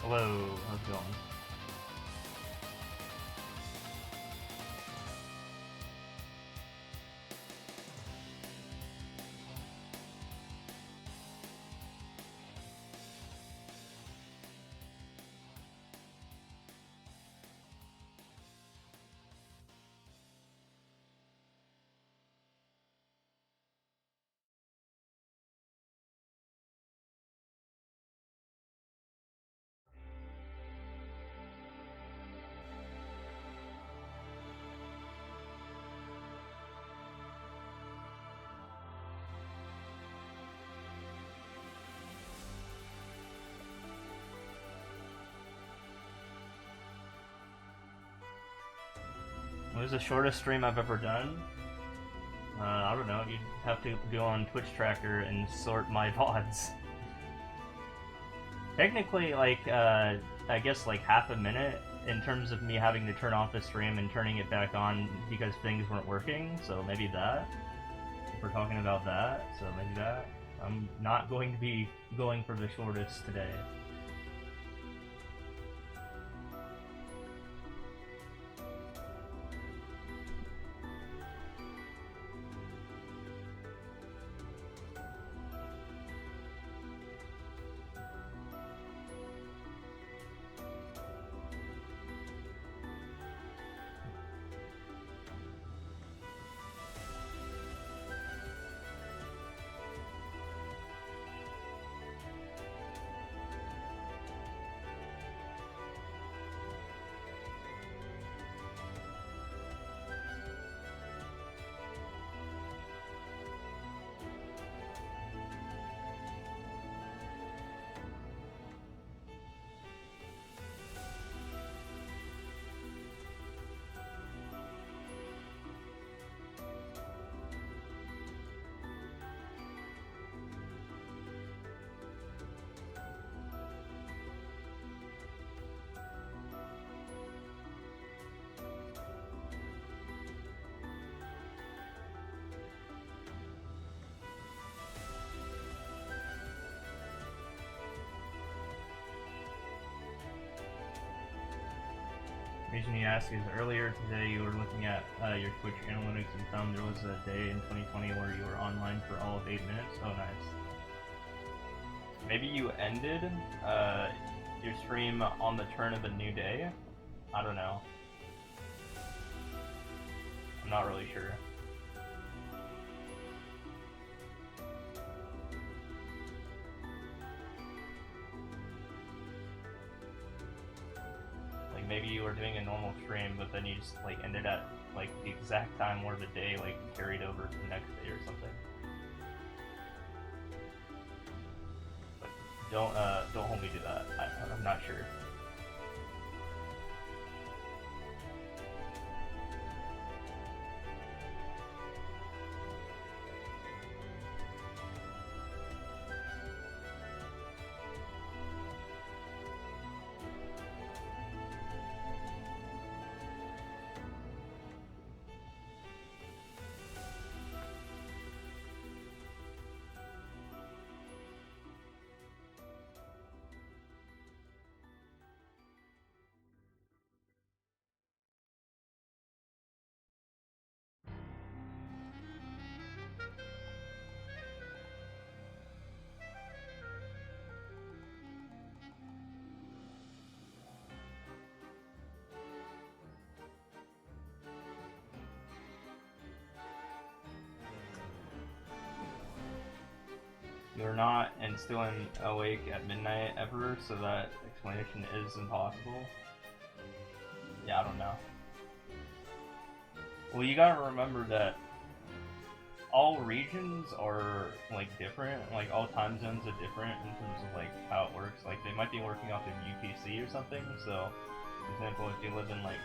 Hello, how's it going? What is the shortest stream I've ever done? I don't know, you'd have to go on Twitch Tracker and sort my VODs. Technically, like, I guess like half a minute in terms of me having to turn off the stream and turning it back on because things weren't working, so maybe that. If we're talking about that, so maybe that. I'm not going to be going for the shortest today. The reason you ask is earlier today you were looking at your Twitch analytics and found there was a day in 2020 where you were online for all of 8 minutes. Oh, nice. Maybe you ended your stream on the turn of a new day? I don't know. I'm not really sure. Maybe you were doing a normal stream, but then you just like ended at like the exact time where the day like carried over to the next day or something. But don't hold me to that. I'm not sure. You're not and still awake at midnight ever, so that explanation is impossible. Yeah, I don't know. Well, you gotta remember that all regions are like different, like all time zones are different in terms of like how it works. Like they might be working off of UTC or something, so for example, if you live in like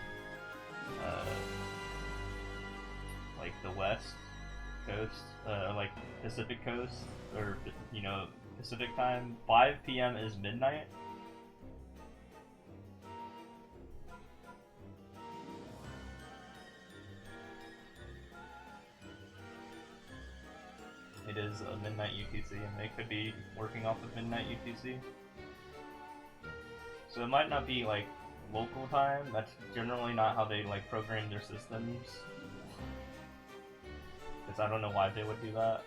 the west coast, like Pacific coast, or you know, Pacific time, 5 p.m. is midnight. It is a midnight UTC, and they could be working off of midnight UTC. So it might not be like local time. That's generally not how they like program their systems. Because I don't know why they would do that.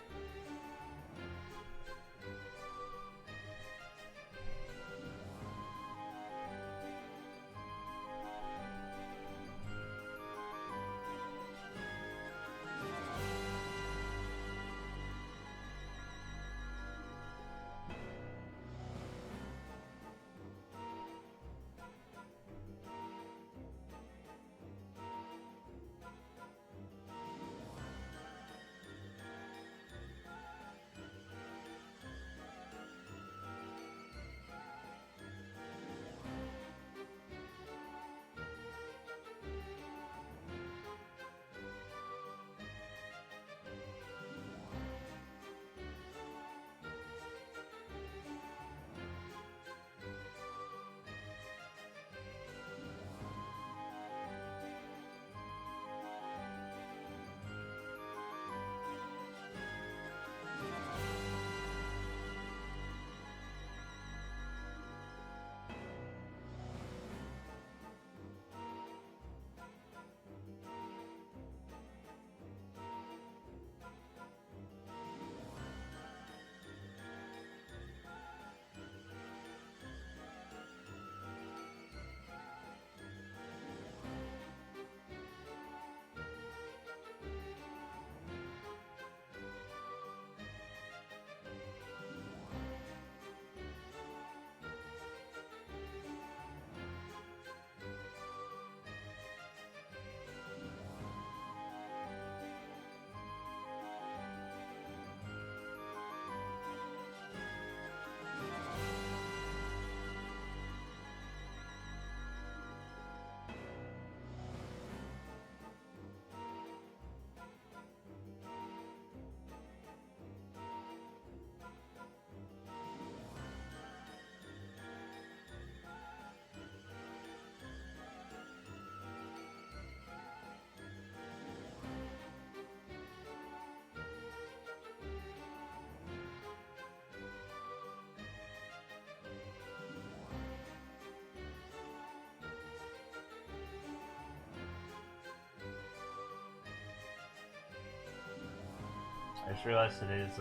I just realized today's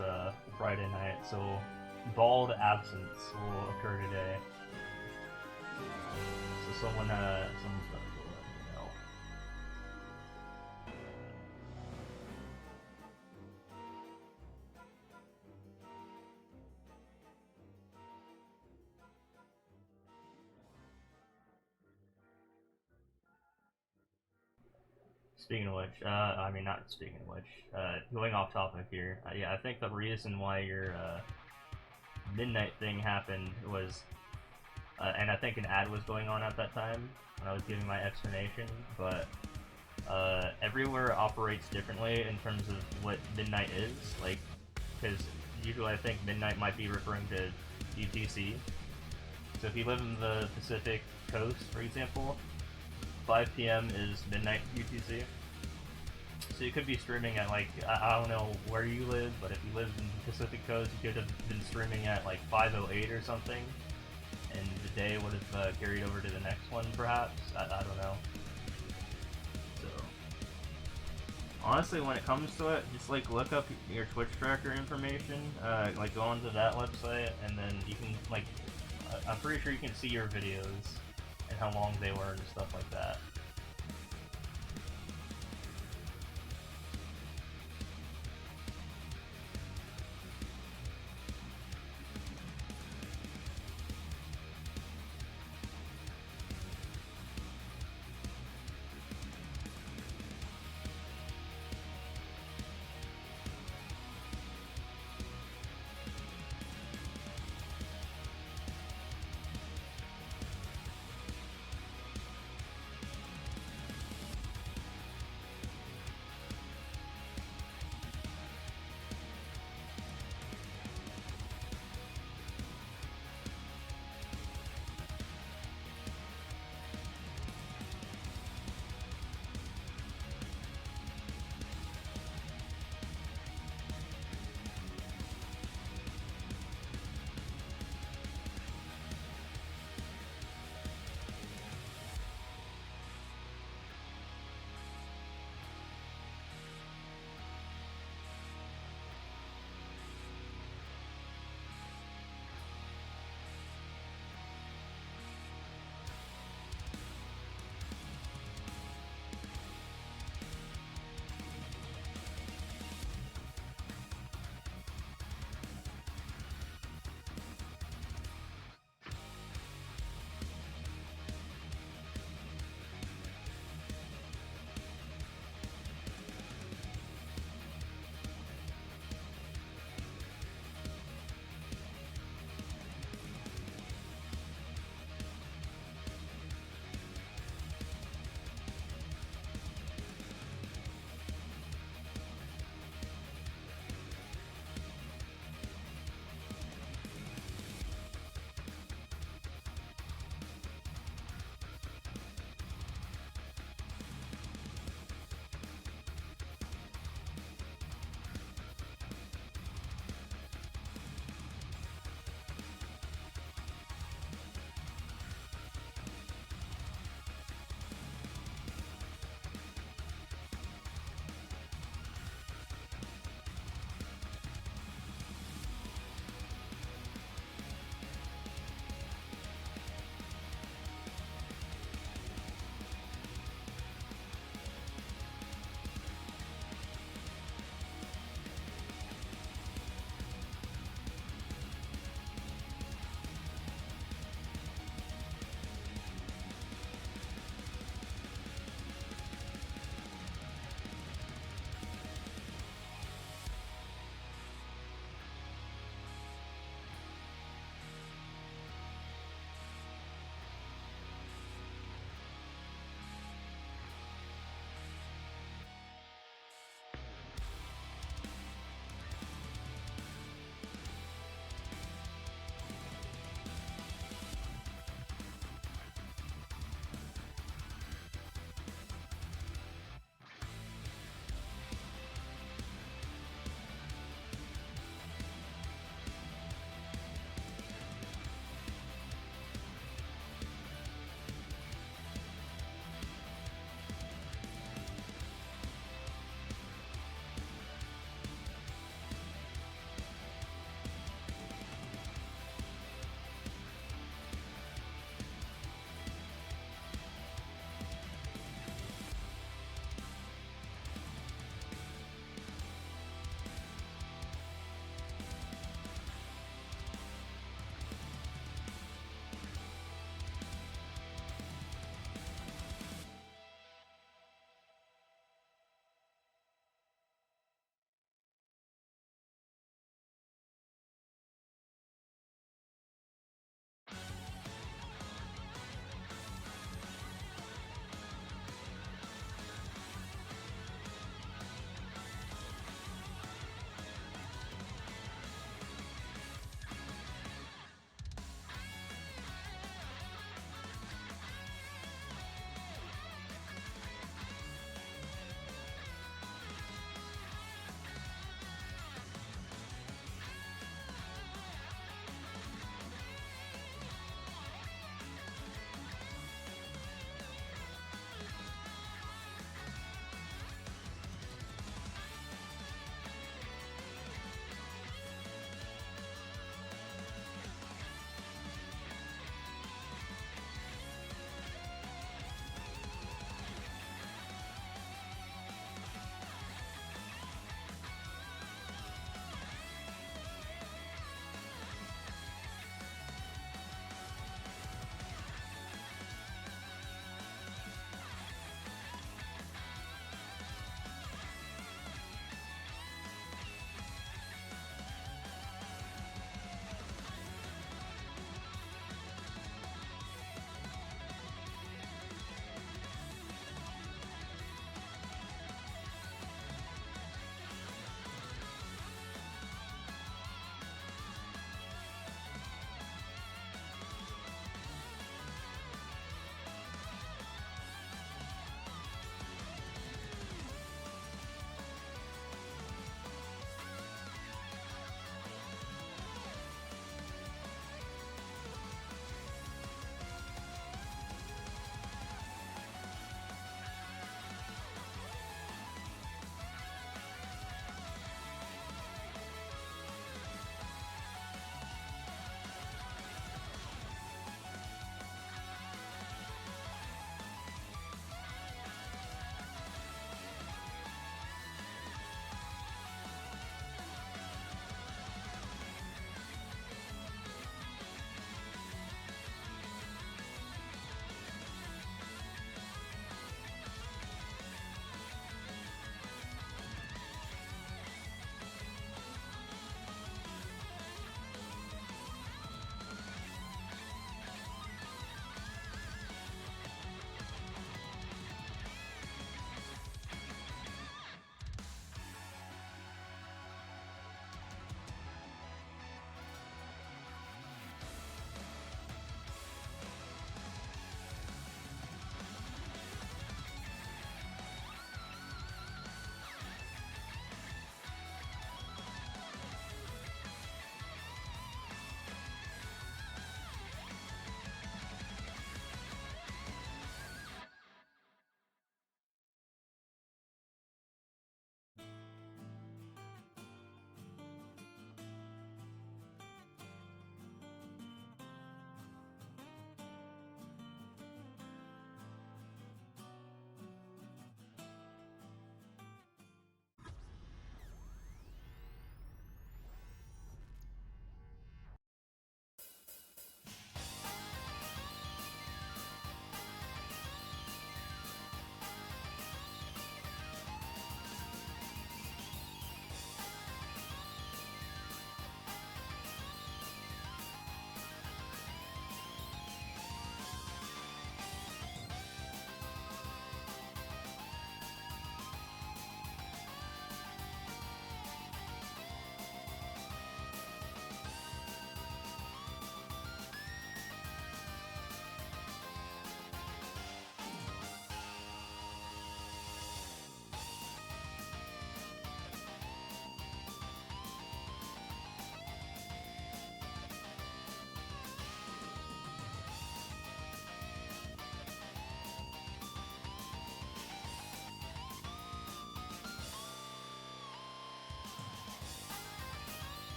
Friday night, so bald absence will occur today. So someone's gonna let me know. Speaking of which, I mean, not speaking of which, going off topic here, yeah, I think the reason why your midnight thing happened was, and I think an ad was going on at that time when I was giving my explanation, but everywhere operates differently in terms of what midnight is, like, because usually I think midnight might be referring to UTC. So if you live in the Pacific Coast, for example, 5 p.m. is midnight UTC. So you could be streaming at like, I don't know where you live, but if you live in the Pacific Coast, you could have been streaming at like 5:08 or something, and the day would have carried over to the next one, perhaps. I don't know. So honestly, when it comes to it, just like look up your Twitch tracker information, like go onto that website, and then you can like, I'm pretty sure you can see your videos and how long they were and stuff like that.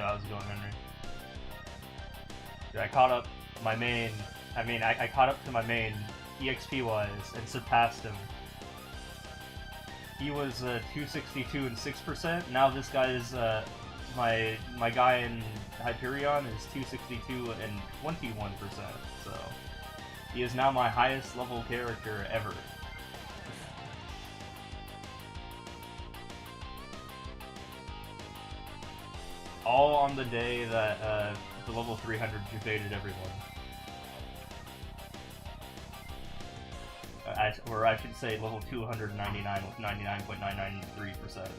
how's it going, Henry? Dude, I caught up my main. I caught up to my main EXP wise and surpassed him. He was 262 and 6%. Now this guy is my guy in Hyperion is 262 and 21%. So he is now my highest level character ever. All on the day that the level 300 evaded everyone. Or I should say level 299 with 99.993%.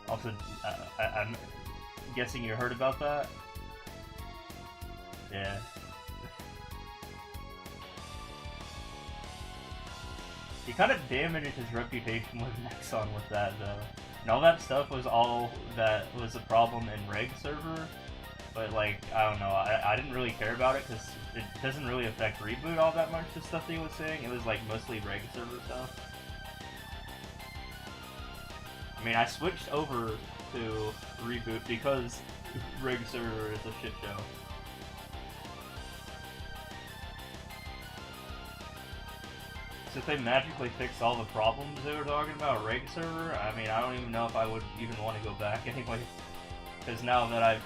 Also, I'm guessing you heard about that? Yeah. He kind of damaged his reputation with Nexon with that, though. And all that stuff was all that was a problem in Reg server, but, like, I don't know, I didn't really care about it, because it doesn't really affect Reboot all that much, the stuff that he was saying. It was, like, mostly Reg server stuff. I mean, I switched over to Reboot because Reg server is a shit show. So if they magically fix all the problems they were talking about Reg server, I mean, I don't even know if I would even want to go back anyway. Because now that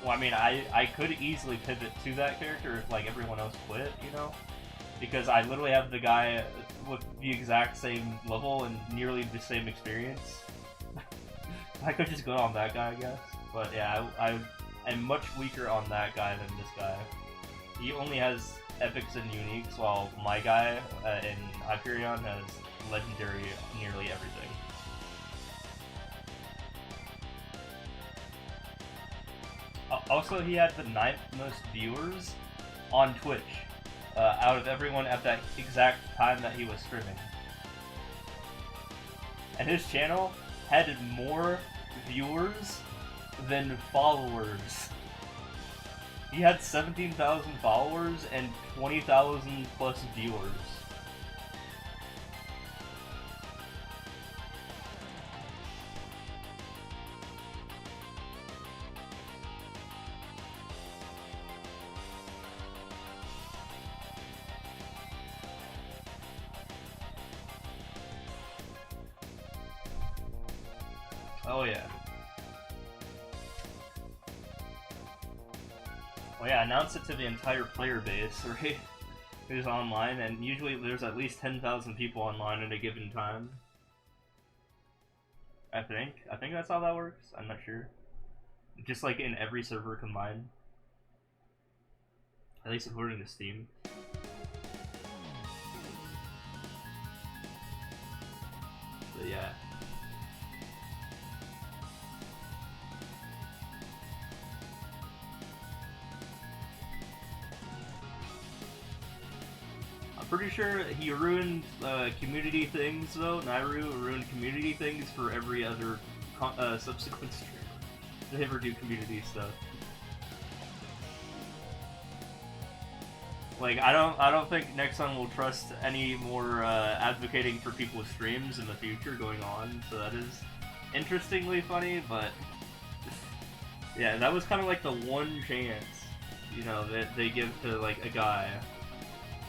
well, I mean, I could easily pivot to that character if, like, everyone else quit, you know? Because I literally have the guy with the exact same level and nearly the same experience. I could just go on that guy, I guess. But yeah, I am much weaker on that guy than this guy. He only has epics and uniques, while my guy in Hyperion has legendary nearly everything. Also, he had the 9th most viewers on Twitch out of everyone at that exact time that he was streaming. And his channel had more viewers than followers. He had 17,000 followers and 20,000 plus viewers. Oh yeah. Well, yeah, announce it to the entire player base, right? Who's online, and usually there's at least 10,000 people online at a given time. I think that's how that works. I'm not sure. Just like in every server combined. At least according to Steam. But yeah. Pretty sure he ruined community things though. Nairu ruined community things for every other subsequent streamer to ever do community stuff. Like I don't think Nexon will trust any more advocating for people's streams in the future going on. So that is interestingly funny, but yeah, that was kind of like the one chance, you know, that they give to like a guy.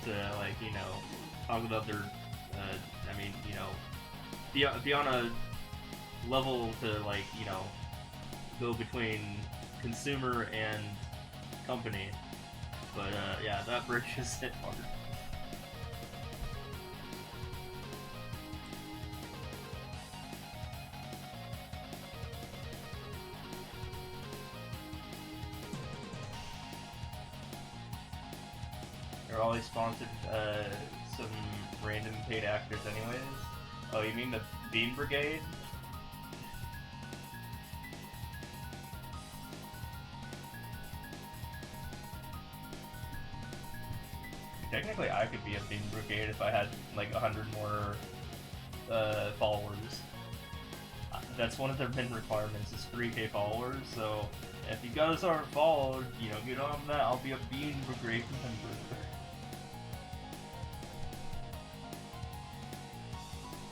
To, like, you know, talk about their, I mean, you know, be on a level to, like, you know, go between consumer and company. But, yeah, that bridge is hit hard. They're always sponsored some random paid actors anyways. Oh, you mean the Bean Brigade? Technically I could be a Bean Brigade if I had like 100 more followers. That's one of their min requirements is 3k followers, so if you guys aren't followed, you know, get on that, I'll be a Bean Brigade member.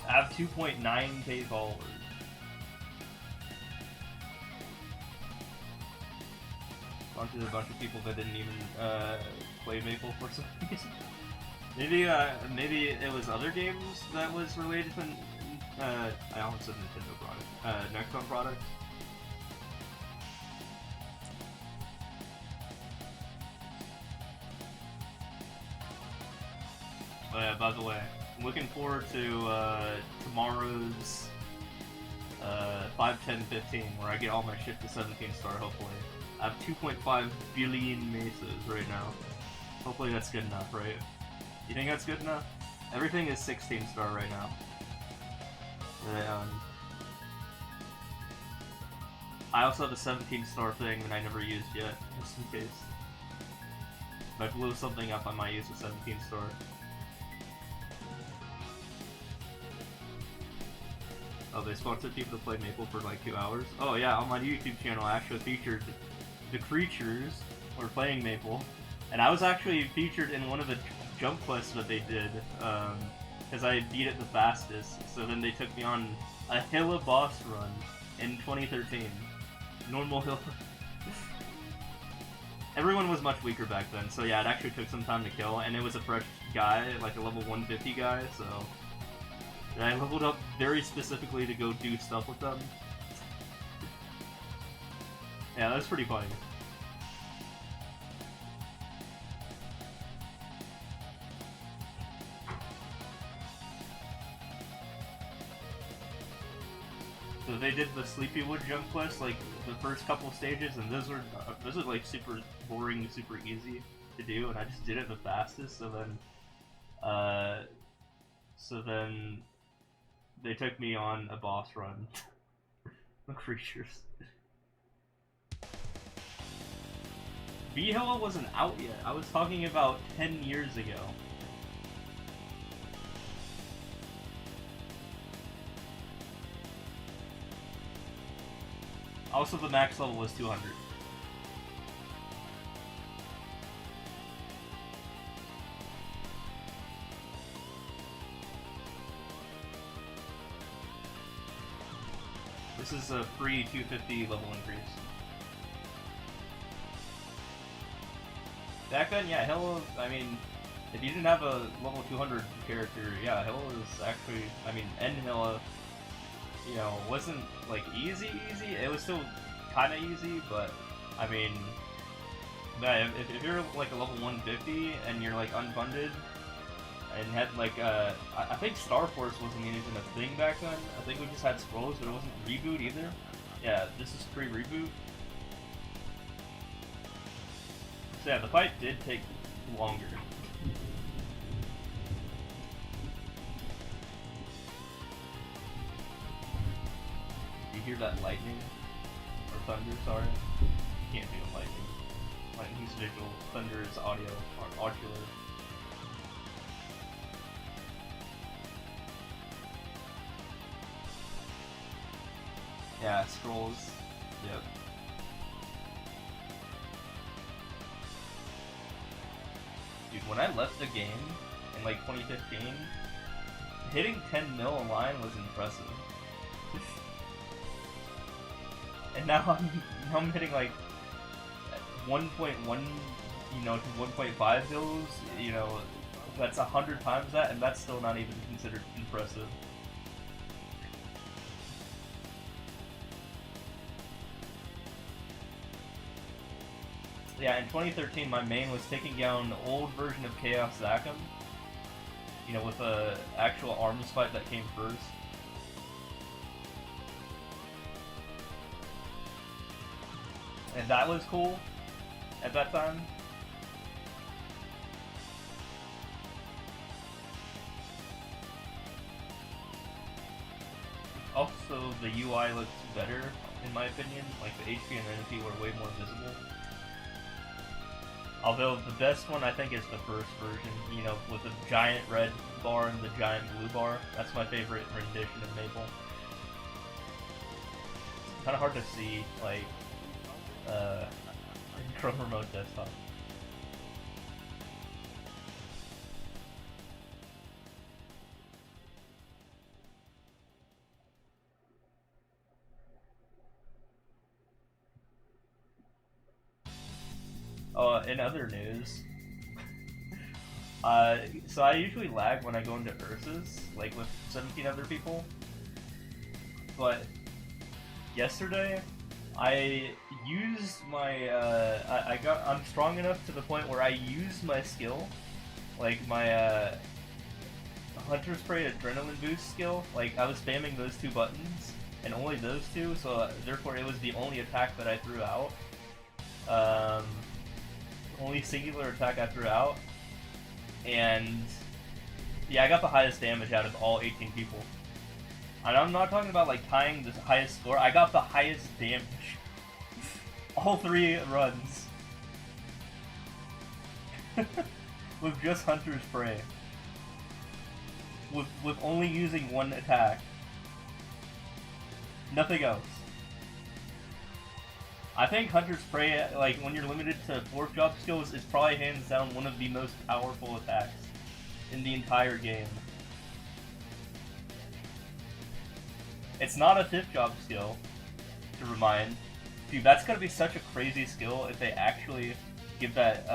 I have 2.9k followers. onto a bunch of people that didn't even play Maple for some reason. Maybe it was other games that was related to. I almost said Nintendo product. Nexon product. Oh yeah, by the way, I'm looking forward to tomorrow's 5, 10, 15, where I get all my shit to 17 star, hopefully. I have 2.5 billion mesas right now. Hopefully that's good enough, right? You think that's good enough? Everything is 16 star right now. I also have a 17 star thing that I never used yet, just in case. If I blew something up, I might use a 17 star. Oh, they sponsored people to play Maple for like 2 hours? Oh yeah, on my YouTube channel I actually featured the creatures were playing Maple. And I was actually featured in one of the jump quests that they did, because I beat it the fastest. So then they took me on a Hilla boss run in 2013. Normal Hilla. Everyone was much weaker back then, so yeah, it actually took some time to kill, and it was a fresh guy, like a level 150 guy, so... And I leveled up very specifically to go do stuff with them. Yeah, that's pretty funny. So they did the Sleepywood jump quest, like the first couple stages, and those were like super boring, super easy to do, and I just did it the fastest. So then they took me on a boss run. The creatures. V-Hilla wasn't out yet. I was talking about 10 years ago. Also, the max level was 200. This is a free 250 level increase. Back then, yeah, Hilla, I mean, if you didn't have a level 200 character, yeah, Hilla was actually, I mean, End Hilla, you know, wasn't, like, easy. It was still kind of easy, but, I mean, yeah, if you're, like, a level 150 and you're, like, unfunded, and had, like, I think Star Force wasn't even a thing back then. I think we just had scrolls, but it wasn't Reboot either. Yeah, this is pre-Reboot. So yeah, the fight did take longer. You hear that lightning? Or thunder, sorry. You can't feel lightning. Lightning's visual, thunder is audio, or ocular. Yeah, scrolls. Yep. Dude, when I left the game in like 2015, hitting 10 mil online was impressive. And now I'm hitting like 1.1, you know, to 1.5 mils, you know, that's 100 times that, and that's still not even considered impressive. Yeah, in 2013, my main was taking down the old version of Chaos Zakum. You know, with a actual arms fight that came first. And that was cool at that time. Also, the UI looks better, in my opinion. Like, the HP and the NP were way more visible. Although the best one I think is the first version, you know, with the giant red bar and the giant blue bar. That's my favorite rendition of Maple. It's kind of hard to see, like, in Chrome Remote Desktop. In other news, so I usually lag when I go into Ursus, like with 17 other people. But yesterday, I used my, I'm strong enough to the point where I used my skill, like my, Hunter Spray Adrenaline Boost skill. Like, I was spamming those two buttons, and only those two, so therefore it was the only attack that I threw out. Only singular attack I threw out. And yeah, I got the highest damage out of all 18 people. And I'm not talking about like tying the highest score, I got the highest damage. All 3 runs. With just Hunter Spray. With only using one attack. Nothing else. I think Hunter Spray, like, when you're limited to 4th job skills, is probably hands down one of the most powerful attacks in the entire game. It's not a 5th job skill, to remind. Dude, that's gonna be such a crazy skill if they actually give that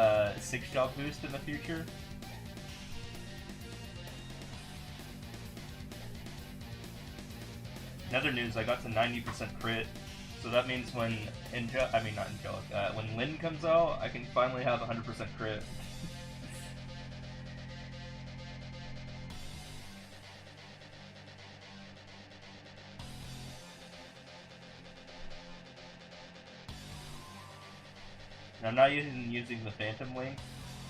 6th job boost in the future. In other news, I got to 90% crit. So that means when when Lyn comes out, I can finally have 100% crit. And I'm not using the Phantom Link,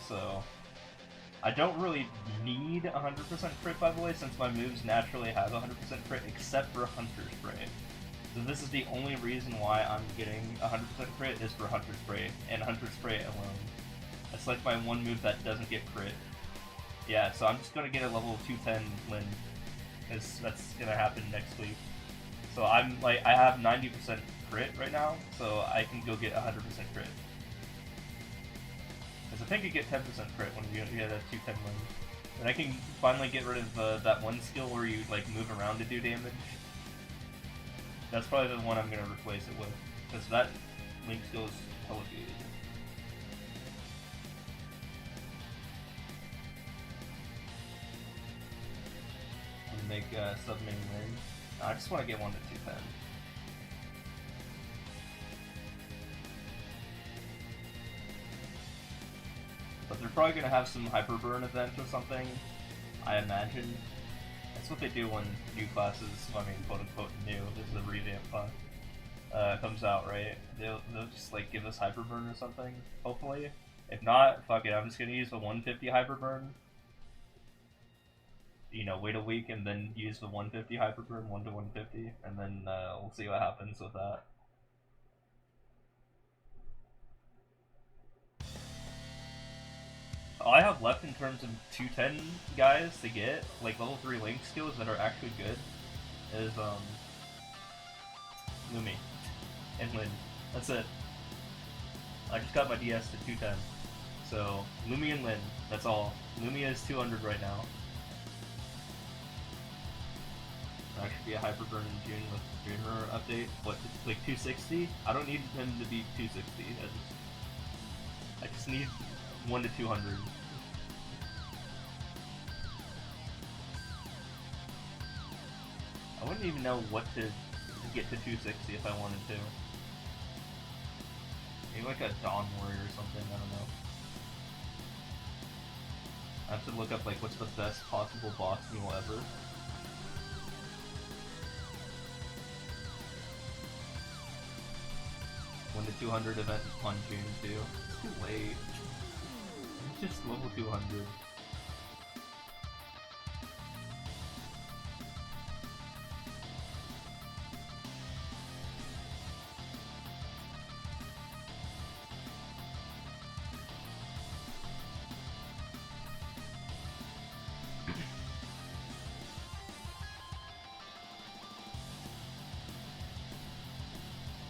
so I don't really need 100% crit, by the way, since my moves naturally have 100% crit, except for Hunter Spray. So this is the only reason why I'm getting 100% crit is for Hunter Spray, and Hunter Spray alone. That's like my one move that doesn't get crit. Yeah, so I'm just gonna get a level 210 Lyn, because that's gonna happen next week. So I'm like, I have 90% crit right now, so I can go get 100% crit. Because I think you get 10% crit when you get a 210 Lyn. And I can finally get rid of that one skill where you like move around to do damage. That's probably the one I'm going to replace it with, because that Link skill is hella good. And make sub-main Lyn. I just want to get one to 210. But they're probably going to have some Hyper Burn event or something, I imagine. That's what they do when new classes, I mean, quote-unquote new, this is a revamp class, comes out, right? They'll just, like, give us Hyper Burn or something, hopefully. If not, fuck it, I'm just gonna use the 150 Hyper Burn. You know, wait a week and then use the 150 Hyper Burn, 1 to 150, and then we'll see what happens with that. All I have left in terms of 210 guys to get, like level 3 Link skills that are actually good, is Lumi and Lyn. That's it. I just got my DS to 210. So, Lumi and Lyn, that's all. Lumia is 200 right now. That should be a Hyper Burn in June with Dreamer update. What, like 260? I don't need him to be 260. I just need 1 to 200. I wouldn't even know what to get to 260 if I wanted to. Maybe like a Dawn Warrior or something, I don't know. I have to look up like what's the best possible boss meal ever. When the 200 event on June too. It's too late. It's just level 200.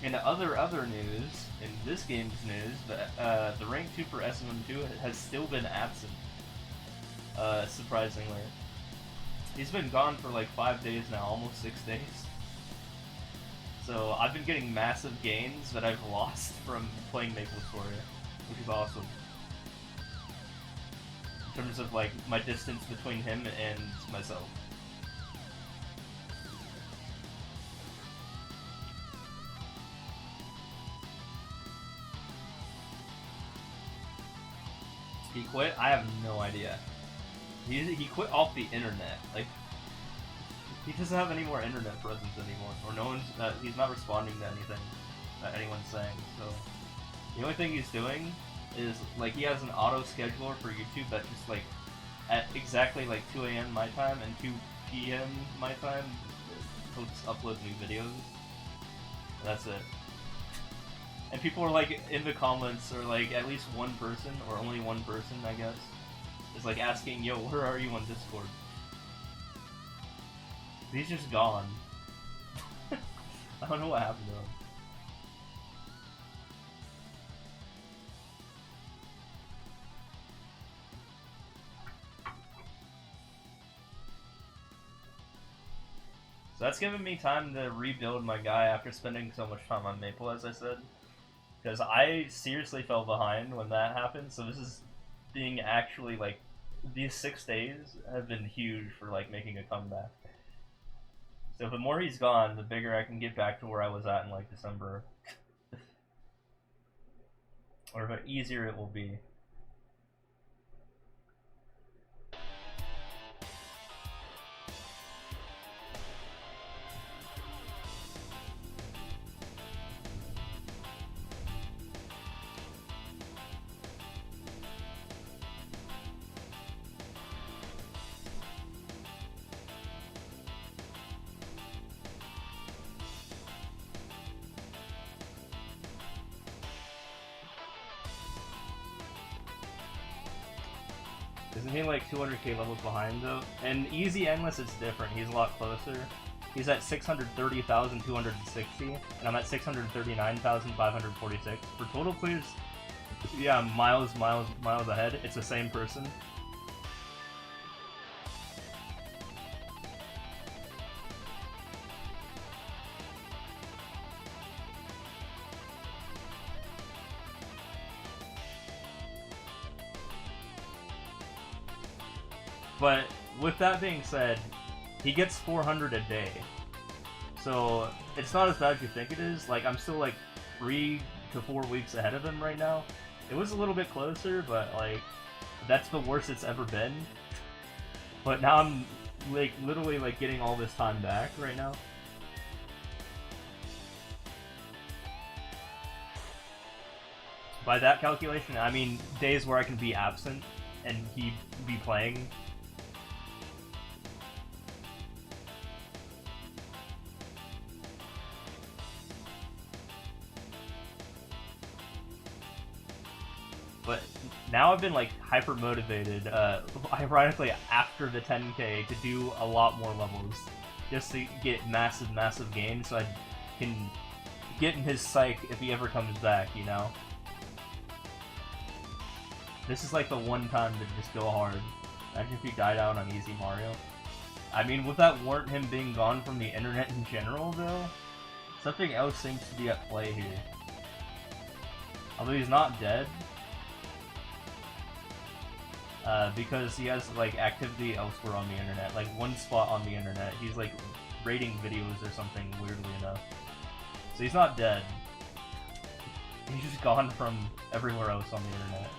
In other news, in this game's news, the rank 2 for SM2 has still been absent. Surprisingly. He's been gone for like 5 days now, almost 6 days. So I've been getting massive gains that I've lost from playing MapleStory. which is awesome. In terms of like my distance between him and myself. He quit? I have no idea. He quit off the internet. Like, he doesn't have any more internet presence anymore, or no one's. He's not responding to anything that anyone's saying. So the only thing he's doing is like he has an auto scheduler for YouTube that just like at exactly like 2 a.m. my time and 2 p.m. my time uploads new videos. That's it. And people are like in the comments, or like at least one person, or only one person, I guess, is like asking, "Yo, where are you on Discord?" He's just gone. I don't know what happened to him. So that's given me time to rebuild my guy after spending so much time on Maple, as I said. Because I seriously fell behind when that happened, so this is being actually, like, these 6 days have been huge for, like, making a comeback. So the more he's gone, the bigger I can get back to where I was at in, like, December. Or the easier it will be. Isn't he like 200k levels behind though? And Easy Endless is different, he's a lot closer. He's at 630,260, and I'm at 639,546. For total clears, yeah, miles ahead. It's the same person. But with that being said, he gets 400 a day. So it's not as bad as you think it is. Like, I'm still like 3 to 4 weeks ahead of him right now. It was a little bit closer, but like, that's the worst it's ever been. But now I'm like literally like getting all this time back right now. By that calculation, I mean days where I can be absent and he be playing. But now I've been like hyper motivated, ironically after the 10k, to do a lot more levels, just to get massive gains, so I can get in his psych if he ever comes back, you know? This is like the one time to just go hard. Imagine if he died out on Easy Mario. I mean, would that warrant him being gone from the internet in general, though? Something else seems to be at play here. Although he's not dead. Because he has like activity elsewhere on the internet, like one spot on the internet. He's like rating videos or something, weirdly enough. So he's not dead. He's just gone from everywhere else on the internet.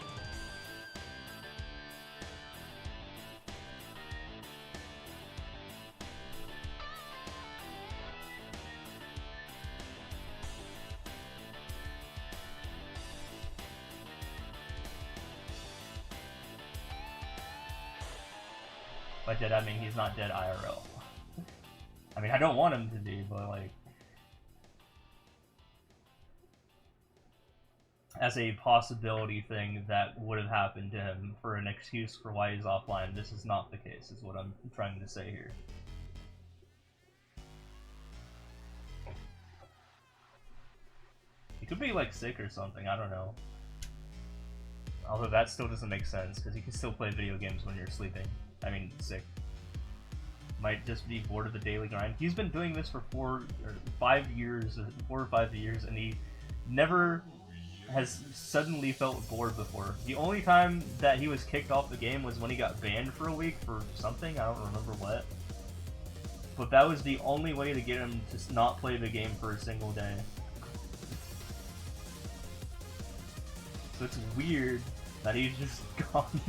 By dead, I mean he's not dead IRL. I mean, I don't want him to be, but like, as a possibility thing that would have happened to him for an excuse for why he's offline, this is not the case, is what I'm trying to say here. He could be like sick or something, I don't know. Although that still doesn't make sense, because you can still play video games when you're sleeping. I mean, sick. Might just be bored of the daily grind. He's been doing this for 4 or 5 years, and he never has suddenly felt bored before. The only time that he was kicked off the game was when he got banned for a week for something, I don't remember what. But that was the only way to get him to not play the game for a single day. So it's weird that he's just gone.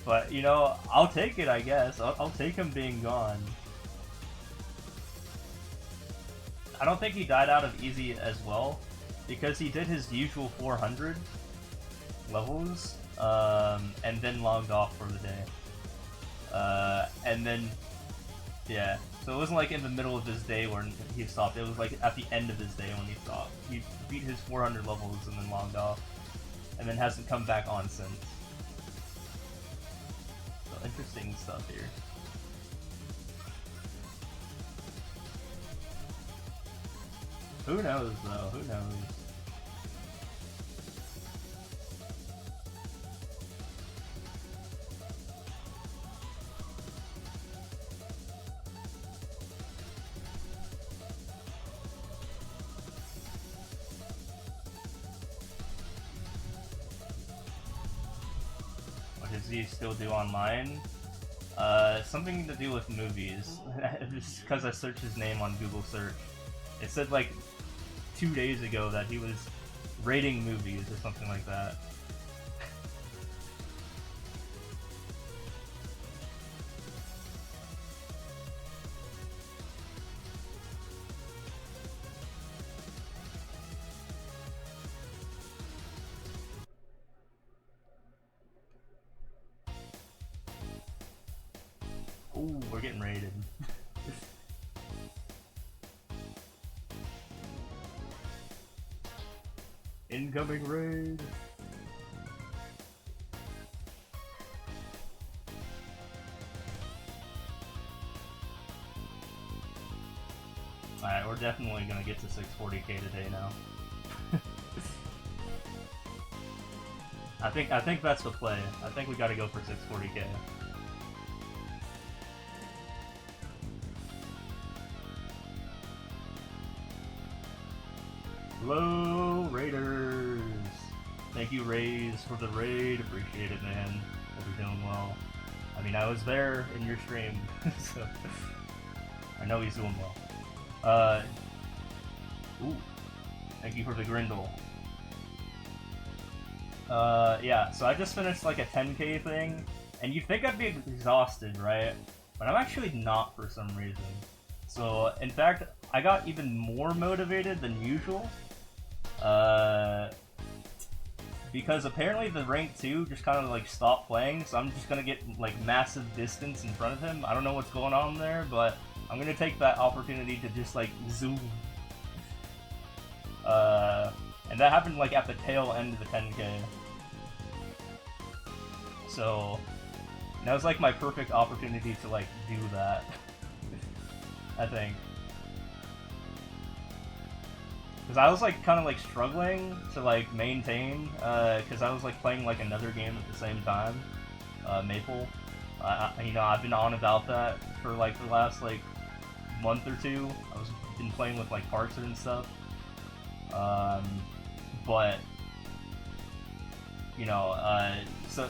But, you know, I'll take it, I guess. I'll take him being gone. I don't think he died out of easy as well, because he did his usual 400 levels, and then logged off for the day. And then, yeah. So it wasn't like in the middle of his day when he stopped, it was like at the end of his day when he stopped. He beat his 400 levels and then logged off, and then hasn't come back on since. So interesting stuff here. Who knows though, who knows? What does he still do online? Something to do with movies. Just because I searched his name on Google search. It said like 2 days ago that he was rating movies or something like that. Ooh, we're getting raided. Incoming raid! Alright, we're definitely gonna get to 640k today now. I think that's the play. I think we gotta go for 640k. Hello, Raiders! Thank you, Rays, for the raid. Appreciate it, man. Hope you're doing well. I mean, I was there in your stream, so I know he's doing well. Ooh. Thank you for the Grindle. Yeah, so I just finished like a 10k thing, and you'd think I'd be exhausted, right? But I'm actually not for some reason. So, in fact, I got even more motivated than usual. Because apparently the rank 2 just kind of like stopped playing, so I'm just gonna get like massive distance in front of him. I don't know what's going on there, but I'm gonna take that opportunity to just like zoom. And that happened like at the tail end of the 10k. So that was like my perfect opportunity to like do that. I think. Because I was like kind of like struggling to like maintain, because I was like playing like another game at the same time, Maple. You know, I've been on about that for like the last like month or two. Been playing with like Parkser and stuff. But you know, so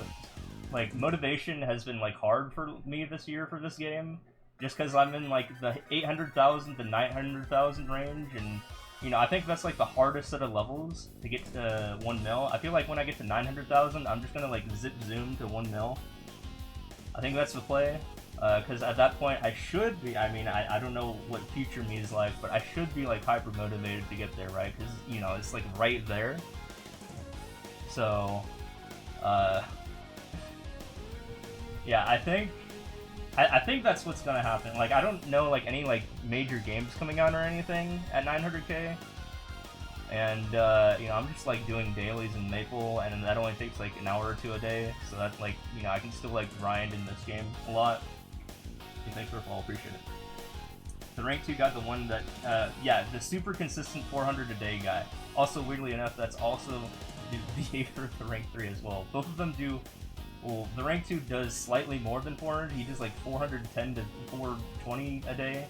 like motivation has been like hard for me this year for this game, just because I'm in like the 800,000 to 900,000 range, and you know, I think that's like the hardest set of levels to get to 1 mil. I feel like when I get to 900,000, I'm just gonna like zip zoom to 1 mil. I think that's the play, because at that point I should be, I mean, I don't know what future me is like, but I should be like hyper motivated to get there, right? Because, you know, it's like right there. So, yeah, I think that's what's gonna happen. Like, I don't know like any like major games coming out or anything at 900k, and you know, I'm just like doing dailies in Maple, and that only takes like an hour or two a day. So that's like, you know, I can still like grind in this game a lot. So thanks for the follow, appreciate it. The rank 2 got the one that, yeah, the super consistent 400 a day guy. Also, weirdly enough, that's also the behavior of the rank 3 as well. Both of them do. Well, the rank 2 does slightly more than 400. He does like 410 to 420 a day,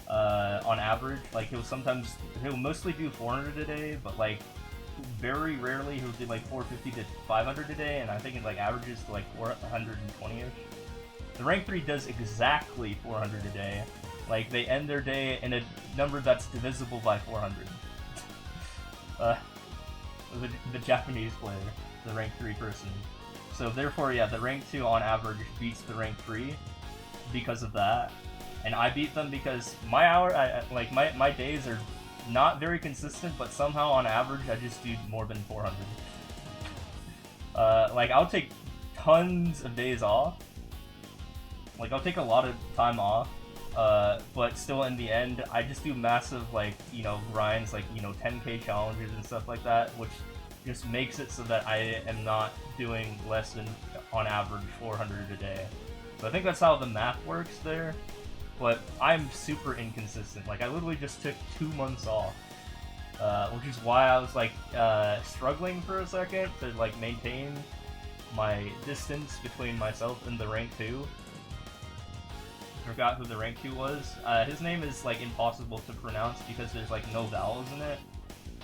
on average. Like he'll mostly do 400 a day, but like very rarely who did like 450 to 500 a day, and I think it like averages to like 420ish. The rank 3 does exactly 400 a day. Like they end their day in a number that's divisible by 400. The Japanese player, the rank 3 person. So therefore, yeah, the rank 2 on average beats the rank 3 because of that. And I beat them because my days are not very consistent, but somehow on average I just do more than 400. Like I'll take tons of days off. Like I'll take a lot of time off, but still in the end I just do massive like, you know, grinds, like, you know, 10k challenges and stuff like that, which just makes it so that I am not doing less than on average 400 a day. So I think that's how the math works there. But I'm super inconsistent. Like I literally just took 2 months off, which is why I was like struggling for a second to like maintain my distance between myself and the rank 2. Forgot who the rank 2 was. His name is like impossible to pronounce because there's like no vowels in it.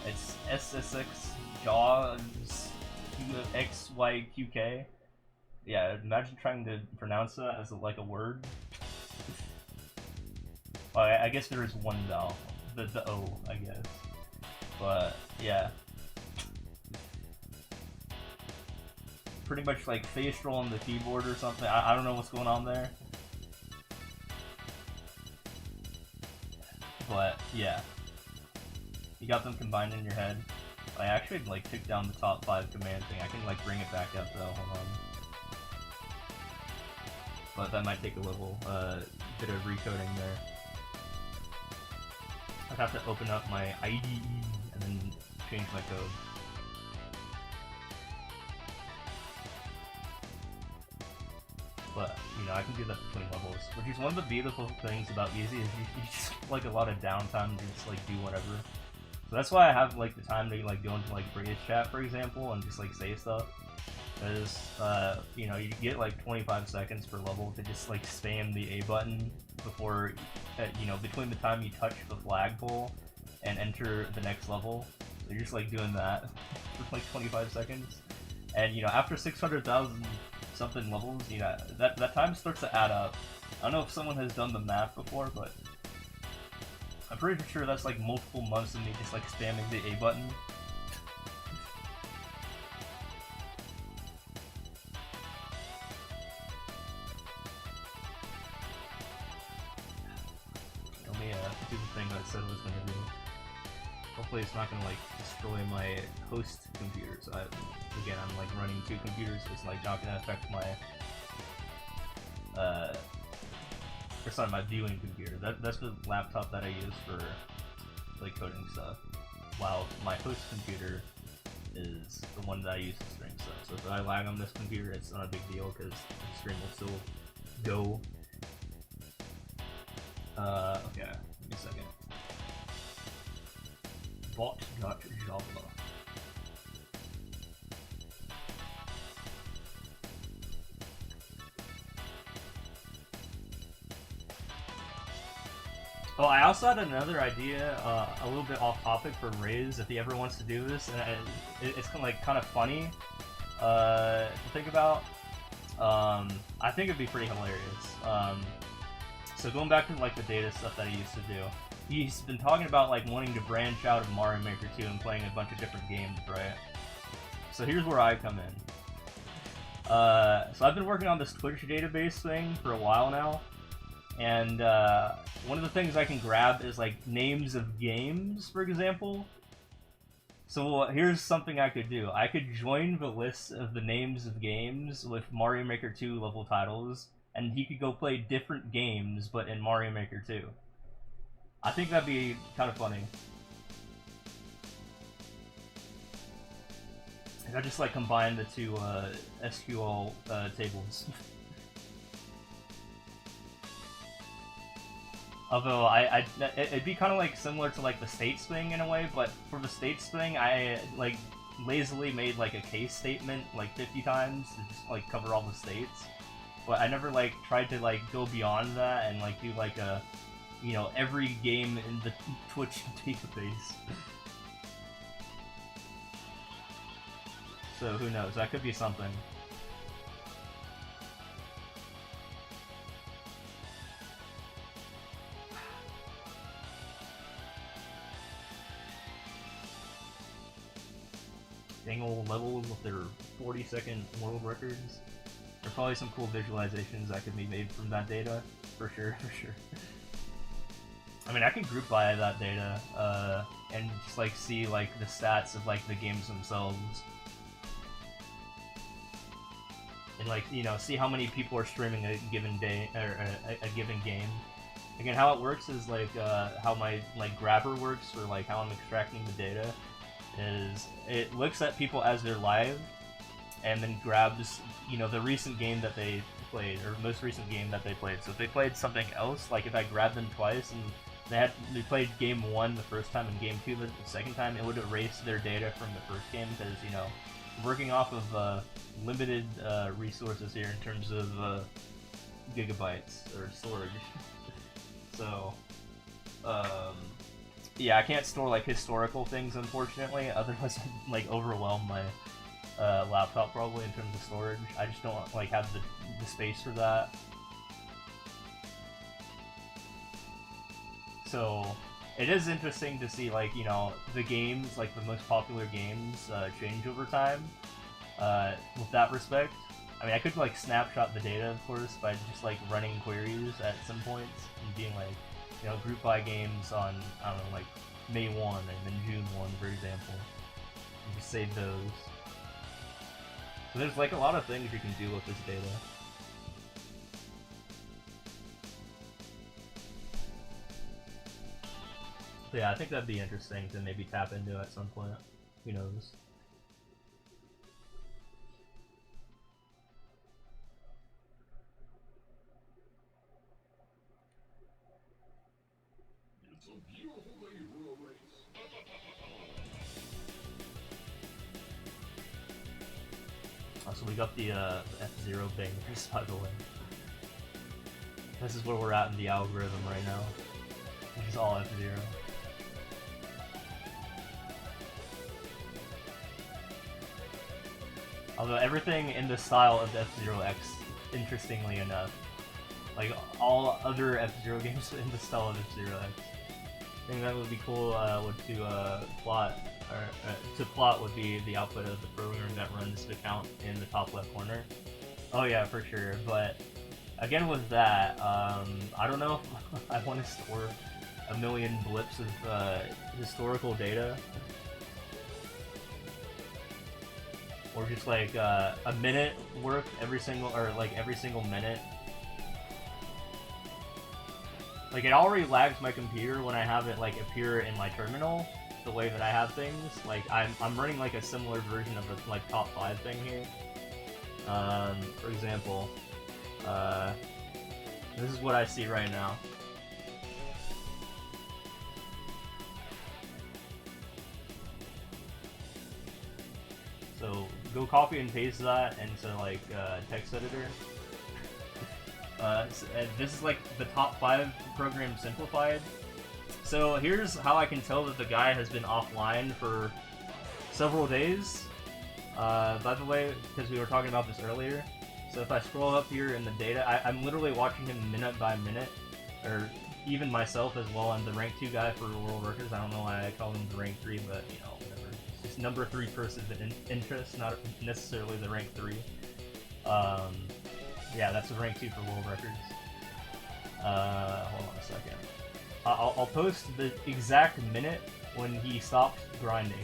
It's SSX Jaws XYQK. Yeah, imagine trying to pronounce that as like a word. I guess there is one vowel, the O, I guess. But yeah, pretty much like face roll on the keyboard or something. I don't know what's going on there. But yeah, you got them combined in your head. I actually like took down the top 5 command thing. I can like bring it back up though. Hold on. But that might take a little bit of recoding there. I'd have to open up my IDE and then change my code. But, you know, I can do that between levels, which is one of the beautiful things about Easy, is you just have, like, a lot of downtime to just, like, do whatever. So that's why I have, like, the time to, like, go into, like, British chat, for example, and just, like, say stuff. Because, you know, you get, like, 25 seconds per level to just, like, spam the A button before, you know, between the time you touch the flagpole and enter the next level. So you're just, like, doing that for, like, 25 seconds. And, you know, after 600,000 something levels, you know, that time starts to add up. I don't know if someone has done the math before, but I'm pretty sure that's, like, multiple months of me just, like, spamming the A button. Do the thing that I said I was gonna do. Hopefully it's not gonna like destroy my host computer. So again, I'm like running 2 computers, so it's like not gonna affect my or sorry, my viewing computer. That's the laptop that I use for like coding stuff, while my host computer is the one that I use to stream stuff. So if I lag on this computer, it's not a big deal because the stream will still go. Okay, give me a second. Bot.java. Oh, I also had another idea, a little bit off topic for Raze, if he ever wants to do this, and it's kind of funny to think about. I think it'd be pretty hilarious. So going back to like the data stuff that he used to do, he's been talking about like wanting to branch out of Mario Maker 2 and playing a bunch of different games, right? So here's where I come in. So I've been working on this Twitch database thing for a while now, and one of the things I can grab is like names of games, for example. So here's something I could do. I could join the list of the names of games with Mario Maker 2 level titles, and he could go play different games, but in Mario Maker 2. I think that'd be kind of funny. And I just like combine the 2 SQL tables. Although it'd be kind of like similar to like the states thing in a way, but for the states thing, I like lazily made like a case statement like 50 times to just like cover all the states. But I never like tried to like go beyond that and like do like a, you know, every game in the Twitch database. So who knows? That could be something. Dangle levels with their 40-second world records. There are probably some cool visualizations that could be made from that data, for sure, for sure. I mean, I can group by that data, and just like see like the stats of like the games themselves. And like, you know, see how many people are streaming a given day, or a given game. Again, how it works is like, how my like grabber works, or like how I'm extracting the data, is it looks at people as they're live, and then grabs, you know, the recent game that they played, or most recent game that they played. So if they played something else, like if I grabbed them twice and they played game 1 the first time and game 2 the second time, it would erase their data from the first game, because, you know, working off of limited resources here in terms of gigabytes or storage. So yeah, I can't store like historical things, unfortunately, otherwise I'd like overwhelm my laptop probably in terms of storage. I just don't like have the space for that. So it is interesting to see, like, you know, the games, like the most popular games, change over time with that respect. I mean, I could like snapshot the data, of course, by just like running queries at some points and being like, you know, group by games on, I don't know, like May 1 and then June 1, for example, and just save those. So there's like a lot of things you can do with this data. So yeah, I think that'd be interesting to maybe tap into at some point. Who knows? So we got the F-Zero bangers, by the way. This is where we're at in the algorithm right now. Which is all F-Zero. Although everything in the style of F-Zero X, interestingly enough. Like, all other F-Zero games in the style of F-Zero X. I think that would be cool to plot would be the output of the program that runs the count in the top left corner. Oh yeah, for sure. But again with that, I don't know if I want to store a million blips of historical data, or just like a minute worth every single minute. Like, it already lags my computer when I have it like appear in my terminal, the way that I have things. Like, I'm running like a similar version of the like top 5 thing here. For example, this is what I see right now. So go copy and paste that into like text editor. This is like the top 5 program simplified. So here's how I can tell that the guy has been offline for several days. By the way, because we were talking about this earlier. So if I scroll up here in the data, I'm literally watching him minute by minute, or even myself as well. I'm the rank 2 guy for world records. I don't know why I call him the rank 3, but you know, whatever. It's just number 3 person of interest, not necessarily the rank 3. Yeah, that's a rank 2 for world records. Hold on a second. I'll post the exact minute when he stopped grinding.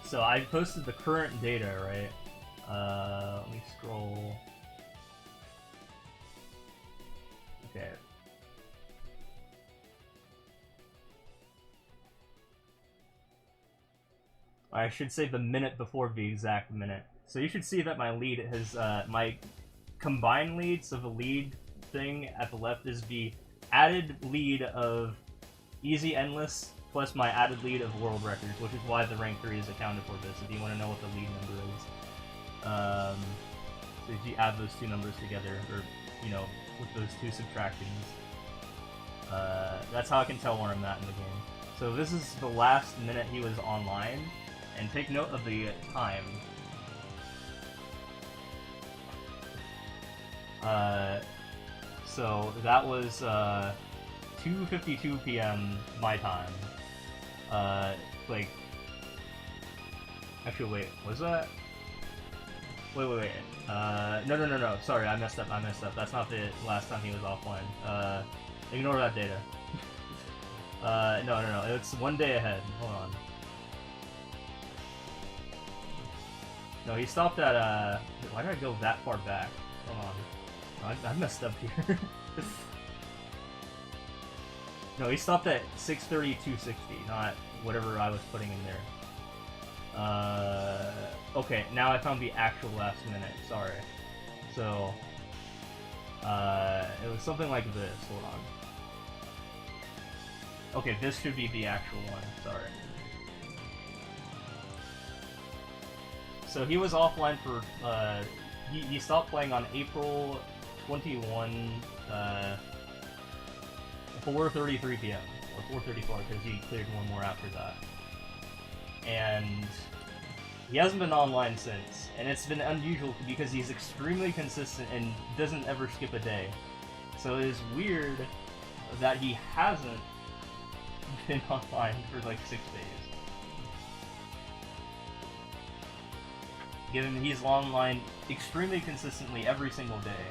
So I posted the current data, right? Let me scroll. Okay. I should say the minute before the exact minute. So you should see that my lead has, my combined lead, so the lead thing at the left is the added lead of Easy Endless plus my added lead of world records, which is why the rank 3 is accounted for this, if you want to know what the lead number is. So if you add those two numbers together, or, you know, with those two subtractions, that's how I can tell where I'm at in the game. So this is the last minute he was online, and take note of the time. So that was 2:52 p.m. my time. Like, actually, wait, was that? Wait. No. Sorry, I messed up. That's not the last time he was offline. Ignore that data. No. It's one day ahead. Hold on. No, he stopped at, why did I go that far back? Hold on. I messed up here. No, he stopped at 6:30-260, not whatever I was putting in there. Okay, now I found the actual last minute, sorry. So, it was something like this, hold on. Okay, this should be the actual one, sorry. So he was offline for, he stopped playing on April 21, 4:33 p.m. or 4:34 because he cleared one more after that. And he hasn't been online since, and it's been unusual because he's extremely consistent and doesn't ever skip a day. So it is weird that he hasn't been online for like 6 days. Given he's online extremely consistently every single day.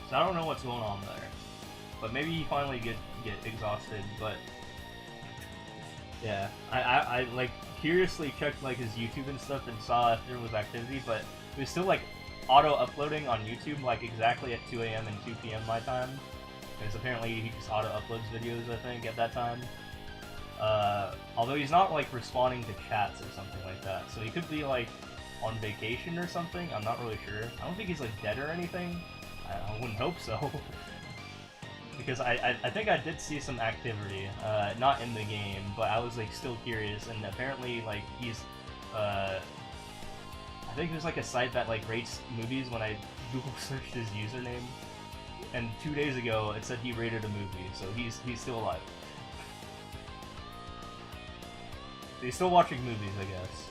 So I don't know what's going on there. But maybe you finally get exhausted, but yeah. I like curiously checked like his YouTube and stuff and saw if there was activity, but it was still like auto-uploading on YouTube like exactly at 2 AM and 2 PM my time. Because apparently he just auto-uploads videos, I think, at that time. Although he's not like responding to chats or something like that. So he could be like on vacation or something, I'm not really sure. I don't think he's like dead or anything. I wouldn't hope so. Because I think I did see some activity, not in the game, but I was like still curious, and apparently like he's, I think there's like a site that like rates movies when I Google searched his username, and 2 days ago it said he rated a movie, so he's still alive. So he's still watching movies, I guess.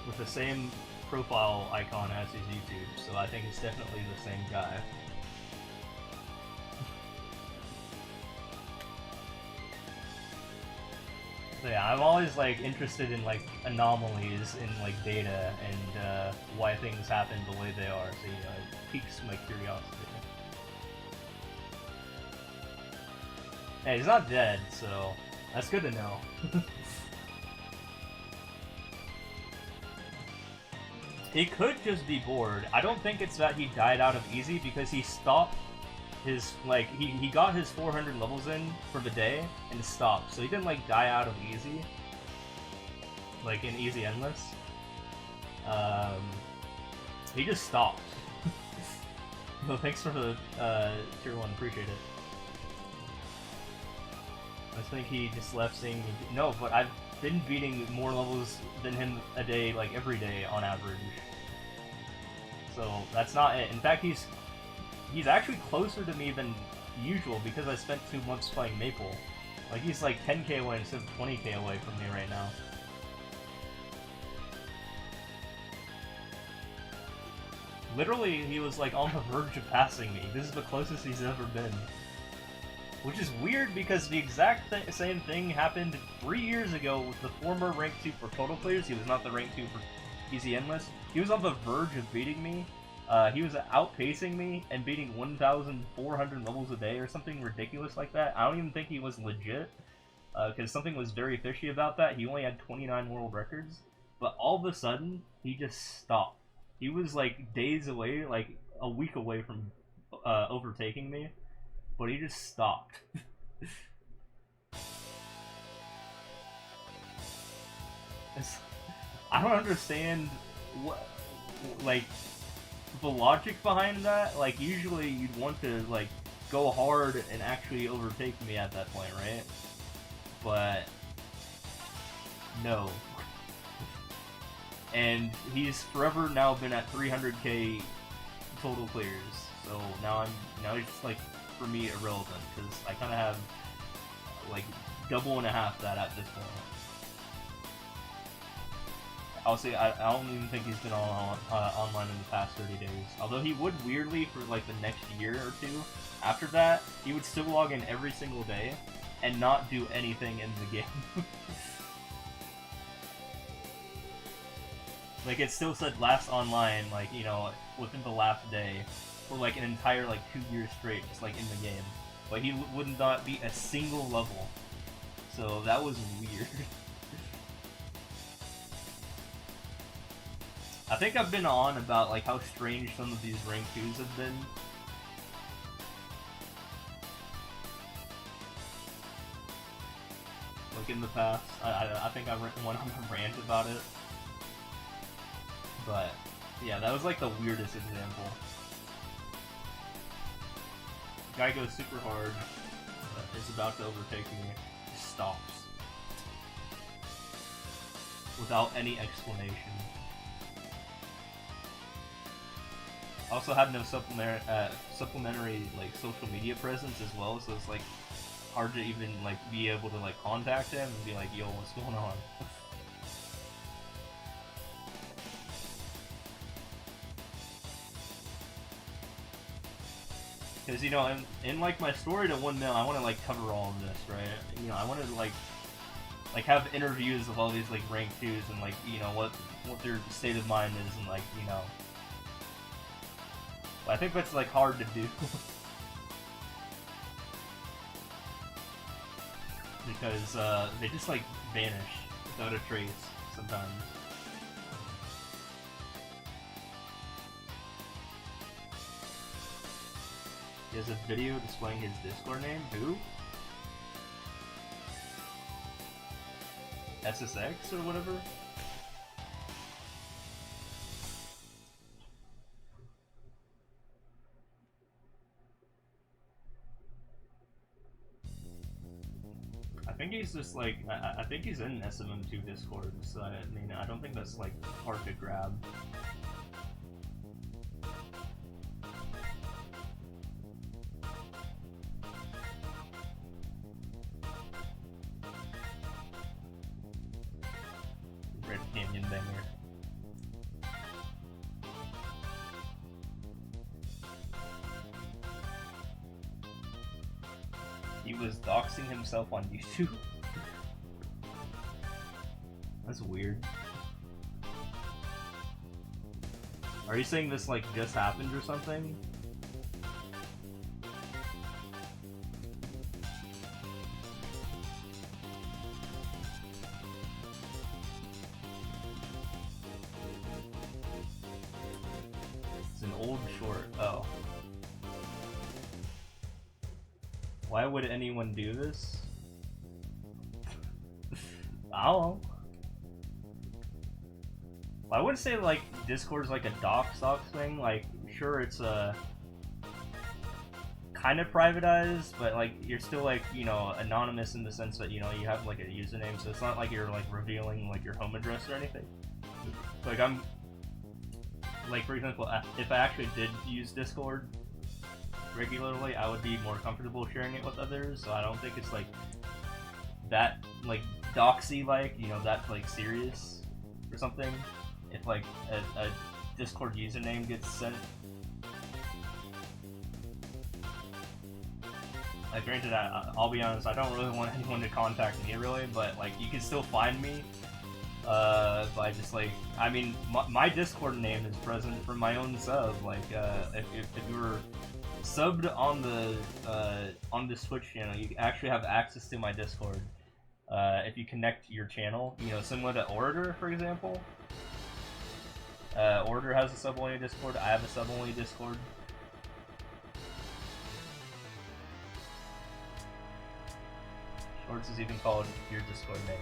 With the same profile icon as his YouTube, so I think it's definitely the same guy. So yeah, I'm always like interested in like anomalies in like data and why things happen the way they are, so you know, it piques my curiosity. Hey, he's not dead, so that's good to know. He could just be bored. I don't think it's that he died out of easy, because he stopped his, like, he got his 400 levels in for the day and stopped. So he didn't, like, die out of easy. Like, in Easy Endless. He just stopped. So thanks for the, tier 1, appreciate it. I think he just left saying, no, but I've been beating more levels than him a day, like every day on average. So that's not it. In fact, he's actually closer to me than usual because I spent 2 months playing Maple. Like he's like 10k away instead of 20k away from me right now. Literally, he was like on the verge of passing me. This is the closest he's ever been. Which is weird because the exact same thing happened 3 years ago with the former rank 2 for total players. He was not the rank 2 for Easy Endless. He was on the verge of beating me. He was outpacing me and beating 1,400 levels a day or something ridiculous like that. I don't even think he was legit, because something was very fishy about that. He only had 29 world records. But all of a sudden, he just stopped. He was like days away, like a week away from overtaking me. But he just stopped. I don't understand what, like, the logic behind that. Like, usually you'd want to, like, go hard and actually overtake me at that point, right? But no. and he's forever now been at 300k total clears. So now he's just like for me irrelevant because I kind of have like double and a half that at this point. I'll say I don't even think he's been online in the past 30 days. Although he would weirdly for like the next year or two after that, he would still log in every single day and not do anything in the game. Like, it still said last online, like, you know, within the last day, for like an entire, like, 2 years straight, just like in the game. But he would not beat a single level. So that was weird. I think I've been on about, like, how strange some of these rank 2s have been. Like, in the past. I think I went on a rant about it. But, yeah, that was like the weirdest example. Guy goes super hard, is about to overtake me, stops. Without any explanation. Also had no supplementary like social media presence as well, so it's like hard to even like be able to like contact him and be like, yo, what's going on? Because, you know, in like my story to 1 mil, I want to like cover all of this, right? You know, I wanted to like have interviews of all these like rank 2s and like, you know, what their state of mind is and like, you know. But I think that's like hard to do. Because they just like vanish without a trace sometimes. He has a video displaying his Discord name. Who? SSX or whatever? I think he's just like, I think he's in SMM2 Discord, so I mean, I don't think that's like hard to grab. Red Canyon banger. He was doxing himself on YouTube. That's weird. Are you saying this like just happened or something? It's an old short. Oh. Why would anyone do this? I don't know. I wouldn't say like Discord's like a docs thing. Like, sure, it's kind of privatized, but like you're still like, you know, anonymous in the sense that, you know, you have like a username, so it's not like you're like revealing like your home address or anything. Like, I'm like, for example, if I actually did use Discord regularly, I would be more comfortable sharing it with others. So I don't think it's like that like doxy, like, you know, that like serious or something. If like a Discord username gets sent. Like, granted, I'll be honest, I don't really want anyone to contact me really, but like you can still find me by just like, I mean, my Discord name is present from my own sub. Like, if you were subbed on the Twitch channel, you actually have access to my Discord. If you connect your channel, you know, similar to Orator, for example. Orator has a sub-only Discord. I have a sub-only Discord. Shorts is even called your Discord name.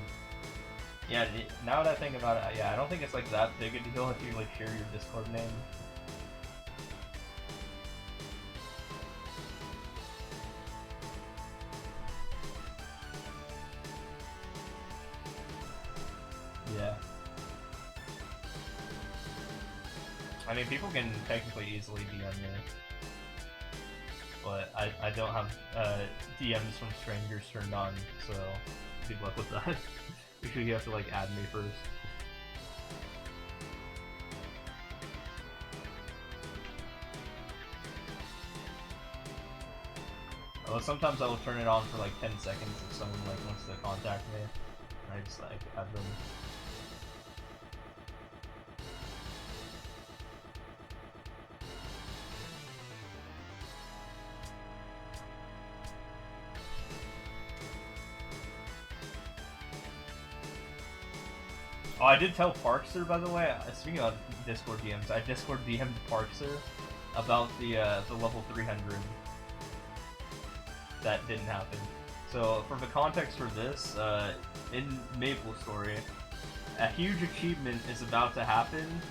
Yeah, now that I think about it, yeah, I don't think it's like that big a deal if you like share your Discord name. Yeah. I mean, people can technically easily DM me, but I don't have DMs from strangers turned on, so good luck with that. Usually you have to like add me first. Well, sometimes I will turn it on for like 10 seconds if someone like wants to contact me, and I just like add them. Oh, I did tell Parkster, by the way. Speaking of Discord DMs, I Discord DM'd Parkster about the level 300. That didn't happen. So, for the context for this, in MapleStory, a huge achievement is about to happen,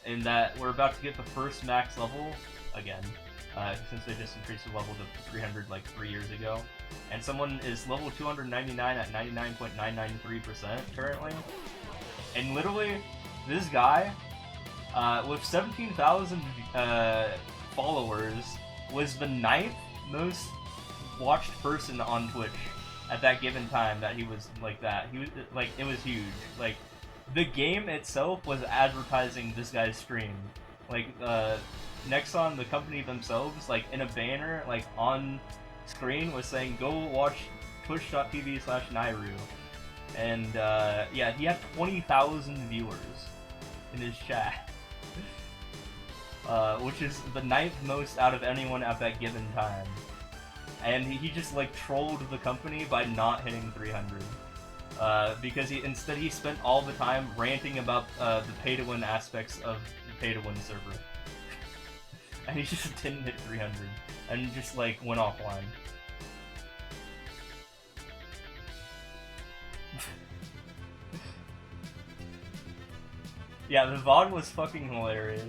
in that we're about to get the first max level again, since they just increased the level to 300 like 3 years ago. And someone is level 299 at 99.993% currently. And literally, this guy, with 17,000 followers, was the 9th most watched person on Twitch at that given time that he was like that. He was like, it was huge. Like, the game itself was advertising this guy's stream. Like, Nexon, the company themselves, like, in a banner, like, on screen was saying, go watch twitch.tv/Nairu. And, yeah, he had 20,000 viewers in his chat. Which is the 9th most out of anyone at that given time. And he just, like, trolled the company by not hitting 300. Because instead he spent all the time ranting about, the pay-to-win aspects of the pay-to-win server. And he just didn't hit 300. And just, like, went offline. Yeah, the VOD was fucking hilarious.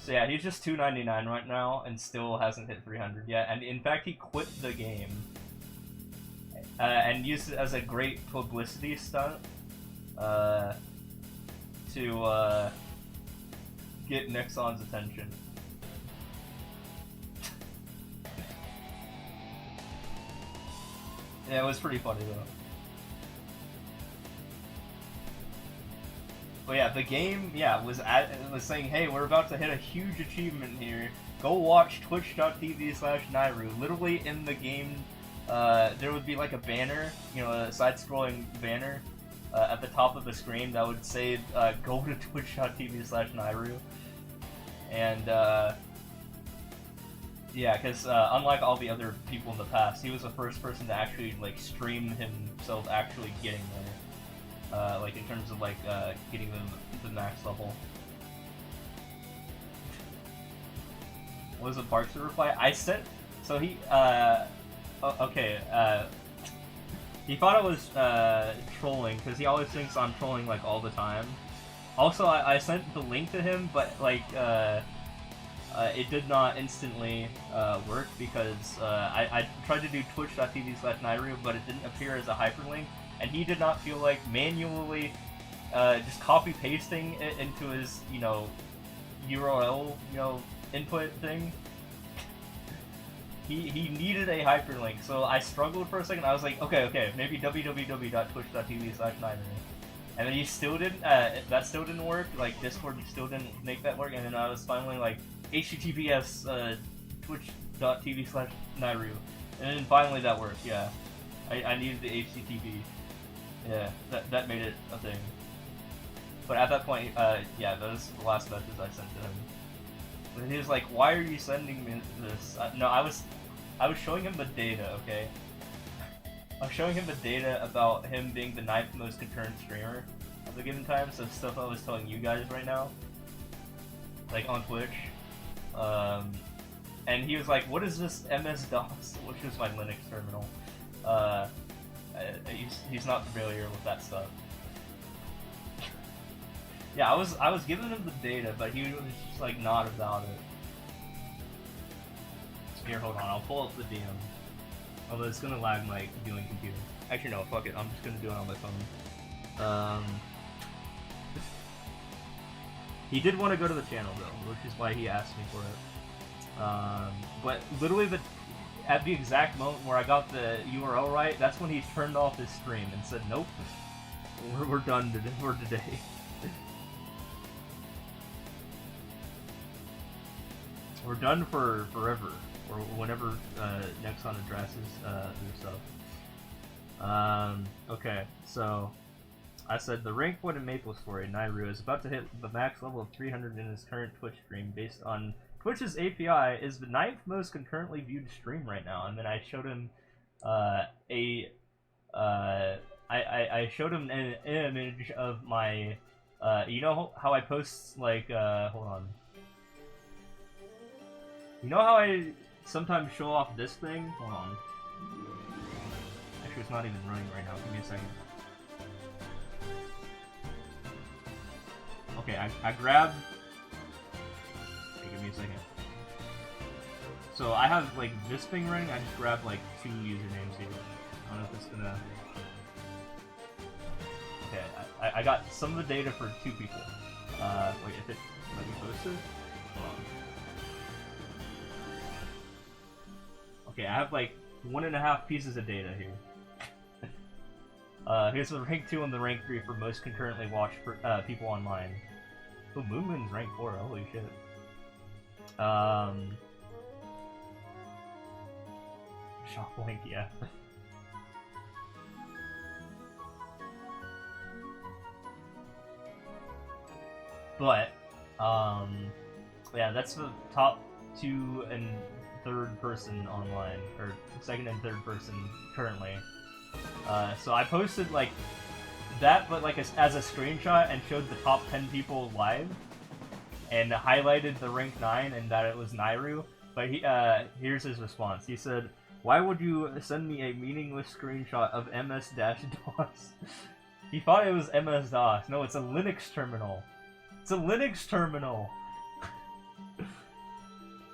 So yeah, he's just 299 right now and still hasn't hit 300 yet. And in fact, he quit the game and used it as a great publicity stunt to get Nexon's attention. Yeah, it was pretty funny though. But yeah, the game, was saying, hey, we're about to hit a huge achievement here. Go watch twitch.tv/Nairu. Literally in the game, there would be like a banner, a side-scrolling banner at the top of the screen that would say, go to twitch.tv/Nairu. And, yeah, because unlike all the other people in the past, he was the first person to actually, like, stream himself actually getting there. Like, in terms of, like, getting the max level. What was the Parkster reply? I sent... So he, okay, he thought I was, trolling, because he always thinks I'm trolling, like, all the time. Also, I sent the link to him, but, like, it did not instantly work because I tried to do twitch.tv/Nairu, but it didn't appear as a hyperlink, and he did not feel like manually just copy-pasting it into his, URL, input thing. He needed a hyperlink, so I struggled for a second. I was like, okay, maybe www.twitch.tv/Nairu. And then he still didn't, that still didn't work, like, Discord still didn't make that work, and then I was finally like, https, twitch.tv/Nairu. And then finally that worked, yeah. I needed the HTTP. Yeah, that made it a thing. But at that point, yeah, that was the last message I sent to him. And he was like, why are you sending me this? No, I was showing him the data, okay? I was showing him the data about him being the 9th most concurrent streamer at the given time, so stuff I was telling you guys right now. Like, on Twitch. And he was like, what is this MS-DOS? Which is my Linux terminal. He's not familiar with that stuff. Yeah, I was giving him the data, but he was just like not about it. Here, hold on, I'll pull up the DM. Although it's gonna lag my viewing computer. Actually, no, fuck it, I'm just gonna do it on my phone. He did want to go to the channel though, which is why he asked me for it. But literally at the exact moment where I got the URL right, that's when he turned off his stream and said, "Nope, we're done for today." We're done for forever, or whenever Nexon addresses their stuff. Okay, so I said the rank 1 in Maple Story, Nairu, is about to hit the max level of 300 in his current Twitch stream based on Twitch's API, is the 9th most concurrently viewed stream right now. And then I showed him I showed him an image of my, you know how I post, like, hold on. You know how I sometimes show off this thing? Hold on. Actually, it's not even running right now. Give me a second. Okay, I grabbed... Okay, give me a second. So I have, like, this thing running. I just grabbed, like, 2 usernames here. I don't know if it's gonna... Okay, I got some of the data for 2 people. Wait, if it... Let me post it? Hold on. Okay, I have like 1.5 pieces of data here. Here's the rank 2 and the rank 3 for most concurrently watched people online. Oh, Moon Moon's rank 4, holy shit. Shock Blink, yeah. But, yeah, that's the top 2 and 3rd person online, or 2nd and 3rd person currently. So I posted like that, but like as a screenshot, and showed the top 10 people live, and highlighted the rank 9 and that it was Nairu. But he, here's his response. He said, "Why would you send me a meaningless screenshot of MS-DOS?" He thought it was MS-DOS. No, it's a Linux terminal. It's a Linux terminal.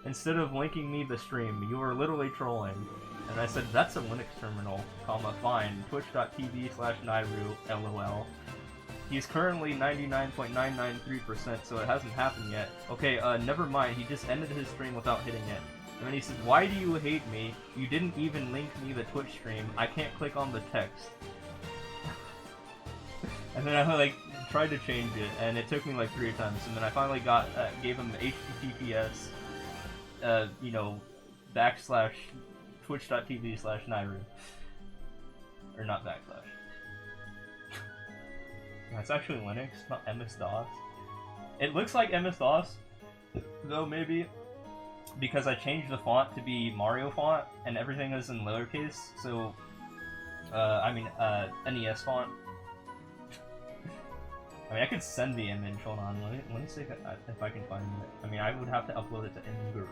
Instead of linking me the stream, you were literally trolling. And I said, that's a Linux terminal, comma, fine, twitch.tv/Nairu, lol. He's currently 99.993%, so it hasn't happened yet. Okay, never mind, he just ended his stream without hitting it. And then he said, why do you hate me? You didn't even link me the Twitch stream. I can't click on the text. And then I, like, tried to change it, and it took me, like, 3 times. And then I finally got, gave him HTTPS, you know, / twitch.tv/Nairu. Or not backslash. That's actually Linux, not MS-DOS. It looks like MS-DOS, though, maybe, because I changed the font to be Mario font, and everything is in lowercase, so, NES font. I mean, I could send the image, hold on, let me see if I can find it. I mean, I would have to upload it to Imgur.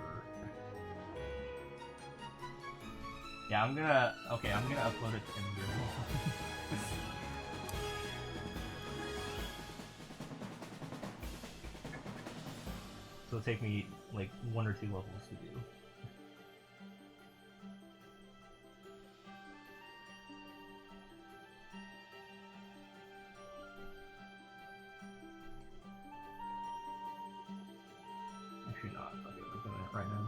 Yeah, I'm gonna upload it to Imgur. So it'll take me, like, 1 or 2 levels to do. Actually not, okay, we're doing it right now.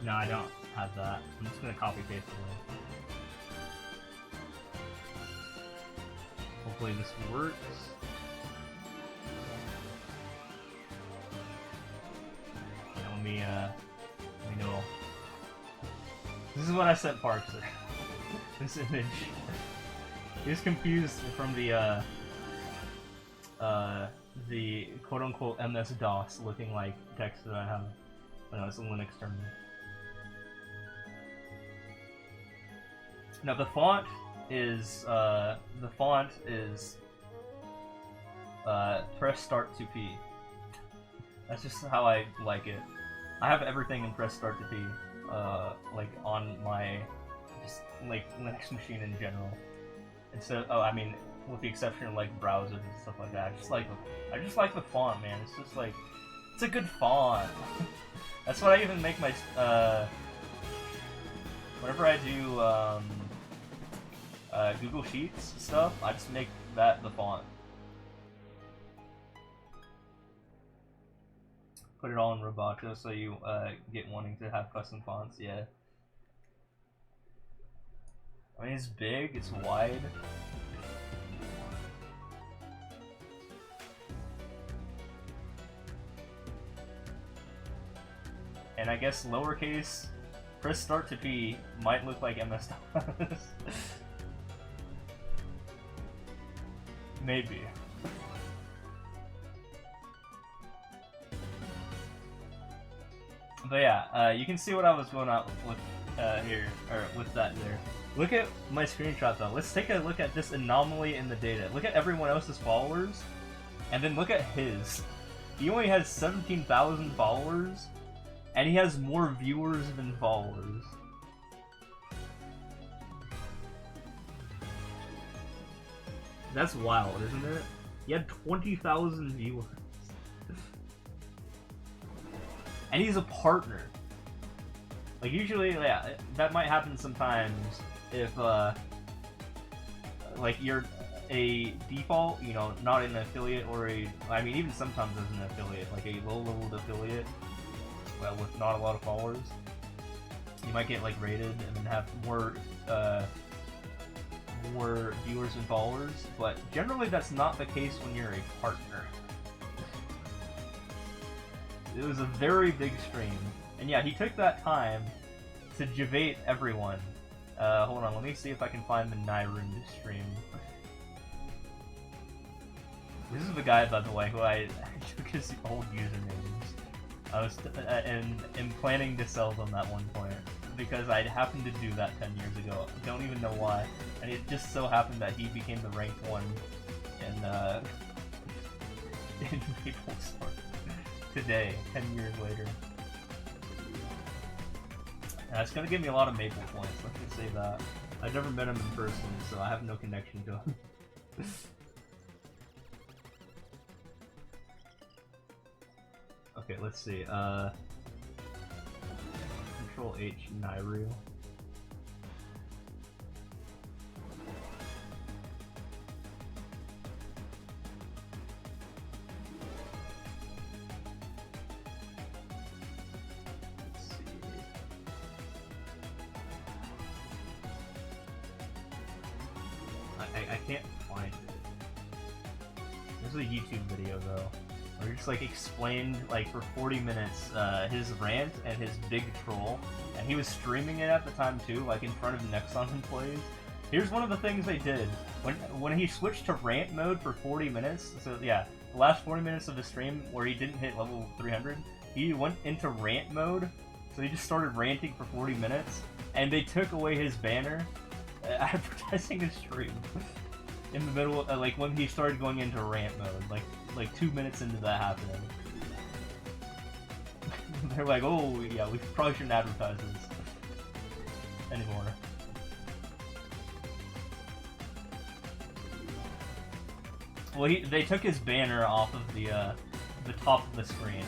No, I don't have that. I'm just gonna copy paste it. Hopefully this works. Let me know. This is what I sent Parkser. This image. He was confused from the quote-unquote MS-DOS looking like text that I have. No, it's a Linux terminal. Now the font is press start to P. That's just how I like it. I have everything in press start to P, like on my just like Linux machine in general. And so, I mean, with the exception of like browsers and stuff like that, I just like the font, man. It's just like, it's a good font. That's what I even make my Whenever I do Google Sheets stuff, I just make that the font. Put it all in Roboto so you get wanting to have custom fonts, yeah. I mean, it's big, it's wide. And I guess lowercase, press start to P might look like MS-DOS. Maybe. But yeah, you can see what I was going out with here, or with that there. Look at my screenshot though. Let's take a look at this anomaly in the data. Look at everyone else's followers, and then look at his. He only has 17,000 followers, and he has more viewers than followers. That's wild, isn't it? He had 20,000 viewers. And he's a partner. Like, usually, yeah, that might happen sometimes if, like, you're a default, you know, not an affiliate or I mean, even sometimes as an affiliate, like a low-leveled affiliate, well, with not a lot of followers, you might get, like, rated and then have more viewers and followers, but generally that's not the case when you're a partner. It was a very big stream. And yeah, he took that time to debate everyone. Hold on, let me see if I can find the Nyroom stream. This is the guy, by the way, who I took his old usernames. I was am planning to sell them at one point, because I happened to do that 10 years ago. I don't even know why. And it just so happened that he became the ranked one in MapleStory. Today, 10 years later. It's gonna give me a lot of Maple points, let me say that. I've never met him in person, so I have no connection to him. Okay, let's see, Control H Nairu. I can't find it. This is a YouTube video though, where he just like explained like for 40 minutes his rant and his big troll, and he was streaming it at the time too, like in front of Nexon employees. Here's one of the things they did when he switched to rant mode for 40 minutes. So yeah, the last 40 minutes of the stream where he didn't hit level 300, he went into rant mode. So he just started ranting for 40 minutes, and they took away his banner advertising his stream in the middle, like when he started going into rant mode, like 2 minutes into that happening. They're like, oh yeah, we probably shouldn't advertise this anymore. Well, they took his banner off of the top of the screen,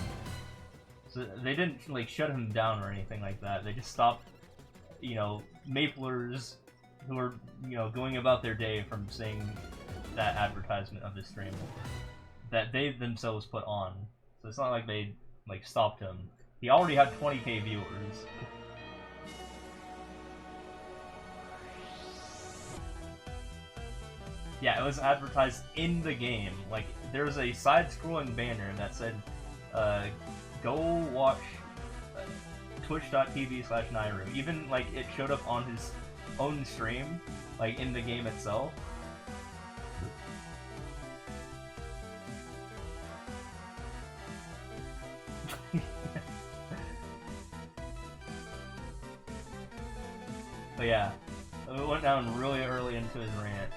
so they didn't like shut him down or anything like that. They just stopped, you know, Maplers who are, you know, going about their day from seeing that advertisement of the stream that they themselves put on. So it's not like they like stopped him. He already had 20k viewers. Yeah, it was advertised in the game. Like, there was a side-scrolling banner that said, go watch twitch.tv/Nyroom. Even, like, it showed up on his own stream, like, in the game itself. But yeah, it went down really early into his rant.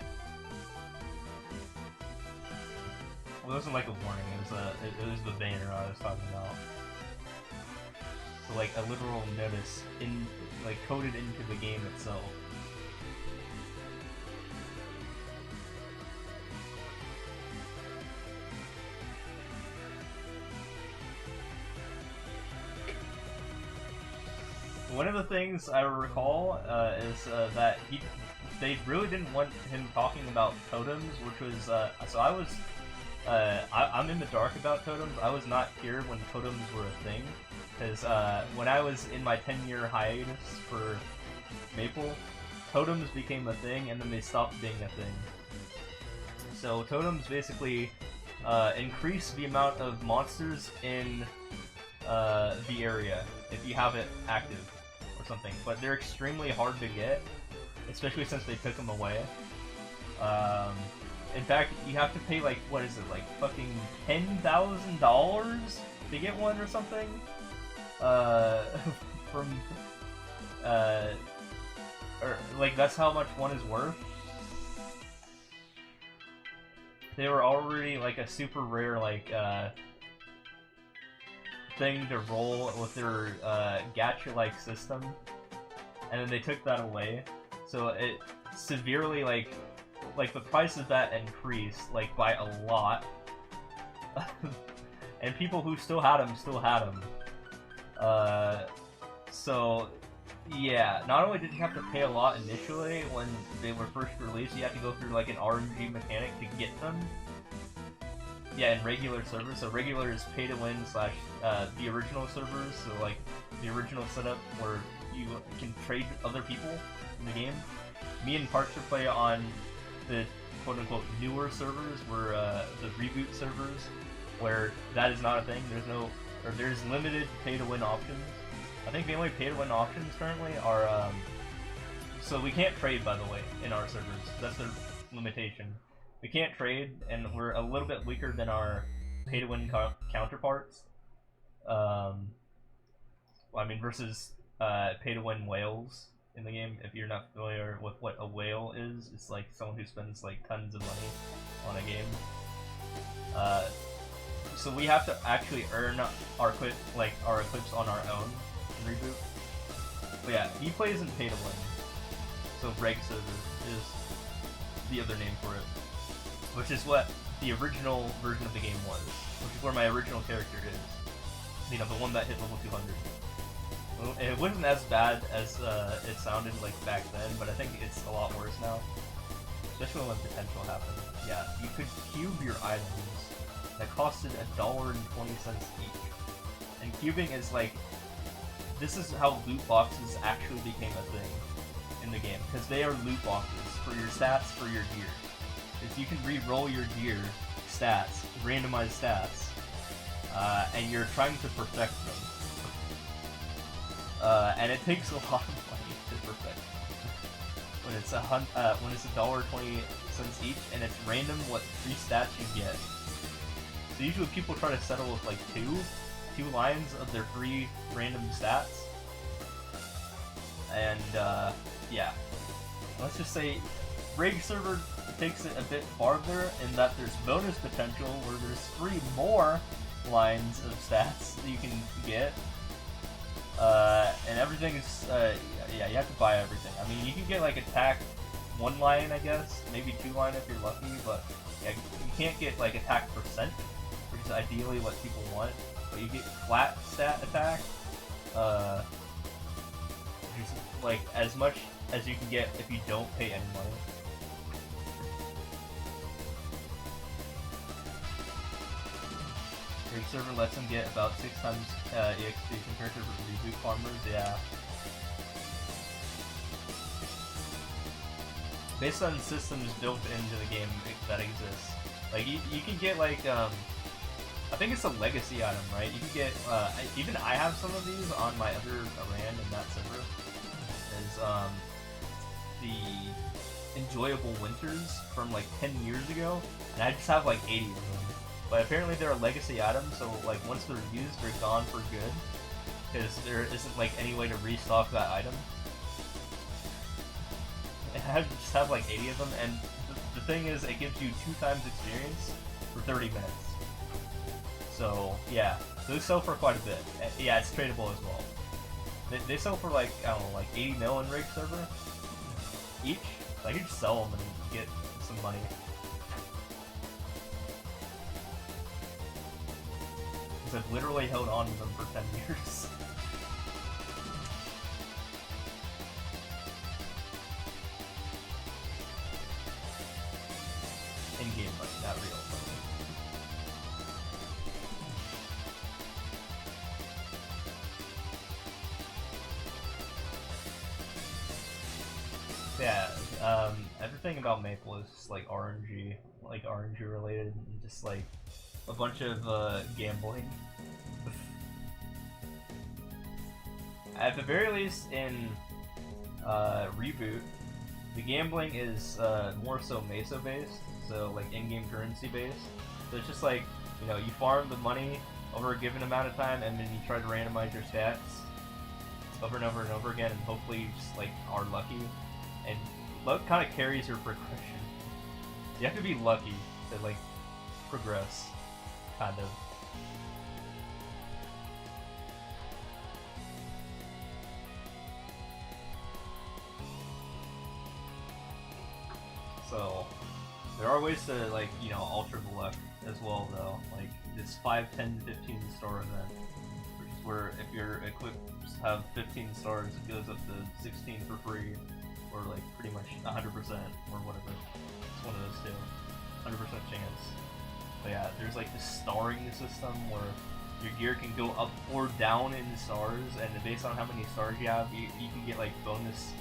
Well, it wasn't like a warning, it was the banner I was talking about. So like a literal notice like coded into the game itself. one of the things I recall is that they really didn't want him talking about totems, which was so I was I'm in the dark about totems. I was not here when totems were a thing, because when I was in my 10-year hiatus for Maple, totems became a thing, and then they stopped being a thing. So totems basically increase the amount of monsters in the area if you have it active or something, but they're extremely hard to get, especially since they took them away. In fact, you have to pay like, what is it, like fucking $10,000 to get one or something? From or like that's how much one is worth. They were already like a super rare like thing to roll with their gacha-like system, and then they took that away, so it severely like the price of that increased like by a lot. And people who still had them so yeah, not only did you have to pay a lot initially when they were first released, you had to go through like an RNG mechanic to get them. Yeah, in regular servers. So regular is pay to win slash the original servers, so like the original setup where you can trade with other people in the game. Me and Parcher play on the quote-unquote newer servers, where the reboot servers, where that is not a thing. There's limited pay-to-win options. I think the only pay-to-win options currently are so we can't trade, by the way, in our servers. That's the limitation. We can't trade, and we're a little bit weaker than our pay-to-win counterparts. I mean, versus pay-to-win whales in the game. If you're not familiar with what a whale is, it's like someone who spends like tons of money on a game. So we have to actually earn our equips on our own in Reboot. But yeah, he plays in pay to win. So Reg server is the other name for it, which is what the original version of the game was, which is where my original character is. You know, the one that hit level 200. It wasn't as bad as it sounded like back then, but I think it's a lot worse now. Especially when potential happened. Yeah, you could cube your items that costed $1.20 each. And cubing is like, this is how loot boxes actually became a thing in the game, because they are loot boxes for your stats for your gear. Because you can re-roll your gear stats, randomized stats, and you're trying to perfect them. And it takes a lot of money to perfect when it's $1.20 each, and it's random what 3 stats you get. So usually people try to settle with like two lines of their 3 random stats, and yeah, let's just say Rage Server takes it a bit farther in that there's bonus potential where there's 3 more lines of stats that you can get. And everything is, yeah, you have to buy everything. I mean, you can get, like, attack 1 line, I guess, maybe 2 line if you're lucky, but, yeah, you can't get, like, attack percent, which is ideally what people want, but you get flat stat attack, which is, like, as much as you can get if you don't pay any money. Your server lets them get about 6 times EXP compared to reboot farmers, yeah. Based on systems built into the game that exists. Like, you can get, like, I think it's a legacy item, right? You can get, even I have some of these on my other RAN in that server. Is, the Enjoyable Winters from, like, 10 years ago, and I just have, like, 80 of them. But apparently they're a legacy item, so like once they're used, they're gone for good, because there isn't like any way to restock that item. I just have like 80 of them, and the thing is, it gives you 2 times experience for 30 minutes. So yeah, those sell for quite a bit. Yeah, it's tradable as well. They sell for like, I don't know, like 80 mil in Rig server each. So I could just sell them and get some money. Because I've literally held on to them for 10 years. in-game money, not real money. Yeah, everything about Maple is just like RNG related, and just like a bunch of gambling. At the very least, in Reboot, the gambling is more so Mesa based, so like in-game currency based. So it's just like, you know, you farm the money over a given amount of time, and then you try to randomize your stats over and over and over again, and hopefully you just like are lucky. And luck kind of carries your progression. You have to be lucky to like progress, kind of. So there are ways to like, you know, alter the luck as well though. Like this 5, 10, 15 star event, which is where if your equips have 15 stars, it goes up to 16 for free, or like pretty much 100% or whatever. It's one of those two. 100% chance. But yeah, there's like this starring system where your gear can go up or down in stars, and based on how many stars you have, you can get like bonus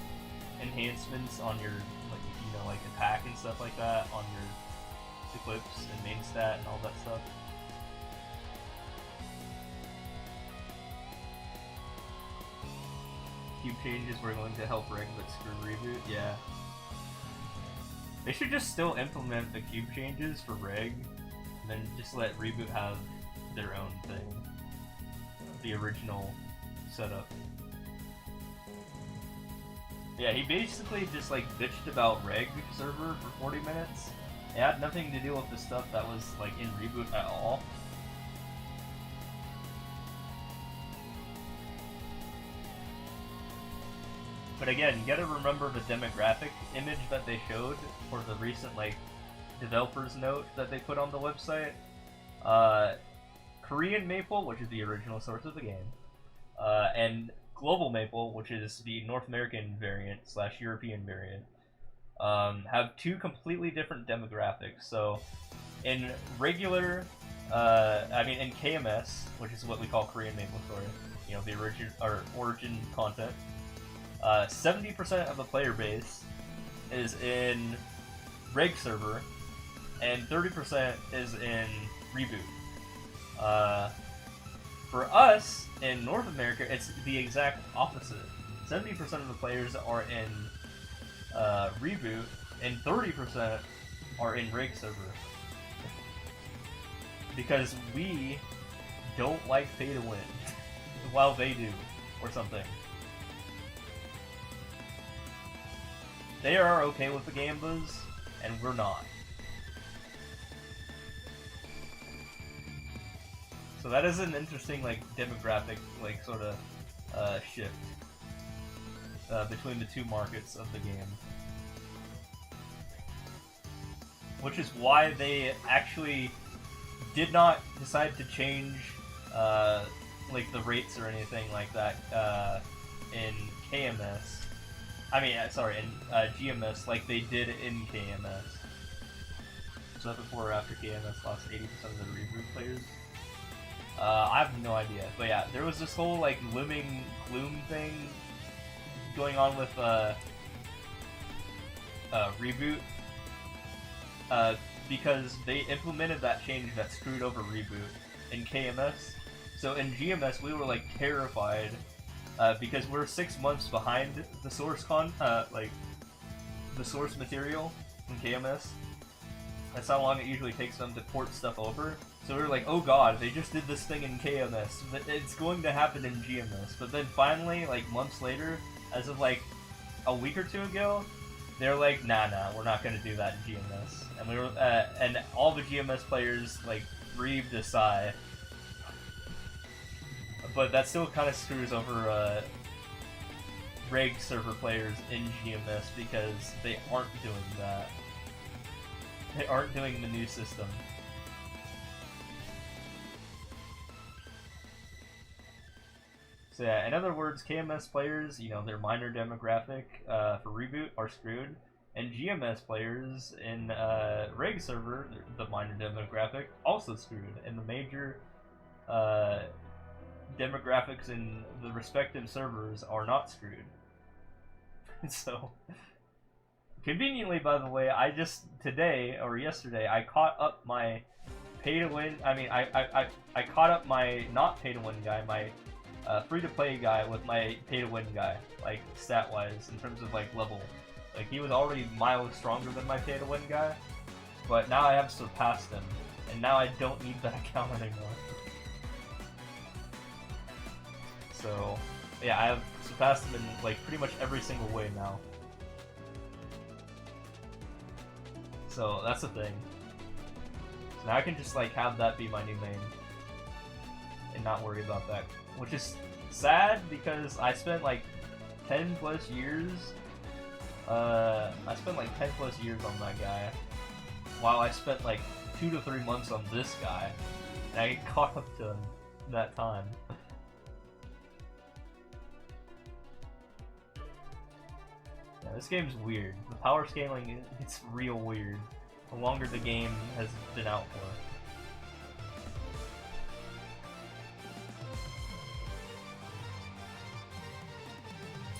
enhancements on your, like, you know, like attack and stuff like that on your equips and main stat and all that stuff. Cube changes were going to help Reg, but screw Reboot. Yeah. They should just still implement the cube changes for Reg, and then just let Reboot have their own thing. The original setup. Yeah, he basically just like bitched about Reg server for 40 minutes. It had nothing to do with the stuff that was like in Reboot at all. But again, you gotta remember the demographic image that they showed for the recent like developer's note that they put on the website. Korean Maple, which is the original source of the game, and Global Maple, which is the North American variant / European variant, have two completely different demographics. So in regular, in KMS, which is what we call Korean Maple Story, you know, the origin content, 70% of the player base is in Reg server, and 30% is in Reboot. For us, in North America, it's the exact opposite. 70% of the players are in Reboot, and 30% are in Reg server. Because we don't like pay to win, while they do, or something. They are okay with the Gambas, and we're not. So that is an interesting, like, demographic, like, sort of shift between the two markets of the game. Which is why they actually did not decide to change, like, the rates or anything like that in KMS. In GMS, like they did in KMS. So that before or after KMS lost 80% of the Reboot players? I have no idea. But yeah, there was this whole like looming gloom thing going on with Reboot. Because they implemented that change that screwed over Reboot in KMS. So in GMS we were like terrified because we're 6 months behind the source the source material in KMS. That's how long it usually takes them to port stuff over. So we were like, oh god, they just did this thing in KMS. It's going to happen in GMS. But then finally, like months later, as of like a week or two ago, they're like, nah, we're not going to do that in GMS. And we were, and all the GMS players like breathed a sigh. But that still kind of screws over Reg server players in GMS because they aren't doing that. They aren't doing the new system. So yeah, in other words, KMS players, you know, their minor demographic for Reboot are screwed, And GMS players in Reg server, the minor demographic, also screwed, and the major demographics in the respective servers are not screwed. So, conveniently, by the way, I just today or yesterday I caught up my pay to win. I mean, I caught up my not pay to win guy, my free to play guy with my pay to win guy, like stat wise in terms of like level. Like he was already miles stronger than my pay to win guy, but now I have surpassed him, and now I don't need that account anymore. So, yeah, I have surpassed him in like pretty much every single way now. So that's the thing. So now I can just like have that be my new main, and not worry about that, which is sad because I spent like 10 plus years. I spent like 10 plus years on that guy, while I spent like 2 to 3 months on this guy, and I caught up to him in that time. Yeah, this game's weird. The power scaling, it's real weird. The longer the game has been out for.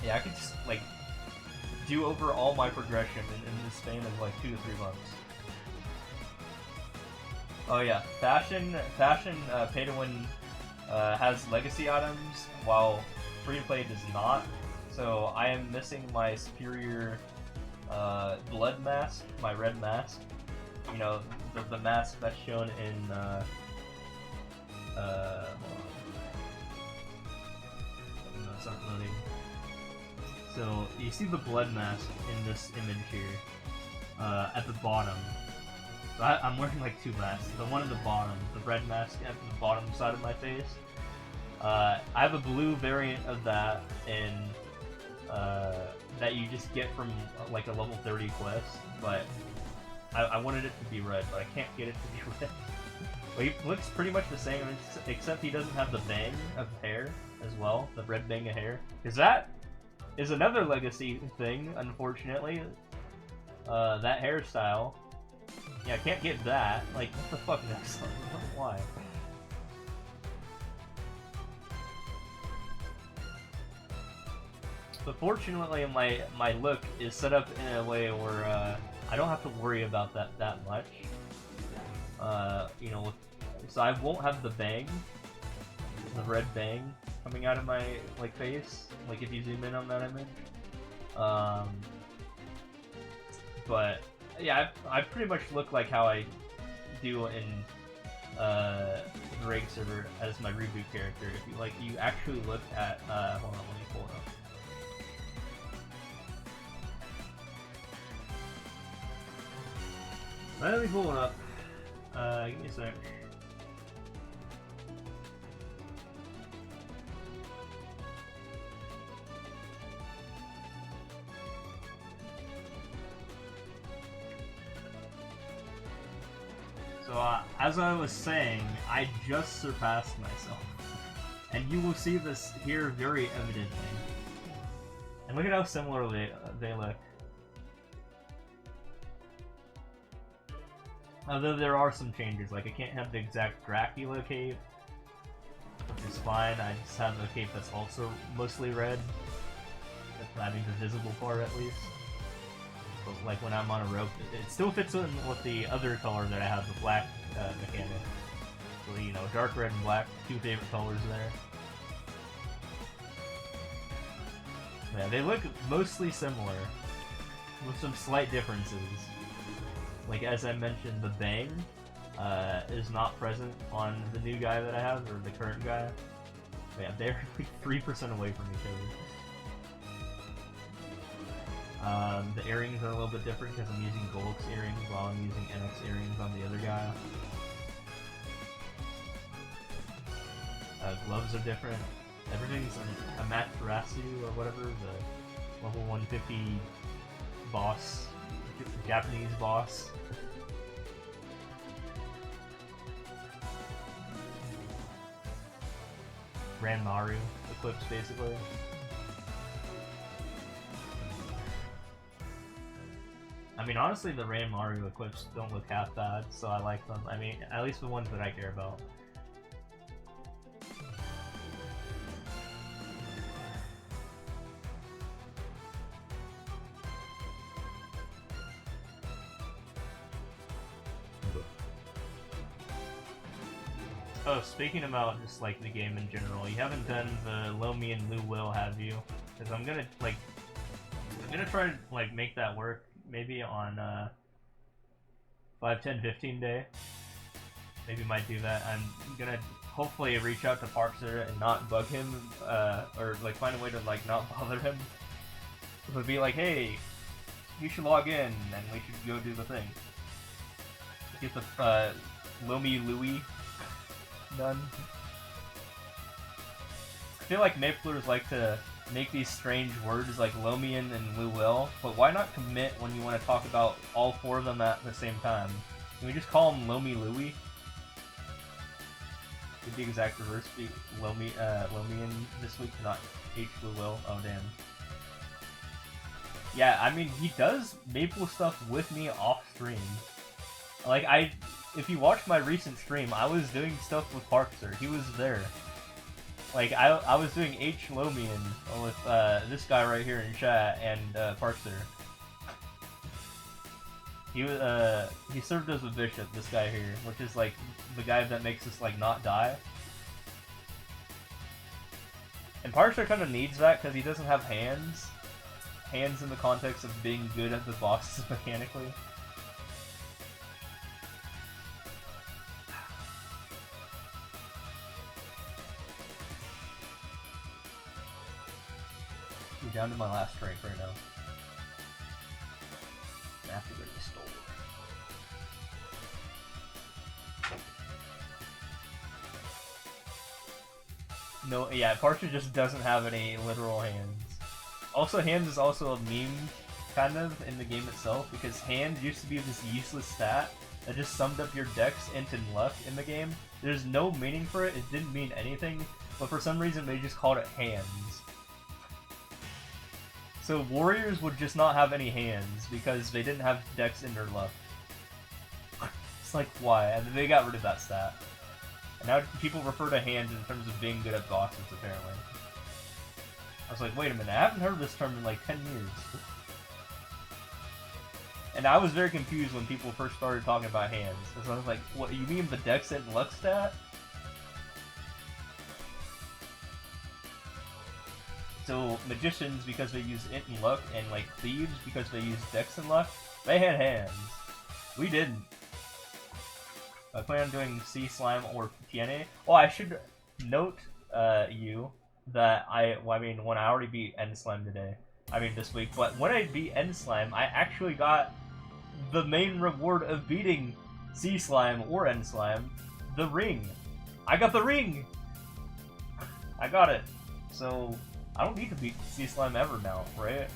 Yeah, I could just like do over all my progression in the span of like 2 to 3 months. Oh yeah, Fashion pay to win has legacy items, while free to play does not. So I am missing my superior blood mask, my red mask. You know, the mask that's shown in hold on. No, it's not loading. So you see the blood mask in this image here, at the bottom. So I'm wearing like 2 masks. The one at the bottom, the red mask at the bottom side of my face. I have a blue variant of that, and that you just get from like a level 30 quest, but I wanted it to be red, but I can't get it to be red. But he looks pretty much the same, except he doesn't have the bang of hair as well, the red bang of hair. Because that is another legacy thing, unfortunately. That hairstyle. Yeah, I can't get that. Like, what the fuck next? Why? But fortunately, my look is set up in a way where I don't have to worry about that much. You know, so I won't have the bang, the red bang coming out of my like face, like if you zoom in on that image. But yeah, I pretty much look like how I do in the Reg server as my reboot character. If you like, you actually look at hold on, let me pull it up. Let me pull it up. Give me a sec. So, as I was saying, I just surpassed myself. And you will see this here very evidently. And look at how similar they look. Although there are some changes, like I can't have the exact Dracula cape, which is fine. I just have a cape that's also mostly red. I mean the visible part at least. But like when I'm on a rope, it still fits in with the other color that I have, the black mechanic. So, you know, dark red and black, 2 favorite colors there. Yeah, they look mostly similar, with some slight differences. Like, as I mentioned, the bang is not present on the new guy that I have, or the current guy. But yeah, they're like 3% away from each other. The earrings are a little bit different because I'm using Golux earrings while I'm using NX earrings on the other guy. Gloves are different. Everything's a Amaterasu or whatever, the level 150 boss, Japanese boss. Ranmaru equips, basically. mean, honestly, the Ran Mario equips don't look half bad, so I like them. I mean, at least the ones that I care about. Oh, speaking about just like the game in general, you haven't done the Lomi and Lou Will, have you? Because I'm gonna try to like make that work maybe on 5, 10, 15 day. Maybe might do that. I'm gonna hopefully reach out to Parkster and not bug him, or like find a way to like not bother him. It would be like, hey, you should log in and we should go do the thing. Get the Lomi Louie done. I feel like Maplers like to make these strange words like Lomian and Lou Will, but why not commit when you want to talk about all 4 of them at the same time? Can we just call them Lomi Louie? Would the exact reverse be Lomian this week, not H Lou Will? Oh damn. Yeah, I mean he does Maple stuff with me off stream. Like if you watch my recent stream, I was doing stuff with Parkster. He was there. Like I was doing H Lomian with this guy right here in chat and Parkster. He served as a bishop, this guy here, which is like the guy that makes us like not die. And Parkster kind of needs that because he doesn't have hands. Hands in the context of being good at the bosses mechanically. I'm down to my last drink right now. I have to go to the store. No, yeah, Parkster just doesn't have any literal hands. Also, hands is also a meme, kind of, in the game itself, because hands used to be this useless stat that just summed up your dex into luck in the game. There's no meaning for it, it didn't mean anything, but for some reason they just called it hands. So warriors would just not have any hands because they didn't have dex in their luck. It's like, why? And they got rid of that stat. And now people refer to hands in terms of being good at bosses, apparently. I was like, wait a minute, I haven't heard this term in like 10 years. And I was very confused when people first started talking about hands. Because I was like, what, you mean the dex and luck stat? So magicians, because they use int and luck, and like thieves, because they use dex and luck, they had hands. We didn't. I plan on doing C Slime or TNA. Oh, I should note you that I mean, when I already beat End Slime today, I mean this week, but when I beat End Slime, I actually got the main reward of beating C Slime or End Slime, the ring. I got the ring! I got it. So I don't need to beat C Slime ever now, right?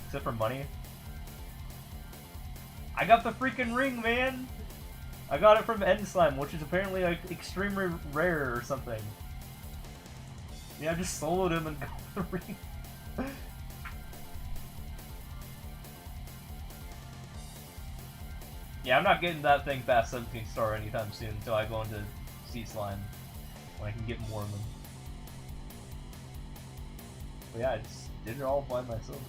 Except for money. I got the freaking ring, man! I got it from End Slime, which is apparently like extremely rare or something. Yeah, I just soloed him and got the ring. Yeah, I'm not getting that thing past 17 star anytime soon until I go into C Slime, when I can get more of them. But yeah, I just did it all by myself.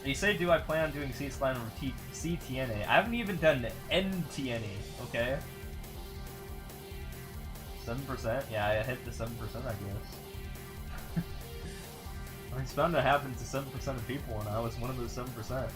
You say, do I plan on doing C Slime or CTNA? I haven't even done NTNA, okay? 7%? Yeah, I hit the 7%, I guess. I mean, it's bound to happen to 7% of people, and I was one of those 7%.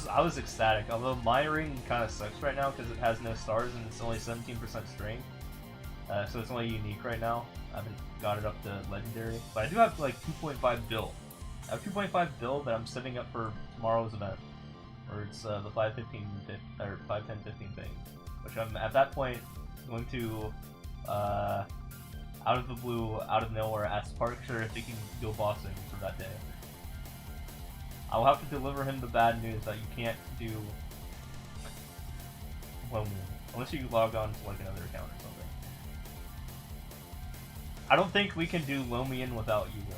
I was ecstatic, although my ring kind of sucks right now because it has no stars and it's only 17% strength. So it's only unique right now. I haven't got it up to legendary, but I do have like 2.5 build. I have 2.5 build that I'm setting up for tomorrow's event, where it's the 5:10, 15 thing, which I'm at that point going to out of the blue, out of nowhere, ask Parkster if he can go bossing for that day. I will have to deliver him the bad news that you can't do Lone Moon unless you log on to like another account or something. I don't think we can do Lomian without you though.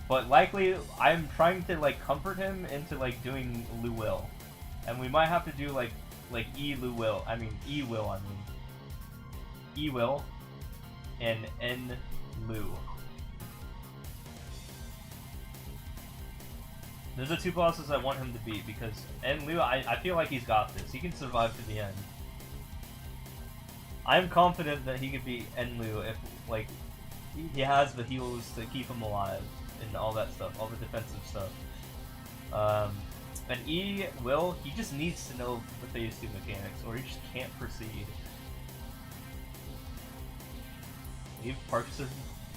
But likely, I'm trying to like comfort him into like doing Lu Will, and we might have to do like E Will, E Will, and N Lu. Those are two bosses I want him to beat because N Lu, I feel like he's got this. He can survive to the end. I'm confident that he could beat N Lu if like he has the heals to keep him alive and all that stuff, all the defensive stuff. And E Will, he just needs to know the phase 2 mechanics, or he just can't proceed. Leave Parkster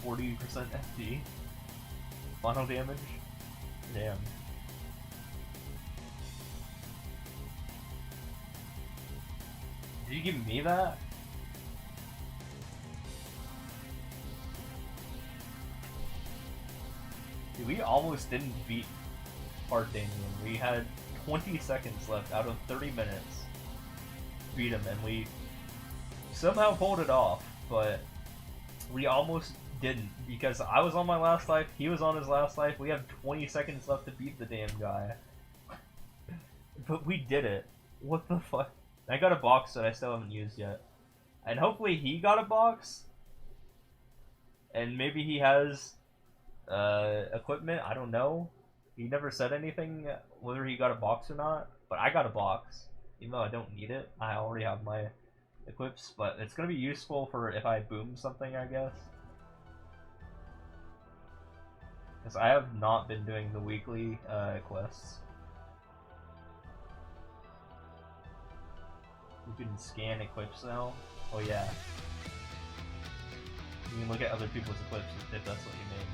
40% FD. Mono damage? Damn. Did you give me that? Dude, we almost didn't beat Hard Damien. We had 20 seconds left out of 30 minutes to beat him, and we somehow pulled it off, but we almost didn't, because I was on my last life, he was on his last life, we have 20 seconds left to beat the damn guy. But we did it. What the fuck? I got a box that I still haven't used yet. And hopefully he got a box, and maybe he has equipment, I don't know. He never said anything whether he got a box or not, but I got a box. Even though I don't need it, I already have my equips, but it's going to be useful for if I boom something, I guess. Because I have not been doing the weekly quests. You can scan equips now. Oh yeah. You can look at other people's equips if that's what you mean.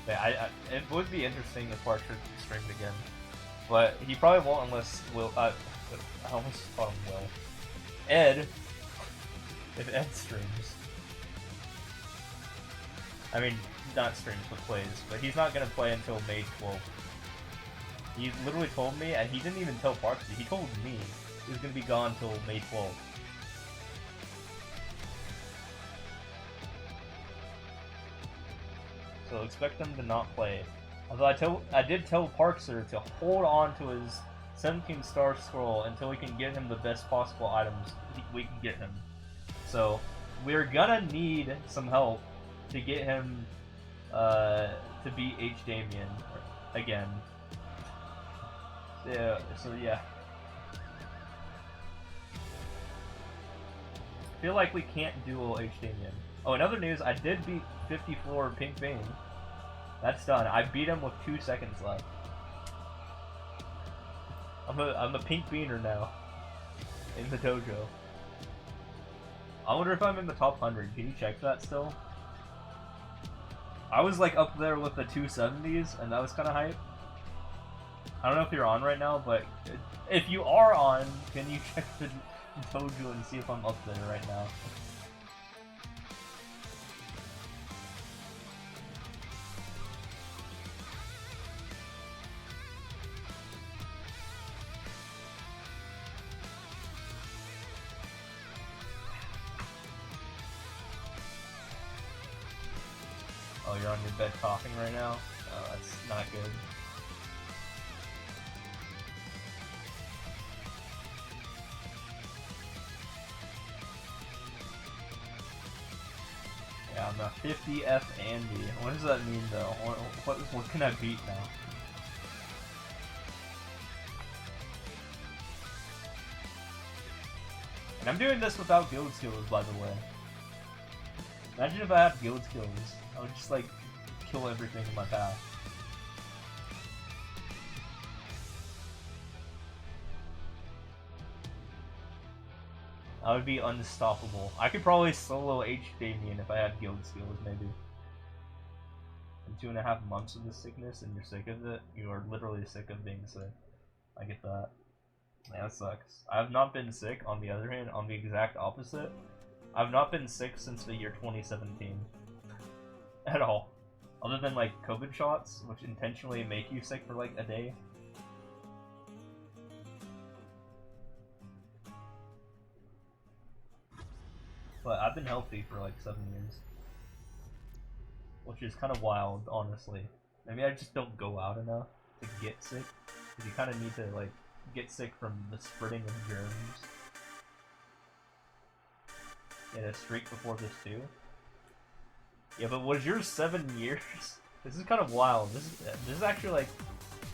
Yeah, it would be interesting if Parkster streamed again, but he probably won't unless Will. I almost called him Will. Ed, if Ed streams. I mean, not streams, but plays. But he's not gonna play until May 12th. He literally told me, and he didn't even tell Parkster. He told me he was gonna be gone till May 12th. So expect them to not play. Although I did tell Parkster to hold on to his 17-star scroll until we can get him the best possible items we can get him. So we're gonna need some help to get him to beat H. Damien again. So yeah. I feel like we can't duel H. Damien. Oh, in other news, I did beat 54 Pink Bane. That's done. I beat him with 2 seconds left. I'm a Pink Beaner now. In the dojo. I wonder if I'm in the top 100. Can you check that still? I was like up there with the 270s, and that was kind of hype. I don't know if you're on right now, but if you are on, can you check the dojo and see if I'm up there right now? Oh, you're on your bed coughing right now? Oh, that's not good. Yeah, I'm a 50F Andy. What does that mean, though? What can I beat now? And I'm doing this without guild skills, by the way. Imagine if I had guild skills. I would just, like, kill everything in my path. I would be unstoppable. I could probably solo H. Damien if I had guild skills, maybe. 2.5 months of this sickness and you're sick of it, you are literally sick of being sick. I get that. Yeah, that sucks. I have not been sick, on the other hand, on the exact opposite. I've not been sick since the year 2017. At all. Other than, like, COVID shots, which intentionally make you sick for, like, a day. But I've been healthy for, like, 7 years. Which is kind of wild, honestly. Maybe I just don't go out enough to get sick. Because you kind of need to, like, get sick from the spreading of germs. You had a streak before this too? Yeah, but was yours 7 years? This is kind of wild. This is actually like...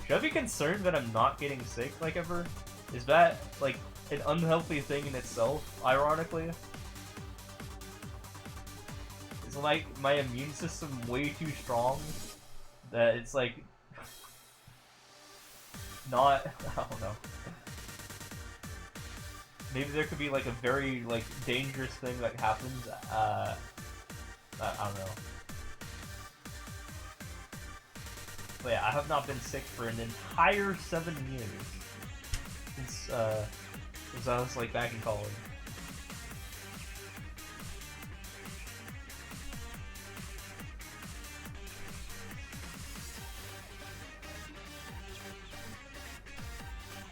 Should I be concerned that I'm not getting sick, like, ever? Is that, like, an unhealthy thing in itself, ironically? Is, like, my immune system way too strong that it's, like... not... I don't know. Maybe there could be, like, a very, like, dangerous thing that happens, I don't know. But yeah, I have not been sick for an entire 7 years. Since I was, like, back in college.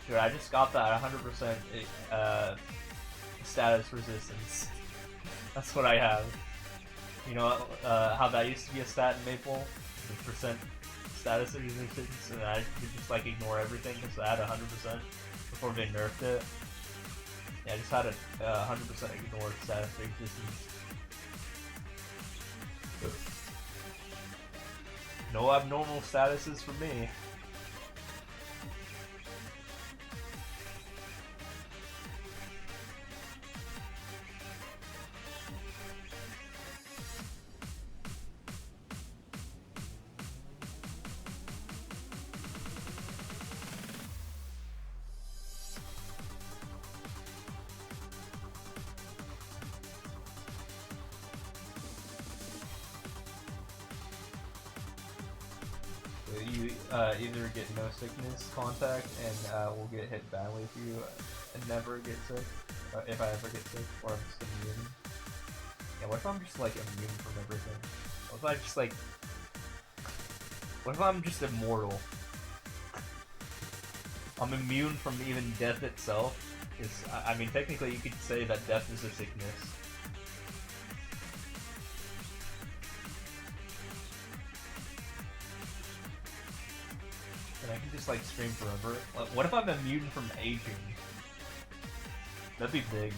Dude, I just got that 100% status resistance. That's what I have. You know how that used to be a stat in Maple? The percent status resistance, and I could just, like, ignore everything because I had 100% before they nerfed it. Yeah, I just had a 100% ignore status resistance. No abnormal statuses for me. You either get no sickness contact and will get hit badly if you never get sick, if I ever get sick, or I'm just immune. Yeah, what if I'm just, like, immune from everything? What if I just, like... What if I'm just immortal? I'm immune from even death itself, because, I mean, technically you could say that death is a sickness. And I can just, like, stream forever. What if I'm immune from aging? That'd be big.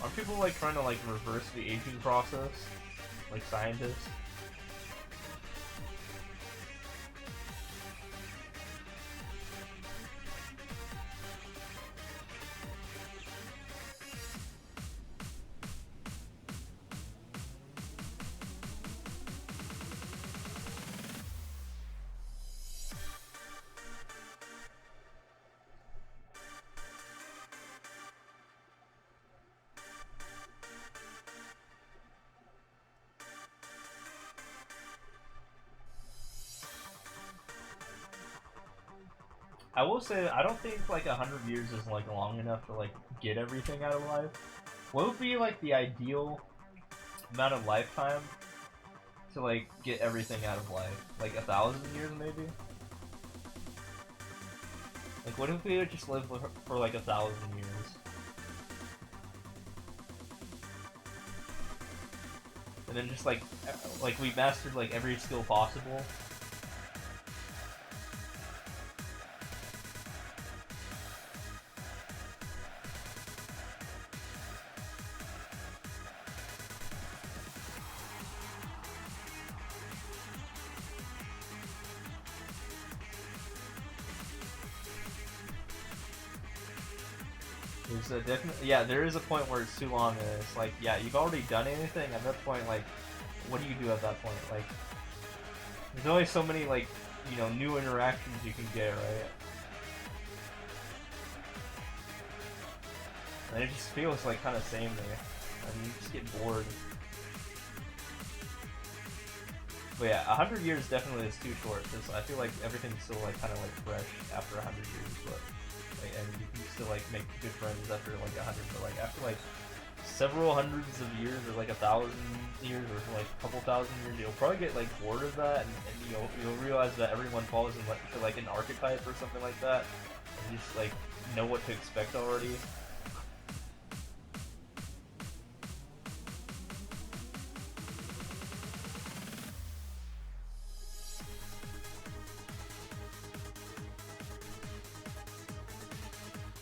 Aren't people, like, trying to, like, reverse the aging process? Like, scientists? I will say that I don't think, like, 100 years is, like, long enough to, like, get everything out of life. What would be, like, the ideal amount of lifetime to, like, get everything out of life? Like, 1,000 years, maybe? Like, what if we would just live for like, 1,000 years? And then just, like, we mastered, like, every skill possible? There's a definitely, yeah, there is a point where it's too long and it's like, yeah, you've already done anything at that point. Like, what do you do at that point? Like, there's only so many, like, you know, new interactions you can get, right? And it just feels like kind of same there. I mean, you just get bored. But yeah, 100 years definitely is too short because I feel like everything's still like kind of like fresh after 100 years, but like, and you can still like make good friends after like 100, but like after like several hundreds of years or like 1,000 years or like a couple thousand years, you'll probably get like bored of that, and you'll realize that everyone falls into like an archetype or something like that, and you just like know what to expect already.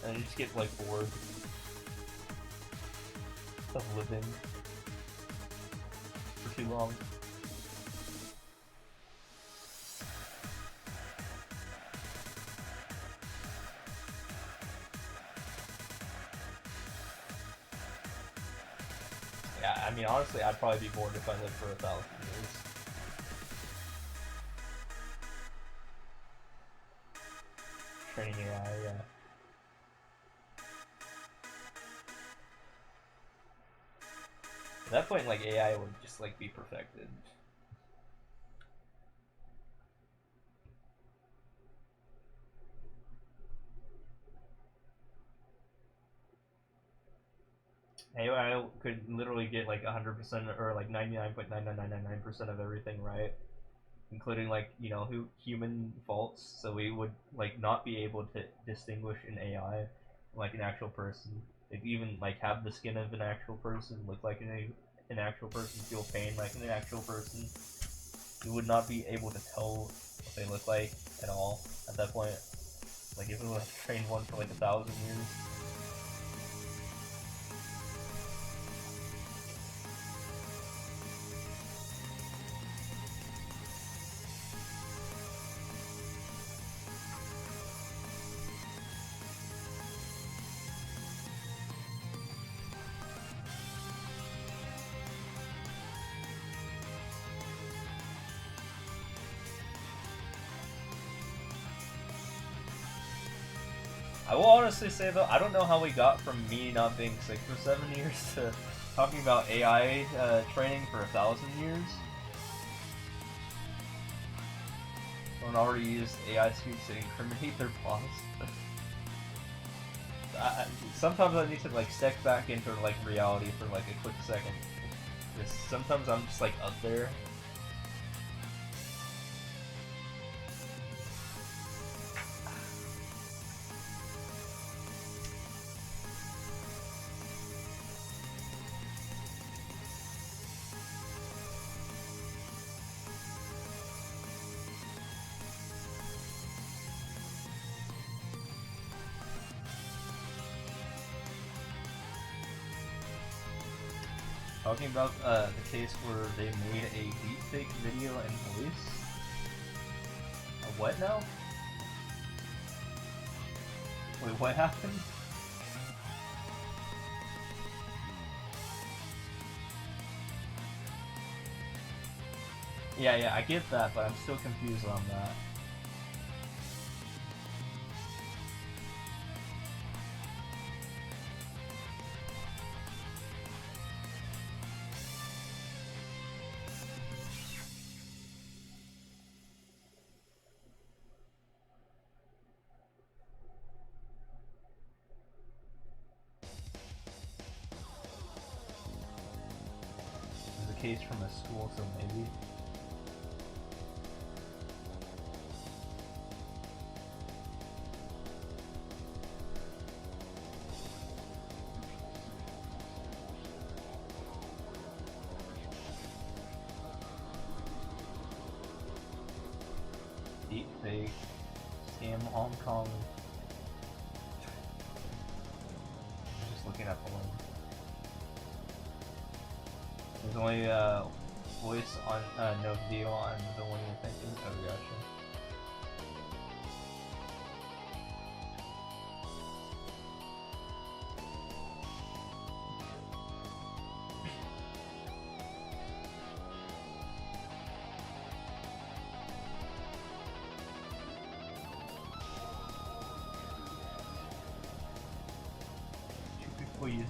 And you just get like bored of living for too long. Yeah, I mean honestly, I'd probably be bored if I lived for 1,000 years. Training AI, yeah. At that point, like, AI would just, like, be perfected. AI could literally get, like, 100% or, like, 99.99999% of everything right. Including, like, you know, human faults, so we would, like, not be able to distinguish an AI like an actual person. They'd even, like, have the skin of an actual person, look like an actual person, feel pain like an actual person. You would not be able to tell what they look like at all at that point. Like if we would have trained one for like 1,000 years. I will honestly say though, I don't know how we got from me not being sick for 7 years to talking about AI training for 1,000 years. Someone already used AI speech to incriminate their boss. Sometimes I need to like step back into like reality for like a quick second. Sometimes I'm just like up there. Talking about the case where they made a deepfake video and voice. A what now? Wait, what happened? Yeah, I get that, but I'm still confused on that. There's a case from a school, so maybe. Deepfake, scam Hong Kong. I'm just looking at the one. There's only voice on, no video on the one you're thinking. Oh, gotcha.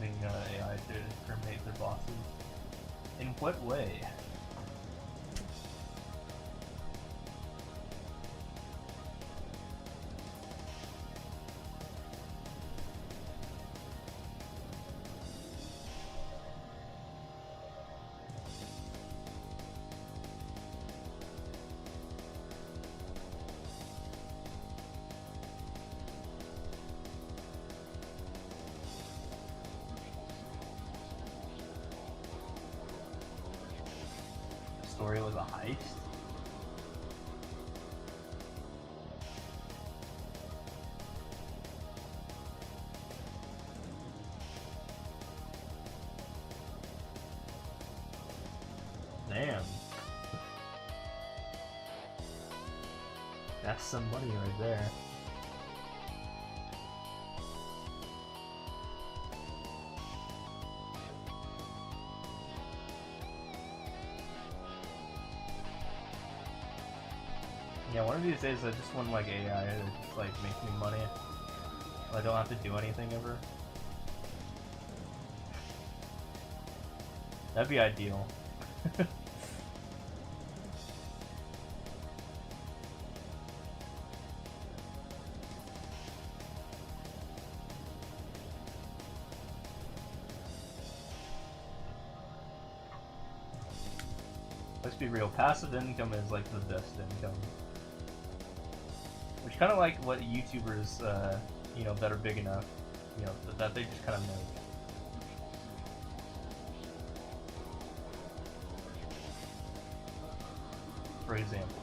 using AI to terminate their bosses. In what way? Story was a heist? Damn. That's some money right there. Yeah, one of these days I just want like AI to just like make me money. I don't have to do anything ever. That'd be ideal. Let's be real, passive income is like the best income. Which kind of like what YouTubers, you know, that are big enough, you know, that they just kind of make. For example.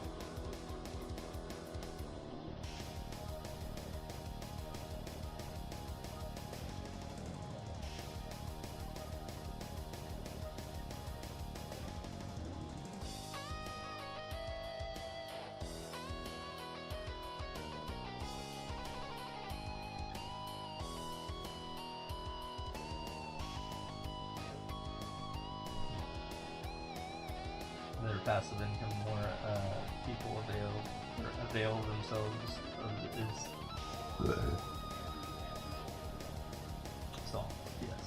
Their passive income, more people avail themselves of is so yes.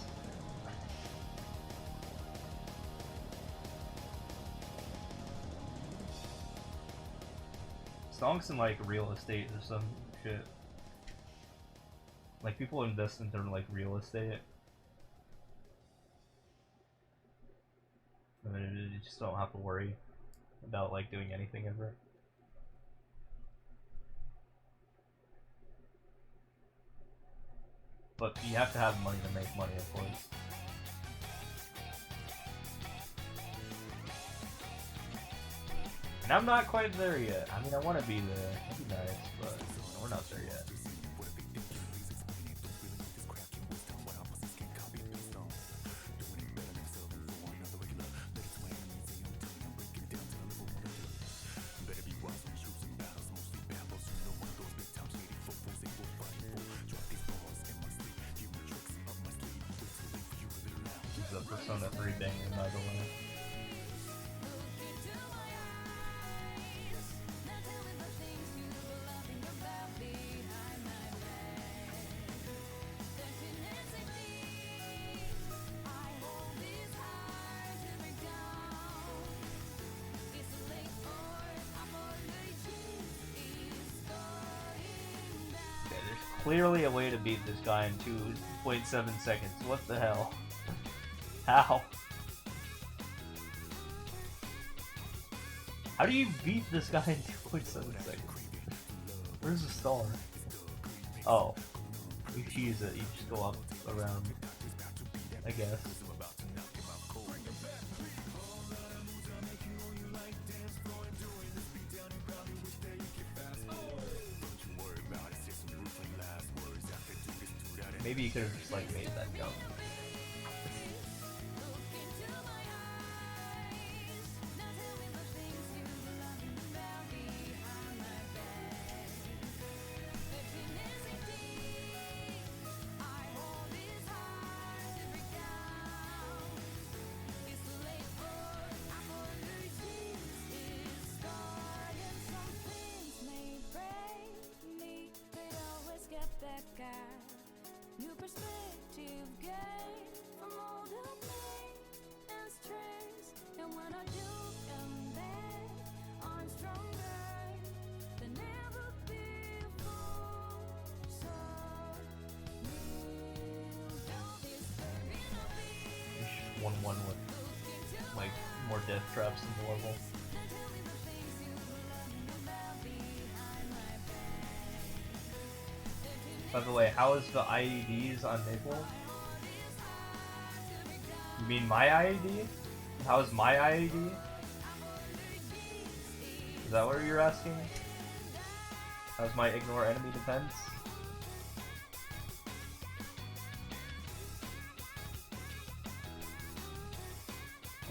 Stonks in like real estate or some shit. Like people invest in their like real estate. I mean, you just don't have to worry about like doing anything ever. But you have to have money to make money, of course. And I'm not quite there yet. I mean, I want to be there. That'd be nice, but we're not there yet. This is a Persona 3 banger, by the way. Clearly a way to beat this guy in 2.7 seconds. What the hell? How? How do you beat this guy in 2.7 seconds? Where's the star? Oh. You choose it, you just go up around, I guess. Maybe you could have just like made that jump. New perspective, one with like more death traps in the level. By the way, how is the IEDs on Maple? You mean my IED? How is my IED? Is that what you're asking? How's my ignore enemy defense?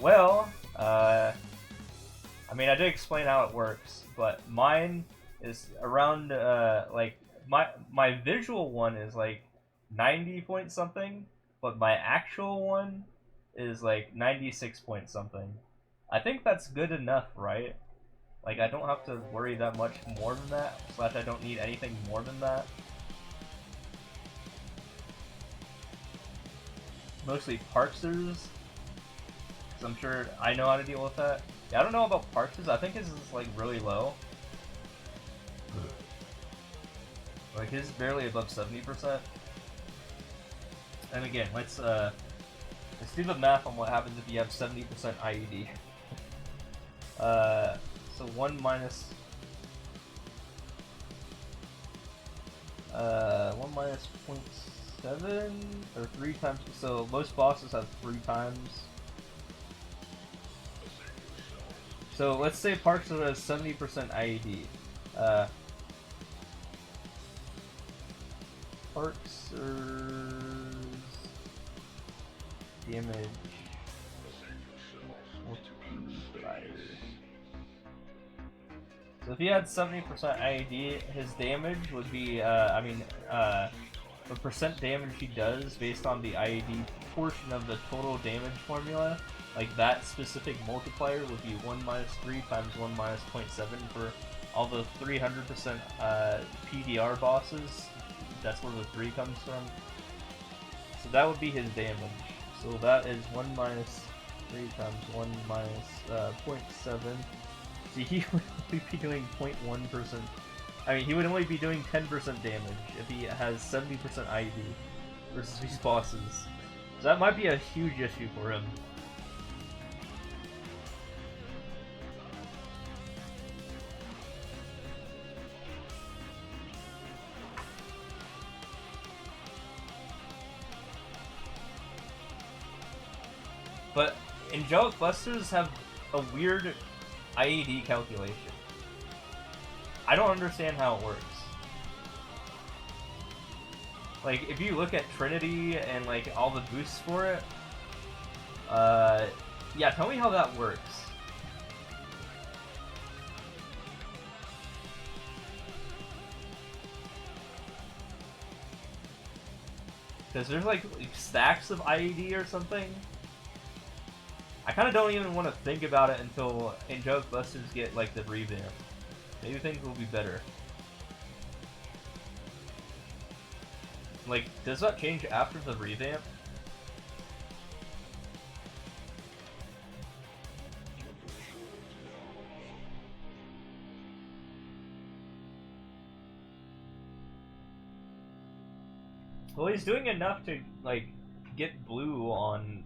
Well, I mean, I did explain how it works, but mine is around, like, my visual one is like 90 point something, but my actual one is like 96 point something. I think that's good enough, right? Like, I don't have to worry that much more than that, slash I don't need anything more than that. Mostly Parksers, because I'm sure I know how to deal with that. Yeah, I don't know about Parksers, I think his is like really low. Like, his is barely above 70%. And again, let's do the math on what happens if you have 70% IED. So 1 minus 0.7 or 3 times. So most bosses have 3 times. So let's say Parkster has 70% IED. Parkster's damage multiplier. So if he had 70% IED, his damage would be, the percent damage he does based on the IED portion of the total damage formula, like that specific multiplier would be 1 minus 3 times 1 minus 0.7 for all the 300% PDR bosses. That's where the 3 comes from. So that would be his damage. So that is 1 minus 3 times 1 minus 0.7. See, he would only be doing 0.1%. I mean, he would only be doing 10% damage if he has 70% IED versus these bosses. So that might be a huge issue for him. But Angelic Busters have a weird IED calculation. I don't understand how it works. Like, if you look at Trinity and like all the boosts for it, yeah, tell me how that works. Because there's like stacks of IED or something. I kind of don't even want to think about it until Angelic Busters get like the revamp. Maybe things will be better. Like, does that change after the revamp? Well, he's doing enough to like get blue on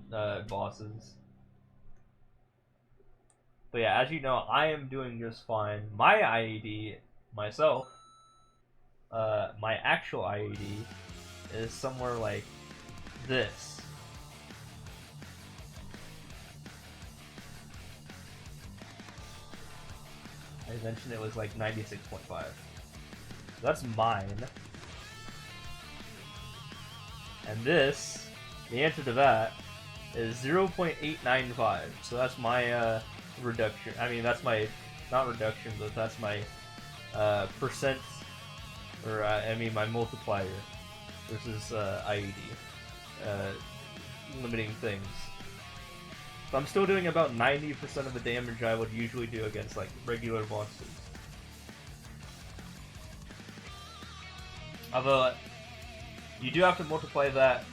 bosses. But yeah, as you know, I am doing just fine. My IED, myself, my actual IED is somewhere like this. I mentioned it was like 96.5. That's mine. And this, the answer to that, is 0.895. So that's my reduction. I mean, that's my, not reduction, but that's my percent, or I mean my multiplier versus IED. Limiting things. So I'm still doing about 90% of the damage I would usually do against like regular monsters. Although you do have to multiply that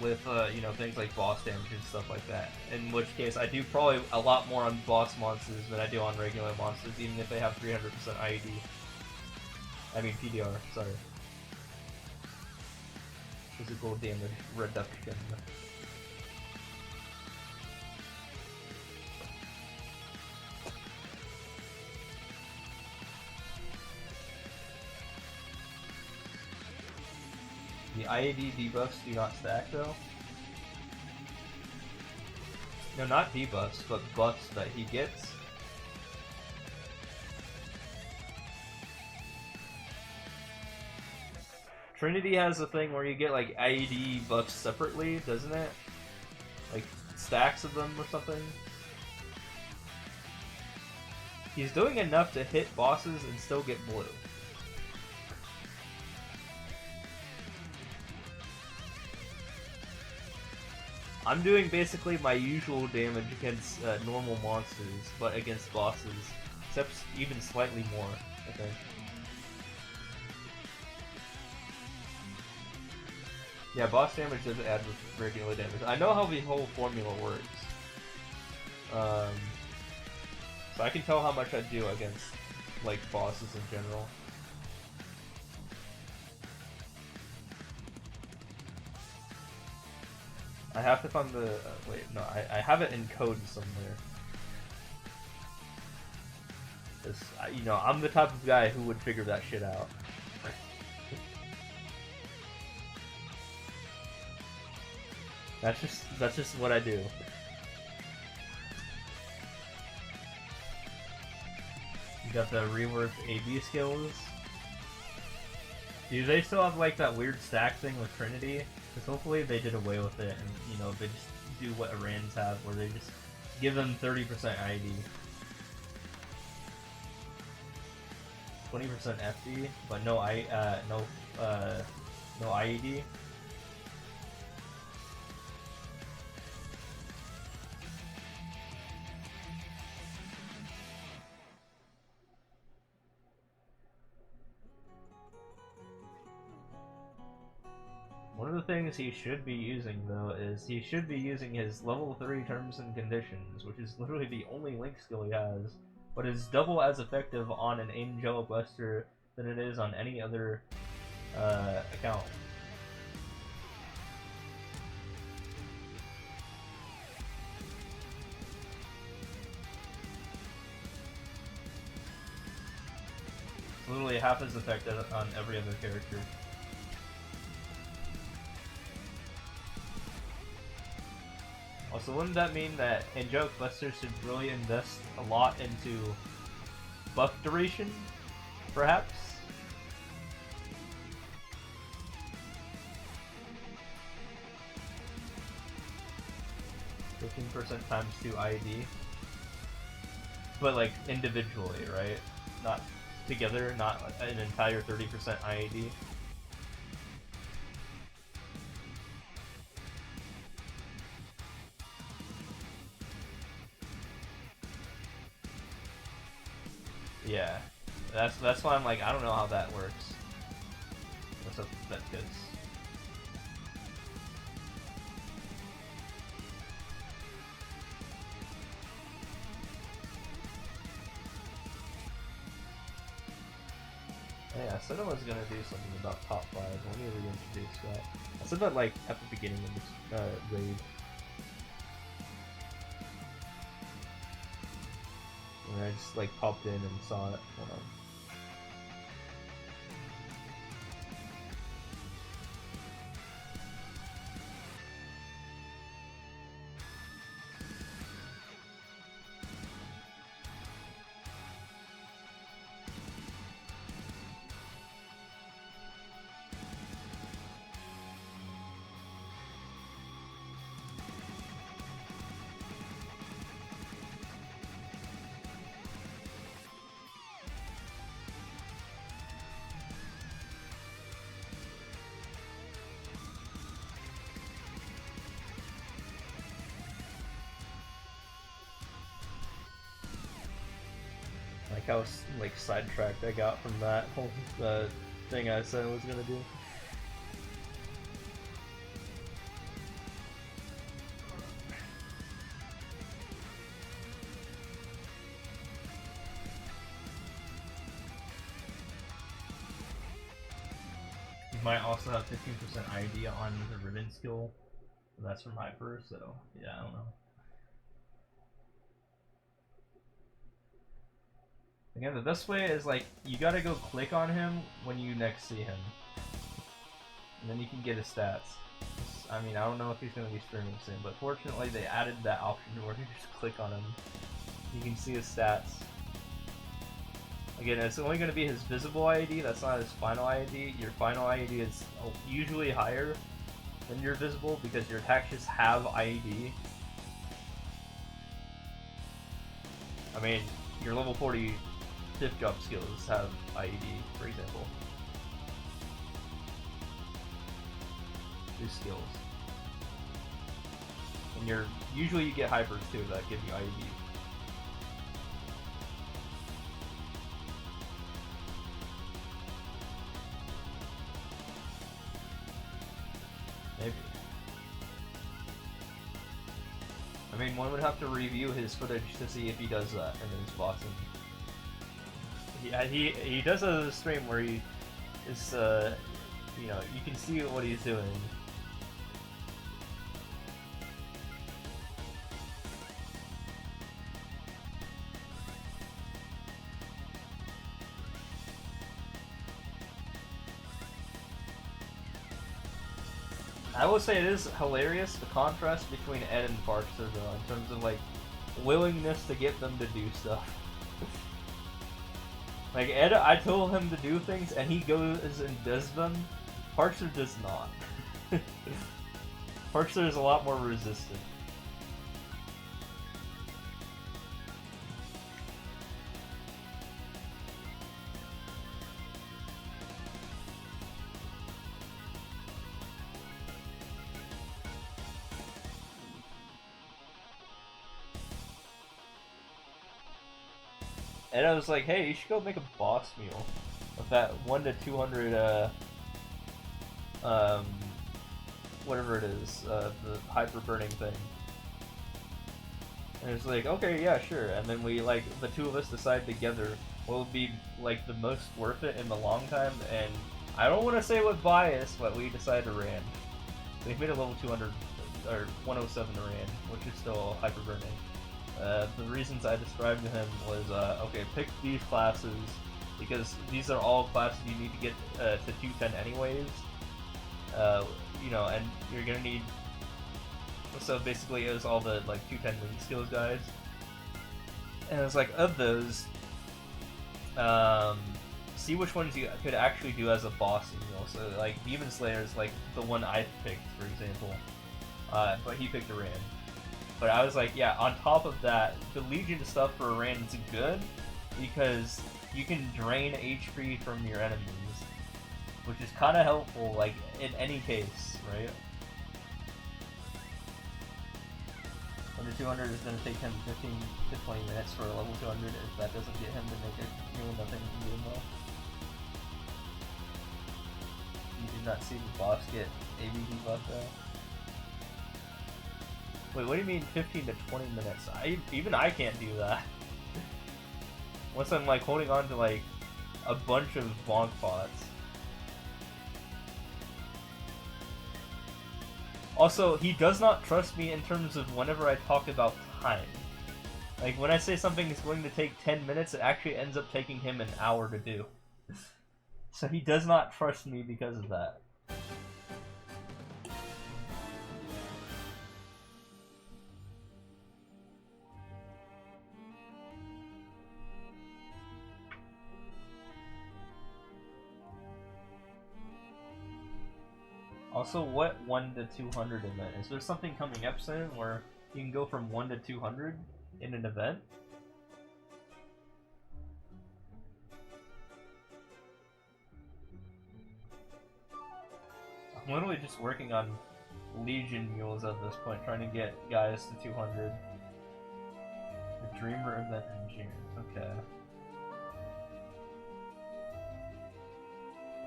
with you know, things like boss damage and stuff like that. In which case, I do probably a lot more on boss monsters than I do on regular monsters, even if they have 300% IED. I mean PDR. Sorry. Physical damage reduction. The IAD debuffs do not stack though. No, not debuffs, but buffs that he gets. Trinity has a thing where you get like IAD buffs separately, doesn't it? Like stacks of them or something. He's doing enough to hit bosses and still get blue. I'm doing basically my usual damage against normal monsters, but against bosses, except even slightly more, I think. Yeah, boss damage does add with regular damage. I know how the whole formula works. So I can tell how much I do against, like, bosses in general. I have to find the... wait, no, I have it in code somewhere. You know, I'm the type of guy who would figure that shit out. That's just what I do. You got the reworked AB skills. Do they still have like that weird stack thing with Trinity? Because hopefully they did away with it and, you know, they just do what Arans have, where they just give them 30% ID. 20% FD, but no IED. One of the things he should be using, though, is he should be using his level 3 terms and conditions, which is literally the only Link skill he has, but is double as effective on an Angelic Buster than it is on any other account. It's literally half as effective on every other character. Also, wouldn't that mean that Angelic Buster should really invest a lot into buff duration, perhaps? %15 times 2 IED. But like individually, right? Not together, not an entire 30% IED. Yeah, that's why I'm like, I don't know how that works. What's up with that kids? Hey, I said I was gonna do something about top 5. Let me reintroduce that. I said that like at the beginning of this raid. And I just like popped in and saw it. Hold on. Like how like sidetracked I got from that whole thing I said I was gonna do. You might also have 15% ID on the ribbon skill. And that's from Hyper, so yeah, I don't know. Again, the best way is like, you gotta go click on him when you next see him. and then you can get his stats. I mean, I don't know if he's going to be streaming soon, but fortunately they added that option where you just click on him. You can see his stats. Again, it's only going to be his visible IED, that's not his final IED. Your final IED is usually higher than your visible because your attacks just have IED. I mean, your level 40 stiff jump skills have IED, for example. These skills. And usually you get hypers too that give you IED. Maybe. I mean, one would have to review his footage to see if he does that in his boxing. Yeah, he does a stream where he is, you know, you can see what he's doing. I will say it is hilarious, the contrast between Ed and Parkster though, in terms of like willingness to get them to do stuff. Like Ed, I told him to do things and he goes and does them. Parkster does not. Parkster is a lot more resistant. And I was like, hey, you should go make a boss meal with that 1 to 200, whatever it is, the hyper burning thing. And it's like, okay, yeah, sure. And then we, like, the two of us decide together what will be, like, the most worth it in the long time. And I don't want to say with bias, but we decided to Rand. We made a level 200, or 107 to Rand, which is still hyper burning. The reasons I described to him was, okay, pick these classes, because these are all classes you need to get to 210 anyways. You know, and you're gonna need... So basically it was all the, like, 210 wing skills guys. And it was like, of those, see which ones you could actually do as a boss, you know. So, like, Demon Slayer is, like, the one I picked, for example. But he picked a Rand. But I was like, yeah, on top of that, the Legion stuff for Rand is good because you can drain HP from your enemies, which is kind of helpful, like, in any case, right? Level 200 is going to take him 15 to 20 minutes for a level 200 if that doesn't get him to make it nearly nothing in game though. You did not see the boss get ABD buff though. Wait, what do you mean 15 to 20 minutes? Even I can't do that. Once I'm like holding on to like a bunch of bonk pots. Also, he does not trust me in terms of whenever I talk about time. Like when I say something is going to take 10 minutes, it actually ends up taking him an hour to do. So he does not trust me because of that. Also, what 1 to 200 event? Is there something coming up soon where you can go from 1 to 200 in an event? I'm literally just working on Legion mules at this point, trying to get guys to 200. The Dreamer event in June. Okay.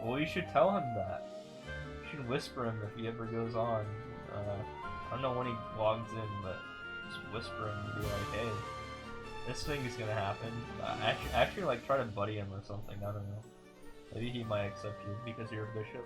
Well, you should tell him that. You should whisper him if he ever goes on. I don't know when he logs in, but just whisper him and be like, hey, this thing is gonna happen. Actually, like, try to buddy him or something, I don't know. Maybe he might accept you because you're a bishop.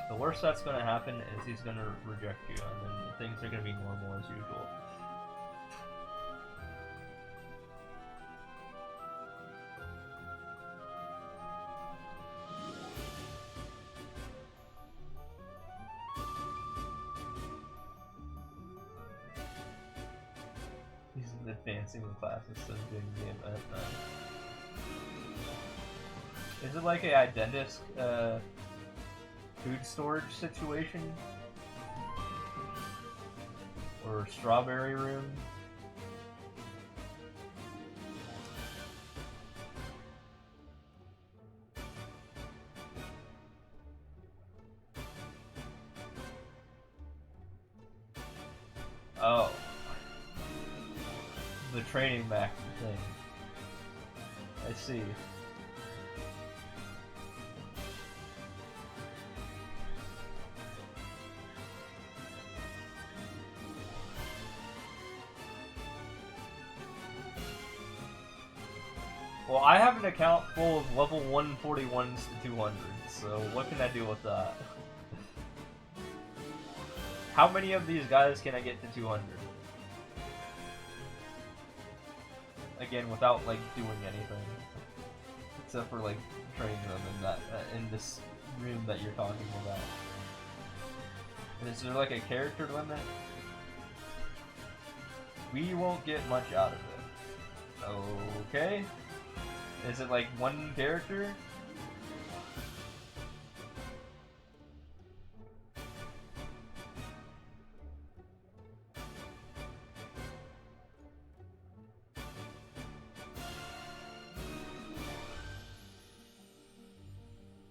The worst that's gonna happen is he's gonna reject you, and then things are gonna be normal as usual. advancing the class instead of doing the event. Is it like a Identisk food storage situation? Or strawberry room? Oh. The training back thing. I see. Well, I have an account full of level 141s to 200s, so what can I do with that? How many of these guys can I get to 200? Again, without like doing anything, except for like training them in that in this room that you're talking about. Is there like a character limit? We won't get much out of it. Okay. Is it like one character?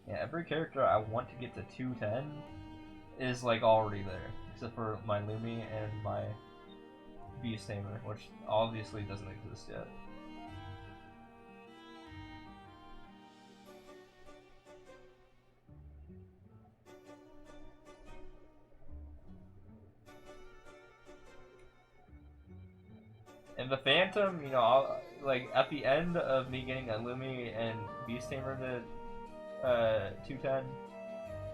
Yeah, every character I want to get to 210 is like already there, except for my Lumi and my Beast Tamer, which obviously doesn't exist yet. And the Phantom, you know, like at the end of me getting a Lumi and Beast Tamer to 210,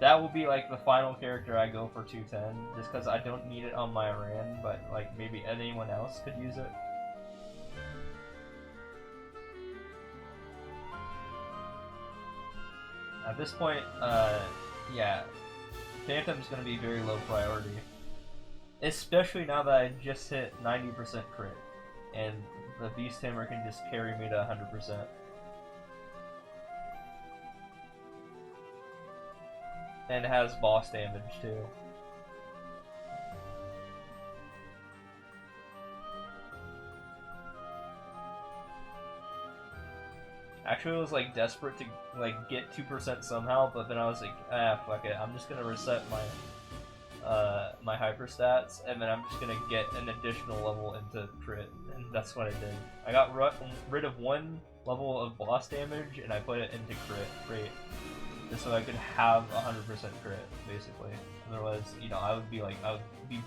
that will be like the final character I go for 210, just because I don't need it on my Ran, but like maybe anyone else could use it. At this point, yeah, Phantom's gonna be very low priority, especially now that I just hit 90% crit, and the Beast Tamer can just carry me to 100%. And has boss damage too. Actually, I was like desperate to like get 2% somehow, but then I was like, ah, fuck it. I'm just gonna reset my my hyper stats, and then I'm just gonna get an additional level into crit, and that's what I did. I got rid of one level of boss damage, and I put it into crit, just so I could have 100% crit, basically. Otherwise, you know, I would be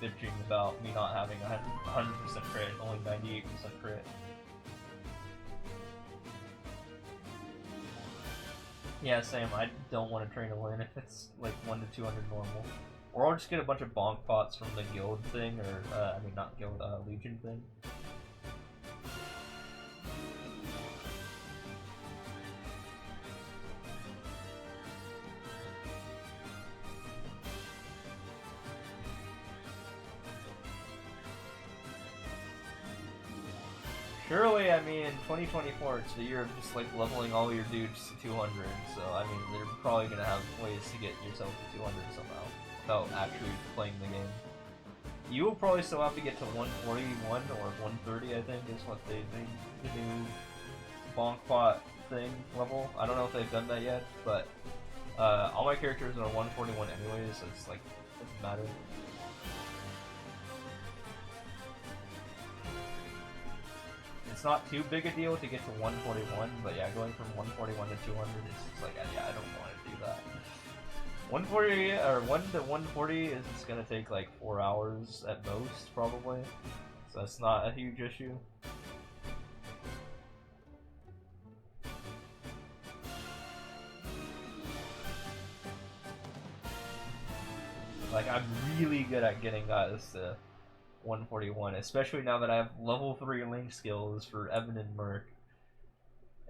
bitching about me not having 100% crit, only 98% crit. Yeah, same. I don't want to train a win if it's like 1 to 200 normal. Or I'll just get a bunch of bonk pots from the guild thing, or, I mean, not guild, legion thing. Surely, I mean, in 2024, it's the year of just, like, leveling all your dudes to 200, so, I mean, they're probably gonna have ways to get yourself to 200 somehow, without actually playing the game. You will probably still have to get to 141 or 130, I think, is what the new bonk pot thing level. I don't know if they've done that yet, but, all my characters are 141 anyways, so it's, like, it doesn't matter. It's not too big a deal to get to 141, but yeah, going from 141 to 200 is just like, yeah, I don't want to do that. 140 or 1 to 140 is just gonna take like 4 hours at most, probably. So that's not a huge issue. Like, I'm really good at getting guys to 141, especially now that I have level 3 link skills for Evan and Merc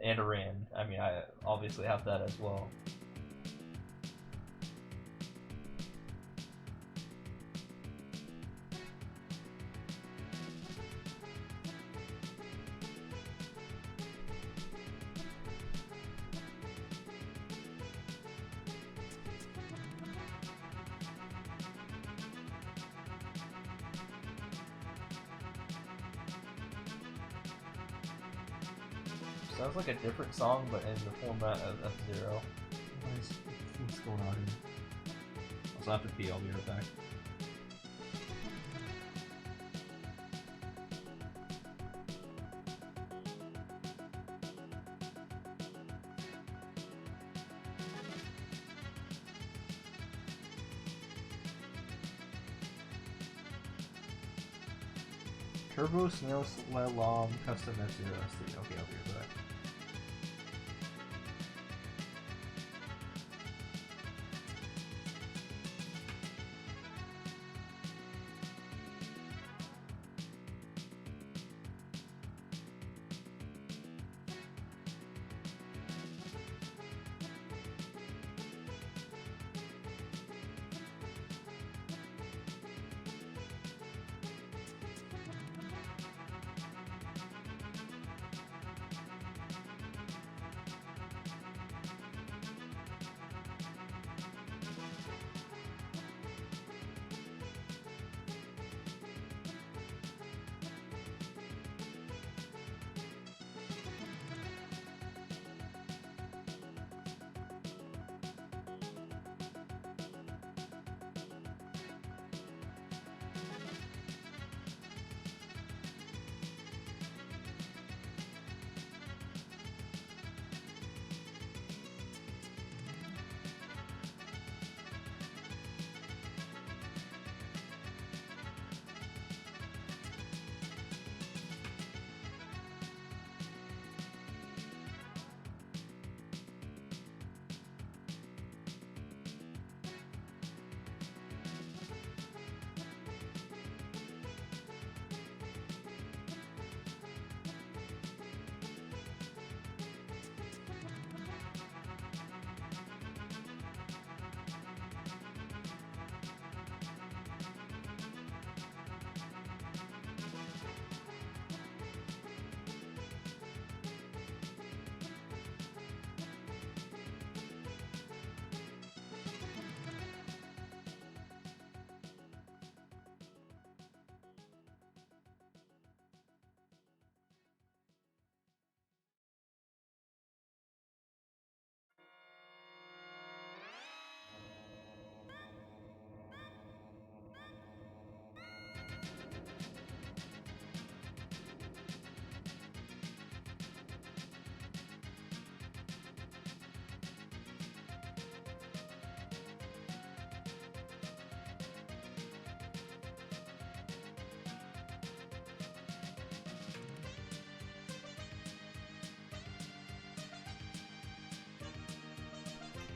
and Rand. I mean, I obviously have that as well. Sounds like a different song, but in the format of F-Zero. What's going on here? Also, I have to pee. I'll be right back. Turbo Snow Slalom Custom F-Zero SD. Okay, I'll be right back.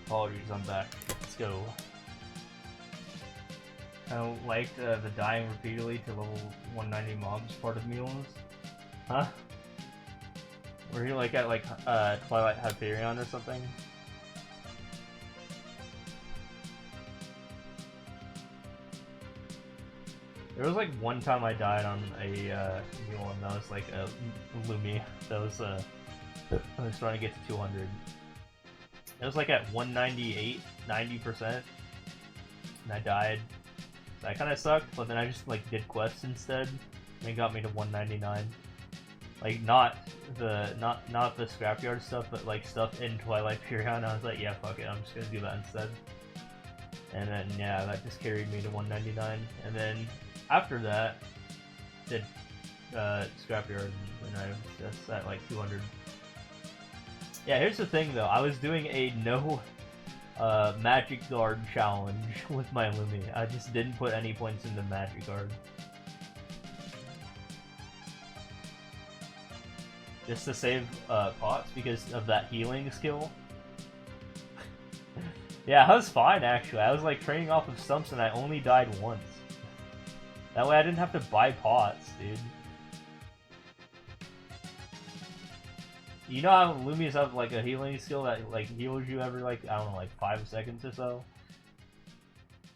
Apologies, I'm back. Let's go. I liked the dying repeatedly to level 190 mobs part of Mules. Huh? Were you like at like Twilight Hyperion or something? There was like one time I died on a mule, and that was like a Lumi. That was I was trying to get to 200. It was like at 198, 90%, and I died. So that kind of sucked, but then I just like did quests instead, and it got me to 199. Like not the scrapyard stuff, but like stuff in Twilight Hyperion. I was like, yeah, fuck it, I'm just gonna do that instead. And then yeah, that just carried me to 199. And then after that, did scrapyard, and I was just at like 200. Yeah, here's the thing though, I was doing a no Magic Guard challenge with my Lumi. I just didn't put any points into Magic Guard. Just to save pots because of that healing skill. Yeah, I was fine actually. I was like training off of stumps and I only died once. That way I didn't have to buy pots, dude. You know how Lumias have like a healing skill that like heals you every like, I don't know, like 5 seconds or so?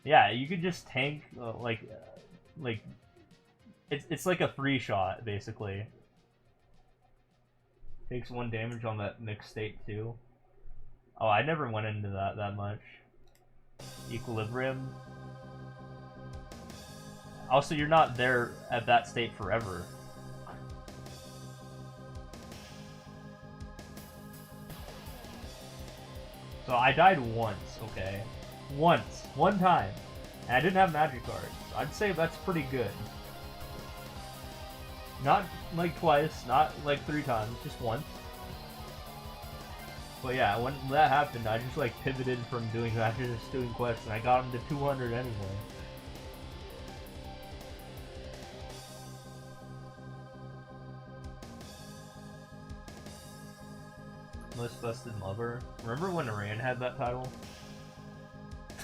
Yeah, you could just tank it's like a free shot basically. Takes 1 damage on that mixed state too. Oh, I never went into that much. Equilibrium. Also, you're not there at that state forever. So I died once, okay? Once. One time. And I didn't have magic cards. I'd say that's pretty good. Not like twice, not like 3 times, just once. But yeah, when that happened, I just like pivoted from doing matches to doing quests, and I got him to 200 anyway. Most busted lover. Remember when Iran had that title?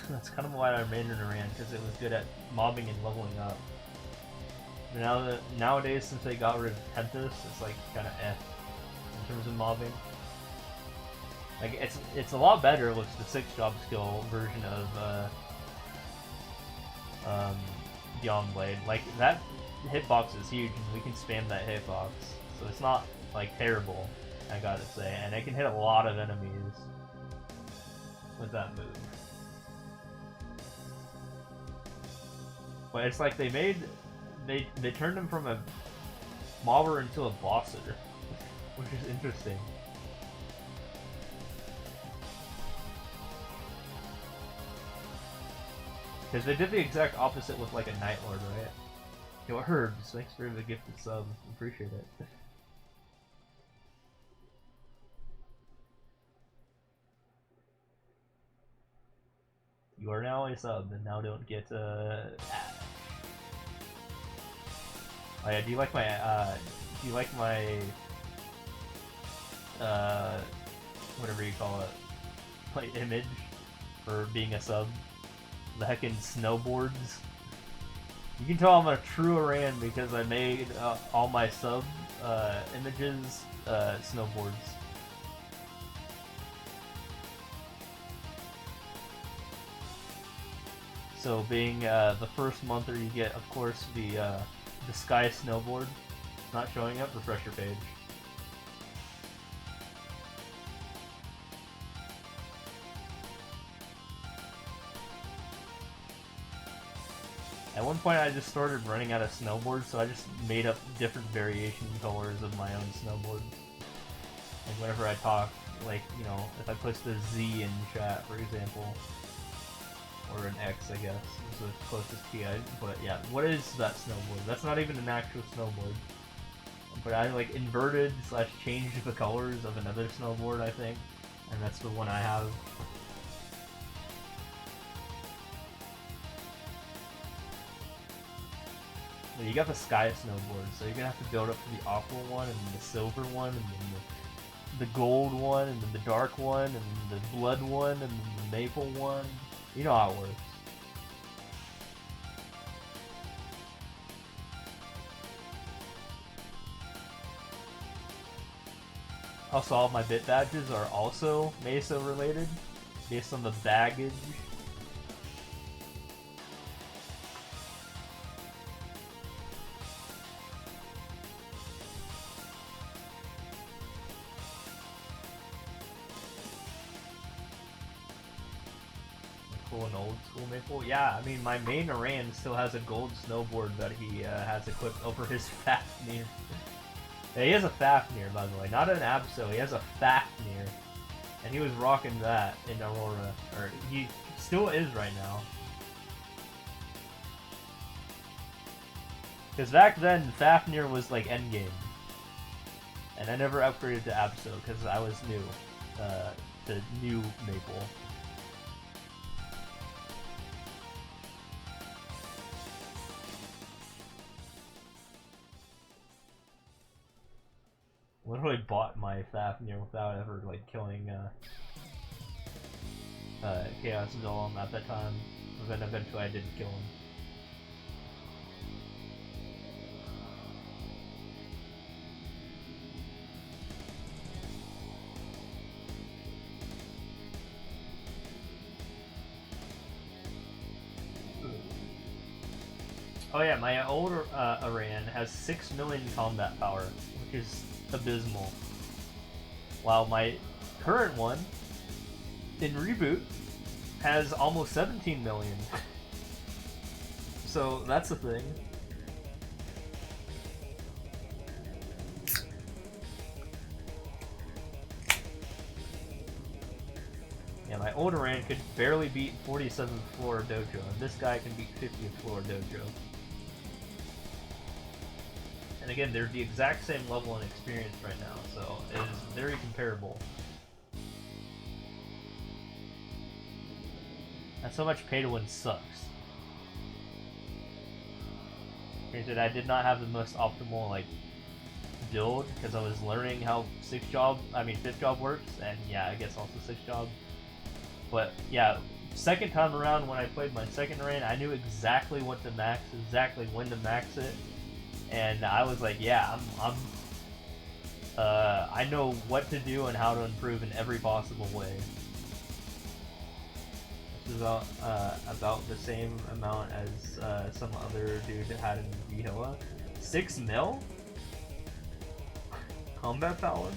That's kind of why I made it Iran, because it was good at mobbing and leveling up. But nowadays, since they got rid of Tempest, it's like kind of in terms of mobbing. Like it's a lot better with the 6-job skill version of Beyond Blade. Like that hitbox is huge, and we can spam that hitbox, so it's not like terrible, I gotta say. And it can hit a lot of enemies with that move. But it's like they turned him from a mobber into a bosser, which is interesting. Because they did the exact opposite with like a Night Lord, right? Yo, Herbs, thanks for the gifted sub. Appreciate it. You are now a sub, and now don't get Oh yeah, do you like my whatever you call it, my image for being a sub? The heckin' snowboards. You can tell I'm a true Iran because I made all my sub images snowboards. So being the first monther, you get, of course, the sky snowboard. Not showing up. Refresh your page. At one point I just started running out of snowboards, so I just made up different variation colors of my own snowboards. Like whenever I talk, like, you know, if I push the Z in chat, for example, or an X, I guess, is the closest T I, but yeah, what is that snowboard? That's not even an actual snowboard. But I like inverted / changed the colors of another snowboard, I think, and that's the one I have. You got the sky snowboard, so you're gonna have to build up to the aqua one, and then the silver one, and then the gold one, and then the dark one, and then the blood one, and then the maple one. You know how it works. Also, all my bit badges are also Mesa related, based on the baggage. An old school maple. Yeah, I mean, my main Iran still has a gold snowboard that he has equipped over his Fafnir. Yeah, he has a Fafnir, by the way, not an Absol. He has a Fafnir, and he was rocking that in Aurora, or he still is right now. Because back then, Fafnir was like endgame, and I never upgraded to Absol because I was new to new maple. Literally bought my Fafnir without ever like killing Chaos Golem at that time. But then eventually I did kill him. Oh yeah, my old Iran has 6 million combat power, which is abysmal. While my current one, in Reboot, has almost 17 million. So that's the thing. Yeah, My old Iran could barely beat 47th floor dojo, and this guy can beat 50th floor dojo. And again, they're the exact same level and experience right now, so it is very comparable. And so much pay to win sucks. Granted, I did not have the most optimal like build because I was learning how fifth job works, and yeah, I guess also sixth job. But yeah, second time around when I played my second Iran, I knew exactly what to max, exactly when to max it, and I was like, yeah, I know what to do and how to improve in every possible way. This is about the same amount as some other dude had in Vihilla. 6 mil? Combat power?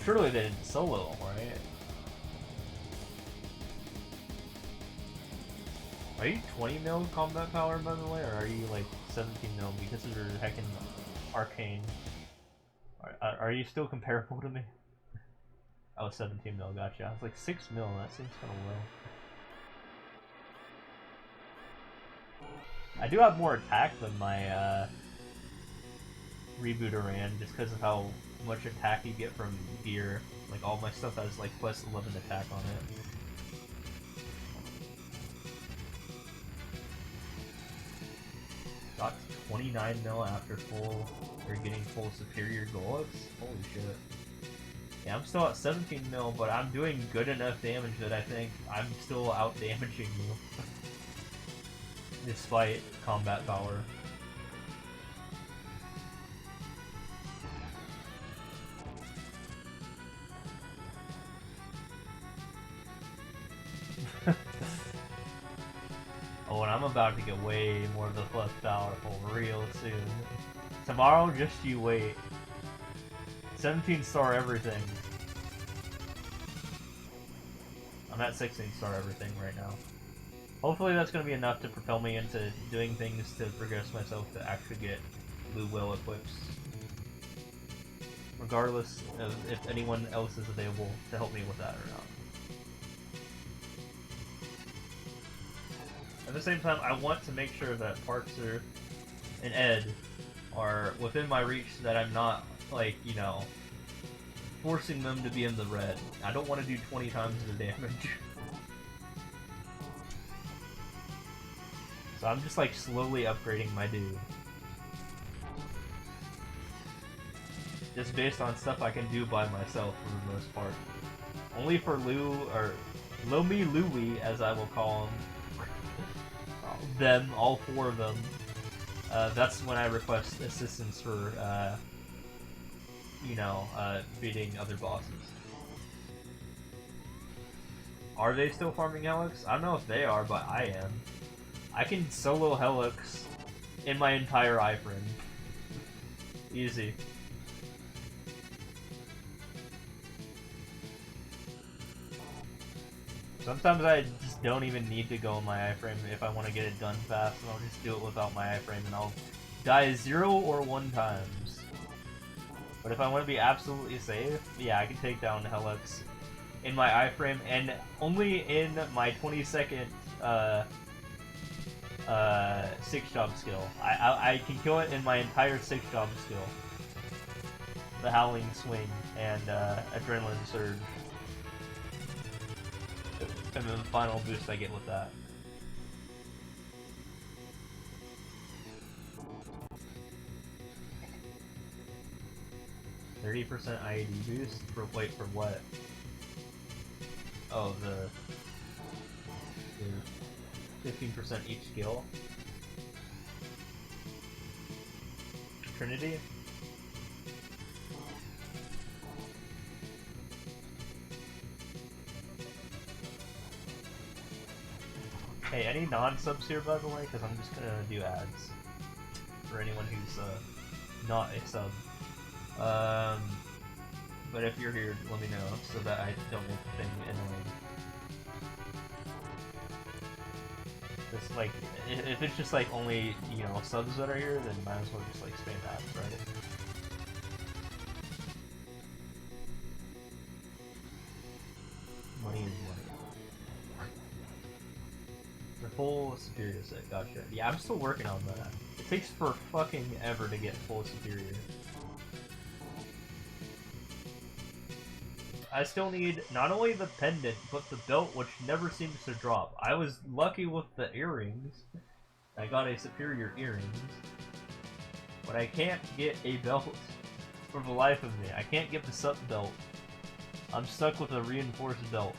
Surely they didn't solo, right? Are you 20 mil combat power, by the way, or are you like 17 mil because of your heckin' arcane? Are you still comparable to me? Oh, 17 mil, gotcha. I was like 6 mil, that seems kind of low. I do have more attack than my Reboot Iran, just because of how much attack you get from gear. Like, all my stuff has like plus 11 attack on it. Got 29 mil after getting full superior Golux? Holy shit. Yeah, I'm still at 17 mil, but I'm doing good enough damage that I think I'm still out damaging you. Despite combat power. Oh, and I'm about to get way more of the plus powerful real soon. Tomorrow, just you wait. 17-star everything. I'm at 16-star everything right now. Hopefully that's going to be enough to propel me into doing things to progress myself to actually get Blue Will equips. Regardless of if anyone else is available to help me with that or not. At the same time, I want to make sure that Parkser and Ed are within my reach so that I'm not, like, you know, forcing them to be in the red. I don't want to do 20 times the damage. So I'm just, like, slowly upgrading my dude. Just based on stuff I can do by myself for the most part. Only for Lomi Louie, as I will call them, all four of them. That's when I request assistance for, you know, beating other bosses. Are they still farming Helix? I don't know if they are, but I am. I can solo Helix in my entire iframe. Easy. Sometimes I just don't even need to go in my iframe if I want to get it done fast, and I'll just do it without my iframe, and I'll die 0 or 1 times. But if I want to be absolutely safe, yeah, I can take down Helix in my iframe, and only in my 20-second 6-job skill. I can kill it in my entire 6-job skill. The Howling Swing and Adrenaline Surge. And then the final boost I get with that. $30% IAD boost? Wait, for what? Oh, the 15% each skill. Trinity? Hey, any non-subs here, by the way? Because I'm just gonna do ads for anyone who's not a sub. But if you're here, let me know so that I don't make the thing annoying. Just like, if it's just like only, you know, subs that are here, then might as well just like spam ads, right? Money is money. The full superior set, gotcha. Yeah, I'm still working on that. It takes for fucking ever to get full superior. I still need not only the pendant, but the belt, which never seems to drop. I was lucky with the earrings. I got a superior earrings. But I can't get a belt for the life of me. I can't get the sub belt. I'm stuck with a reinforced belt.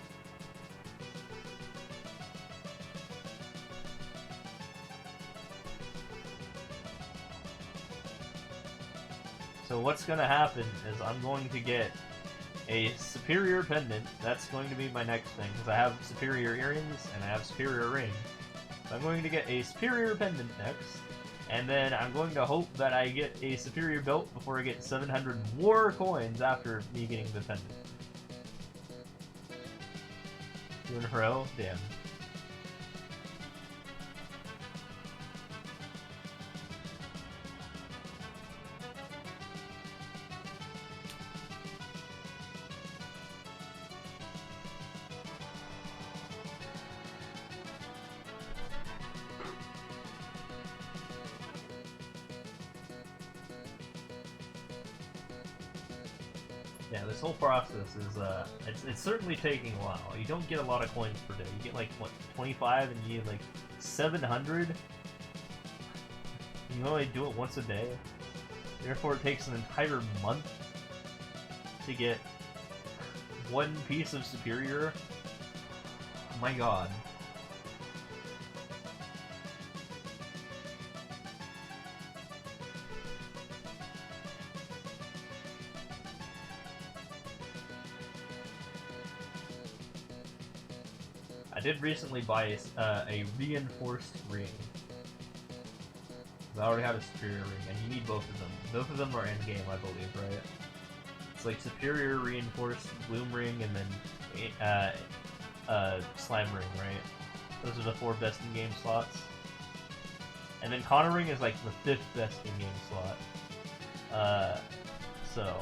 So what's gonna happen is I'm going to get a superior pendant. That's going to be my next thing, because I have superior earrings and I have superior ring. So I'm going to get a superior pendant next, and then I'm going to hope that I get a superior belt before I get 700 more coins after me getting the pendant. 2 in a row? Damn. Yeah, this whole process is, it's certainly taking a while. You don't get a lot of coins per day. You get, like, what, 25 and you get, like, 700? You only do it once a day. Therefore, it takes an entire month to get one piece of superior. Oh my god. I did recently buy a reinforced ring. I already had a superior ring, and you need both of them. Both of them are in game, I believe, right? It's like superior, reinforced, bloom ring, and then slime ring, right? Those are the 4 best in game slots. And then Connor ring is like the 5th best in game slot. So.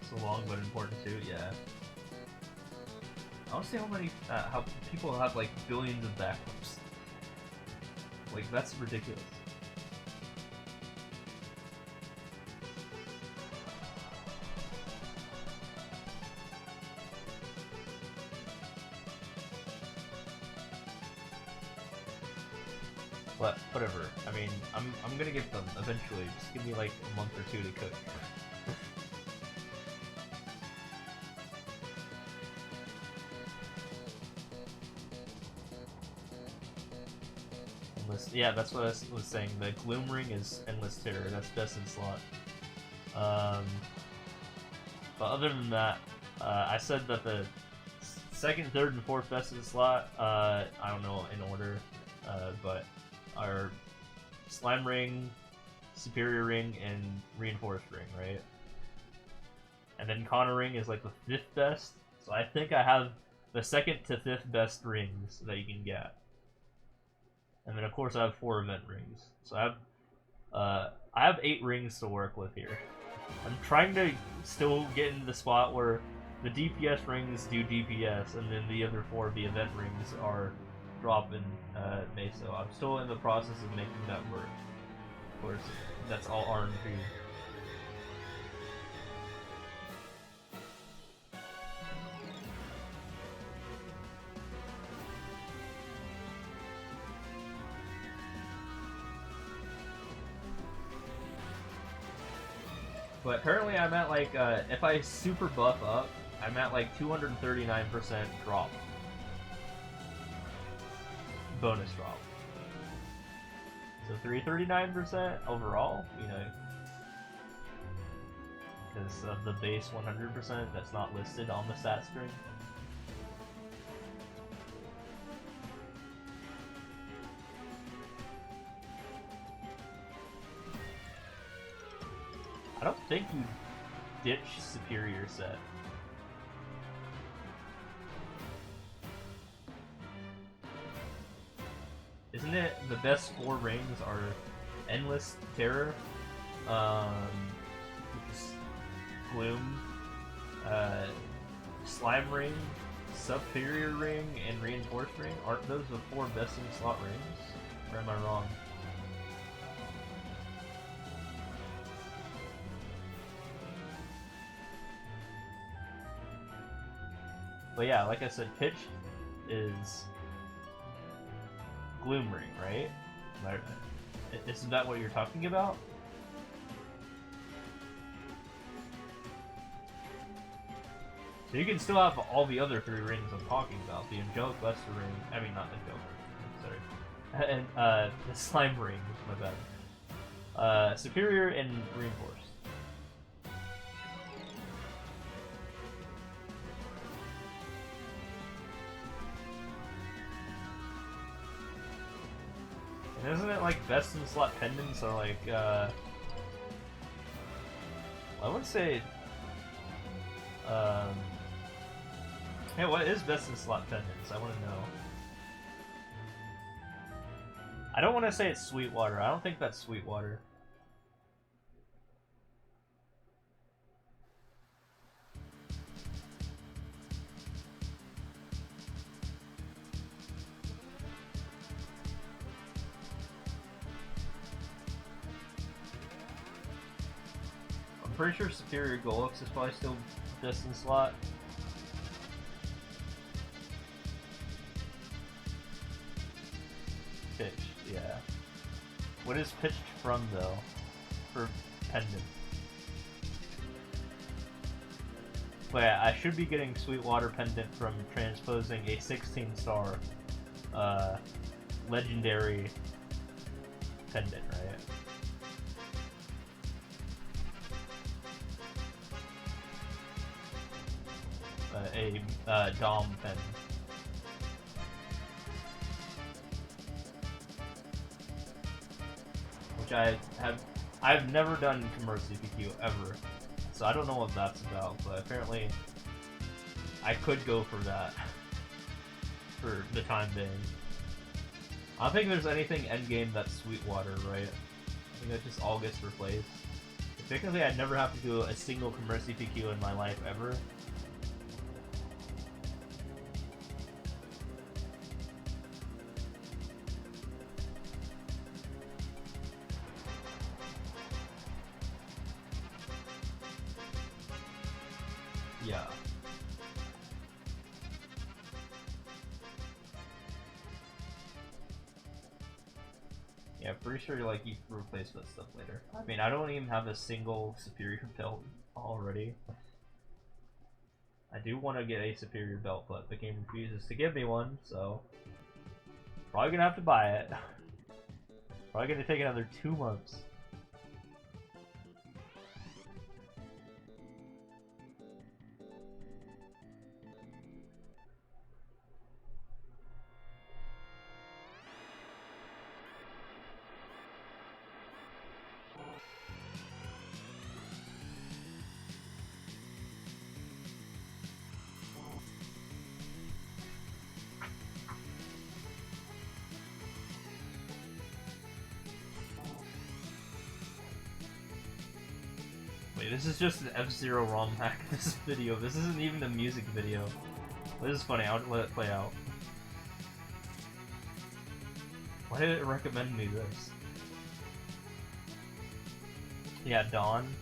It's long but important too, yeah. I don't see how many, how people have like billions of backups. Like, that's ridiculous. But whatever. I mean, I'm gonna get them eventually. Just give me like a month or 2 to cook. Yeah, that's what I was saying. The Gloom Ring is Endless Terror. That's best in slot. But other than that, I said that the 2nd, 3rd, and 4th best in slot, I don't know in order, but are Slime Ring, Superior Ring, and Reinforced Ring, right? And then Connor Ring is like the 5th best. So I think I have the 2nd to 5th best rings that you can get. And then of course I have 4 event rings. So I have 8 rings to work with here. I'm trying to still get in the spot where the DPS rings do DPS, and then the other 4 of the event rings are drop in Meso. I'm still in the process of making that work. Of course, that's all RNG. But currently I'm at like, if I super buff up, I'm at like 239% drop. Bonus drop. So 339% overall, you know, because of the base 100% that's not listed on the stat string. I don't think you ditch Superior set. Isn't it the best 4 rings are Endless Terror, which is Gloom, Slime Ring, Superior Ring, and Reinforced Ring. Aren't those the 4 best in slot rings? Or am I wrong? But yeah, like I said, Pitch is Gloom Ring, right? Isn't that what you're talking about? So you can still have all the other 3 rings I'm talking about. The Angelic Luster Ring, I mean not Angelic Luster Ring, sorry. And the Slime Ring, my bad. Superior and Reinforced. And isn't it like best in slot pendants are like, I would say, hey, what is best in slot pendants? I want to know. I don't want to say it's Sweetwater. I don't think that's Sweetwater. I'm pretty sure Superior Golux is probably still best in slot. Pitched, yeah. What is pitched from, though? For pendant. But yeah, I should be getting Sweetwater pendant from transposing a 16-star legendary pendant, right? A Dom pendant. Which I've never done Commerce CPQ ever, so I don't know what that's about, but apparently I could go for that for the time being. I don't think there's anything endgame that's Sweetwater, right? I think that just all gets replaced. Technically, I'd never have to do a single Commerce CPQ in my life ever. Yeah. Yeah, pretty sure like you can replace that stuff later. I mean, I don't even have a single superior belt already. I do want to get a superior belt, but the game refuses to give me one, so probably gonna have to buy it. Probably gonna take another 2 months. Wait, this is just an F-Zero ROM hack, this video. This isn't even a music video. This is funny, I'll let it play out. Why did it recommend me this? Yeah, Dawn.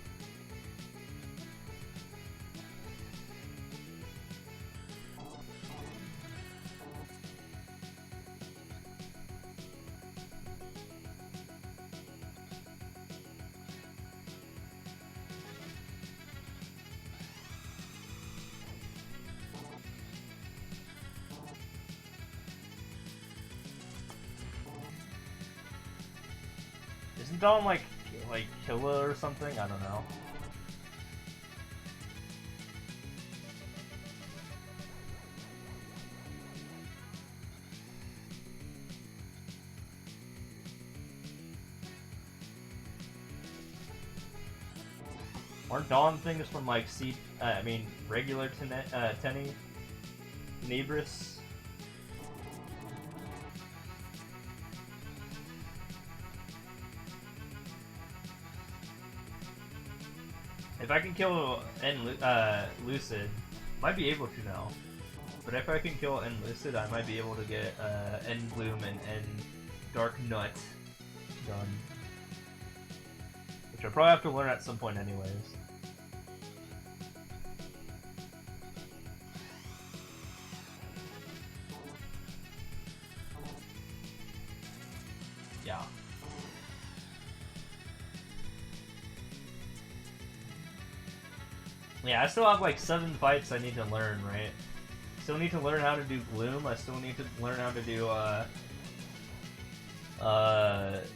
Isn't Dawn like Killa or something? I don't know. Aren't Dawn things from like regular Tenny? Nebris? If I can kill Lucid, might be able to now. But if I can kill N Lucid, I might be able to get N Gloom and N Dark Nut done. Which I'll probably have to learn at some point anyways. Yeah. Yeah, I still have like 7 fights I need to learn, right? Still need to learn how to do Gloom. I still need to learn how to do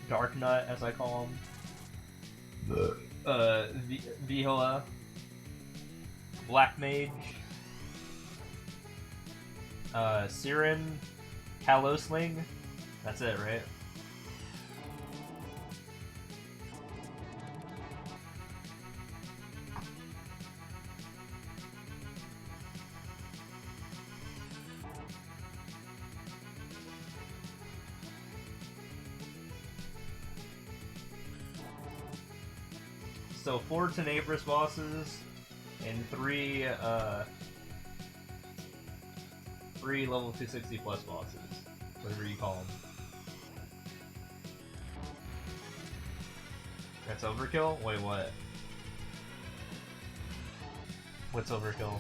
Dark Nut, as I call him. Vihila, Black Mage, Siren, Kalosling. That's it, right? So 4 Tenebris bosses and 3 level 260 plus bosses, whatever you call them. That's overkill? Wait, what? What's overkill?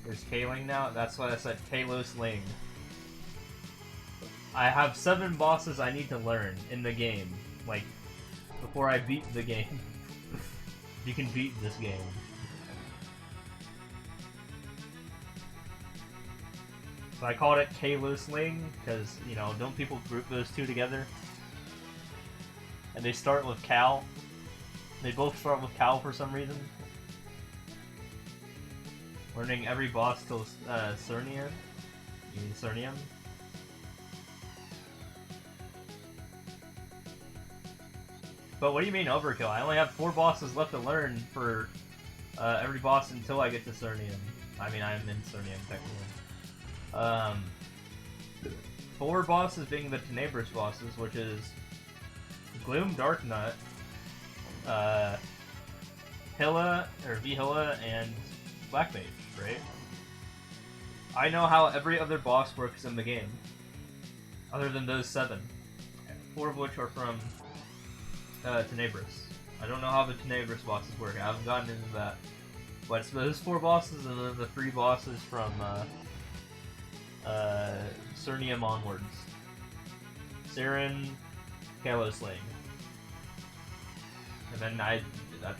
There's Kaling now? That's why I said Kalosling. I have 7 bosses I need to learn in the game. Like, before I beat the game. You can beat this game. So I called it Kalosling, because, you know, don't people group those two together? And they start with Cal. They both start with Cal for some reason. Learning every boss till Cernium. You mean Cernium? But what do you mean overkill? I only have 4 bosses left to learn for every boss until I get to Cernium. I mean, I'm in Cernium technically. 4 bosses being the Tenebris bosses, which is Gloom, Dark Nut, Vihila, and Black Mage, right? I know how every other boss works in the game, other than those 7, 4 of which are from Tenebris. I don't know how the Tenebris bosses work. I haven't gotten into that. But it's those 4 bosses and then the 3 bosses from Cernium onwards. Siren, Kalosling. And then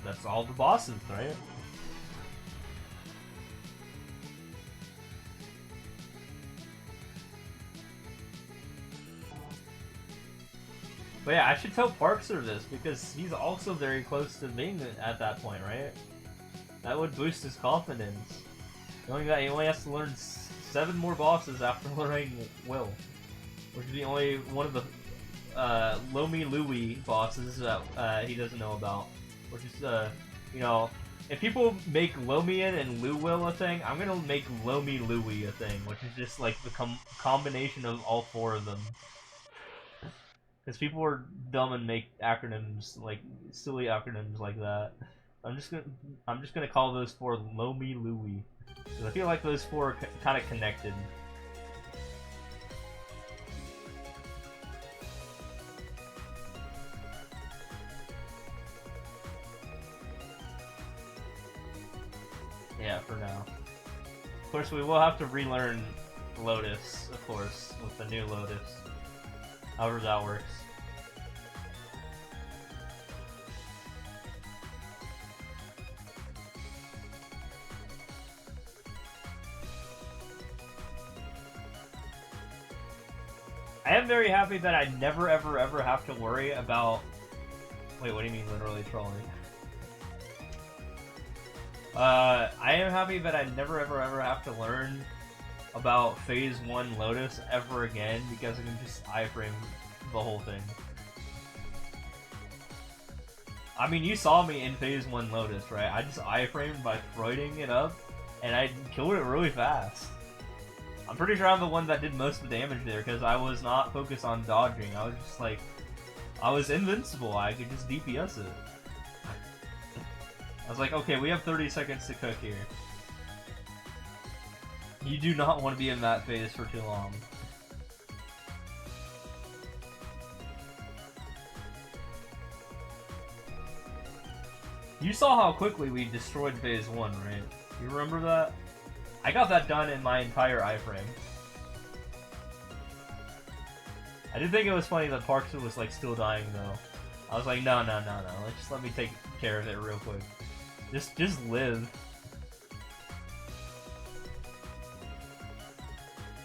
that's all the bosses, right? But yeah, I should tell Parkser this, because he's also very close to being at that point, right? That would boost his confidence. Knowing that he only has to learn 7 more bosses after learning Will. Which is the only one of the Lomi Louie bosses that he doesn't know about. Which is, you know, if people make Lomian and Luwill a thing, I'm gonna make Lomi Louie a thing, which is just like the combination of all 4 of them. Because people are dumb and make acronyms, like silly acronyms like that. I'm just gonna call those 4 Lomi Louie. Because I feel like those 4 are kind of connected. Yeah, for now. Of course, we will have to relearn Lotus, of course, with the new Lotus. However that works. I am very happy that I never ever have to worry about... Wait, what do you mean literally trolling? I am happy that I never ever have to learn about Phase 1 Lotus ever again, because I can just iframe the whole thing. I mean, you saw me in phase 1 Lotus, right? I just iframed by Freuding it up, and I killed it really fast. I'm pretty sure I'm the one that did most of the damage there, because I was not focused on dodging. I was just like, I was invincible. I could just DPS it. I was like, okay, we have 30 seconds to cook here. You do not want to be in that phase for too long. You saw how quickly we destroyed phase 1, right? You remember that? I got that done in my entire iframe. I did think it was funny that Parkster was like still dying though. I was like, no. Like, just let me take care of it real quick. Just live.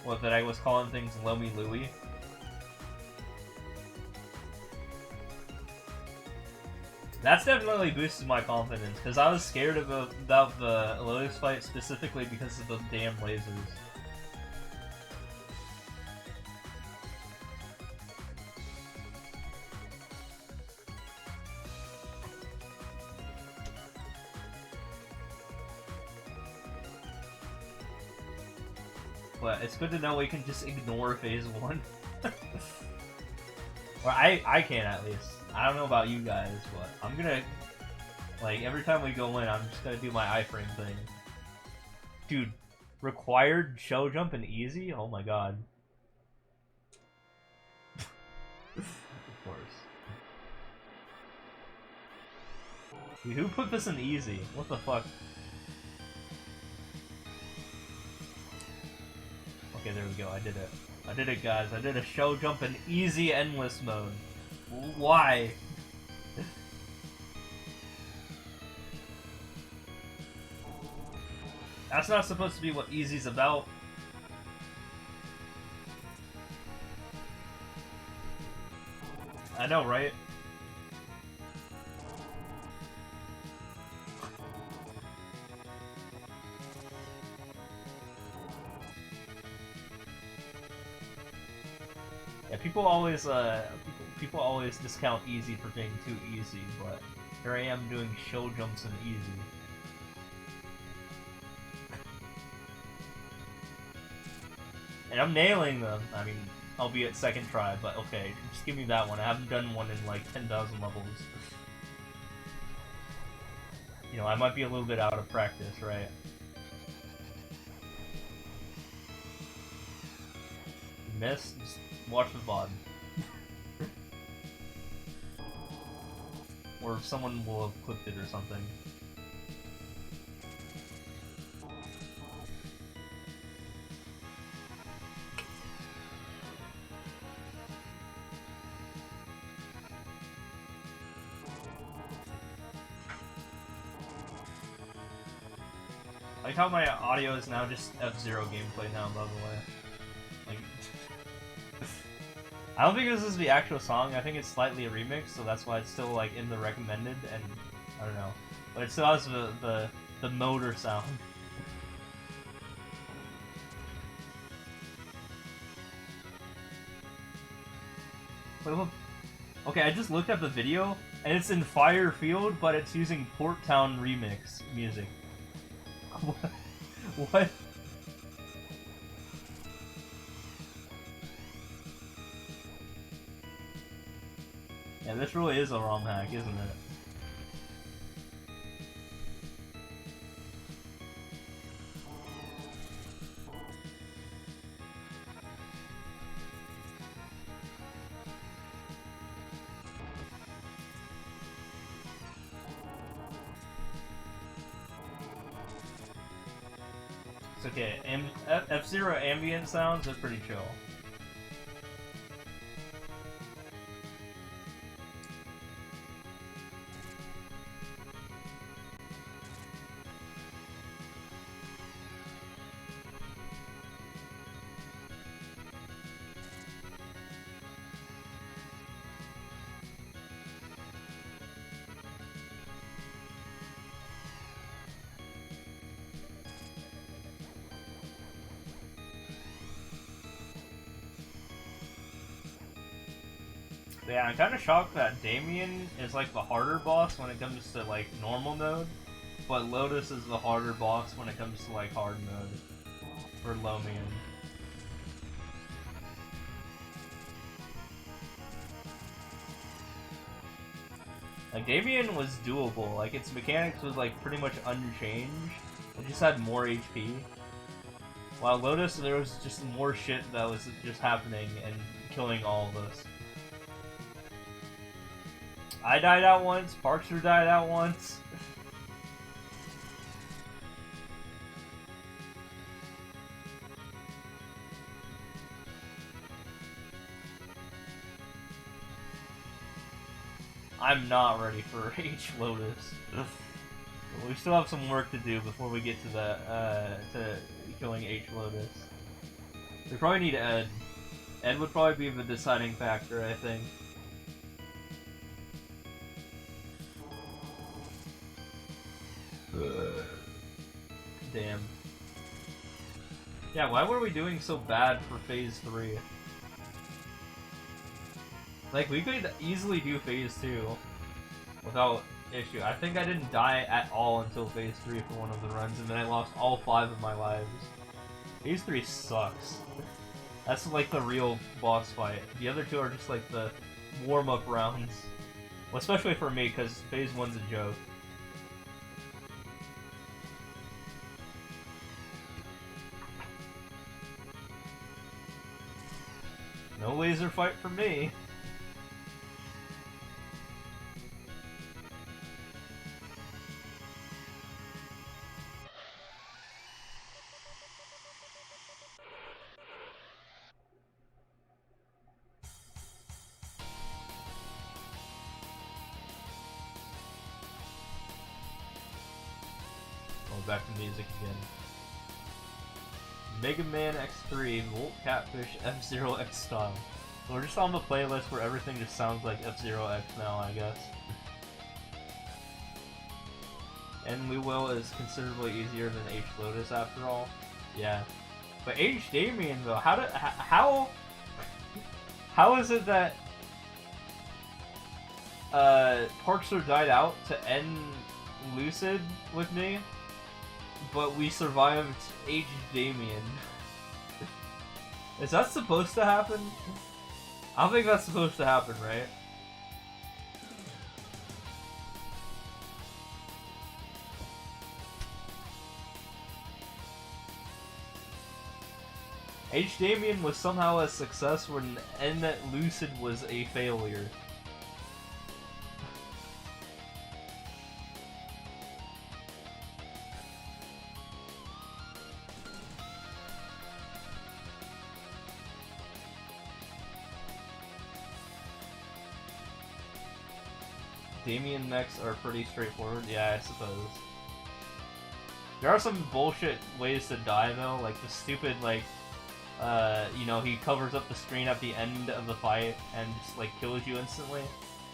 What, that I was calling things Lomi Louie? That's definitely boosted my confidence, because I was scared about the Lotus fight specifically because of the damn lasers. But it's good to know we can just ignore phase 1. Or I can at least. I don't know about you guys, but I'm gonna, like, every time we go in, I'm just gonna do my iframe thing. Dude, required shell jump and easy? Oh my god. Of course. Dude, who put this in easy? What the fuck? Okay, there we go, I did it. I did it, guys. I did a shell jump in easy endless mode. Why? That's not supposed to be what easy's about. I know, right? Yeah, people always discount easy for being too easy, but here I am doing shell jumps in easy. And I'm nailing them. I mean, albeit second try, but okay, just give me that one. I haven't done one in like 10,000 levels. You know, I might be a little bit out of practice, right? Miss? Just watch the VOD. Or someone will have clipped it or something. I like how my audio is now just F-Zero gameplay now, by the way. Like, I don't think this is the actual song. I think it's slightly a remix, so that's why it's still like in the recommended, and I don't know, but it still has the motor sound. Wait, look. Okay, I just looked at the video, and it's in Fire Field, but it's using Port Town remix music. What? What? Yeah, this really is a ROM hack, isn't it? It's okay. F-Zero ambient sounds are pretty chill. Yeah, I'm kind of shocked that Damien is like the harder boss when it comes to like normal mode, but Lotus is the harder boss when it comes to like hard mode for Lomian. Like Damien was doable, like its mechanics was like pretty much unchanged. It just had more HP. While Lotus, there was just more shit that was just happening and killing all of us. I died out once, Parkster died out once. I'm not ready for H Lotus. We still have some work to do before we get to the to killing H Lotus. We probably need Ed. Ed would probably be the deciding factor, I think. Damn. Yeah, why were we doing so bad for Phase 3? Like, we could easily do Phase 2 without issue. I think I didn't die at all until Phase 3 for one of the runs, and then I lost all 5 of my lives. Phase 3 sucks. That's like the real boss fight. The other two are just like the warm-up rounds. Well, especially for me, because Phase 1's a joke. No laser fight for me. Back to music again. Mega Man X3, Volt Catfish, F-Zero X style. So we're just on the playlist where everything just sounds like F-Zero X now, I guess. And We Will is considerably easier than H Lotus after all. Yeah. But H Damien though, how is it that Parkster died out to end Lucid with me? But we survived H Damien. Is that supposed to happen? I don't think that's supposed to happen, right? H Damien was somehow a success when N Lucid was a failure. Damien mechs are pretty straightforward, yeah, I suppose. There are some bullshit ways to die though, like the stupid, like, you know, he covers up the screen at the end of the fight and just, like, kills you instantly.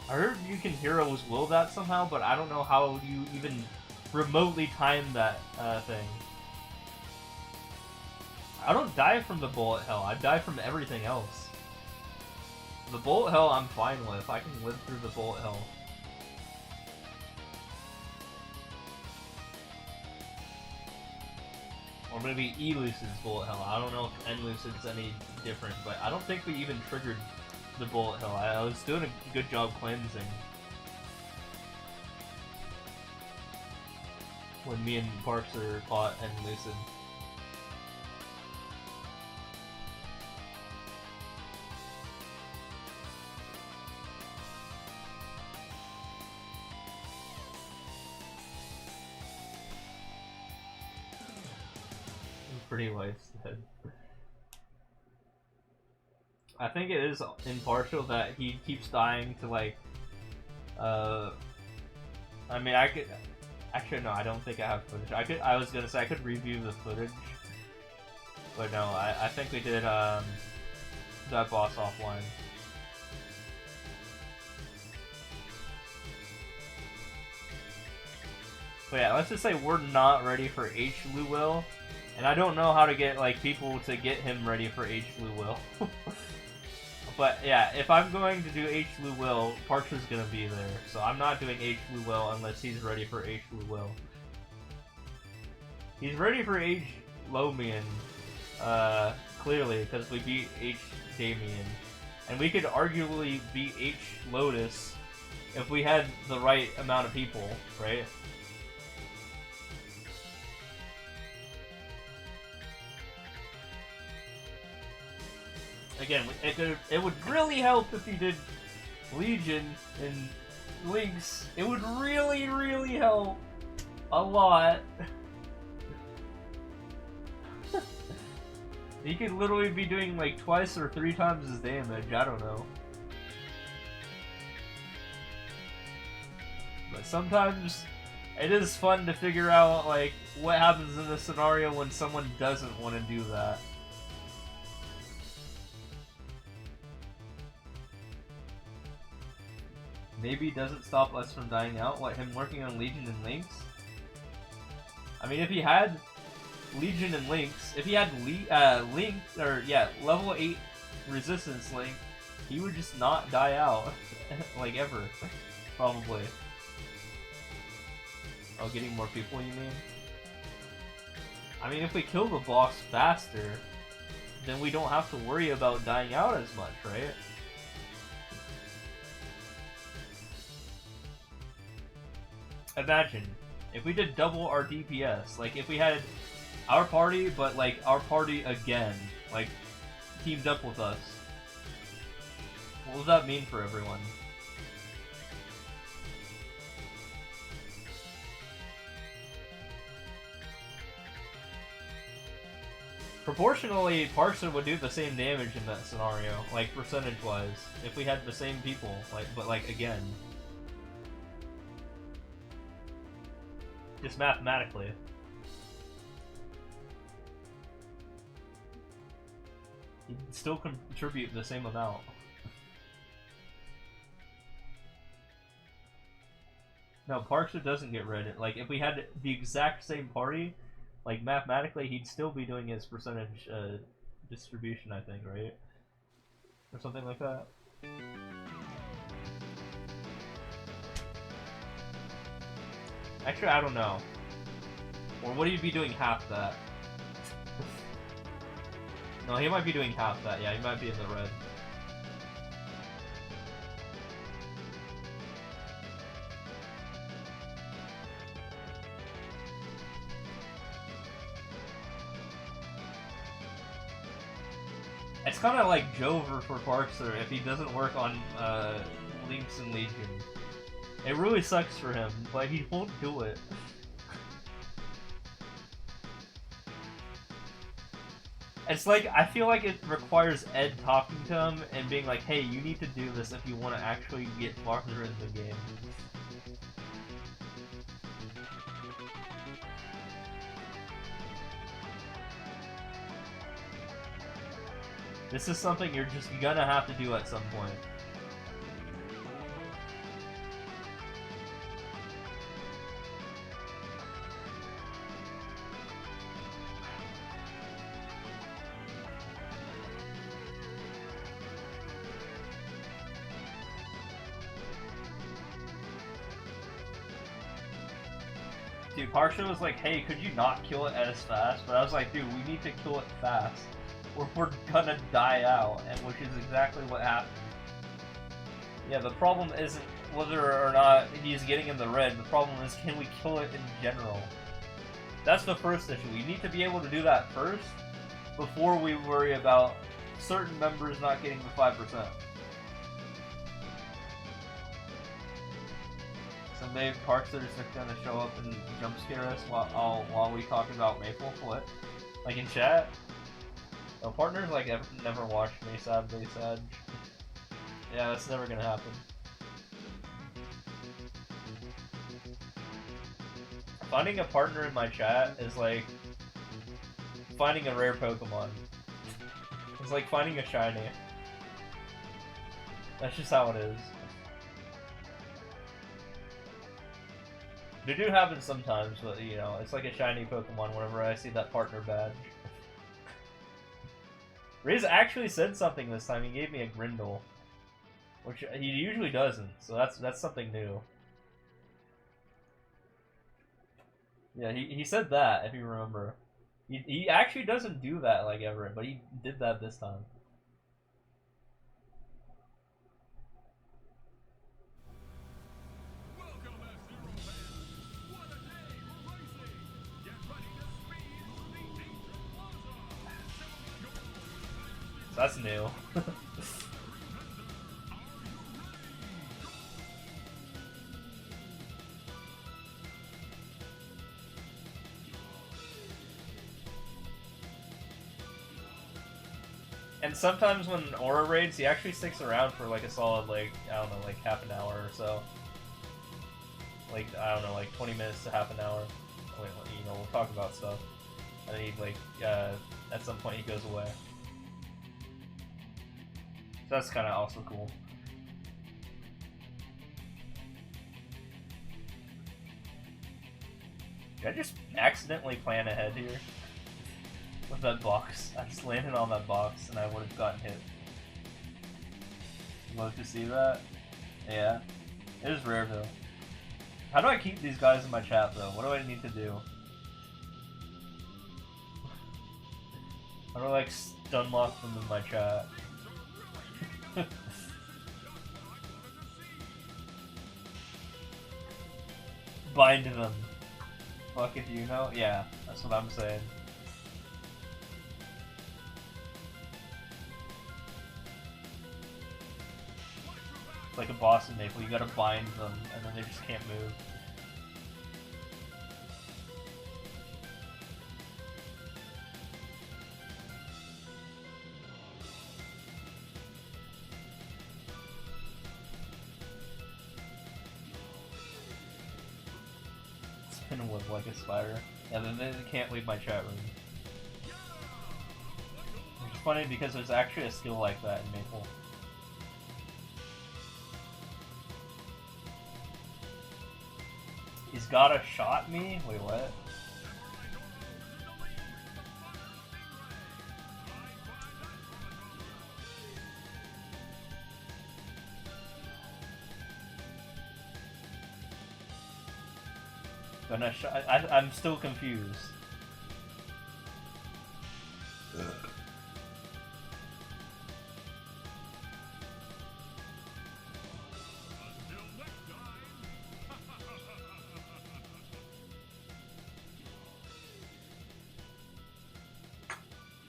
I heard you can Hero's Will that somehow, but I don't know how you even remotely time that, thing. I don't die from the bullet hell, I die from everything else. The bullet hell I'm fine with, I can live through the bullet hell. Or maybe E-Lucid's bullet hell. I don't know if N-Lucid's any different, but I don't think we even triggered the bullet hell. I was doing a good job cleansing. When me and Parkster fought N-Lucid. Pretty wasted. I think it is impartial that he keeps dying to, like, I mean, I could, actually no, I don't think I have footage. I was gonna say I could review the footage, but no, I think we did, that boss offline. But yeah, let's just say we're not ready for H. Will. And I don't know how to get, like, people to get him ready for H. Will. But yeah, if I'm going to do H. Lu Will, Parcher's gonna be there. So I'm not doing H. Lu Will unless he's ready for H. Lu Will. He's ready for H. Lomian, clearly, because we beat H. Damien. And we could arguably beat H. Lotus if we had the right amount of people, right? Again, it would really help if he did Legion and Lynx. It would really, really help a lot. He could literally be doing like twice or 3 times his damage, I don't know. But sometimes it is fun to figure out like what happens in a scenario when someone doesn't want to do that. Maybe doesn't stop us from dying out, like him working on Legion and Lynx. I mean, if he had Legion and Lynx, if he had Link, or yeah, level 8 resistance Link, he would just not die out, like ever, probably. Oh, getting more people, you mean? I mean, if we kill the boss faster, then we don't have to worry about dying out as much, right? Imagine, if we did double our DPS, like if we had our party, but like our party again, like teamed up with us. What would that mean for everyone? Proportionally, Parkster would do the same damage in that scenario, like percentage-wise, if we had the same people, like, but like again. Just mathematically. He'd still contribute the same amount. No, Parkster doesn't get rid. Like, if we had the exact same party, like, mathematically, he'd still be doing his percentage distribution, I think, right? Or something like that. Actually, I don't know. Or would he be doing half that? No, he might be doing half that. Yeah, he might be in the red. It's kind of like Jover for Parkster if he doesn't work on Lynx and Legion. It really sucks for him, but he won't do it. It's like, I feel like it requires Ed talking to him and being like, hey, you need to do this if you want to actually get farther in the game. This is something you're just gonna have to do at some point. Dude, Parksha was like, hey, could you not kill it as fast? But I was like, dude, we need to kill it fast. Or we're gonna die out, and which is exactly what happened. Yeah, the problem isn't whether or not he's getting in the red, the problem is can we kill it in general? That's the first issue. We need to be able to do that first, before we worry about certain members not getting the 5%. Someday Parkster's gonna show up and jump scare us while we talk about Maple Flip. Like in chat. Our partners like never watched me, sadly, sad. Yeah, that's never gonna happen. Finding a partner in my chat is like finding a rare Pokemon. It's like finding a shiny. That's just how it is. They do happen sometimes, but you know, it's like a shiny Pokemon whenever I see that partner badge. Riz actually said something this time. He gave me a Grindle, which he usually doesn't. So that's something new. Yeah, he said that, if you remember. He actually doesn't do that like ever, but he did that this time. So that's new. And sometimes when Aura raids, he actually sticks around for like a solid, like, I don't know, like half an hour or so. Like, I don't know, like 20 minutes to half an hour. You know, we'll talk about stuff. And then he, like, at some point he goes away. So that's kind of also cool. Did I just accidentally plan ahead here? With that box. I just landed on that box and I would have gotten hit. Love to see that. Yeah. It is rare though. How do I keep these guys in my chat though? What do I need to do? How do I like stun lock them in my chat? Bind them. Fuck if you know? Yeah, that's what I'm saying. It's like a boss in Maple, you gotta bind them, and then they just can't move. Spin a web like a spider. Yeah, then they can't leave my chat room. It's funny because there's actually a skill like that in Maple. He's gotta shot me? Wait, what? Gonna shot? I'm still confused.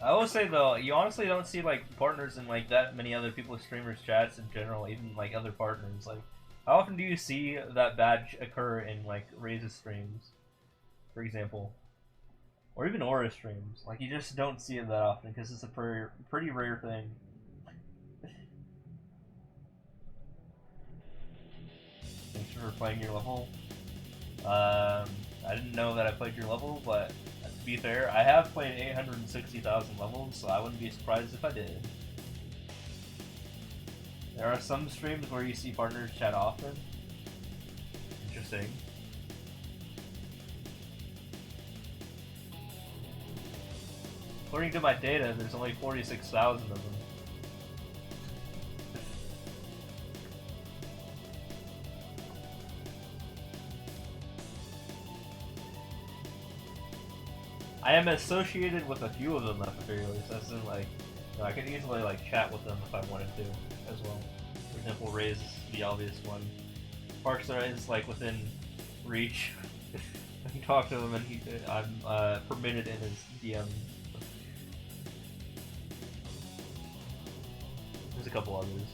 I will say though, you honestly don't see like partners in like that many other people's streamers' chats in general, even like other partners. Like, how often do you see that badge occur in like Raze's streams, for example, or even Aura streams? Like, you just don't see it that often because it's a pretty rare thing. Thanks for playing your level. I didn't know that I played your level, but to be fair, I have played 860,000 levels, so I wouldn't be surprised if I did. There are some streams where you see partners chat often. Interesting. According to my data, there's only 46,000 of them. I am associated with a few of them at the very least, as in like, you know, I could easily like chat with them if I wanted to as well. For example, Raze is the obvious one. Parkstar is like within reach. I can talk to him and I'm permitted in his DM. There's a couple others.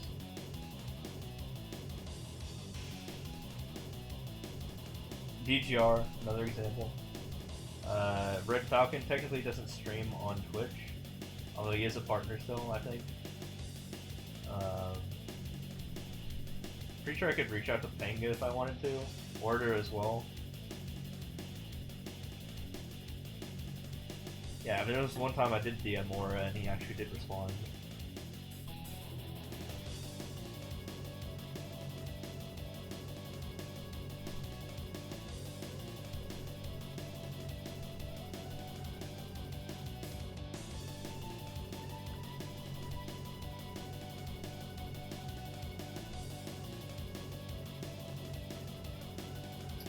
DGR, another example. Red Falcon technically doesn't stream on Twitch, although he is a partner still, I think. Pretty sure I could reach out to Panga if I wanted to. Order as well. Yeah, there was one time I did DM Aura and he actually did respond.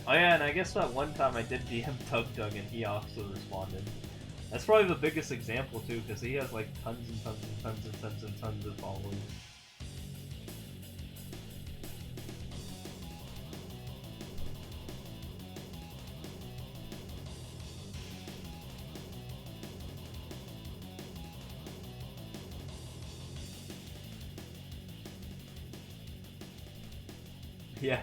Oh yeah, and I guess that one time I did DM Tug Dug and he also responded. That's probably the biggest example too, because he has like tons and tons and tons and tons and tons of followers. Yeah.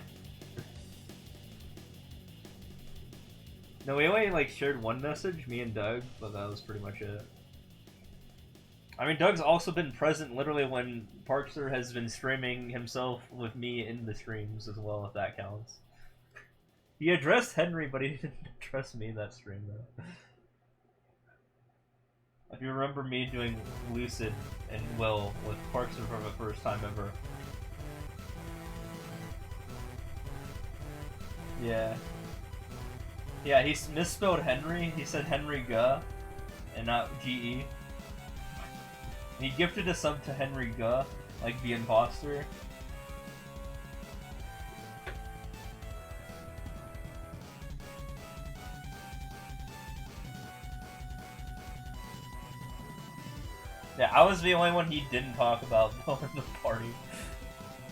No, we only like shared one message, me and Doug, but that was pretty much it. I mean, Doug's also been present literally when Parkster has been streaming himself with me in the streams as well, if that counts. He addressed Henry, but he didn't address me in that stream though. If you remember me doing Lucid and Will with Parkster for the first time ever. Yeah. Yeah, he misspelled Henry. He said Henry Guh and not G-E. He gifted a sub to Henry Guh, like the imposter. Yeah, I was the only one he didn't talk about though in the party.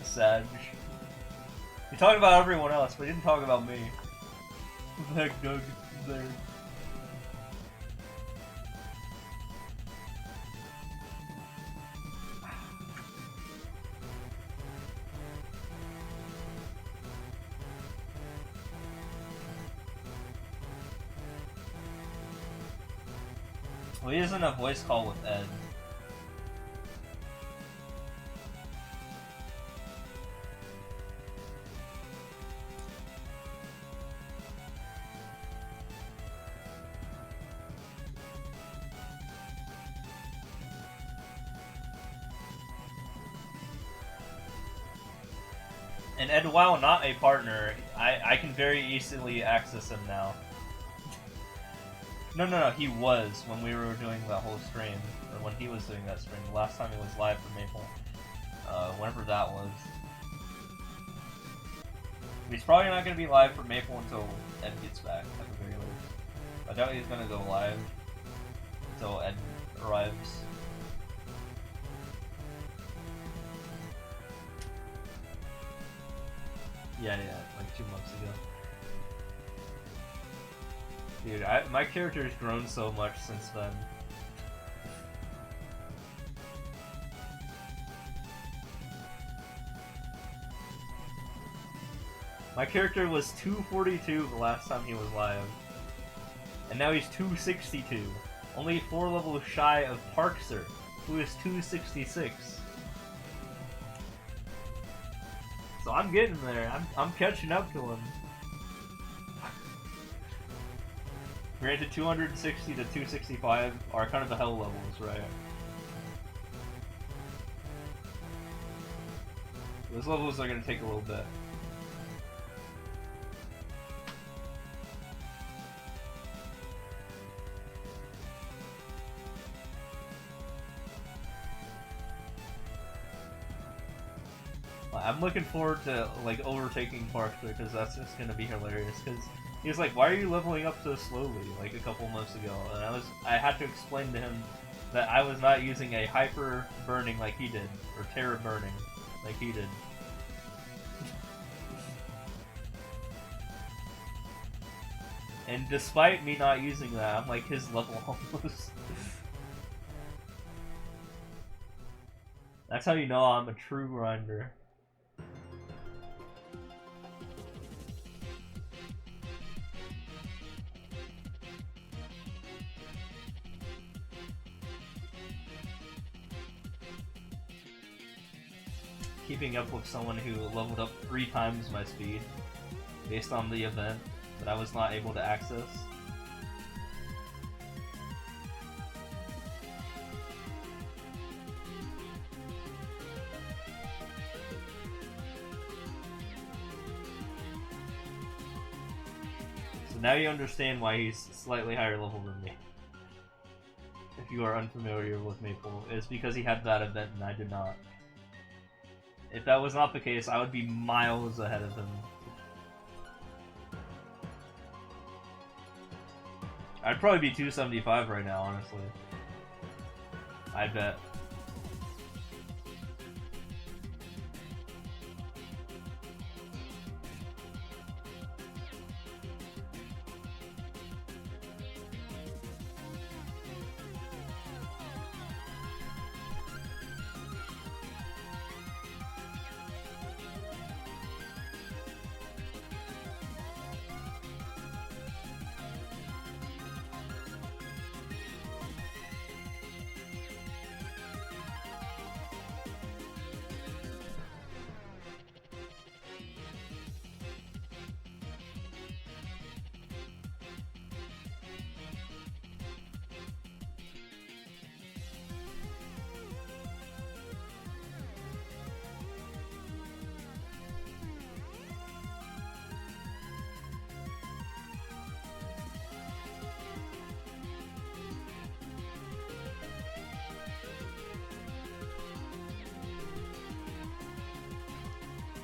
Sad. He talked about everyone else, but he didn't talk about me. What the heck, Doug? There. Well, he isn't a voice call with Ed. And Ed, while not a partner, I can very easily access him now. No, he was when we were doing that whole stream, or when he was doing that stream, the last time he was live for Maple. Whenever that was. He's probably not going to be live for Maple until Ed gets back, at the very least. I doubt he's going to go live until Ed arrives. Yeah, like 2 months ago. Dude, my character's grown so much since then. My character was 242 the last time he was live. And now he's 262. Only 4 levels shy of Parkster, who is 266. So I'm getting there. I'm catching up to him. Granted, 260 to 265 are kind of the hell levels, right? Those levels are going to take a little bit. I'm looking forward to like overtaking Parkster because that's just gonna be hilarious. Because he was like, "Why are you leveling up so slowly?" Like a couple months ago, and I had to explain to him that I was not using a hyper burning like he did, or terror burning like he did. And despite me not using that, I'm like his level almost. That's how you know I'm a true grinder. Keeping up with someone who leveled up 3 times my speed based on the event that I was not able to access. So now you understand why he's slightly higher level than me. If you are unfamiliar with Maple, it's because he had that event and I did not. If that was not the case, I would be miles ahead of him. I'd probably be 275 right now, honestly. I bet.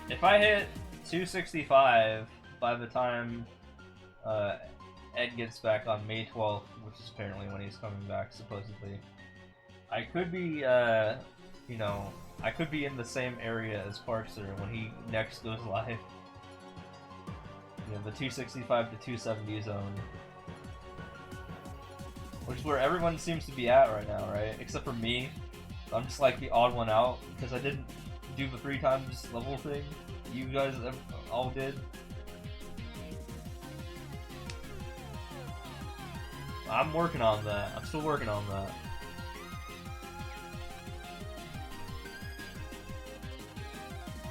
If I hit 265 by the time Ed gets back on May 12th, which is apparently when he's coming back, supposedly, I could be, you know, I could be in the same area as Parkster when he next goes live. You know, the 265 to 270 zone. Which is where everyone seems to be at right now, right? Except for me. I'm just like the odd one out, because I didn't do the 3 times level thing you guys all did. I'm working on that. I'm still working on that.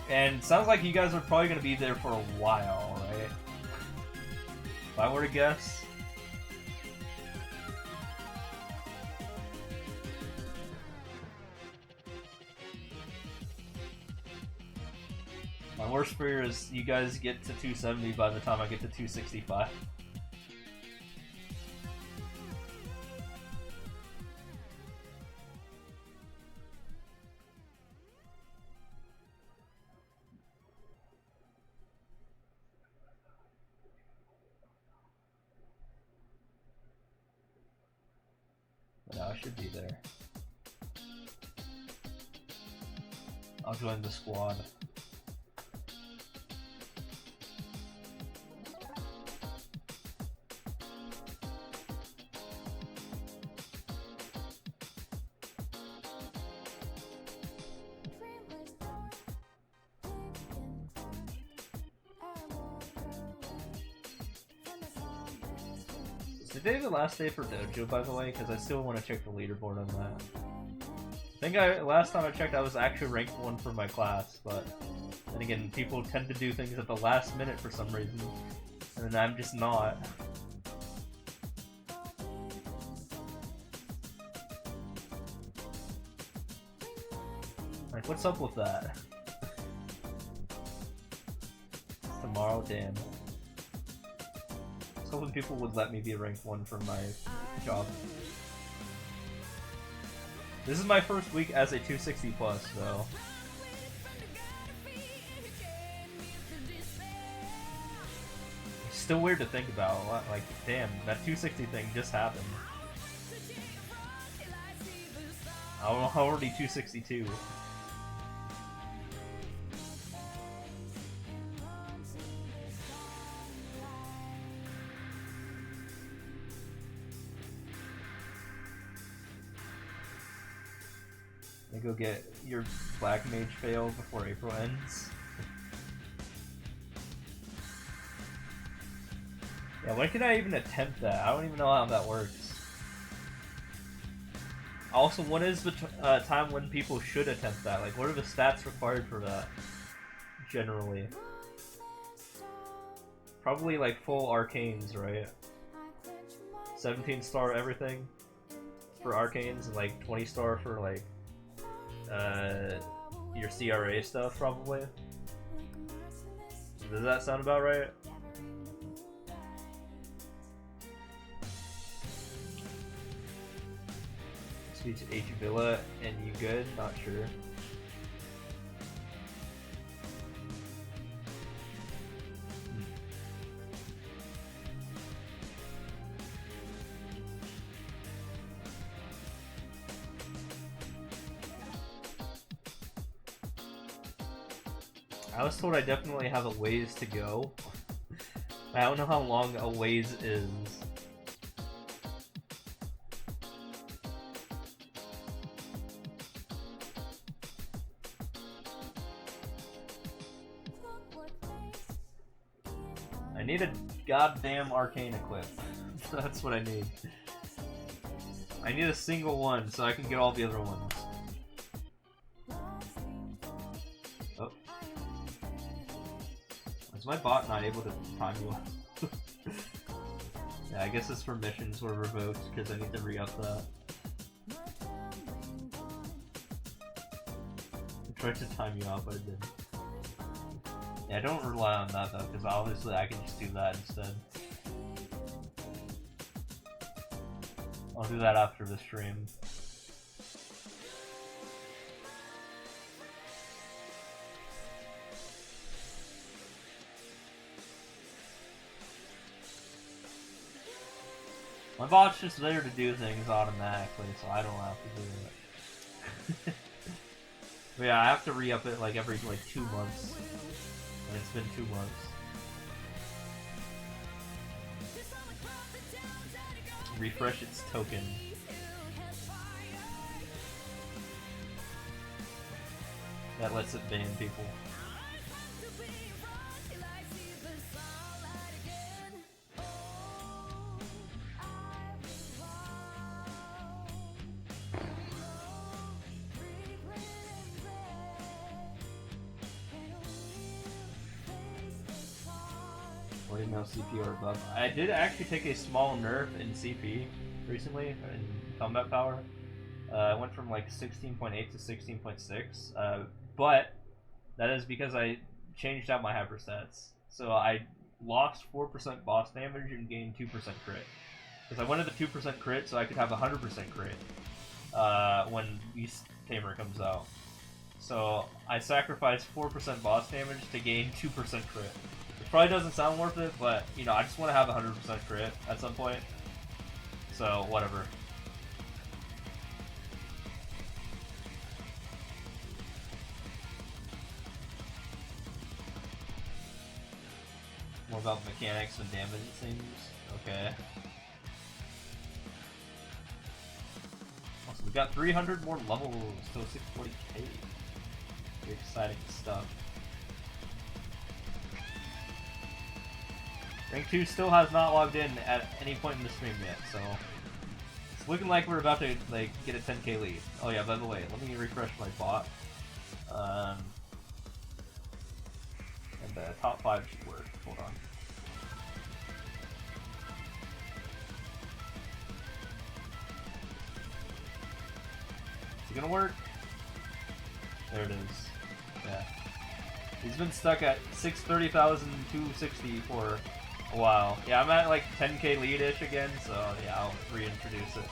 And sounds like you guys are probably going to be there for a while, right? If I were to guess. My worst fear is you guys get to 270 by the time I get to 265. No, I should be there. I'll join the squad. Is today the last day for Dojo, by the way? Because I still want to check the leaderboard on that. I think last time I checked I was actually ranked 1 for my class, but then again, people tend to do things at the last minute for some reason, and I'm just not. Like, what's up with that? Tomorrow, damn. I was hoping people would let me be ranked 1 for my job. This is my first week as a 260 plus, so. It's still weird to think about. Like, damn, that 260 thing just happened. I'm already 262. Go get your Black Mage fail before April ends. Yeah, when can I even attempt that? I don't even know how that works. Also, what is the time when people should attempt that? Like, what are the stats required for that? Generally. Probably like full arcanes, right? 17 star everything for arcanes and like 20 star for like your CRA stuff, probably. Does that sound about right? Speech H Villa and you good? Not sure. I was told I definitely have a ways to go. I don't know how long a ways is. I need a goddamn arcane equip. That's what I need. I need a single one so I can get all the other ones. Oh. Is my bot not able to time you up? Yeah, I guess it's for missions were revoked because I need to re-up that. I tried to time you out, but it didn't. Yeah, don't rely on that though, because obviously I can just do that instead. I'll do that after the stream. My bot's just there to do things automatically, so I don't have to do it. But yeah, I have to re-up it like every 2 months. And it's been 2 months. Refresh its token. That lets it ban people. No CP or above. I did actually take a small nerf in CP recently, in combat power. I went from like 16.8 to 16.6, but that is because I changed out my hyperstats. So I lost 4% boss damage and gained 2% crit. Because I wanted the 2% crit so I could have 100% crit when Beast Tamer comes out. So I sacrificed 4% boss damage to gain 2% crit. Probably doesn't sound worth it, but you know, I just want to have 100% crit at some point. So whatever. More about mechanics and damage, it seems. Okay. Also, we got 300 more levels to 640k. Very exciting stuff. Rank 2 still has not logged in at any point in the stream yet, so it's looking like we're about to like get a 10k lead. Oh yeah, by the way, let me refresh my bot. And the top 5 should work. Hold on. Is it gonna work? There it is. Yeah. He's been stuck at 630,260 for a while. Yeah, I'm at like 10k lead-ish again, so yeah, I'll reintroduce it.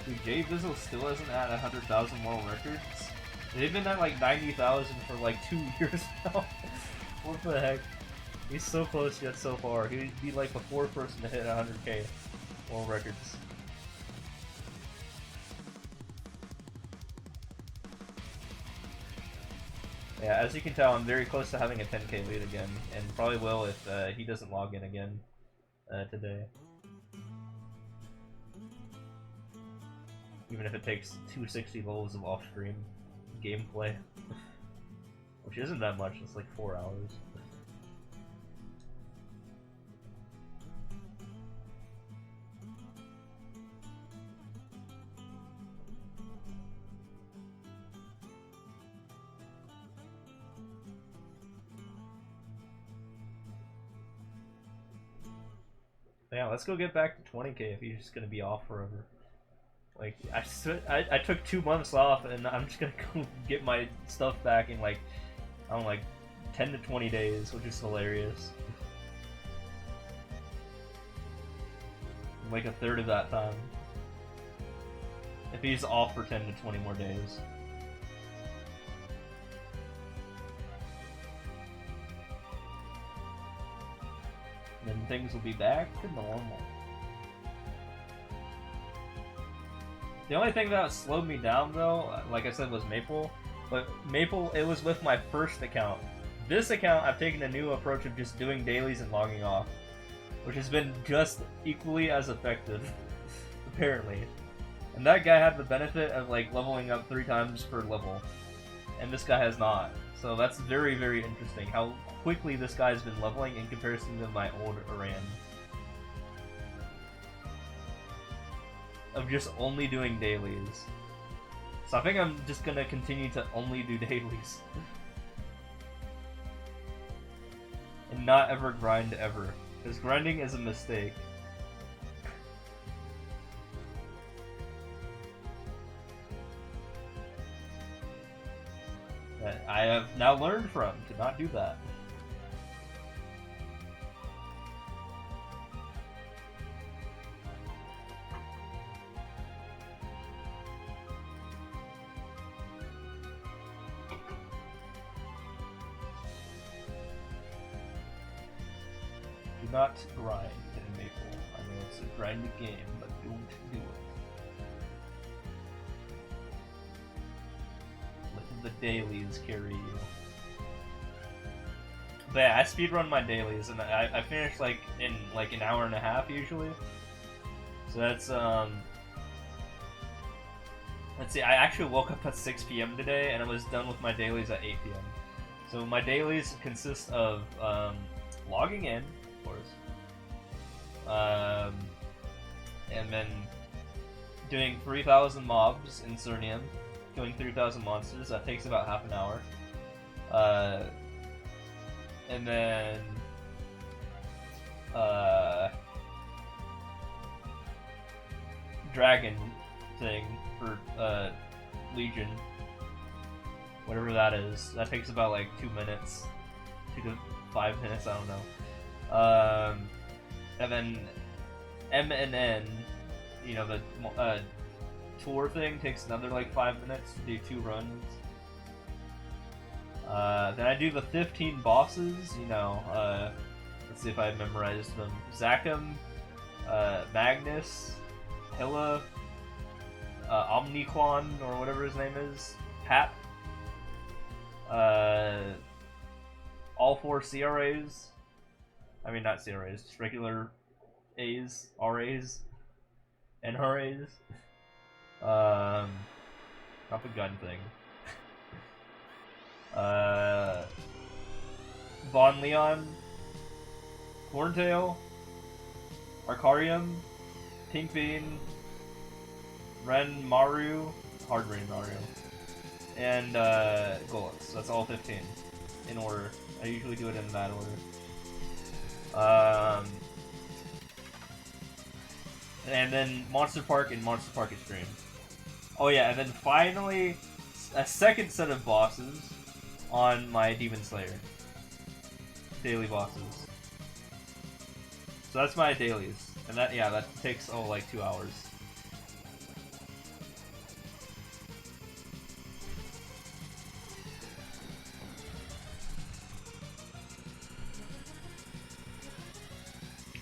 Dude, Jay Bizzle still hasn't had 100,000 world records. They've been at like 90,000 for like 2 years now. What the heck? He's so close yet so far. He'd be like the 4th person to hit 100k world records. Yeah, as you can tell, I'm very close to having a 10k lead again, and probably will if he doesn't log in again today. Even if it takes 260 levels of off-stream gameplay. Which isn't that much, it's like 4 hours. Yeah, let's go get back to 20k if he's just gonna be off forever. Like, I took 2 months off, and I'm just gonna go get my stuff back in like, I don't know, like 10 to 20 days, which is hilarious. Like a third of that time. If he's off for 10 to 20 more days. things will be back to normal. The only thing that slowed me down, though, like I said, was Maple. But Maple, it was with my first account. This account, I've taken a new approach of just doing dailies and logging off, which has been just equally as effective, apparently. And that guy had the benefit of like leveling up 3 times per level, and this guy has not. So that's very, very interesting how quickly this guy's been leveling in comparison to my old Aran. Of just only doing dailies. So I think I'm just gonna continue to only do dailies. And not ever grind ever. Because grinding is a mistake. That I have now learned from to not do that. Do not grind in Maple. I know it's a grind game, but don't do it. Let the dailies carry you. But yeah, I speedrun my dailies, and I finish like in like an hour and a half usually. So that's let's see, I actually woke up at 6 p.m. today, and I was done with my dailies at 8 p.m. So my dailies consist of logging in, of course, and then doing 3,000 mobs in Cernium, killing 3,000 monsters. That takes about half an hour. And then dragon thing for Legion, whatever that is. That takes about like 2 minutes, 2 to 5 minutes. I don't know. And then M and N, you know, the tour thing takes another like 5 minutes to do 2 runs. Then I do the 15 bosses, you know, let's see if I memorized them. Zakum, Magnus, Hilla, Omniquan, or whatever his name is, Pat, all 4 CRAs, I mean not CRAs, just regular A's, RAs, and HRAs, not the gun thing. Von Leon, Horntail, Arcarium, Pink Bean, Ren Maru, Hard Rain Maru, and Golux. That's all 15 in order. I usually do it in that order. And then Monster Park and Monster Park Extreme. Oh yeah, and then finally a second set of bosses on my Demon Slayer. Daily bosses. So that's my dailies. And that, yeah, that takes, oh, like 2 hours.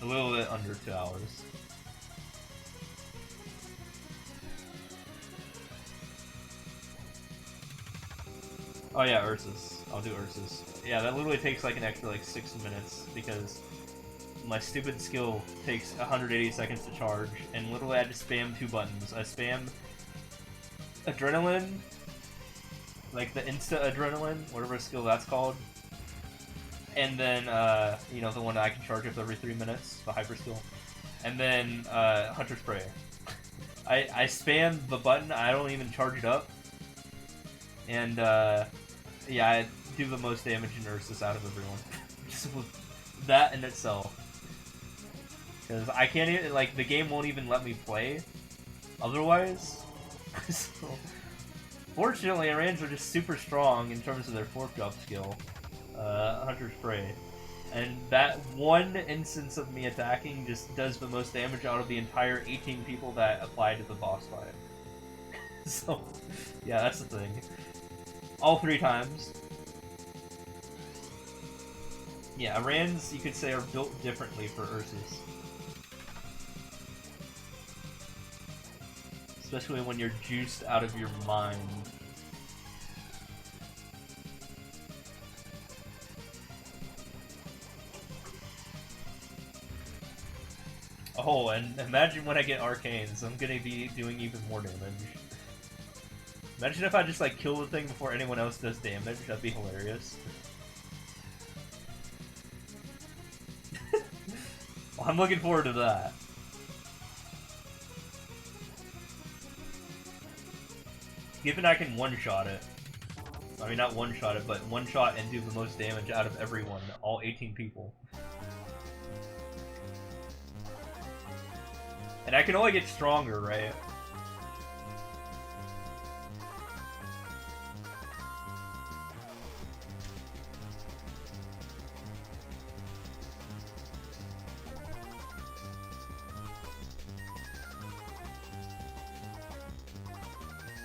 A little bit under 2 hours. Oh yeah, Ursus. I'll do Ursus. Yeah, that literally takes like an extra like 6 minutes because my stupid skill takes 180 seconds to charge, and literally I just spam 2 buttons. I spam Adrenaline, like the Insta Adrenaline, whatever skill that's called, and then you know, the one that I can charge up every 3 minutes, the hyper skill, and then Hunter's Prey. I spam the button. I don't even charge it up, and yeah, I do the most damage in Ursus out of everyone. Just with that in itself. Because I can't even, like, the game won't even let me play otherwise. So, fortunately, Arans are just super strong in terms of their 4th drop skill. Hunter's Prey. And that one instance of me attacking just does the most damage out of the entire 18 people that apply to the boss fight. So, yeah, that's the thing. All 3 times. Yeah, Arans, you could say, are built differently for Ursus. Especially when you're juiced out of your mind. Oh, and imagine when I get Arcanes, I'm gonna be doing even more damage. Imagine if I just like kill the thing before anyone else does damage, that'd be hilarious. Well, I'm looking forward to that. Given I can one-shot it. I mean, not one-shot it, but one-shot and do the most damage out of everyone, all 18 people. And I can only get stronger, right?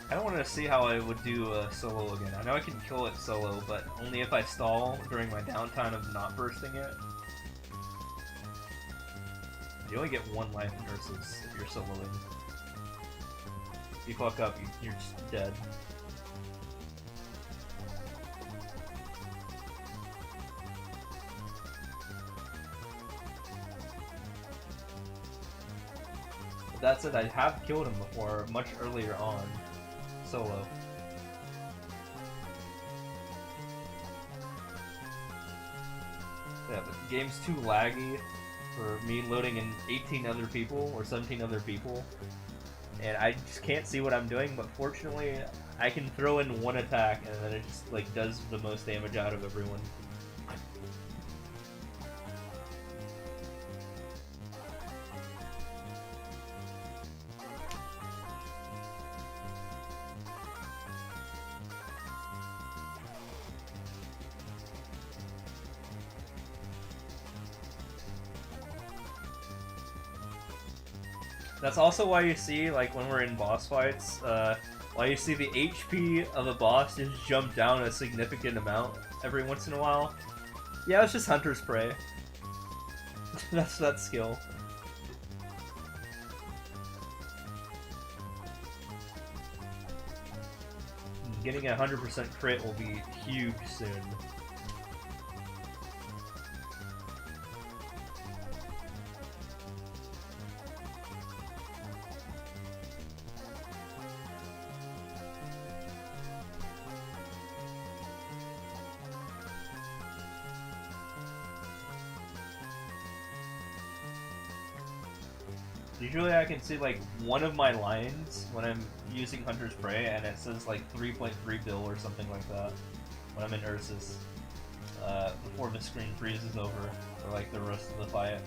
I don't want to see how I would do solo again. I know I can kill it solo, but only if I stall during my downtime of not bursting it. You only get one life in Ursus if you're soloing. If you fuck up, you're just dead. But that said, I have killed him before, much earlier on. Solo. Yeah, but the game's too laggy for me loading in 18 other people or 17 other people, and I just can't see what I'm doing. But fortunately, I can throw in one attack and then it just like does the most damage out of everyone. That's also why you see, like, when we're in boss fights, why you see the HP of a boss just jump down a significant amount every once in a while. Yeah, it's just Hunter's Prey. That's that skill. Getting a 100% crit will be huge soon. Usually I can see like one of my lines when I'm using Hunter's Prey and it says like 3.3 bill or something like that when I'm in Ursus before the screen freezes over for like the rest of the fight.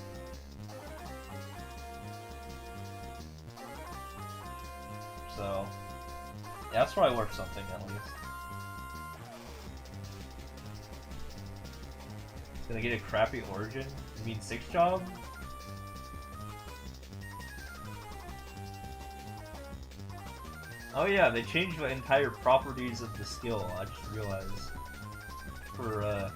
So yeah, that's probably worth something at least. Gonna get a crappy origin? You mean 6 job? Oh yeah, they changed the entire properties of the skill, I just realized. For,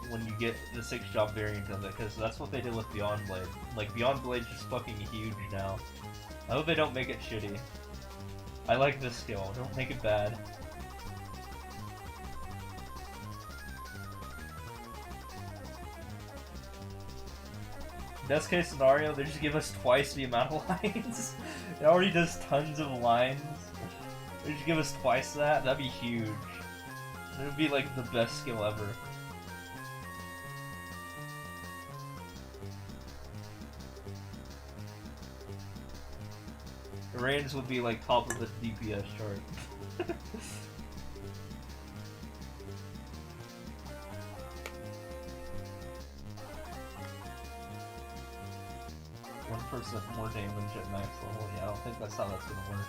when you get the 6 job variant of it, because that's what they did with Beyond Blade. Like, Beyond Blade's just fucking huge now. I hope they don't make it shitty. I like this skill, don't make it bad. Best case scenario, they just give us twice the amount of lines. It already does tons of lines. They just give us twice that. That'd be huge. It would be like the best skill ever. The range would be like top of the DPS chart. 1% more damage at max level. Yeah, I don't think that's how that's gonna work.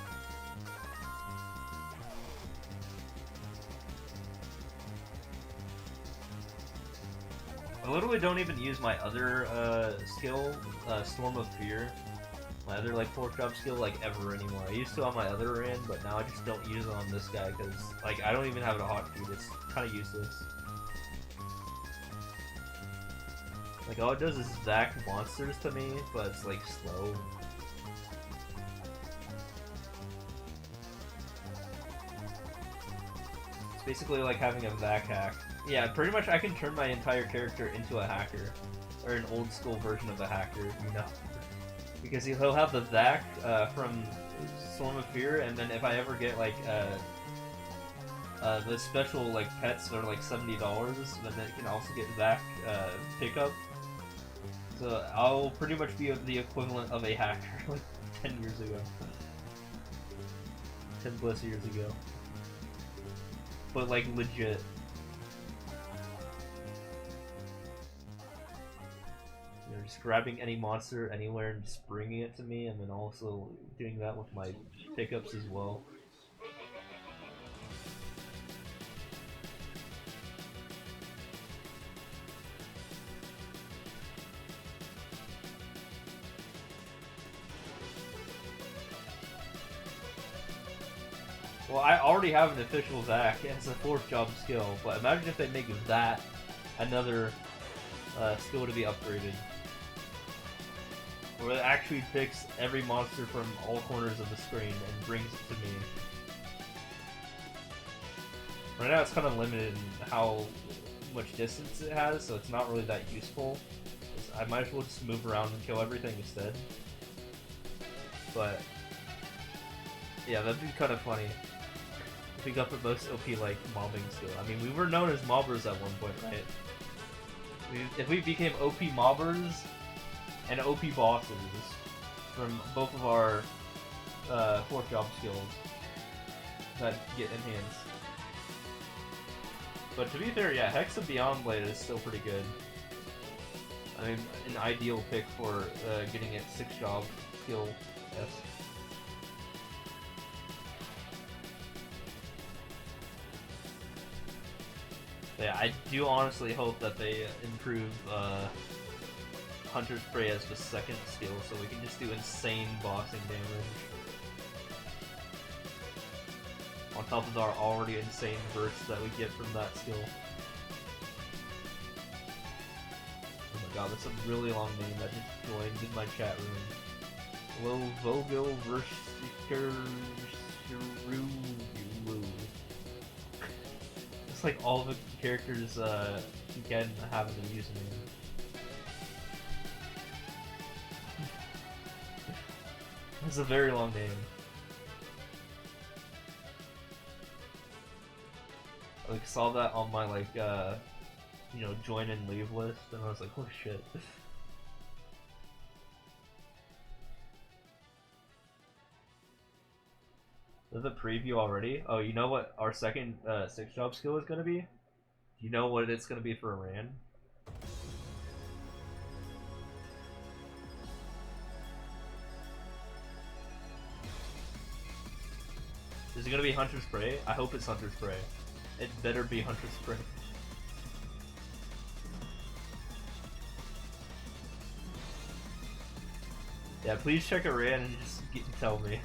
I literally don't even use my other skill, Storm of Fear. My other like 4th job skill like ever anymore. I used to on my other end, but now I just don't use it on this guy because like I don't even have it a hotkey. It's kind of useless. Like all it does is zack monsters to me, but it's like slow. It's basically like having a vac hack. Yeah, pretty much I can turn my entire character into a hacker. Or an old school version of a hacker, you know. Because he'll have the vac from Swarm of Fear, and then if I ever get like the special like pets that are like $70, then it can also get vac pickup. So I'll pretty much be the equivalent of a hacker like 10 years ago. 10 plus years ago. But like legit. You know, just grabbing any monster anywhere and just bringing it to me, and then also doing that with my pickups as well. Well, I already have an official Zac, and it's a 4th job skill, but imagine if they make that another skill to be upgraded. Where it actually picks every monster from all corners of the screen and brings it to me. Right now it's kind of limited in how much distance it has, so it's not really that useful. I might as well just move around and kill everything instead. But yeah, that'd be kind of funny. If we got the most OP like mobbing skill. I mean, we were known as mobbers at one point, right? If we became OP mobbers and OP bosses from both of our 4th job skills, that get enhanced. But to be fair, yeah, Hex of Beyond Blade is still pretty good. I mean, an ideal pick for getting it 6th job skill, yes. Yeah, I do honestly hope that they improve Hunter's Prey as the 2nd skill, so we can just do insane bossing damage. On top of our already insane bursts that we get from that skill. Oh my god, that's a really long name that just joined in my chat room. Hello, Vogel Vershikuru. It's like all the characters you can have in the username. It's a very long name. I like saw that on my like you know, join and leave list, and I was like, oh shit. There's a preview already. Oh, you know what our second 6th job skill is gonna be? Do you know what it's gonna be for Iran? Is it gonna be Hunter's Prey? I hope it's Hunter's Prey. It better be Hunter's Prey. Yeah, please check Iran and just tell me.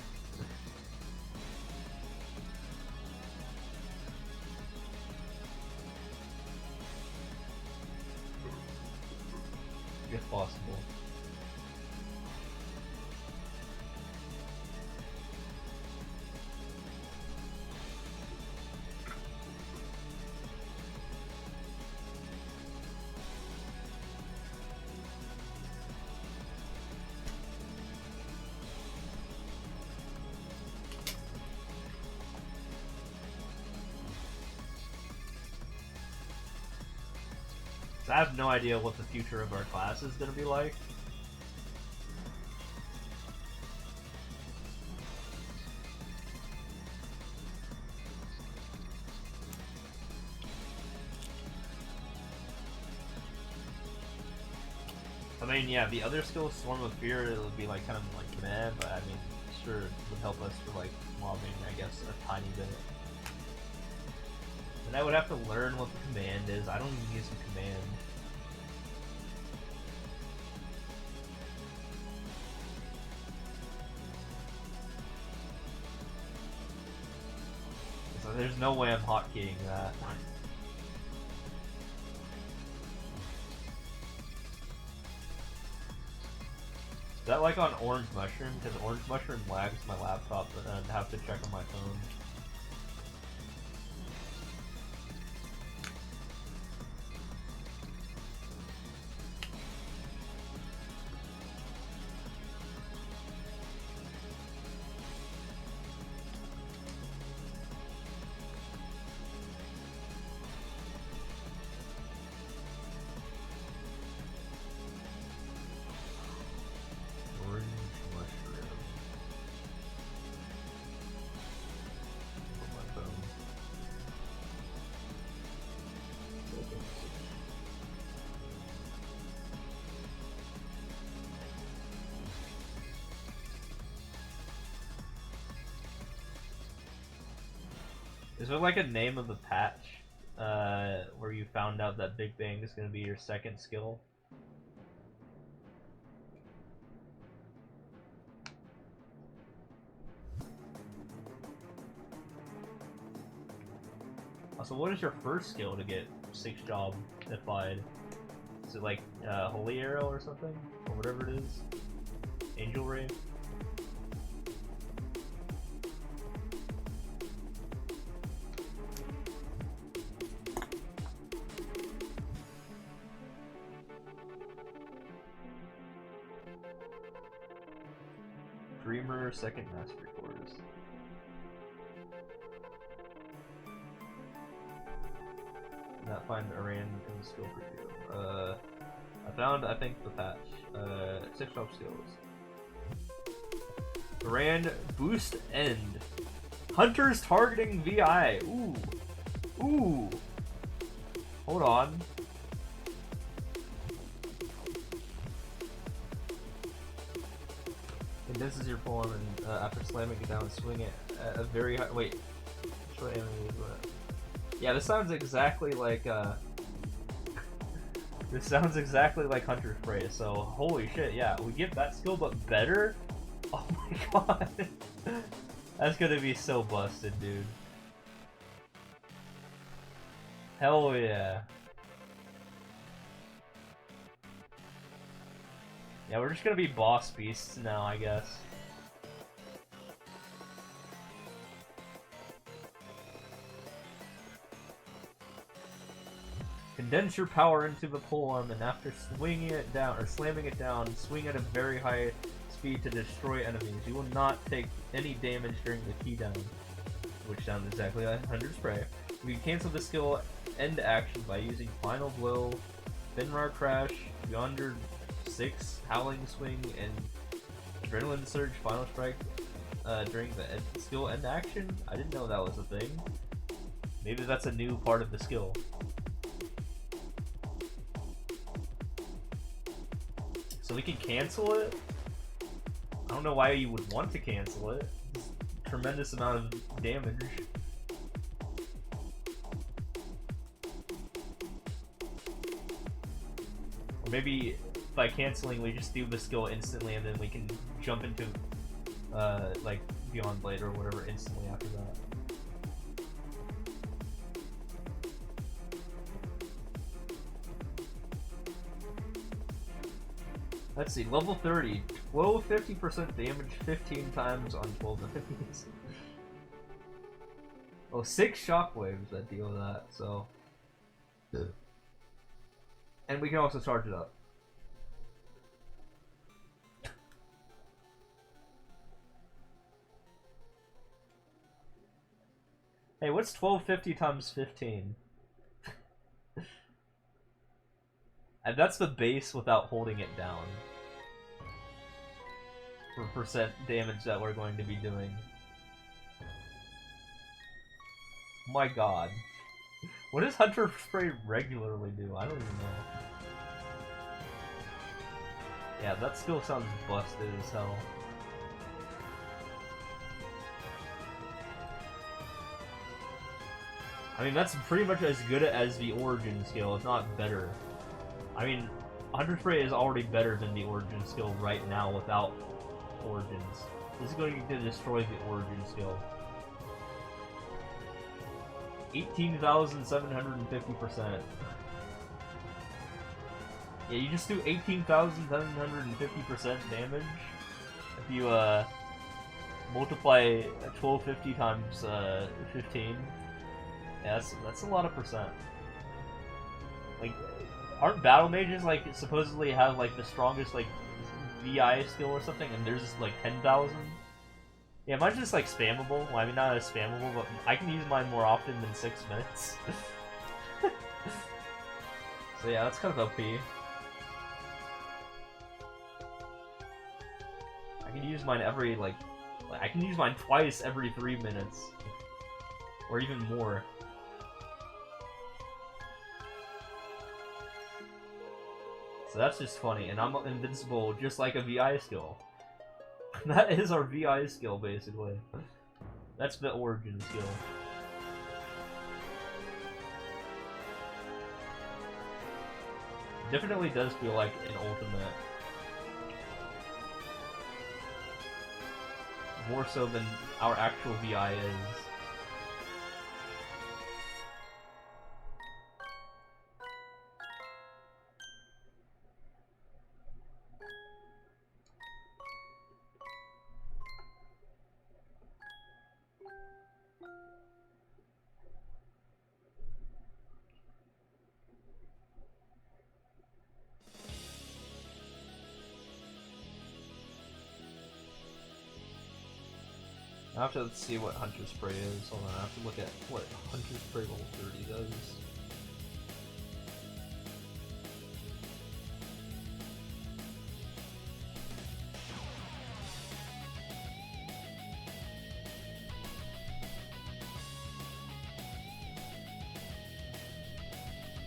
If possible. I have no idea what the future of our class is going to be like. I mean, yeah, the other skill, Swarm of Fear, it would be like kind of like meh, but I mean, sure, it would help us for like mobbing, I guess, a tiny bit. And I would have to learn what the command is. I don't even use the command. So there's no way I'm hotkeying that. that like on Orange Mushroom? Because Orange Mushroom lags my laptop, but I'd have to check on my phone. Is there like a name of the patch where you found out that Big Bang is going to be your second skill? Also, what is your first skill to get 6 job applied? Is it like Holy Arrow or something? Or whatever it is? Angel Ray? Dreamer second mastery course. Not find Aran in the skill preview. I found, I think, the patch. 6 job skills. Aran boost end. Hunters targeting VI. Ooh. Ooh. Hold on. Condenses your form and after slamming it down, swing it at a very high. Wait. What enemy is that? Yeah, this sounds exactly like this sounds exactly like Hunter Spray. So holy shit, yeah, we get that skill but better. Oh my god, that's gonna be so busted, dude. Hell yeah. Yeah, we're just gonna be boss beasts now, I guess. Condense your power into the polearm, and after swinging it down, or slamming it down, swing at a very high speed to destroy enemies. You will not take any damage during the key down, which sounds exactly like Hunter Spray. You can cancel the skill end action by using Final Blow, Finrar Crash, Yonder 6, Howling Swing, and Adrenaline Surge Final Strike during the skill end action. I didn't know that was a thing. Maybe that's a new part of the skill. So we can cancel it? I don't know why you would want to cancel it. It's a tremendous amount of damage. Or maybe by canceling we just do the skill instantly and then we can jump into like Beyond Blade or whatever instantly after that. Let's see, level 30, 50% damage 15 times on 12 enemies. Oh, 6 shockwaves that deal with that, so. And we can also charge it up. Hey, what's 1250 times 15? And that's the base without holding it down. For percent damage that we're going to be doing. My god. What does Hunter Spray regularly do? I don't even know. Yeah, that skill sounds busted as hell. I mean, that's pretty much as good as the Origin skill, if not better. I mean, Hunter Spray is already better than the Origin skill right now without Origins. This is going to destroy the Origin skill. 18,750%. Yeah, you just do 18,750% damage if you multiply 1250 times 15. Yeah, that's a lot of percent. Like, aren't battle mages like supposedly have like the strongest like VI skill or something, and theirs is like 10,000? Yeah, mine's just like spammable. Well, I mean, not as spammable, but I can use mine more often than 6 minutes. So yeah, that's kind of OP. I can use mine every like I can use mine twice every 3 minutes, or even more. So that's just funny, and I'm invincible just like a VI skill. That is our VI skill, basically. That's the origin skill. Definitely does feel like an ultimate. More so than our actual VI is. I have to see what Hunter Spray is. Hold on, I have to look at what Hunter Spray level 30 does.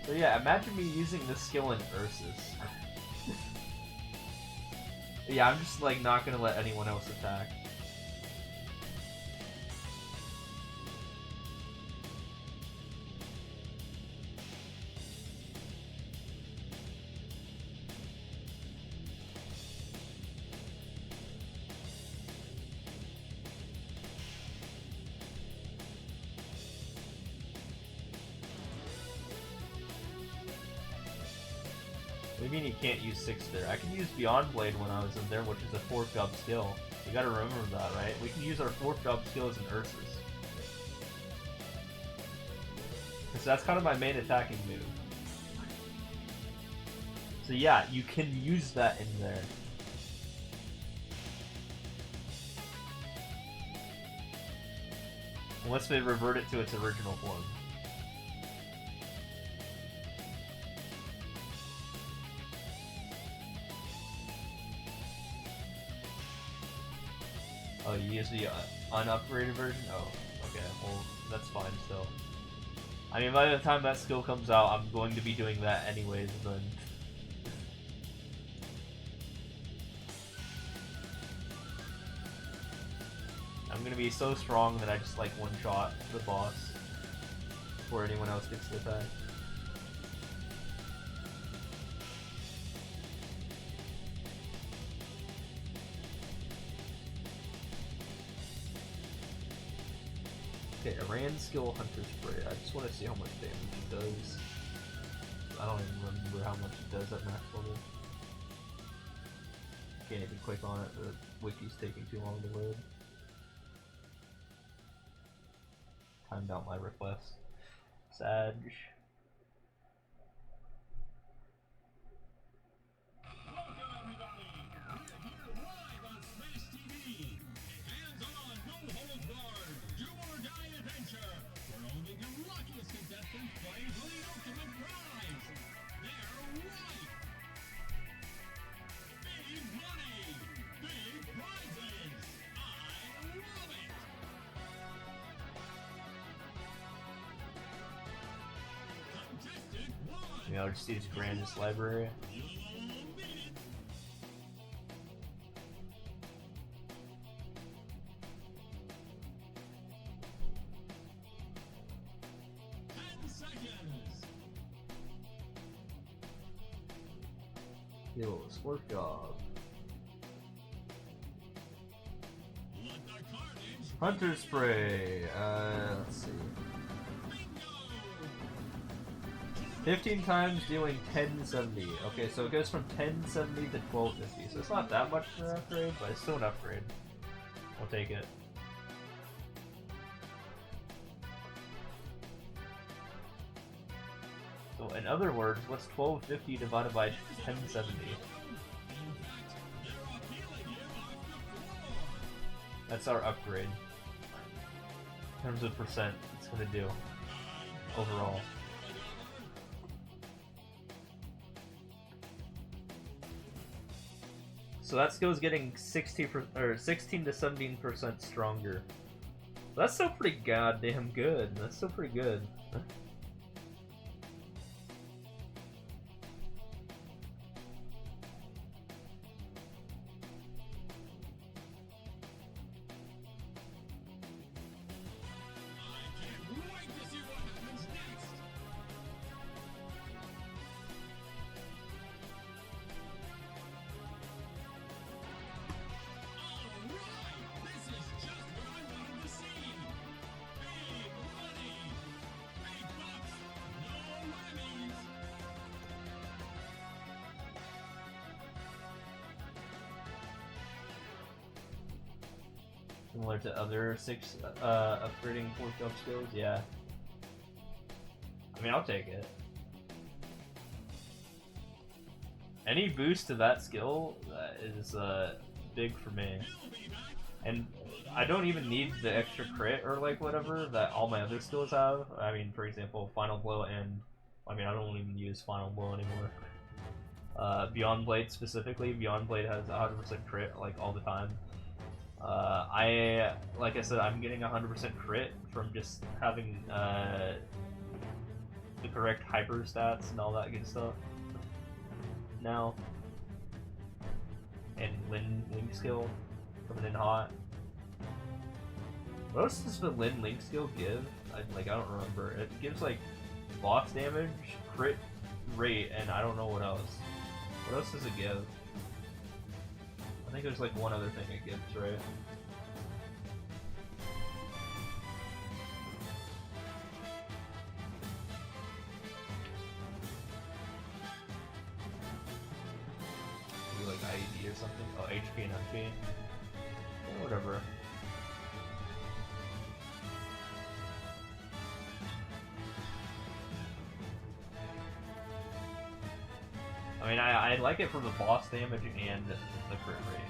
So yeah, imagine me using this skill in Ursus. Yeah, I'm just like not gonna let anyone else attack. What do you mean you can't use 6 there? I can use Beyond Blade when I was in there, which is a 4th job skill. You gotta remember that, right? We can use our 4th job skills in Ursus. So that's kind of my main attacking move. So yeah, you can use that in there. Unless they revert it to its original form. Oh, you use the unupgraded version? Oh, okay. Well, that's fine still. I mean, by the time that skill comes out, I'm going to be doing that anyways, then. I'm gonna be so strong that I just like one-shot the boss before anyone else gets to attack. Okay, Iran skill Hunter Spray. I just want to see how much damage it does. I don't even remember how much it does at max level. Can't even click on it, the wiki's taking too long to load. Timed out my request. Sag. I'll just use Grandis Library. Yo, Squirt Job. Hunter Spray. Let's see. 15 times dealing 1070. Okay, so it goes from 1070 to 1250. So it's not that much of an upgrade, but it's still an upgrade. We'll take it. So in other words, what's 1250 divided by 1070? That's our upgrade. In terms of percent, it's gonna do overall. So that skill's getting 16 to 17% stronger. That's still pretty goddamn good. That's still pretty good. Similar to other 6 upgrading 4 jump skills, yeah. I mean, I'll take it. Any boost to that skill is big for me. And I don't even need the extra crit or like whatever that all my other skills have. I mean, for example, Final Blow and... I mean, I don't even use Final Blow anymore. Beyond Blade specifically, Beyond Blade has 100% crit like all the time. Like I said, I'm getting 100% crit from just having the correct hyper stats and all that good stuff now. And Lin Link skill coming in hot. What else does the Lin Link skill give? I don't remember. It gives like boss damage, crit rate, and I don't know what else. What else does it give? I think there's like one other thing it gives, right? Maybe like IED or something? Oh, HP and MP. Yeah, whatever. I mean, I like it for the boss damage and the crit rate.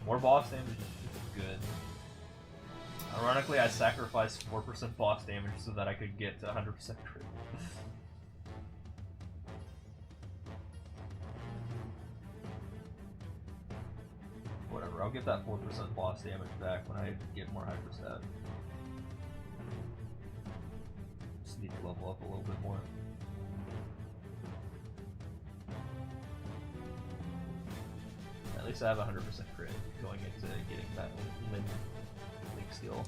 More boss damage is good. Ironically, I sacrificed 4% boss damage so that I could get to 100% crit. Whatever, I'll get that 4% boss damage back when I get more hyper stat. Just need to level up a little bit more. At least I have 100% crit going into getting that Link skill.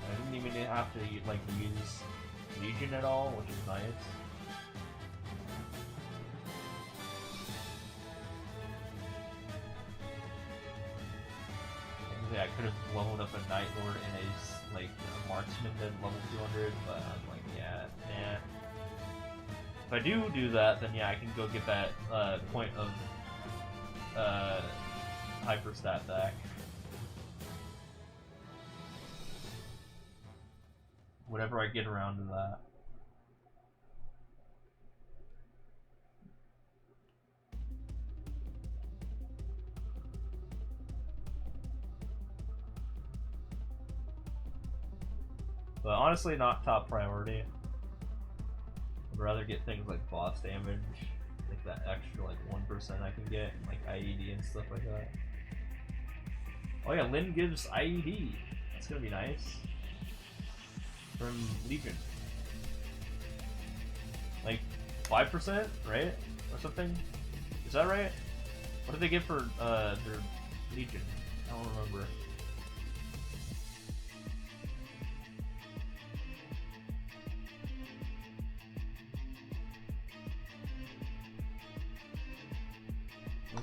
I didn't even have to like use Legion at all, which is nice. I could have leveled up a Night Lord and a marksman at level 200, but I'm like, yeah, nah. If I do that, then yeah, I can go get that point of hyper stat back. Whatever I get around to that. But honestly, not top priority. I'd rather get things like boss damage, like that extra like 1% I can get, and like IED and stuff like that. Oh yeah, Lin gives IED. That's gonna be nice. From Legion. Like 5%, right? Or something? Is that right? What did they get for their Legion? I don't remember.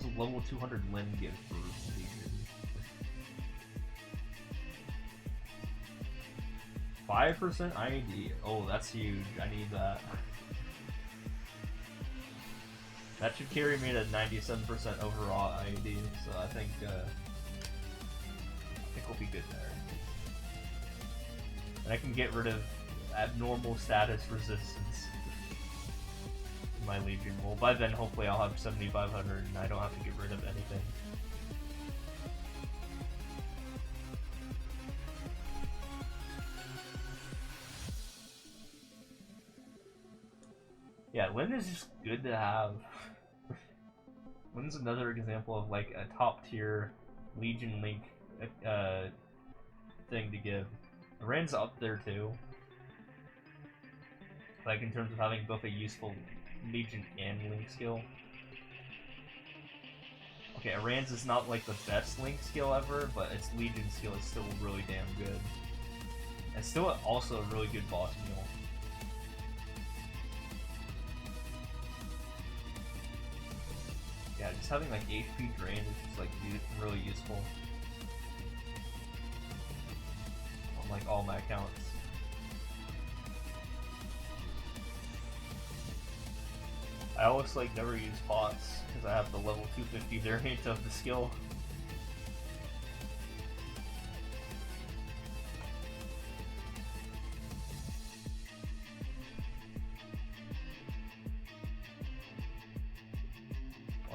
does a level 200 Lin give for Legion? 5% IAD. Oh, that's huge. I need that. That should carry me to 97% overall IAD, so I think we'll be good there. And I can get rid of abnormal status resistance in my Legion. Well, by then, hopefully I'll have 7,500 and I don't have to get rid of anything. Yeah, Lin is just good to have. Lin's another example of like a top tier Legion Link thing to give. Rand's up there too. Like in terms of having both a useful Legion and Link skill. Okay, Aran's is not like the best Link skill ever, but its Legion skill is still really damn good. And still also a really good boss meal. Yeah, just having like HP drain is just like really useful. On like all my accounts. I always like never use pots because I have the level 250 variant of the skill.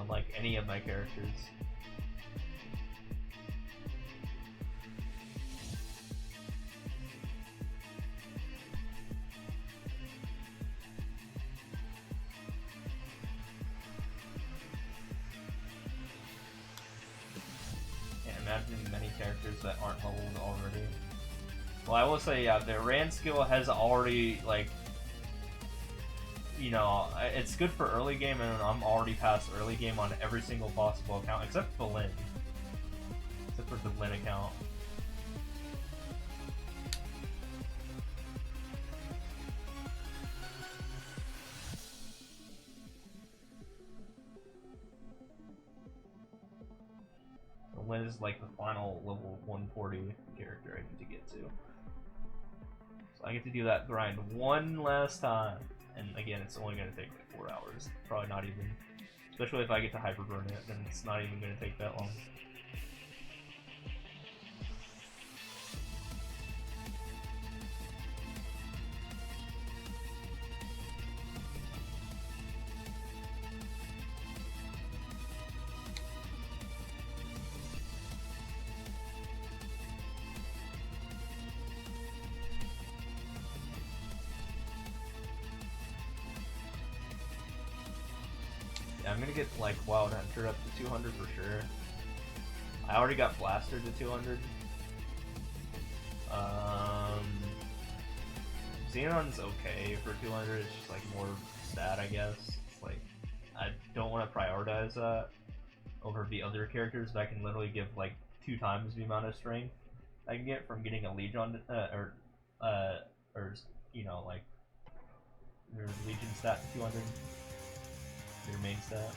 Unlike any of my characters. Can't imagine many characters that aren't leveled already. Well, I will say, yeah, the Rand skill has already, like, you know, it's good for early game, and I'm already past early game on every single possible account, except for Lin. Except for the Lin account. The Lin is like the final level 140 character I need to get to. So I get to do that grind one last time. And again, it's only going to take like 4 hours. Probably not even. Especially if I get to hyperburn it, then it's not even going to take that long. I'm gonna get like Wild Hunter up to 200 for sure. I already got Blaster to 200. Xenon's okay for 200. It's just like more stat, I guess. It's like I don't want to prioritize that over the other characters that I can literally give like 2 times the amount of strength I can get from getting a Legion or you know, like your Legion stat to 200. Your main stat.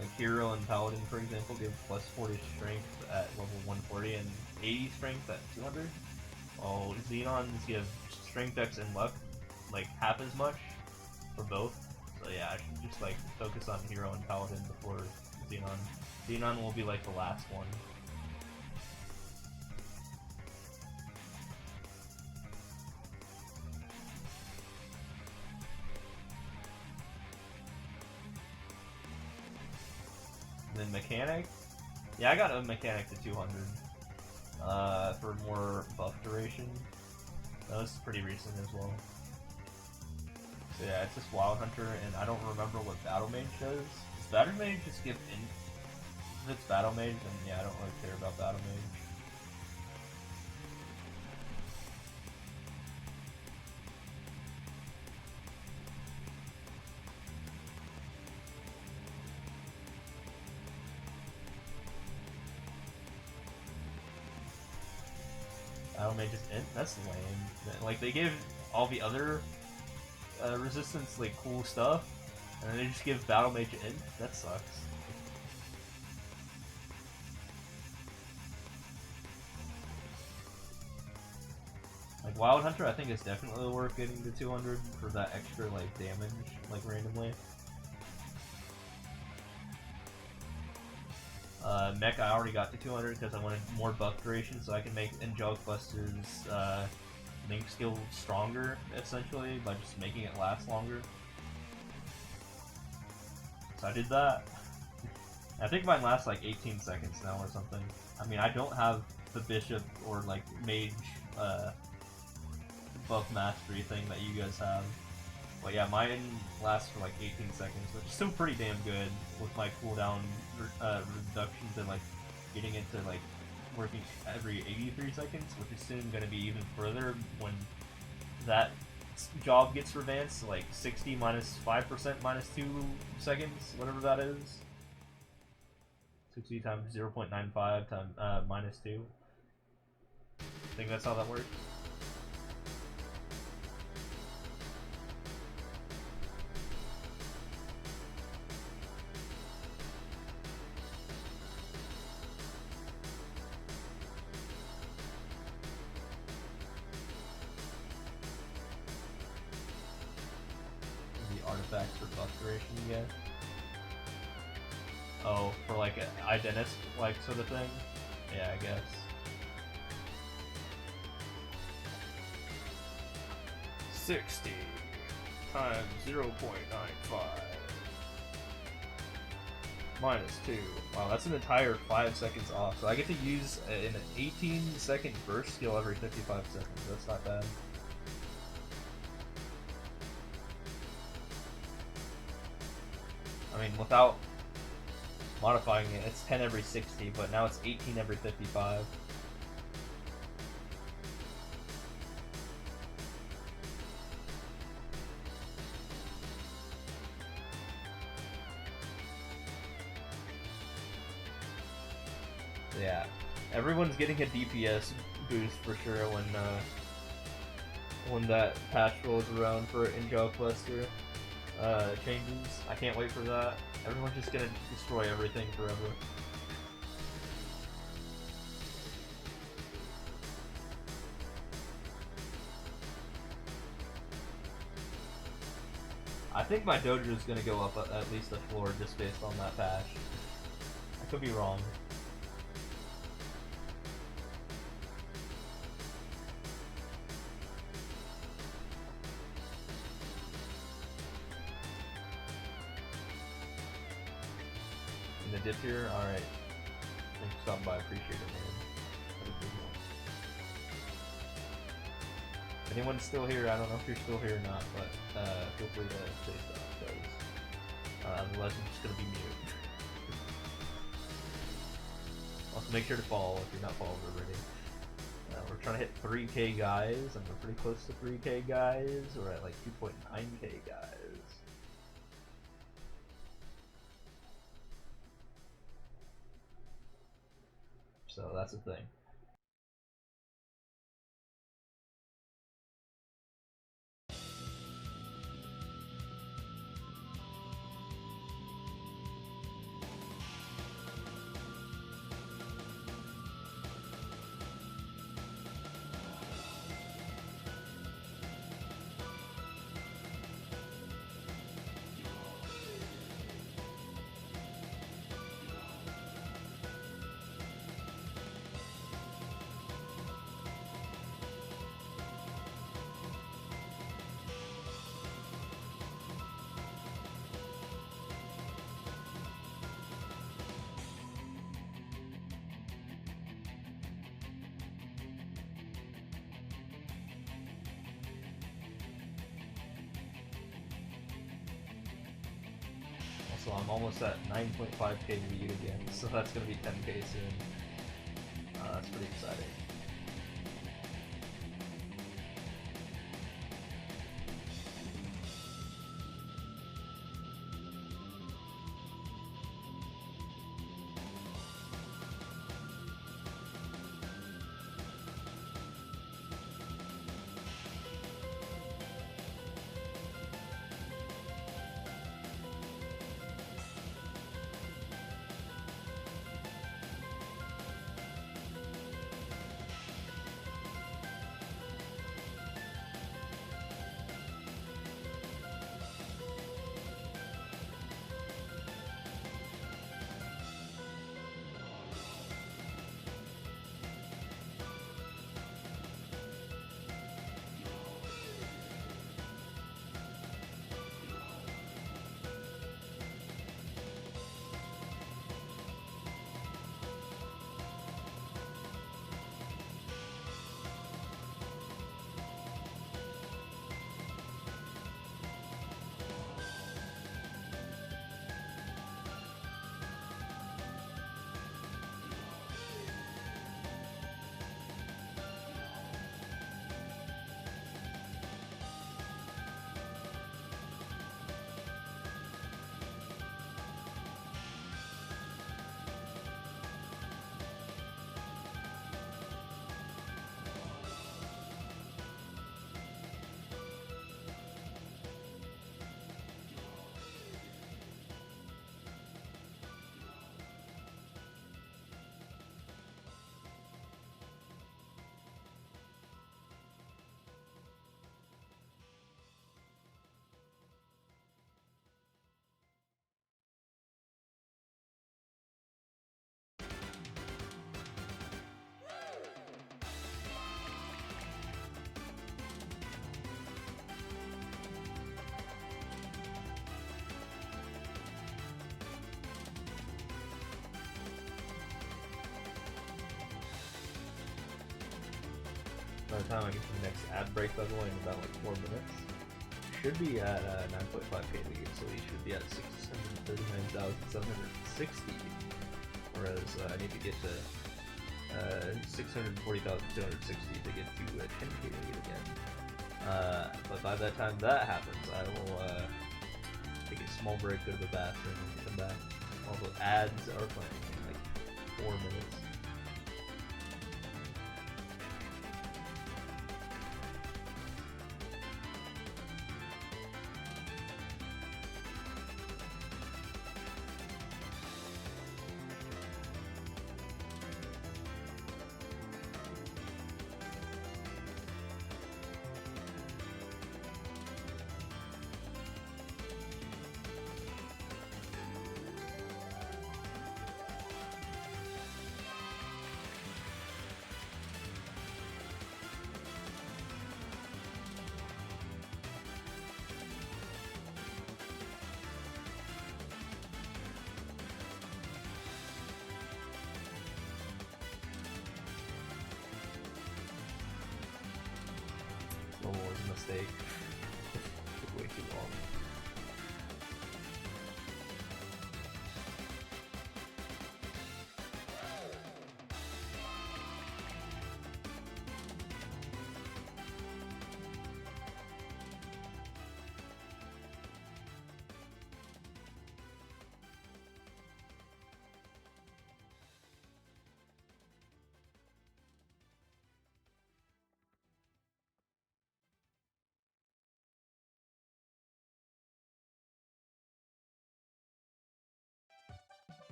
Like Hero and Paladin, for example, give plus 40 strength at level 140 and 80 strength at 200. While Xenons give strength, dex, and luck like half as much for both. So yeah, I should just like focus on Hero and Paladin before Xenon. Xenon will be like the last one. Then Mechanic? Yeah, I got a Mechanic to 200 for more buff duration. That was pretty recent as well. So yeah, it's just Wild Hunter, and I don't remember what Battle Mage does. Does Battle Mage just give in? If it's Battle Mage, then yeah, I don't really care about Battle Mage. Battle Mage just int? That's lame. Like, they give all the other resistance like cool stuff, and then they just give Battle Mage int. That sucks. Like Wild Hunter, I think is definitely worth getting to 200 for that extra like damage, like randomly. Mech I already got to 200 because I wanted more buff duration, so I can make Angelic Buster's Link skill stronger, essentially, by just making it last longer. So I did that. I think mine lasts like 18 seconds now or something. I mean, I don't have the Bishop or like Mage buff mastery thing that you guys have. But yeah, mine lasts for like 18 seconds, which is still pretty damn good with my cooldown reduction to like getting it to like working every 83 seconds, which is soon going to be even further when that job gets revanced to like 60 minus 5% minus 2 seconds, whatever that is. 60 times 0.95 times minus 2. I think that's how that works. Artifacts for buff duration you get. Oh, for like an Identist like sort of thing? Yeah, I guess. $60 times 0.95 minus 2. Wow, that's an entire 5 seconds off. So I get to use an 18-second burst skill every 55 seconds. That's not bad. I mean, without modifying it, it's 10 every 60, but now it's 18 every 55. Yeah, everyone's getting a DPS boost for sure when that patch rolls around for Angelic Buster. Changes. I can't wait for that. Everyone's just gonna destroy everything forever. I think my dojo is gonna go up at least a floor just based on that patch. I could be wrong. Dip here? Alright. Thanks for stopping by, appreciate it, man. Have a good one. If anyone's still here, I don't know if you're still here or not, but feel free to say stuff, because otherwise I'm just gonna be mute. Also, make sure to follow if you're not followed already. We're trying to hit 3K guys, and we're pretty close to 3K guys. We're at like 2.9K guys. So that's the thing. So I'm almost at 9.5K viewed again, so that's gonna be 10K soon. That's pretty exciting. By the time I get to the next ad break level in about like 4 minutes, should be at 9.5k lead, so we should be at 639,760. Whereas I need to get to 640,260 to get to 10k lead again. But by the time that happens, I will take a small break, go to the bathroom, and come back. All the ads are playing in like 4 minutes. It was a mistake. Took way too long.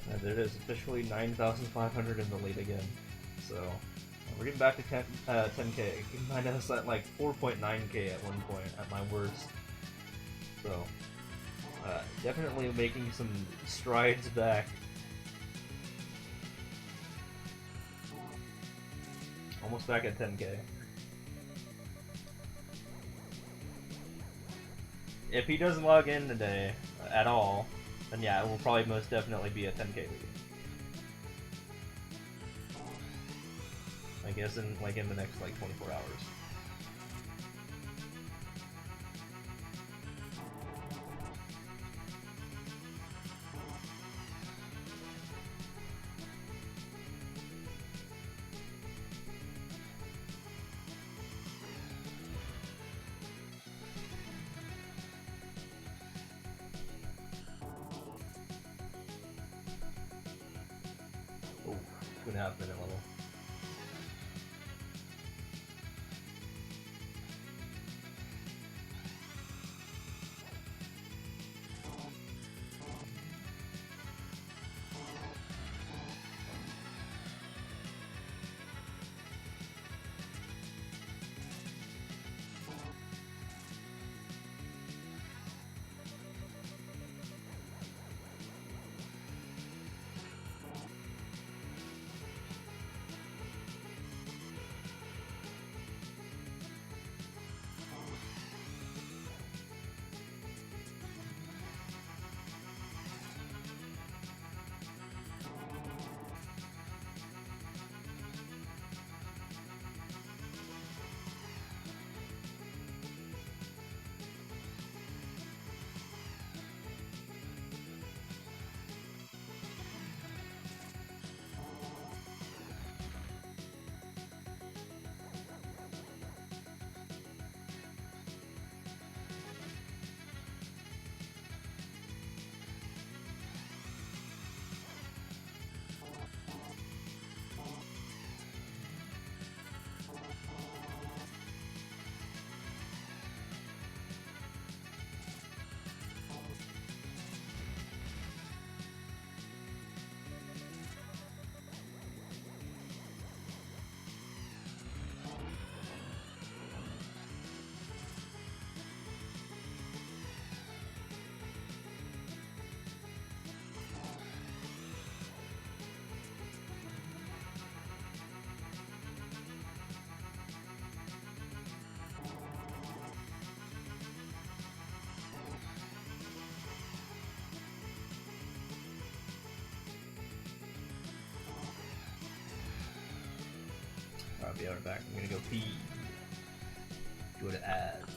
And there it is, officially 9,500 in the lead again. So, we're getting back to 10k. You can find us at like 4.9k at one point, at my worst. So, definitely making some strides back. Almost back at 10k. If he doesn't log in today at all, then yeah, it will probably most definitely be a 10k lead. I guess in the next like 24 hours. 2.5 minute level. I'll be right back. I'm gonna go pee. Go to ads.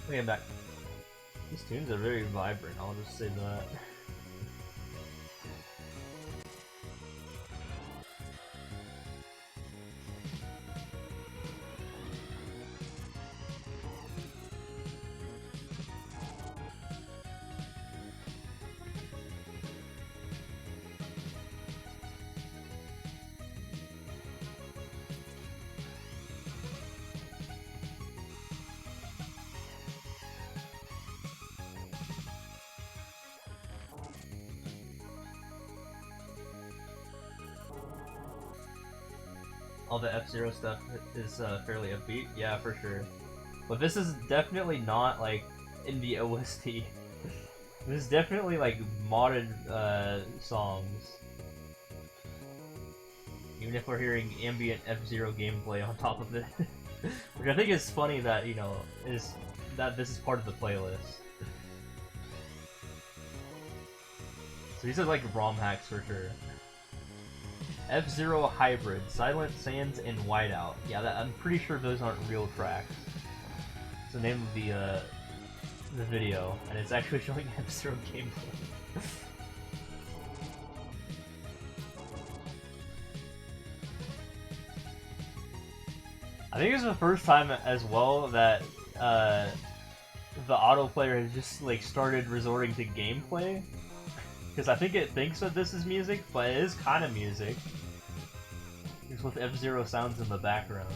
Okay, I'm back. These tunes are very vibrant, I'll just say that. All the F-Zero stuff is fairly upbeat, yeah, for sure. But this is definitely not like in the OST. This is definitely like modded songs. Even if we're hearing ambient F-Zero gameplay on top of it, which I think is funny that that this is part of the playlist. So these are like ROM hacks for sure. F-Zero Hybrid, Silent Sands, and Whiteout. Yeah, I'm pretty sure those aren't real tracks. It's the name of the video, and it's actually showing F-Zero gameplay. I think it's the first time as well that the auto player has just like started resorting to gameplay. Because I think it thinks that this is music, but it is kind of music. Just with F-Zero sounds in the background.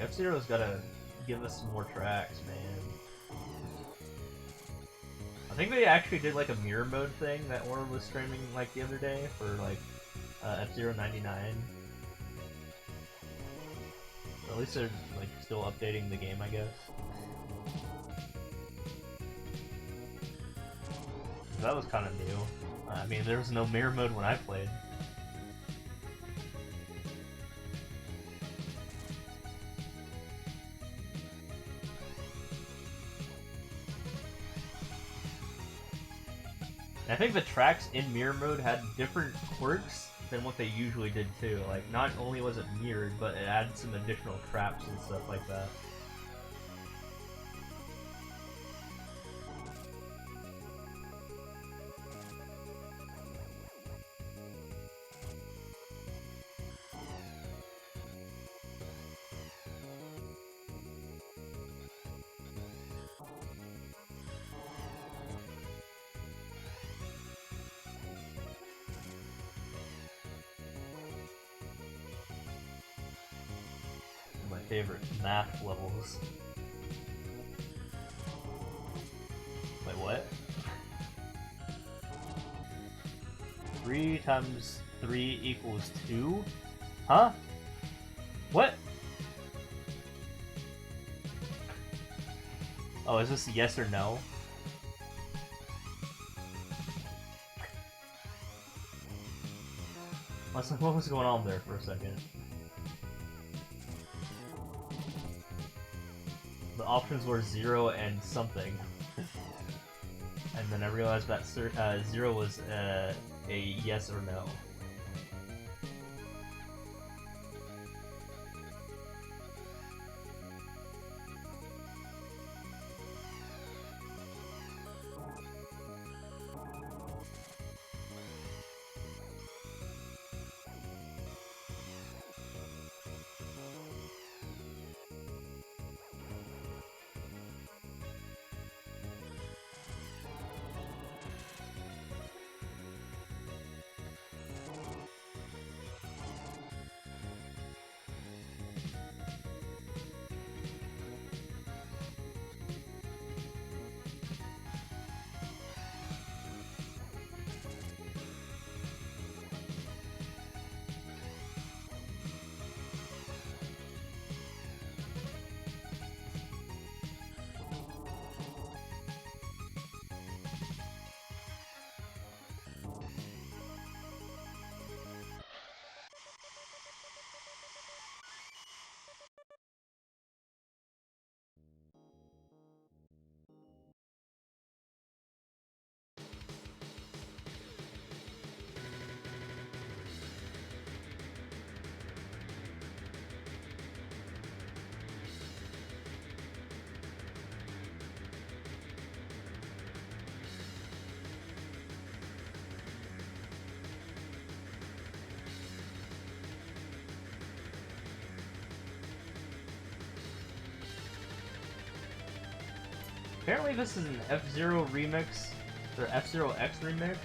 F-Zero's gotta give us some more tracks, man. I think they actually did like a mirror mode thing that Aura was streaming like the other day for like F-Zero 99. Or at least they're like still updating the game, I guess. That was kind of new. I mean, there was no mirror mode when I played. I think the tracks in mirror mode had different quirks than what they usually did too. Like, not only was it mirrored, but it added some additional traps and stuff like that. My favorite math levels. Wait, what? 3 times 3 equals 2? Huh? What? Oh, is this yes or no? What was going on there for a second? The options were 0 and something. And then I realized that 0 was a yes or no. Apparently this is an F-Zero remix, or F-Zero X remix,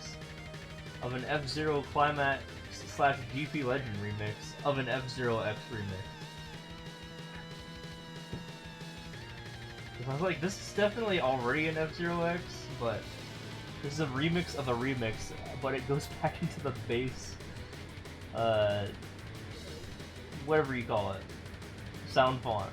of an F-Zero Climax / GP Legend remix of an F-Zero X remix. I was like, this is definitely already an F-Zero X, but this is a remix of a remix, but it goes back into the base, whatever you call it, sound font.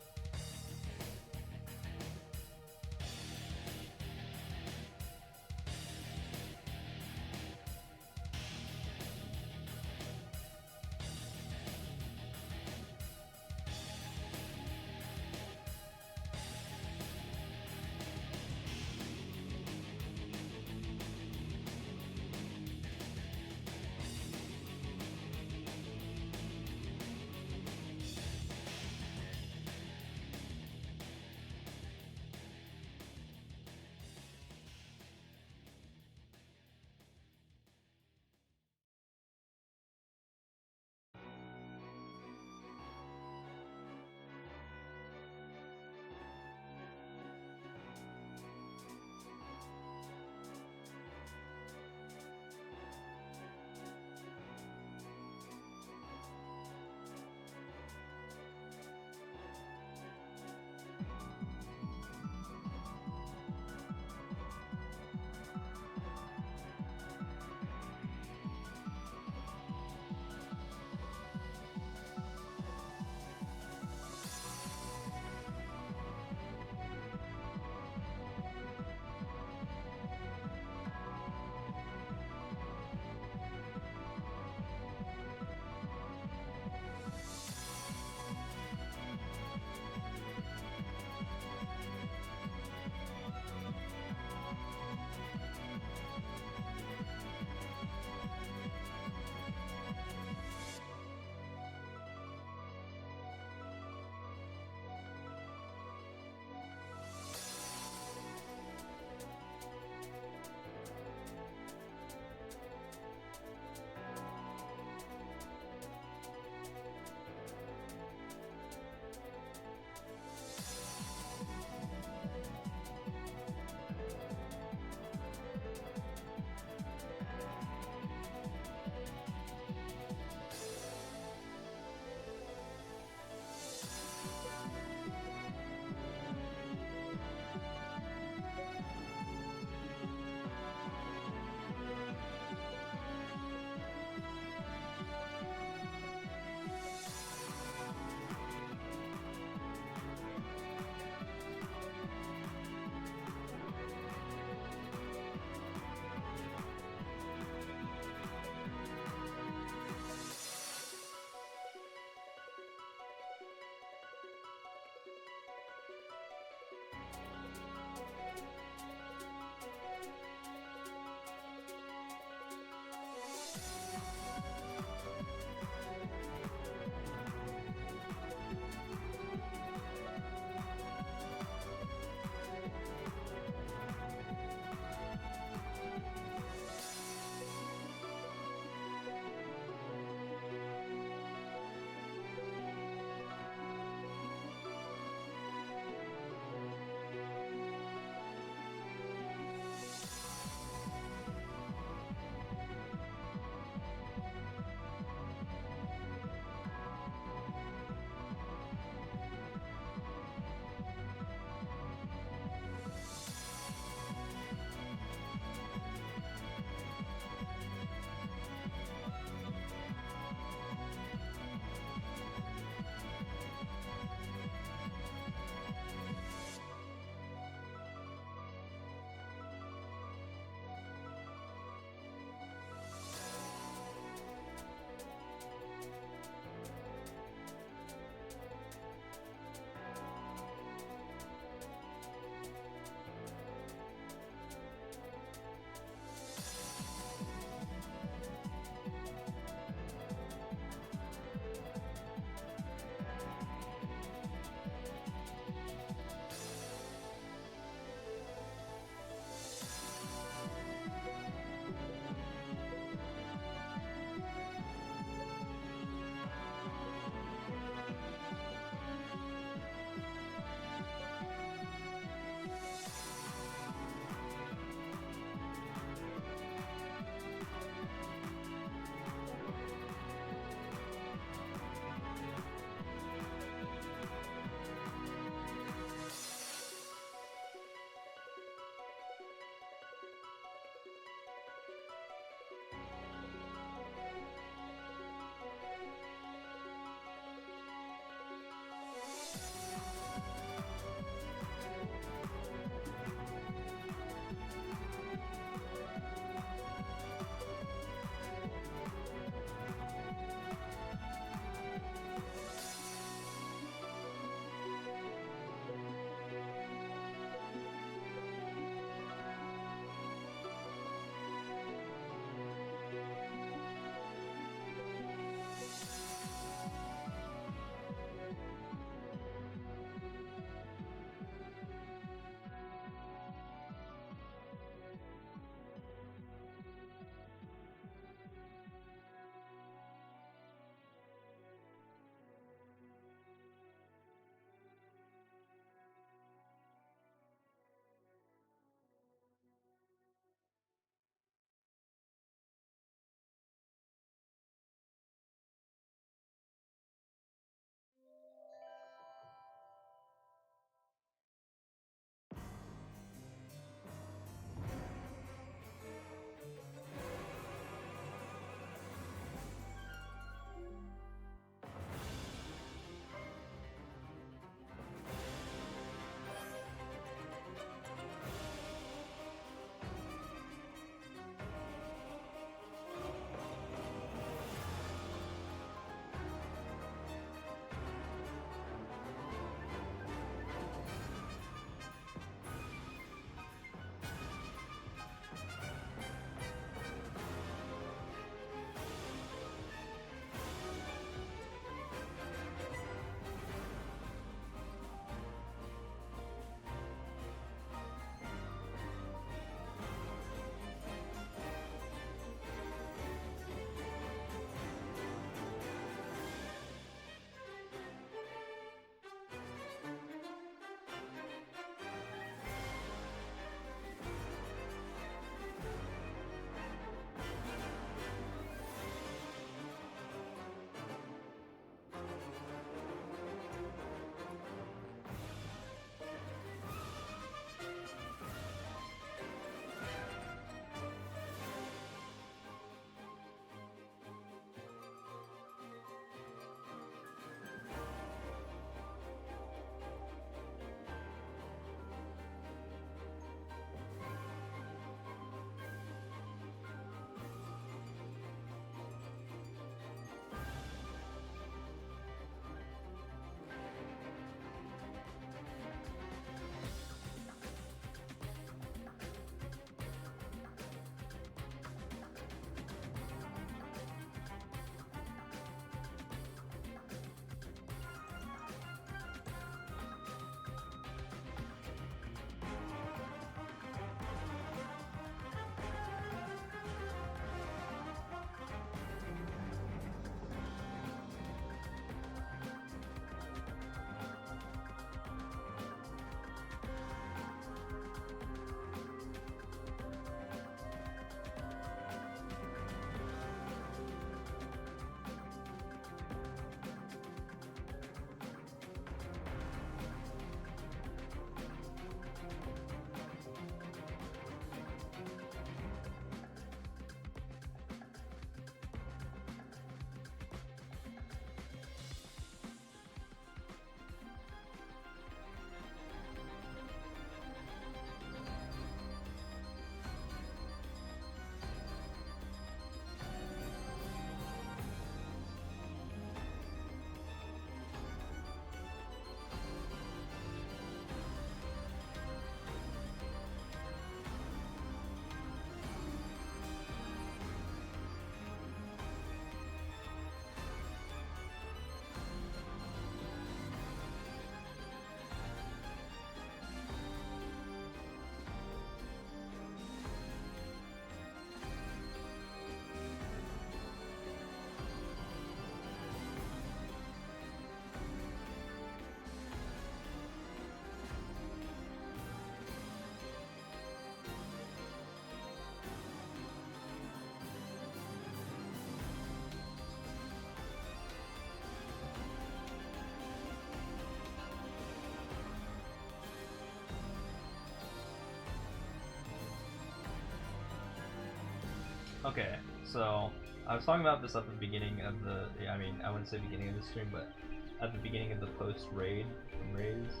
Okay, so I was talking about this at the beginning of the. I mean, I wouldn't say beginning of the stream, but at the beginning of the post raid from Rays,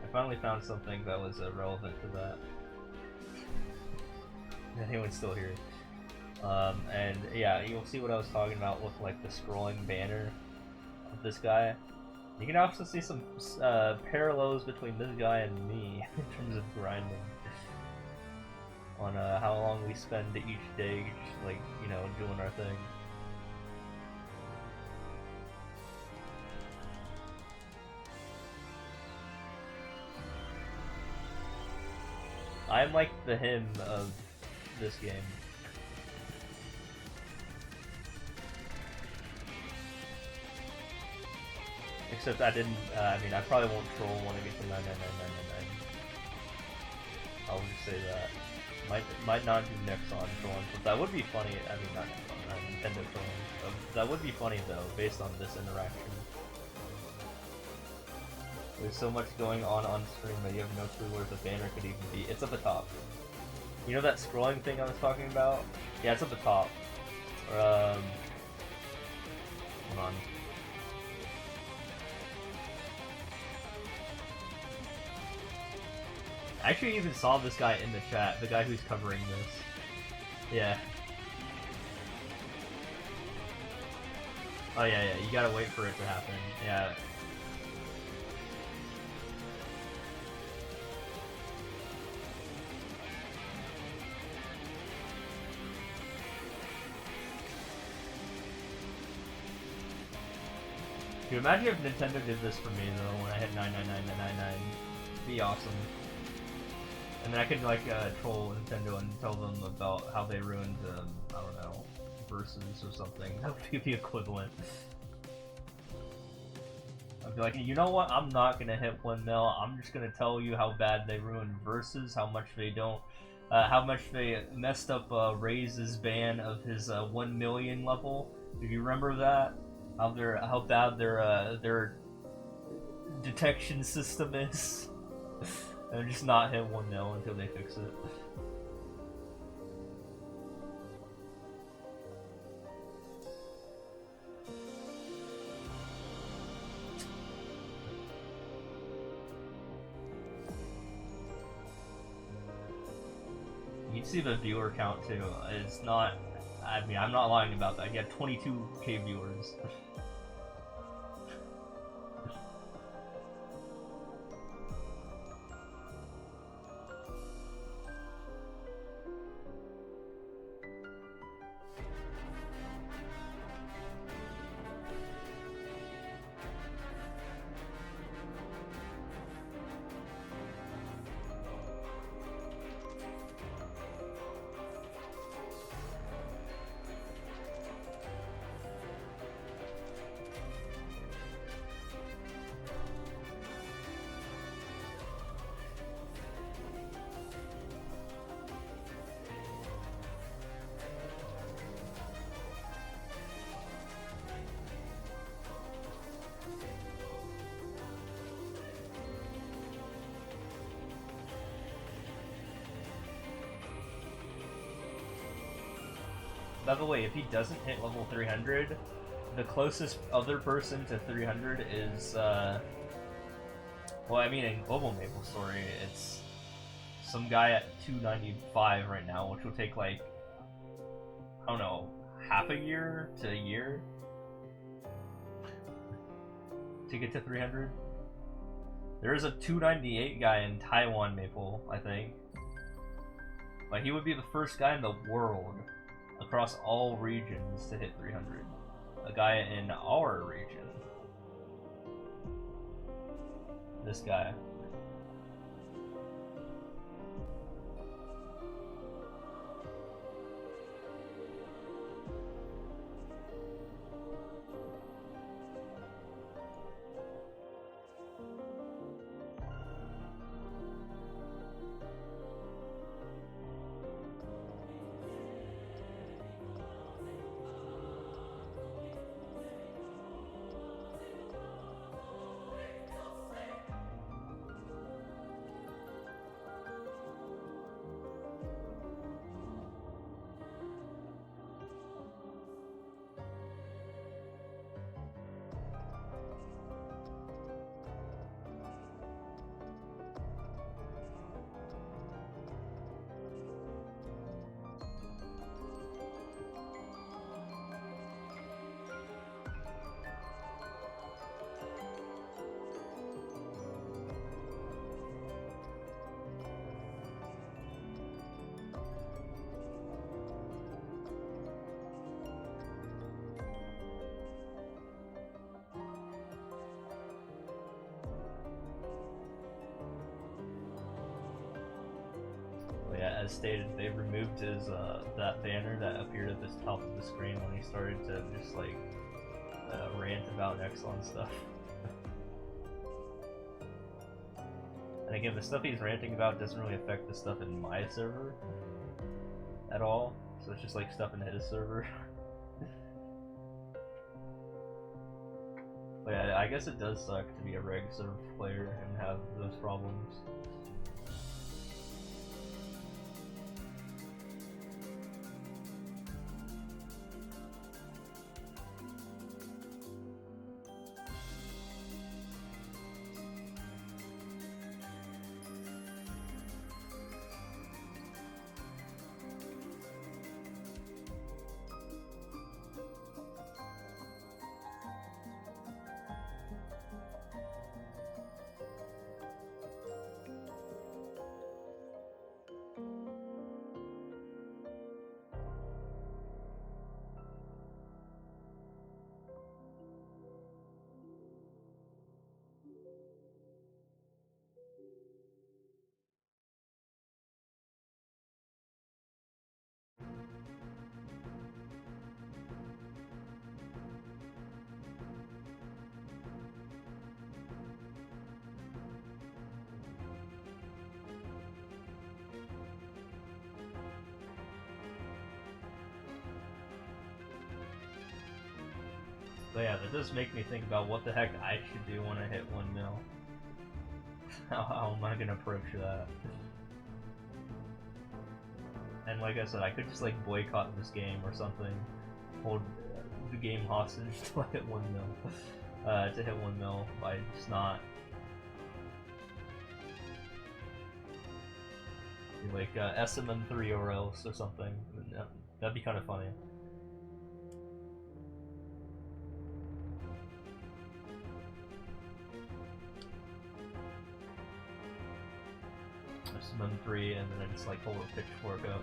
I finally found something that was relevant to that. Is anyone still here? And yeah, you'll see what I was talking about with like the scrolling banner of this guy. You can also see some parallels between this guy and me in terms of grinding. On how long we spend each day, just like, you know, doing our thing. I'm like the him of this game. Except I didn't, I mean, I probably won't troll when I get to 99999. I'll just say that. Might not do Nexon trolling, but that would be funny. I mean, not Nexon, Nintendo trolling. That would be funny though, based on this interaction. There's so much going on screen that you have no clue where the banner could even be. It's at the top. You know that scrolling thing I was talking about? Yeah, it's at the top. Hold on. I actually even saw this guy in the chat, the guy who's covering this. Yeah. Oh yeah, you gotta wait for it to happen. Yeah. Dude, imagine if Nintendo did this for me though when I hit 99999. It'd be awesome. And then I could like troll Nintendo and tell them about how they ruined, I don't know, Versus or something. That would be the equivalent. I'd be like, you know what? I'm not gonna hit 1 mil. I'm just gonna tell you how bad they ruined Versus, how much they don't, how much they messed up Ray's ban of his 1 million level. Do you remember that? How bad their detection system is. And just not hit 1 mil until they fix it. You can see the viewer count too. It's not. I mean, I'm not lying about that. You have 22k viewers. By the way, if he doesn't hit level 300, the closest other person to 300 is, well, I mean, in Global Maple Story, it's some guy at 295 right now, which will take, like, I don't know, half a year to a year to get to 300. There is a 298 guy in Taiwan Maple, I think. But he would be the first guy in the world across all regions to hit 300. A guy in our region. This guy. as stated, they removed his that banner that appeared at the top of the screen when he started to just like rant about Exxon stuff. And again, the stuff he's ranting about doesn't really affect the stuff in my server at all, so it's just like stuff in his server. But yeah, I guess it does suck to be a reg serve player and have those problems. But yeah, that does make me think about what the heck I should do when I hit 1 mil. How am I gonna approach that? And like I said, I could just like boycott this game or something, hold the game hostage till I hit 1 mil. To hit 1 mil by just not like SMM3 or else or something. That'd be kind of funny. SMM3 and then I just like hold a pitchfork up.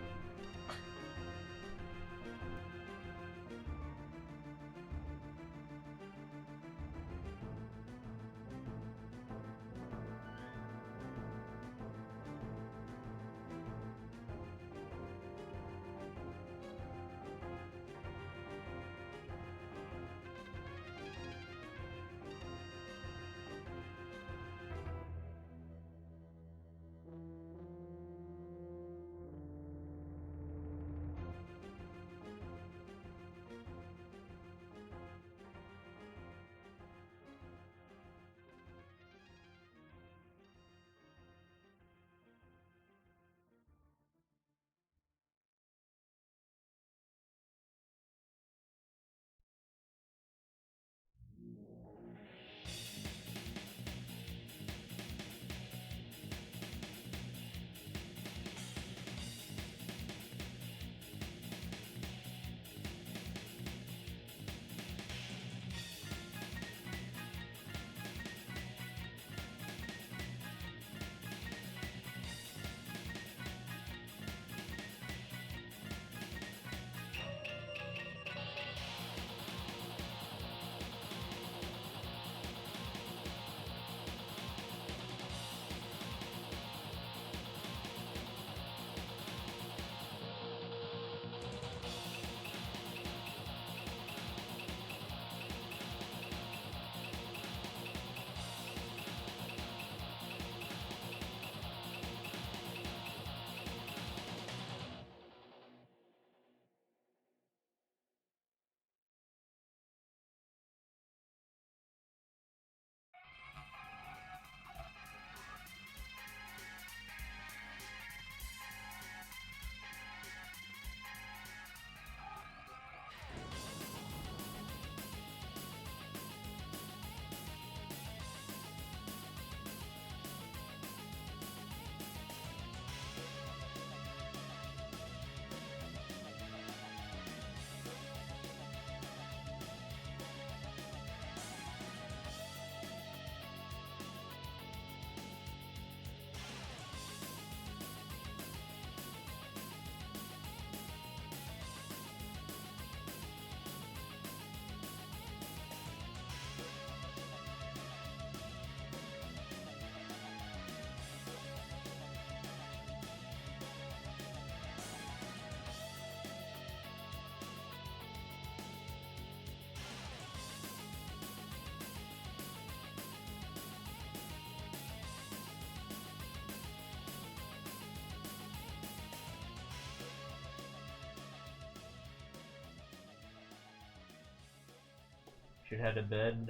should head to bed.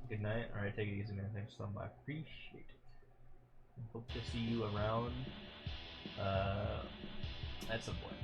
Good night. Alright, take it easy, man. Thanks so much. I appreciate it. Hope to see you around at some point.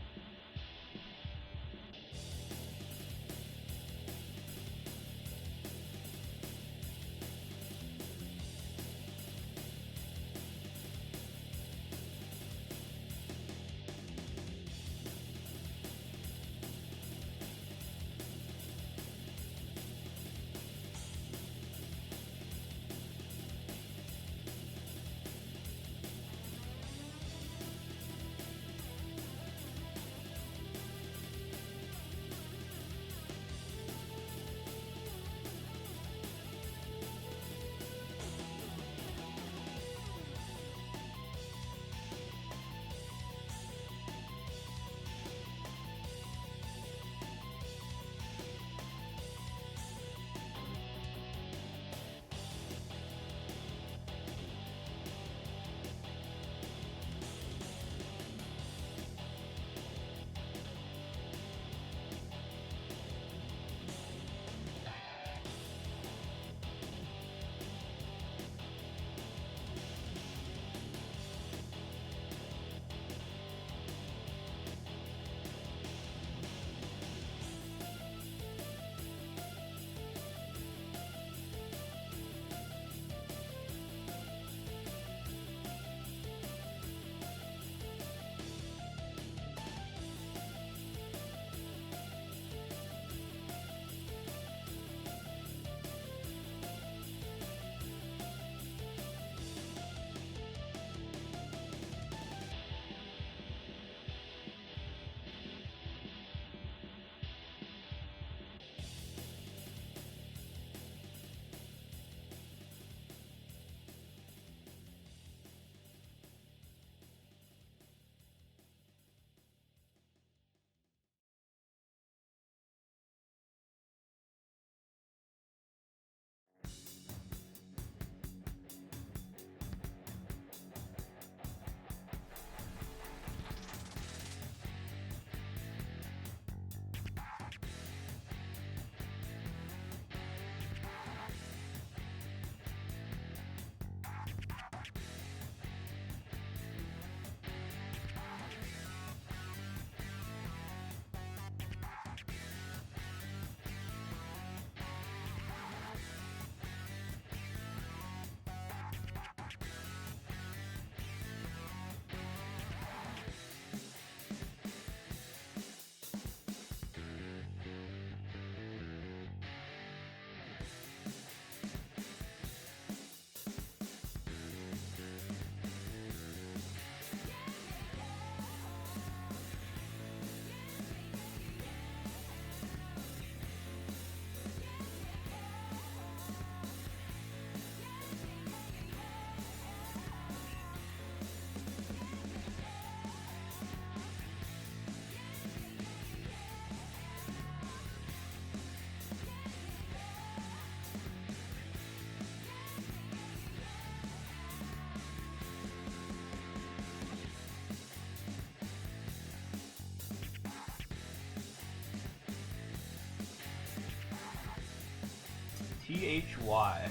THY.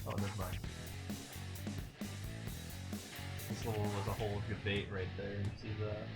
Oh, never mind. This one was a whole debate right there. You see that?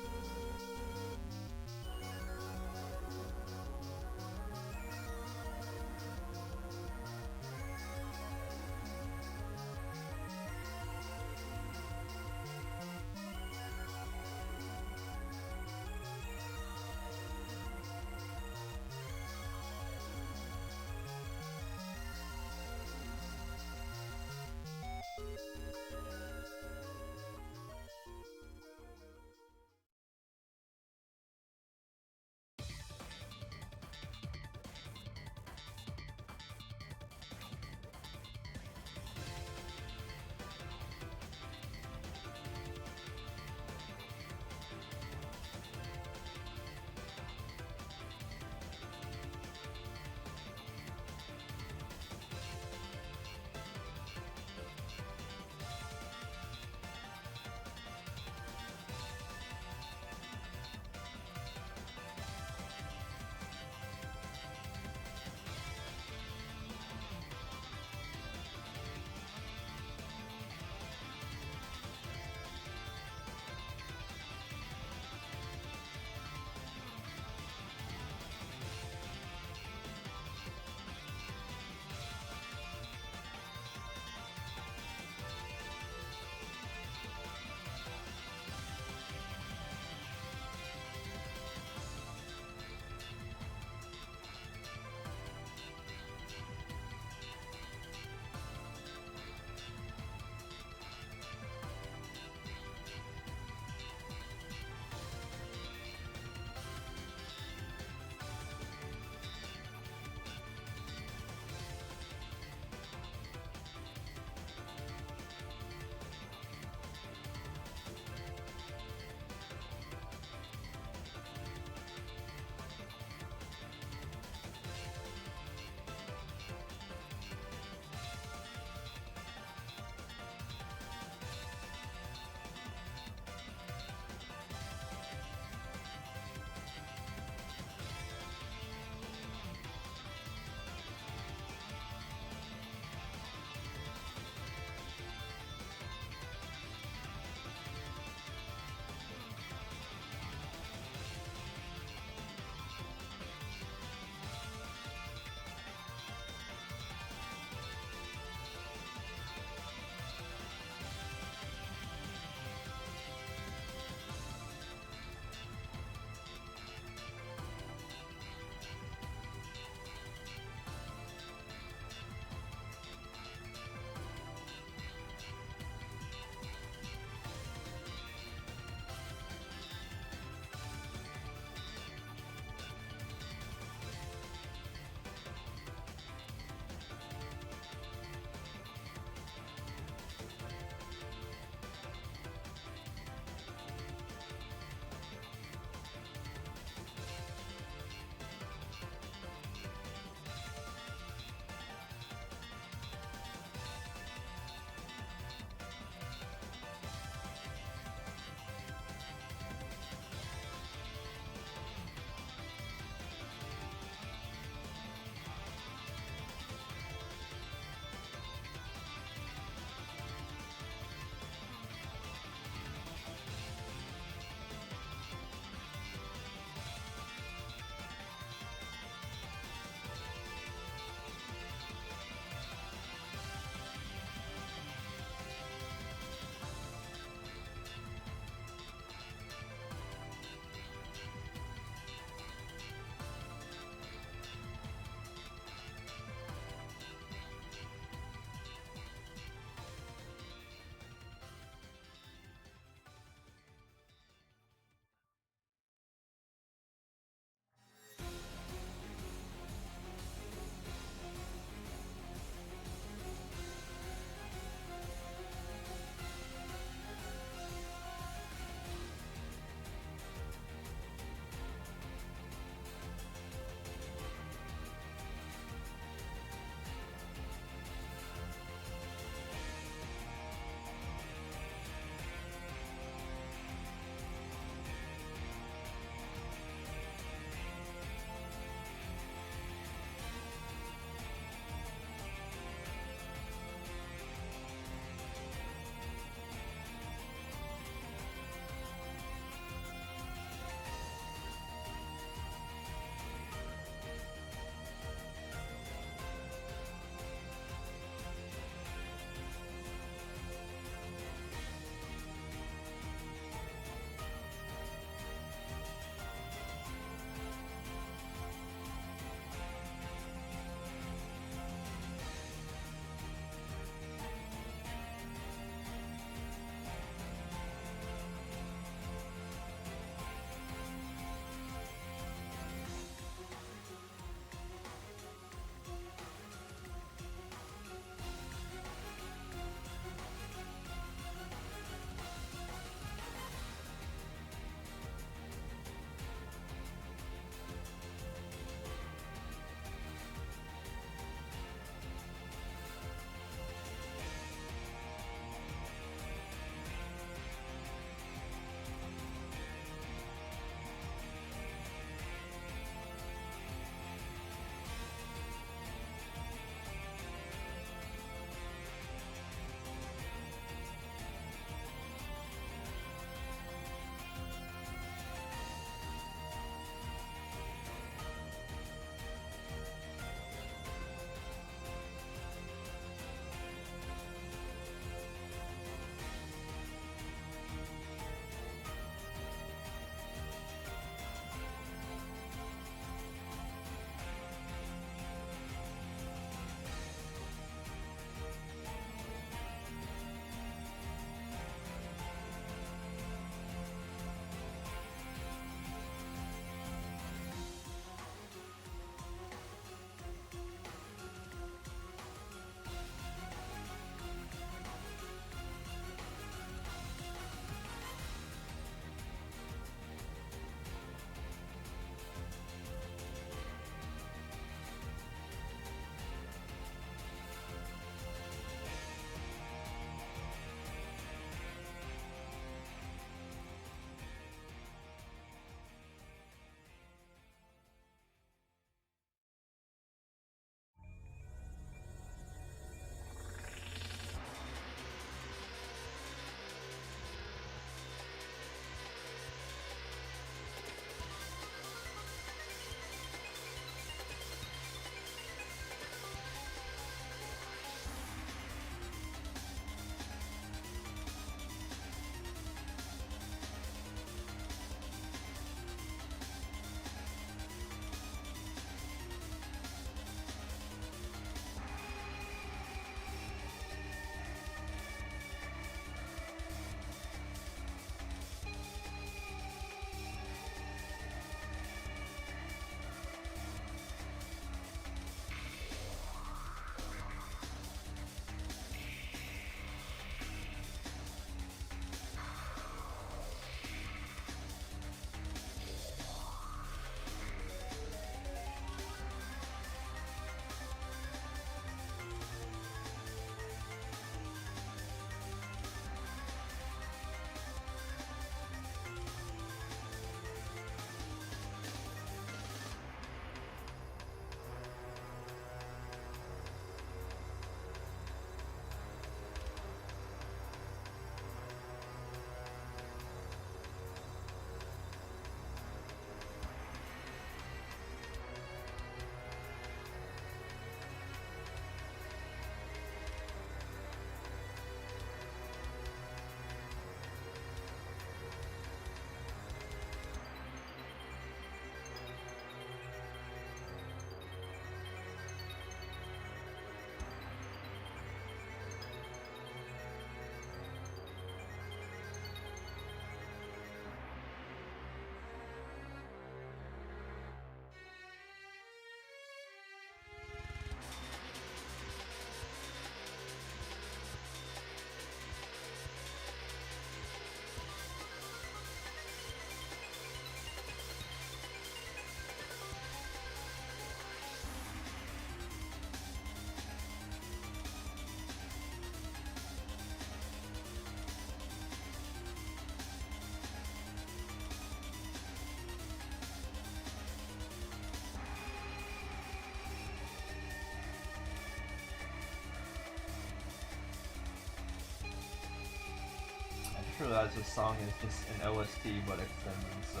sure that this song is just an OST but extended, so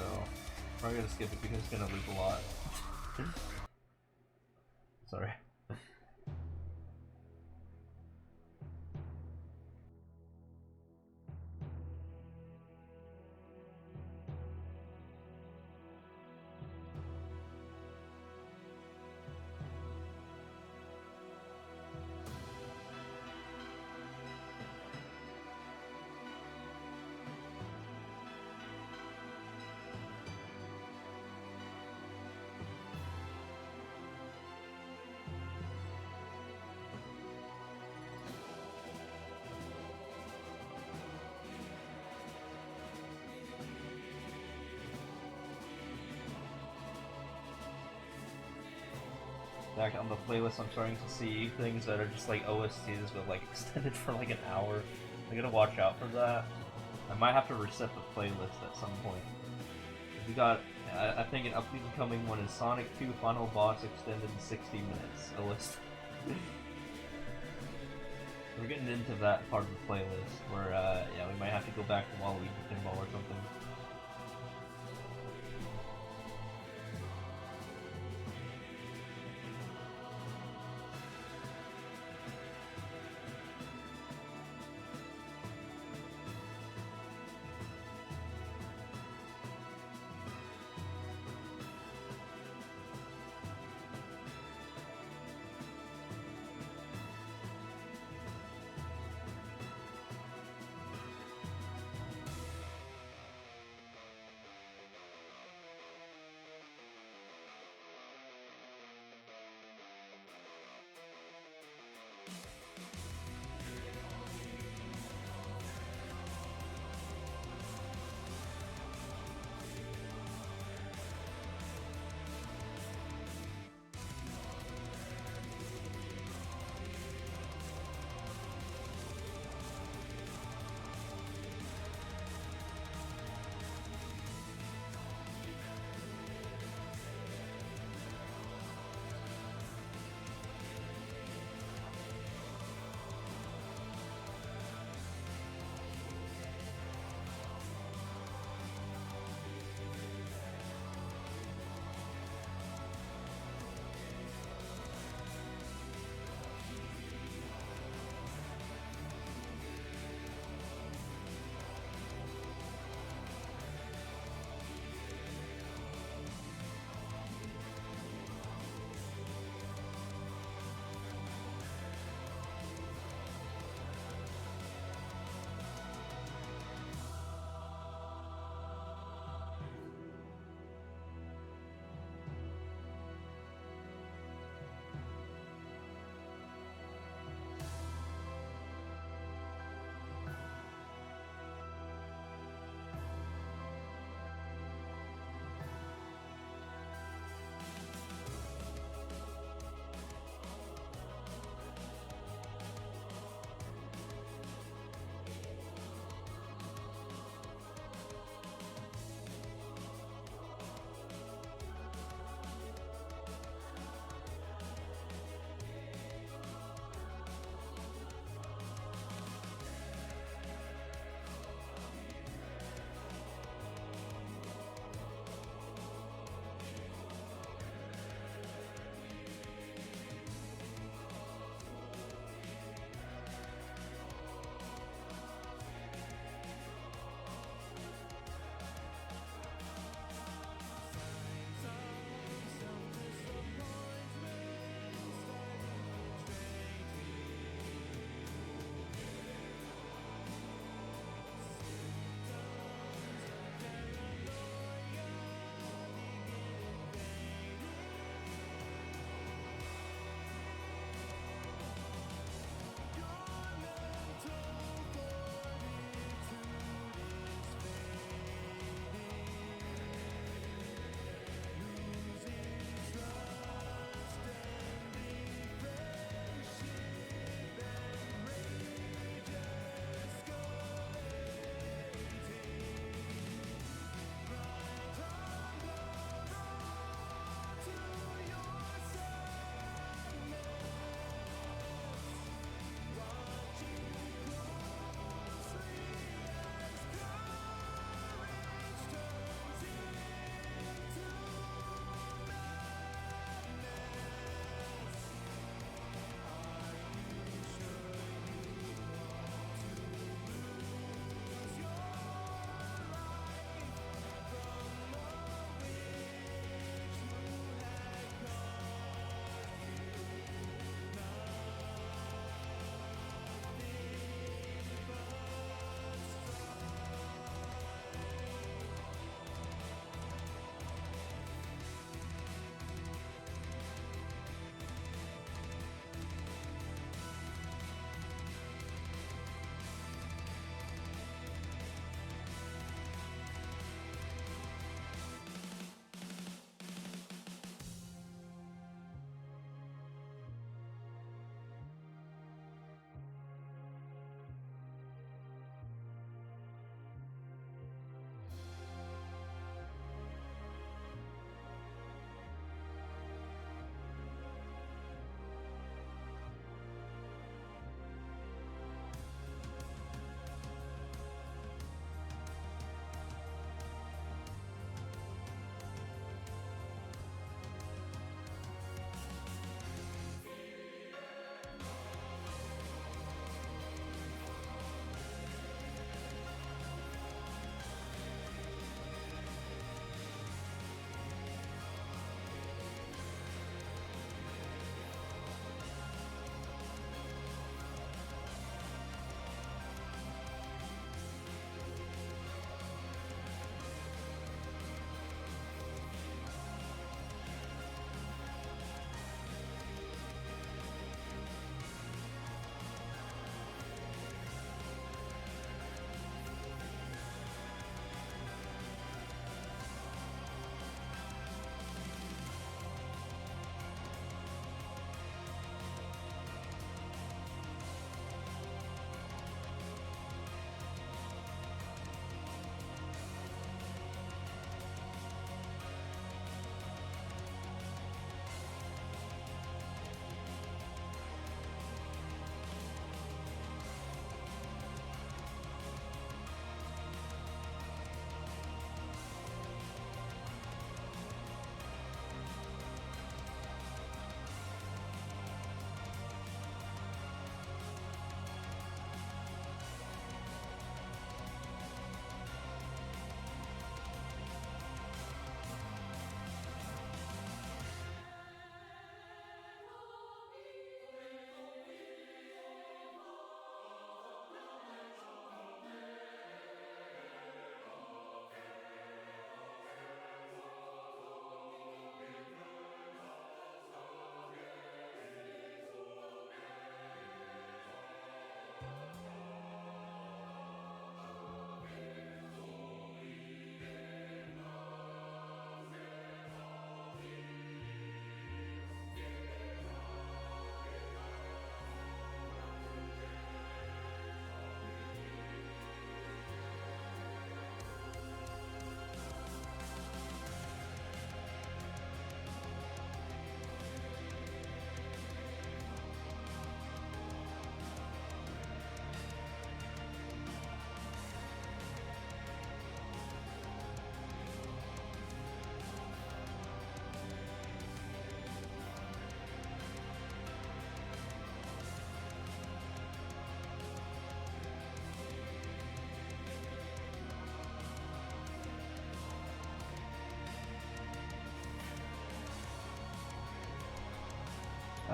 we're gonna skip it because it's gonna loop a lot. Sorry. Back on the playlist, I'm starting to see things that are just like OSTs but like extended for like an hour. I gotta watch out for that. I might have to reset the playlist at some point. We got, I think an upcoming one is Sonic 2 Final Boss extended 60 minutes OST. We're getting into that part of the playlist where, yeah, we might have to go back to Waluigi Pinball or something.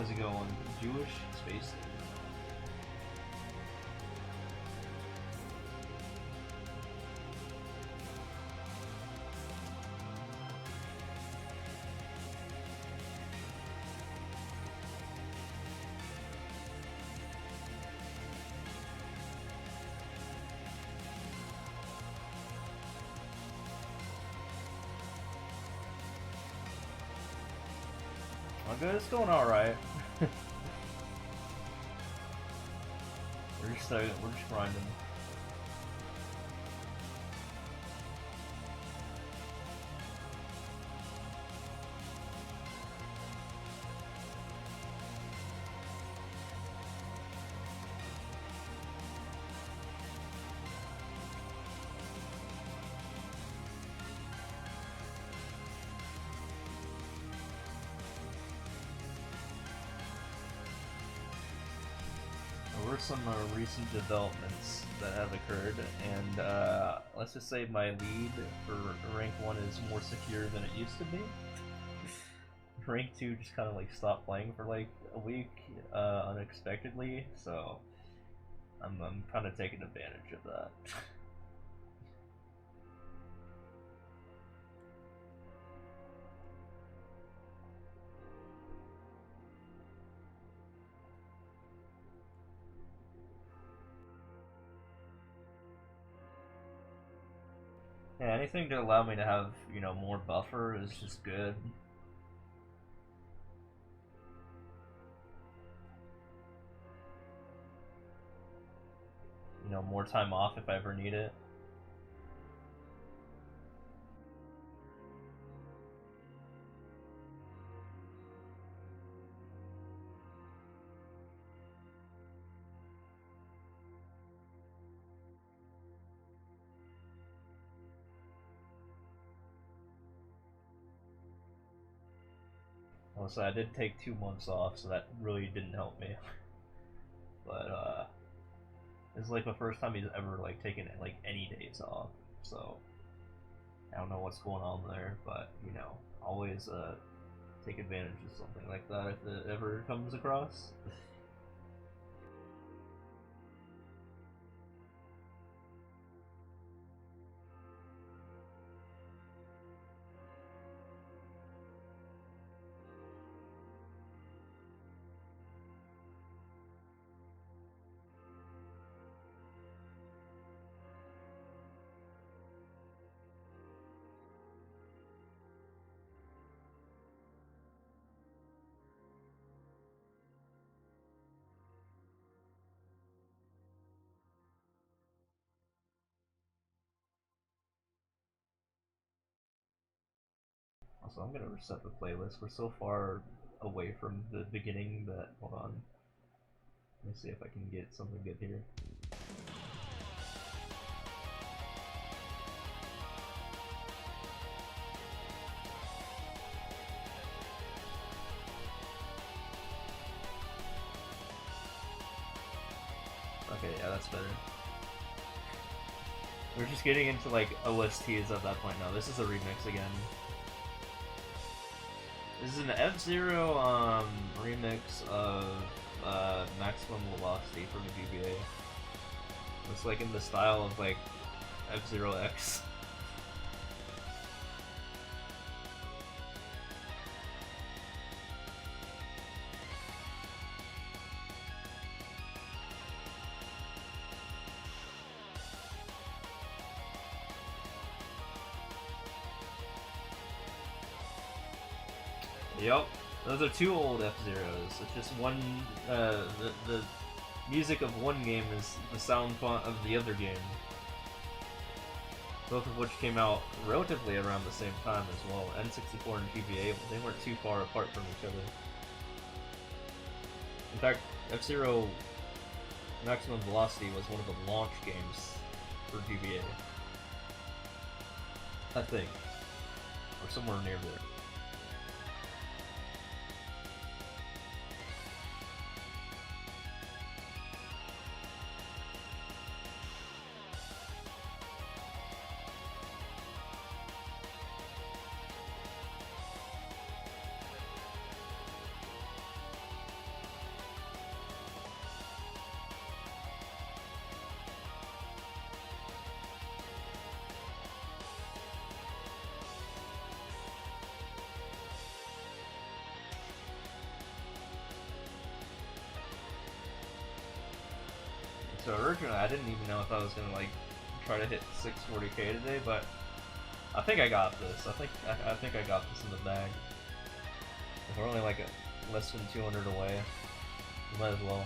How's it going? Jewish space. Okay, it's going all right. we're just grinding. There were some recent developments that have occurred, and let's just say my lead for rank 1 is more secure than it used to be. Rank 2 just kind of like stopped playing for like a week unexpectedly, so I'm kind of taking advantage of that. Yeah, anything to allow me to have, you know, more buffer is just good. You know, more time off if I ever need it. Also, I did take 2 months off, so that really didn't help me. But it's like the first time he's ever like taken like any days off, so I don't know what's going on there, but you know, always take advantage of something like that if it ever comes across. Also, I'm gonna reset the playlist. We're so far away from the beginning that, hold on. Let me see if I can get something good here. Okay, yeah, that's better. We're just getting into like OSTs at that point now. This is a remix again. This is an F-Zero remix of Maximum Velocity from the GBA. It's like in the style of like F-Zero X. Yep, those are 2 old F-Zeros. It's just one, the music of one game is the sound font of the other game. Both of which came out relatively around the same time as well. N64 and GBA, they weren't too far apart from each other. In fact, F-Zero Maximum Velocity was one of the launch games for GBA. I think. Or somewhere near there. So originally I didn't even know if I was gonna like try to hit 640k today, but I think I got this. I think I got this in the bag. If we're only like less than 200 away, we might as well.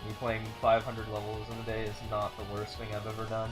Me playing 500 levels in a day is not the worst thing I've ever done.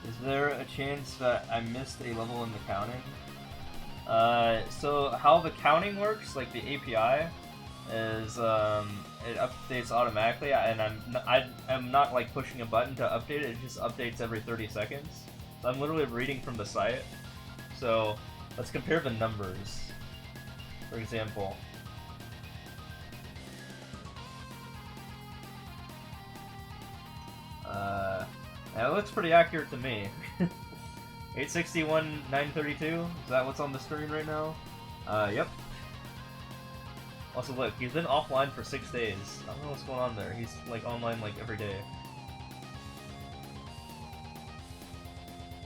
Is there a chance that I missed a level in the counting? So how the counting works, like the API, is it updates automatically, and I'm not like pushing a button to update it. It just updates every 30 seconds. So I'm literally reading from the site. So let's compare the numbers. For example. That looks pretty accurate to me. 861, 932? Is that what's on the screen right now? Yep. Also look, he's been offline for 6 days. I don't know what's going on there. He's like online like every day.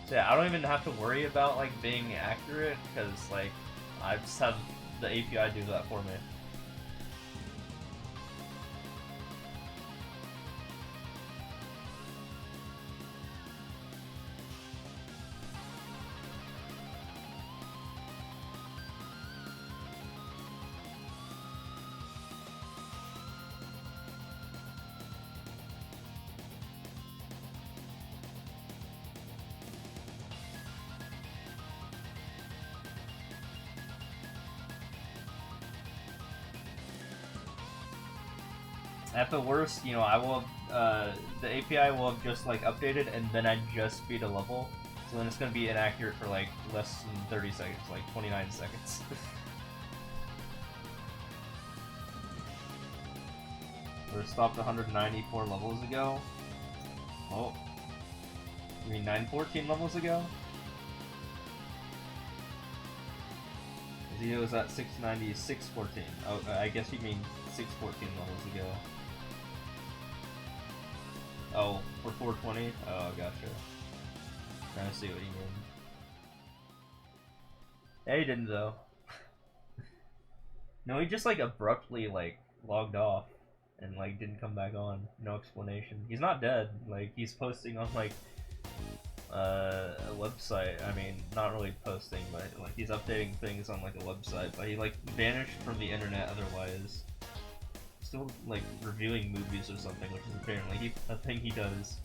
So yeah, I don't even have to worry about like being accurate, because like I just have the API do that for me. At the worst, you know, I will have, the API will have just like updated, and then I just beat a level. So then it's gonna be inaccurate for like less than 30 seconds, like 29 seconds. We're stopped 194 levels ago. Oh. You mean 914 levels ago? Zio was at 690, 614. Oh, I guess you mean 614 levels ago. Oh, for 420? Oh, gotcha. Trying to see what you mean. Yeah, he didn't though. No, he just like abruptly like logged off and like didn't come back on. No explanation. He's not dead. Like he's posting on like a website. I mean, not really posting, but like he's updating things on like a website. But he like vanished from the internet otherwise. Still like reviewing movies or something, which is apparently a thing he does.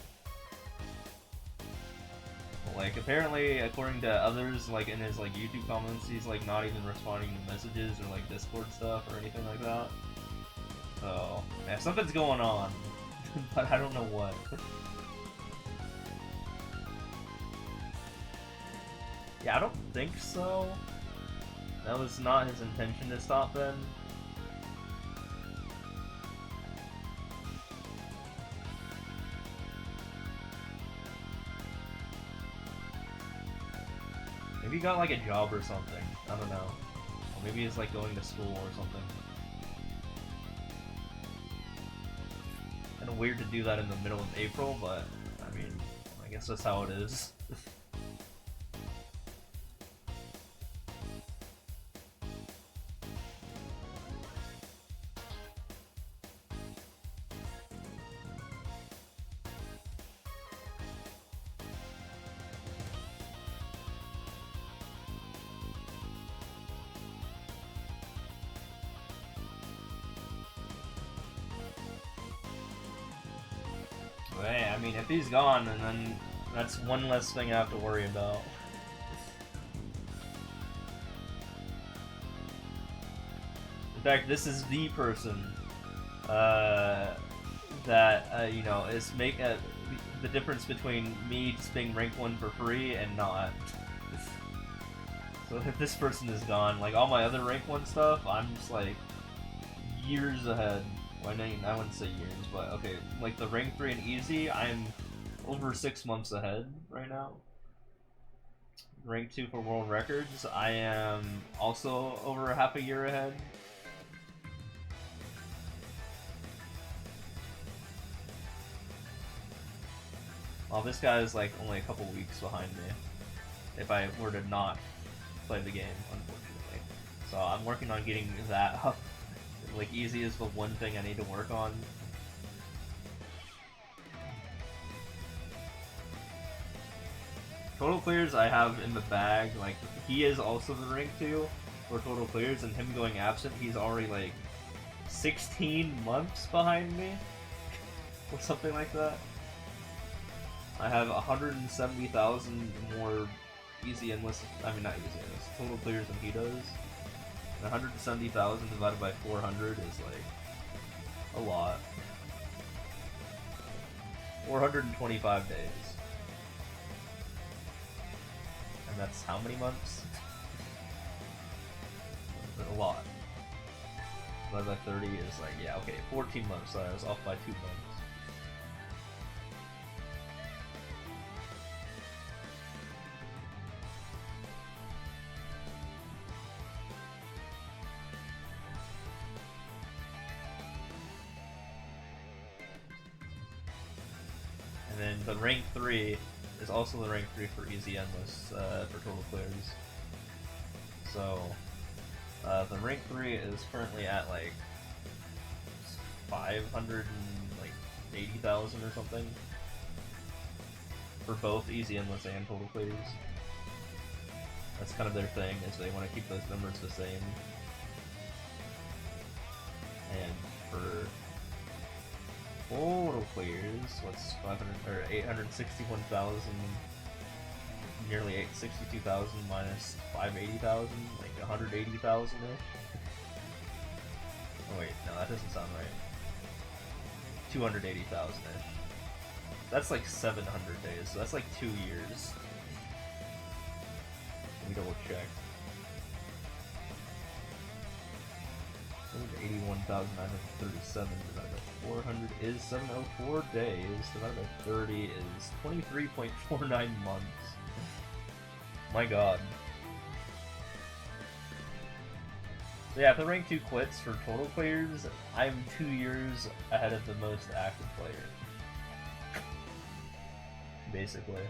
Like apparently, according to others, like in his like YouTube comments, he's like not even responding to messages or like Discord stuff or anything like that. So yeah, something's going on, but I don't know what. Yeah, I don't think so. That was not his intention to stop then. Maybe he got like a job or something. I don't know. Or maybe he's like going to school or something. Kind of weird to do that in the middle of April, but I mean, I guess that's how it is. But hey, I mean, if he's gone, and then that's one less thing I have to worry about. In fact, this is the person that you know is the difference between me just being rank 1 for free and not. So if this person is gone, like all my other rank 1 stuff, I'm just like years ahead. Well, I wouldn't say years, but okay, like the rank 3 and easy, I'm over 6 months ahead right now. Rank 2 for world records, I am also over half a year ahead. Well, this guy is like only a couple weeks behind me if I were to not play the game, unfortunately. So I'm working on getting that up. Like, easy is the one thing I need to work on. Total clears I have in the bag. Like, he is also the rank 2 for total clears, and him going absent, he's already like 16 months behind me or something like that. I have 170,000 more easy endless, I mean not easy endless, total clears than he does. And 170,000 divided by 400 is like a lot. 425 days. And that's how many months? A lot. Divided by 30 is like, yeah, okay, 14 months, so I was off by 2 months. And then the rank 3 is also the rank 3 for easy endless for total clears. So the rank 3 is currently at like 580,000 or something for both easy endless and total clears. That's kind of their thing, is they want to keep those numbers the same. And for total clears, what's 861,000, nearly 862,000 minus 580,000, like 180,000 ish. Oh wait, no, that doesn't sound right. 280,000 ish. That's like 700 days, so that's like 2 years. Let me double check. 81,937 divided by 400 is 704 days. Divided by 30 is 23.49 months. My god. So yeah, if the rank 2 quits for total clears, I'm 2 years ahead of the most active player. Basically.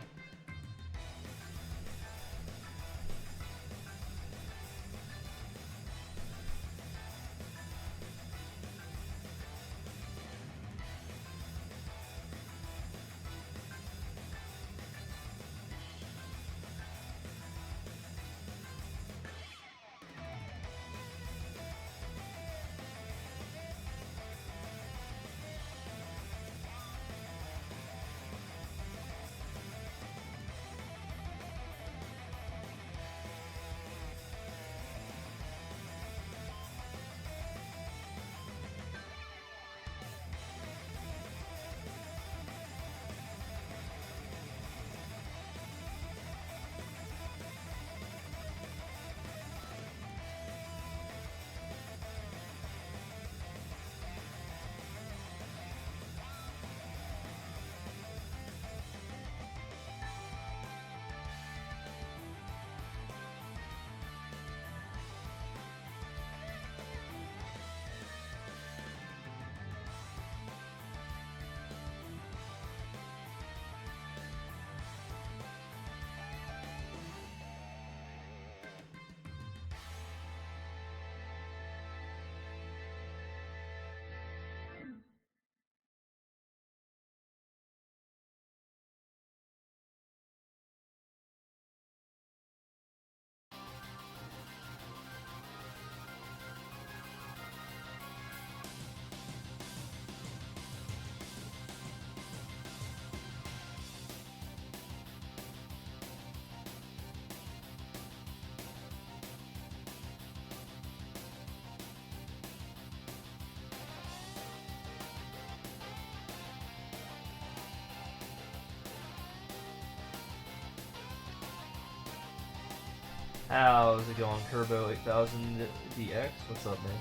How's it going, Turbo 8000 DX? What's up, man?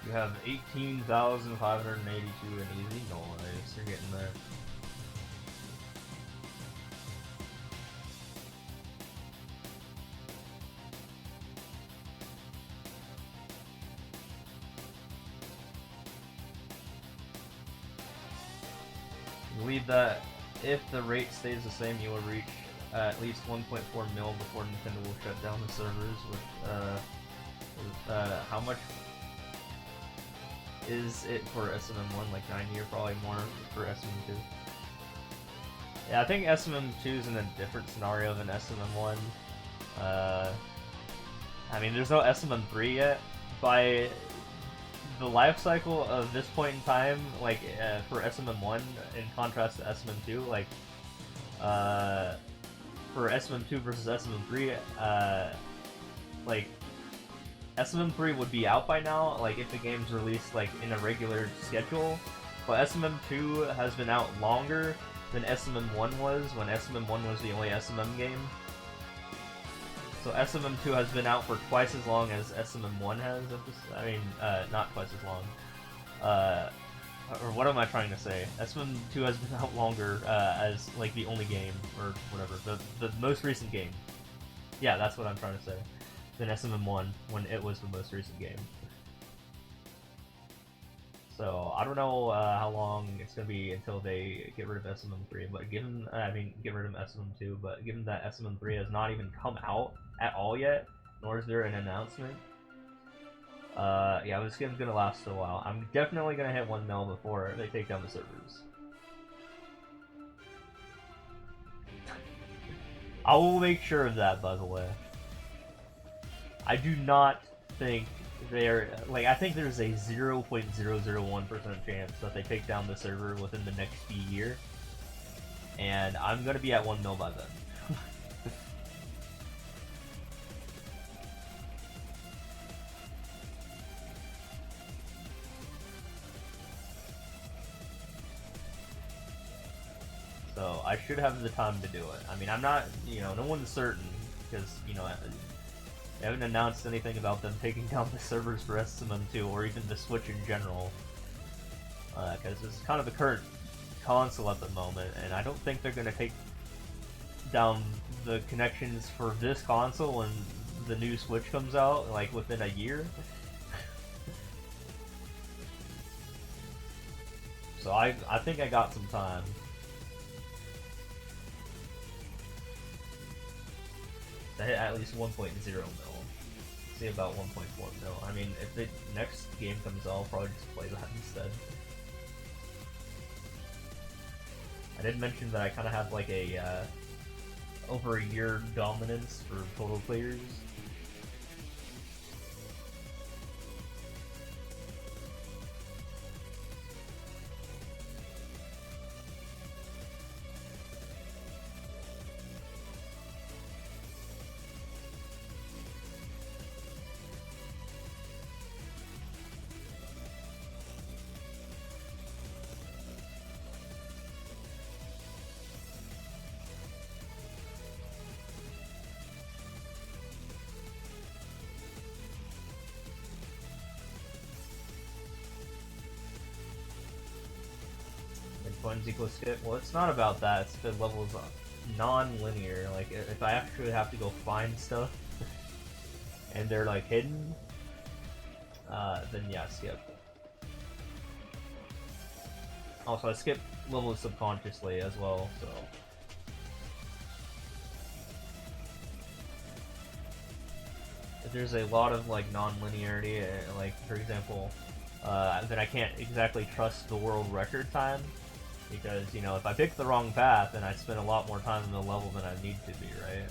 You have 18,582 in easy. Nice, you're getting there. I believe that if the rate stays the same, you will reach at least 1.4 mil before Nintendo will shut down the servers. With how much is it for SMM1? Like 90 or probably more for SMM2. Yeah, I think SMM2 is in a different scenario than SMM1. I mean, there's no SMM3 yet. By the life cycle of this point in time, like for SMM1, in contrast to SMM2, like for SMM2 versus SMM3, like SMM3 would be out by now, like if the game's released like in a regular schedule, but SMM2 has been out longer than SMM1 was, when SMM1 was the only SMM game. So SMM2 has been out for twice as long as SMM1 has. I mean, not twice as long. Or what am I trying to say? SMM2 has been out longer as like the only game, or whatever, the most recent game. Yeah, that's what I'm trying to say. Than SMM1 when it was the most recent game. So I don't know how long it's gonna be until they get rid of SMM3, but given get rid of SMM2, but given that SMM3 has not even come out at all yet, nor is there an announcement. Yeah, this game's gonna last a while. I'm definitely gonna hit 1 mil before they take down the servers. I will make sure of that, by the way. I do not think they're like. I think there's a 0.001% chance that they take down the server within the next year, and I'm gonna be at 1 mil by then. So I should have the time to do it. I mean, I'm not, no one's certain because they haven't announced anything about them taking down the servers for SMM2 or even the Switch in general. Because it's kind of the current console at the moment, and I don't think they're going to take down the connections for this console when the new Switch comes out, like within a year. So I think I got some time. To hit at least 1.0 mil. see about 1.4 mil. I mean, if the next game comes out, I'll probably just play that instead. I did mention that I kind of have like a over a year dominance for total players. Points equals skip. Well, it's not about that. It's the levels non-linear. Like if I actually have to go find stuff and they're like hidden, then yeah, skip. Also, I skip levels subconsciously as well, so. If there's a lot of like non-linearity, like for example, then I can't exactly trust the world record time. Because, you know, if I pick the wrong path, then I spend a lot more time in the level than I need to be, right?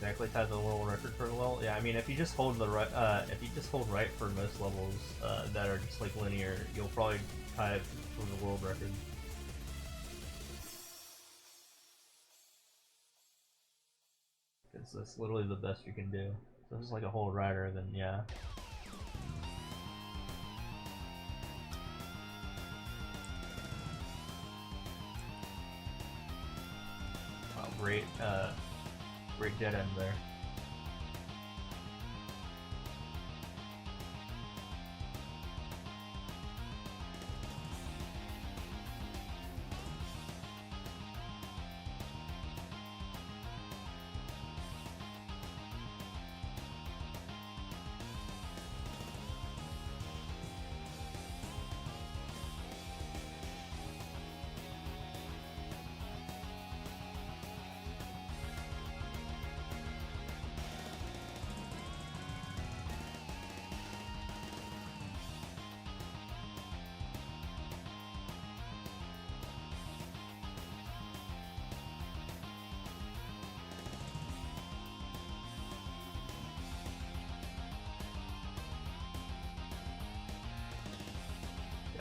Exactly tied the world record for well. Yeah, I mean if you just hold the right, right for most levels that are just like linear, you'll probably tie it for the world record. Because that's literally the best you can do. So if it's like a whole rider, then yeah. Wow, great dead end there.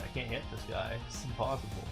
I can't hit this guy. It's impossible.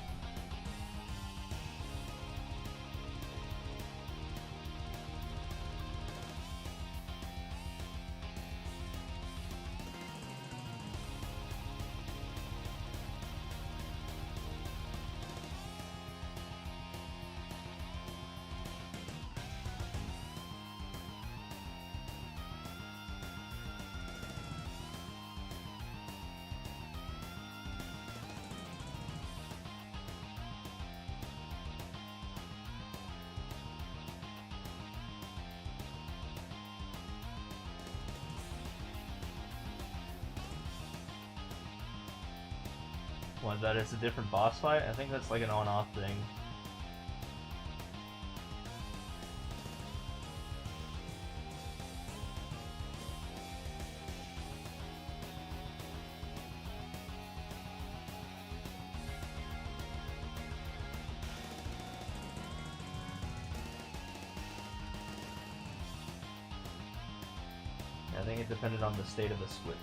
What, that it's a different boss fight? I think that's like an on-off thing. I think it depended on the state of the Switch.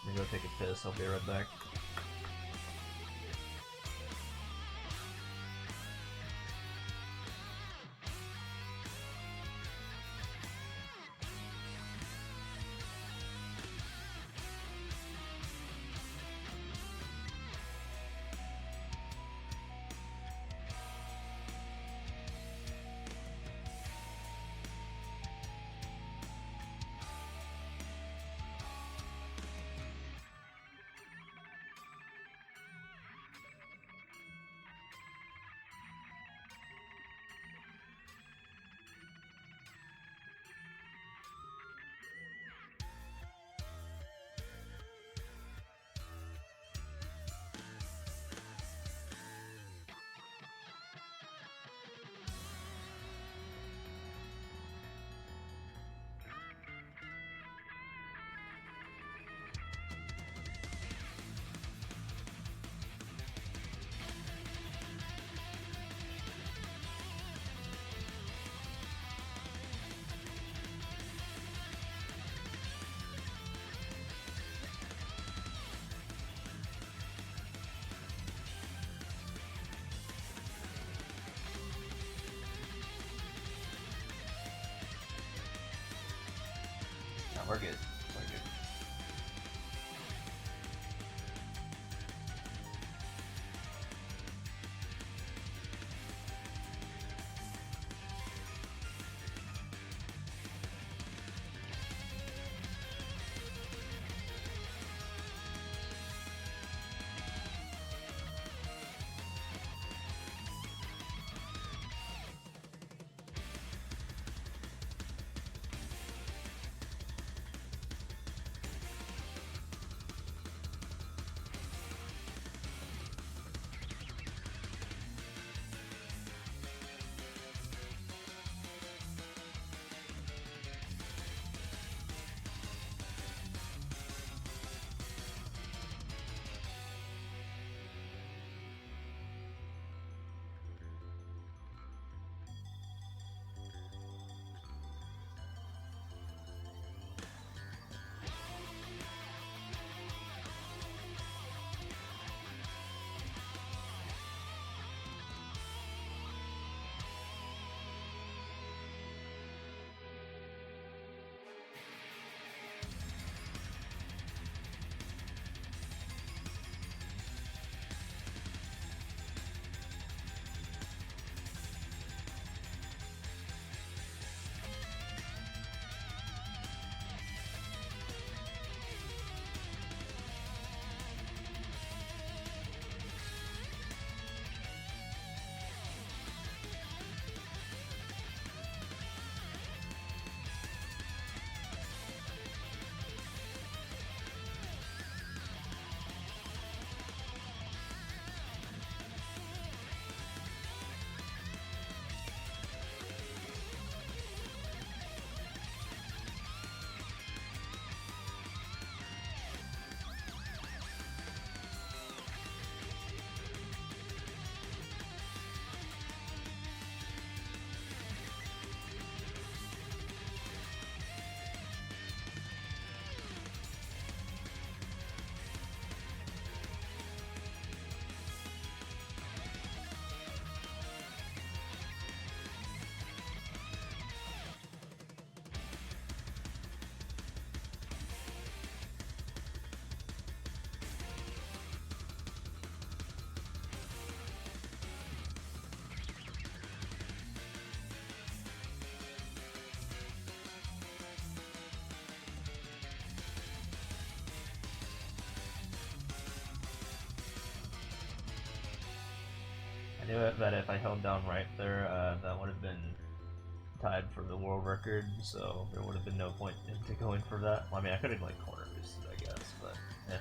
I'm gonna go take a piss, I'll be right back. No, we're good. We're good. knew that if I held down right there, that would have been tied for the world record, so there would have been no point into going for that. Well, I mean, I could have like corner boosted, I guess, but yeah.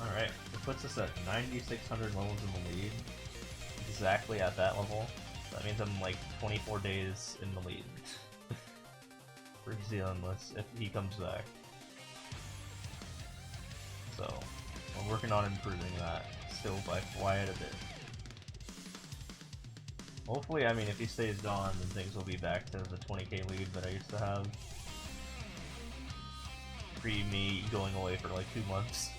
Alright, it puts us at 9,600 levels in the lead. Exactly at that level. So that means I'm like 24 days in the lead. For Zealandless, if he comes back. So, we're working on improving that still by quite a bit. Hopefully, I mean, if he stays gone, then things will be back to the 20k lead that I used to have. Pre me going away for like 2 months.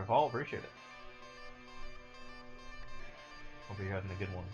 for the call. Appreciate it. Hope you're having a good one.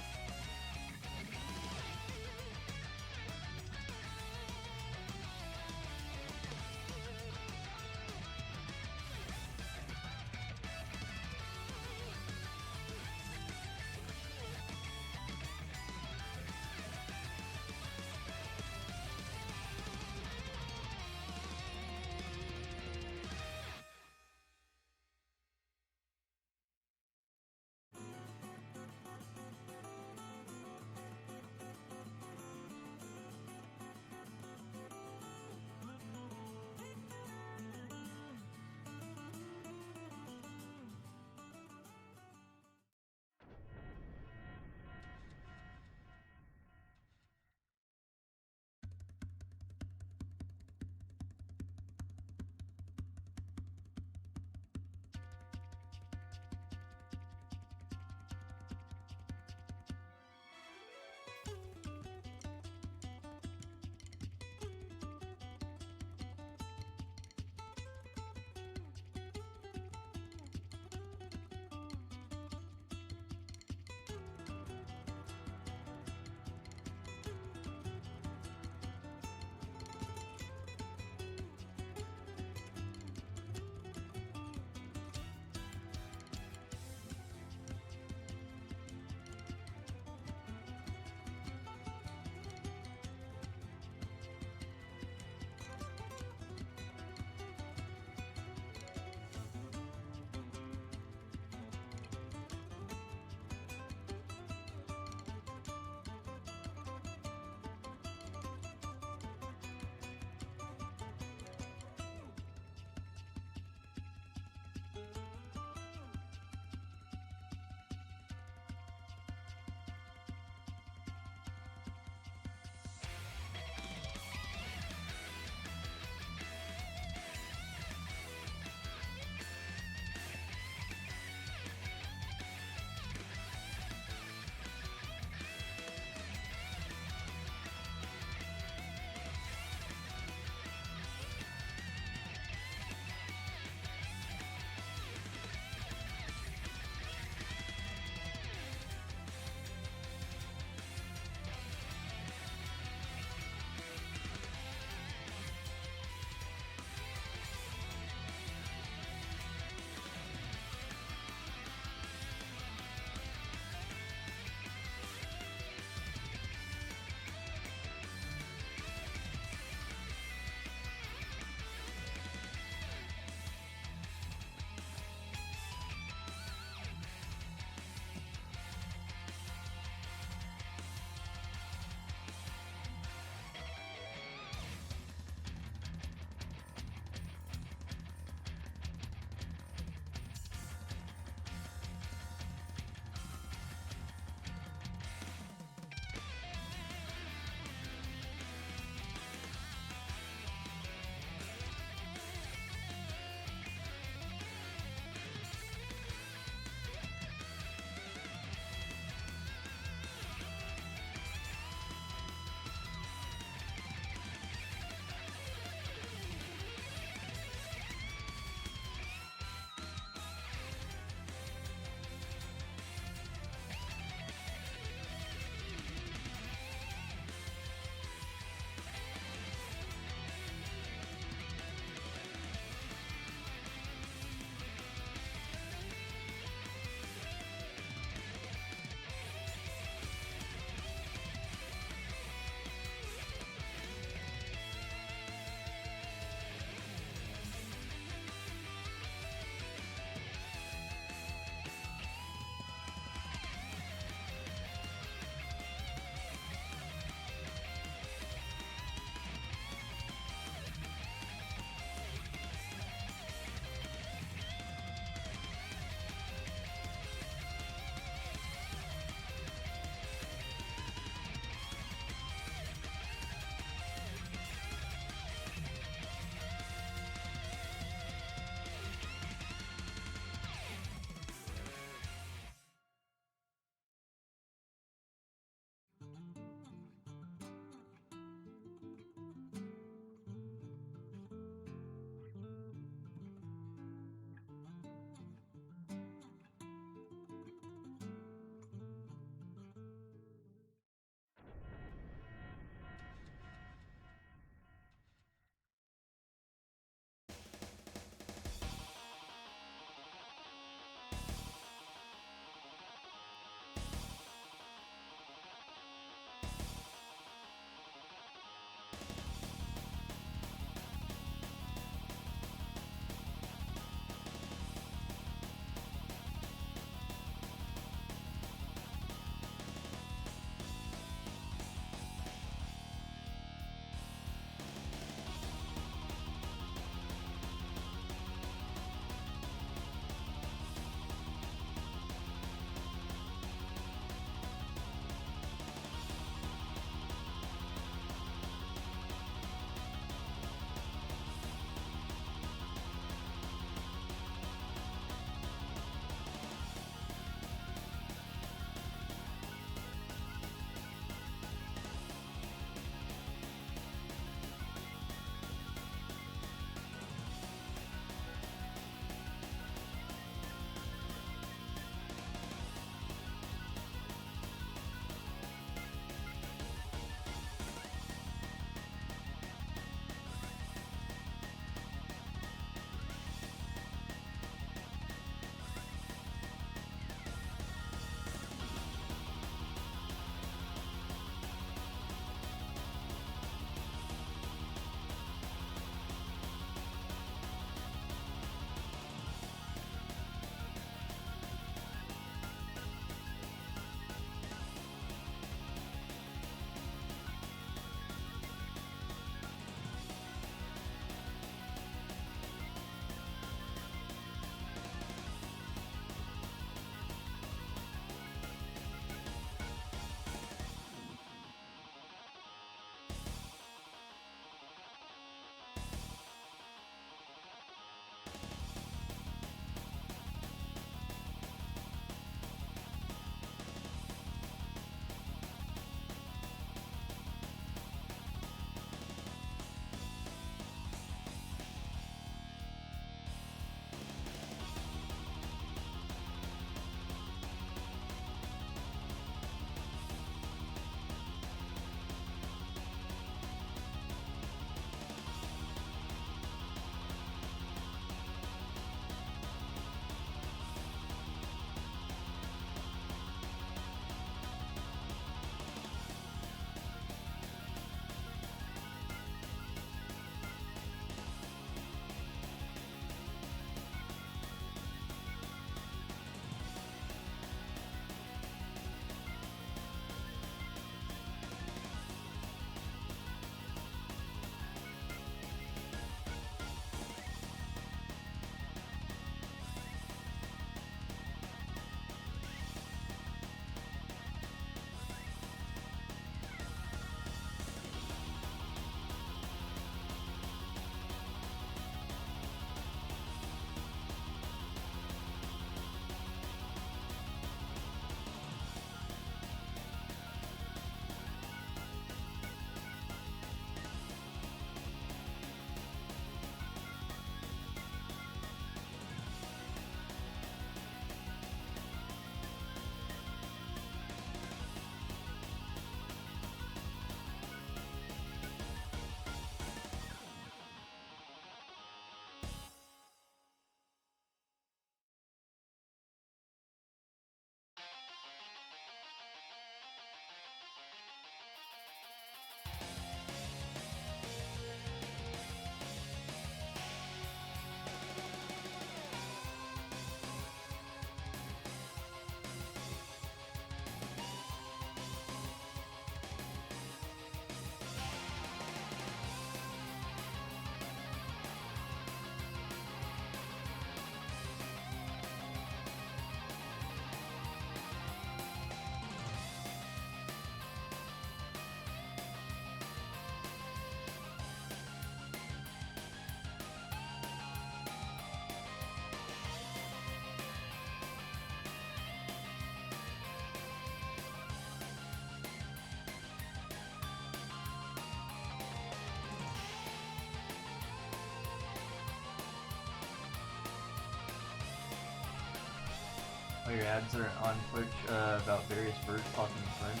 Oh, your ads are on Twitch about various birds talking French.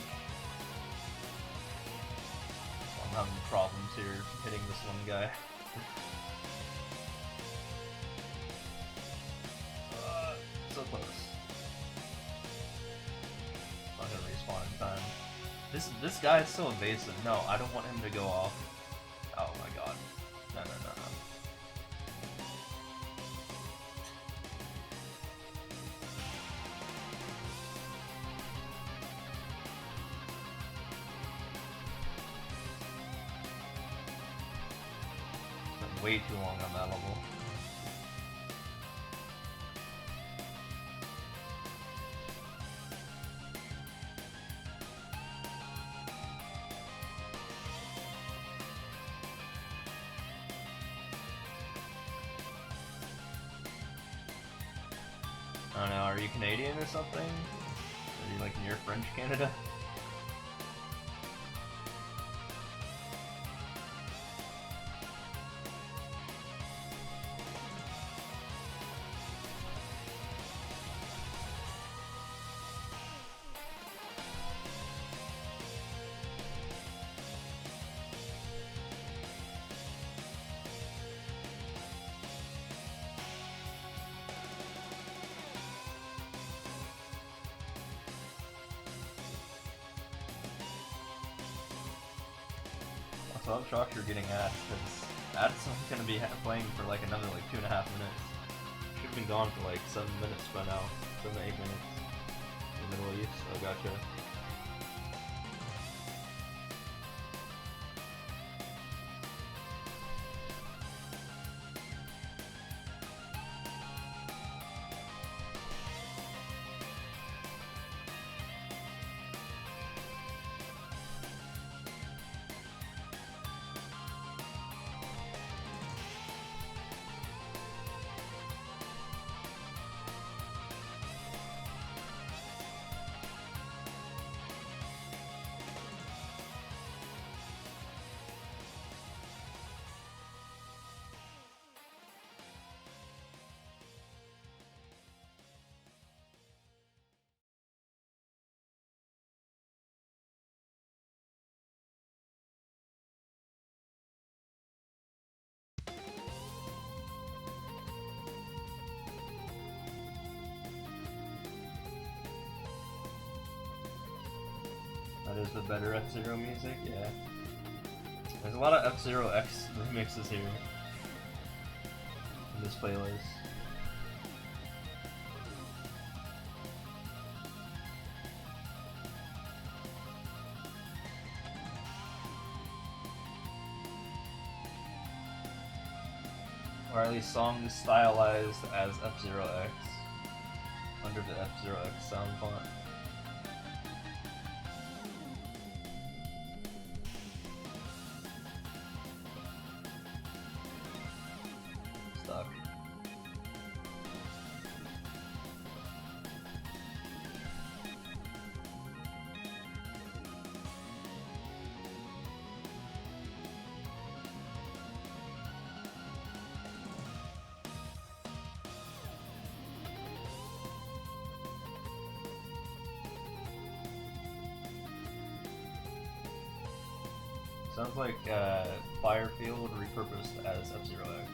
So I'm having problems here hitting this one guy. So close. Not gonna respawn in time. This guy is so evasive. No, I don't want him to go off. Oh my god. No, no, no, no. Spent way too long on that level. I don't know, are you Canadian or something? Are you like near French Canada? So I'm shocked you're getting ads, because ads are going to be playing for like another like 2.5 minutes. Should have been gone for like 7 minutes by now, 7 to 8 minutes in the Middle East, so gotcha. That is the better F-Zero music, yeah. There's a lot of F-Zero X remixes here in this playlist. Or at least songs stylized as F-Zero X under the F-Zero X sound font. Stuck. Sounds like Firefield repurposed as F-Zero X.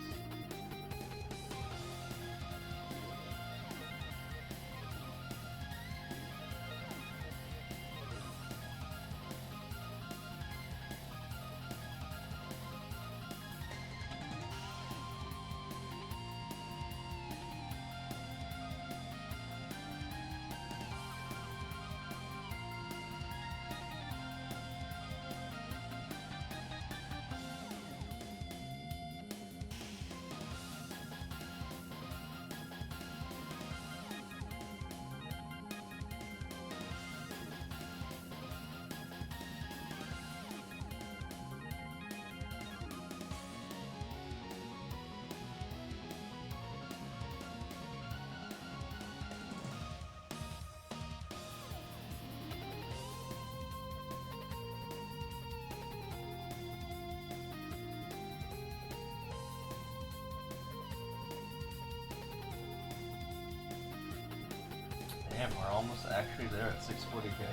almost actually there at 640k.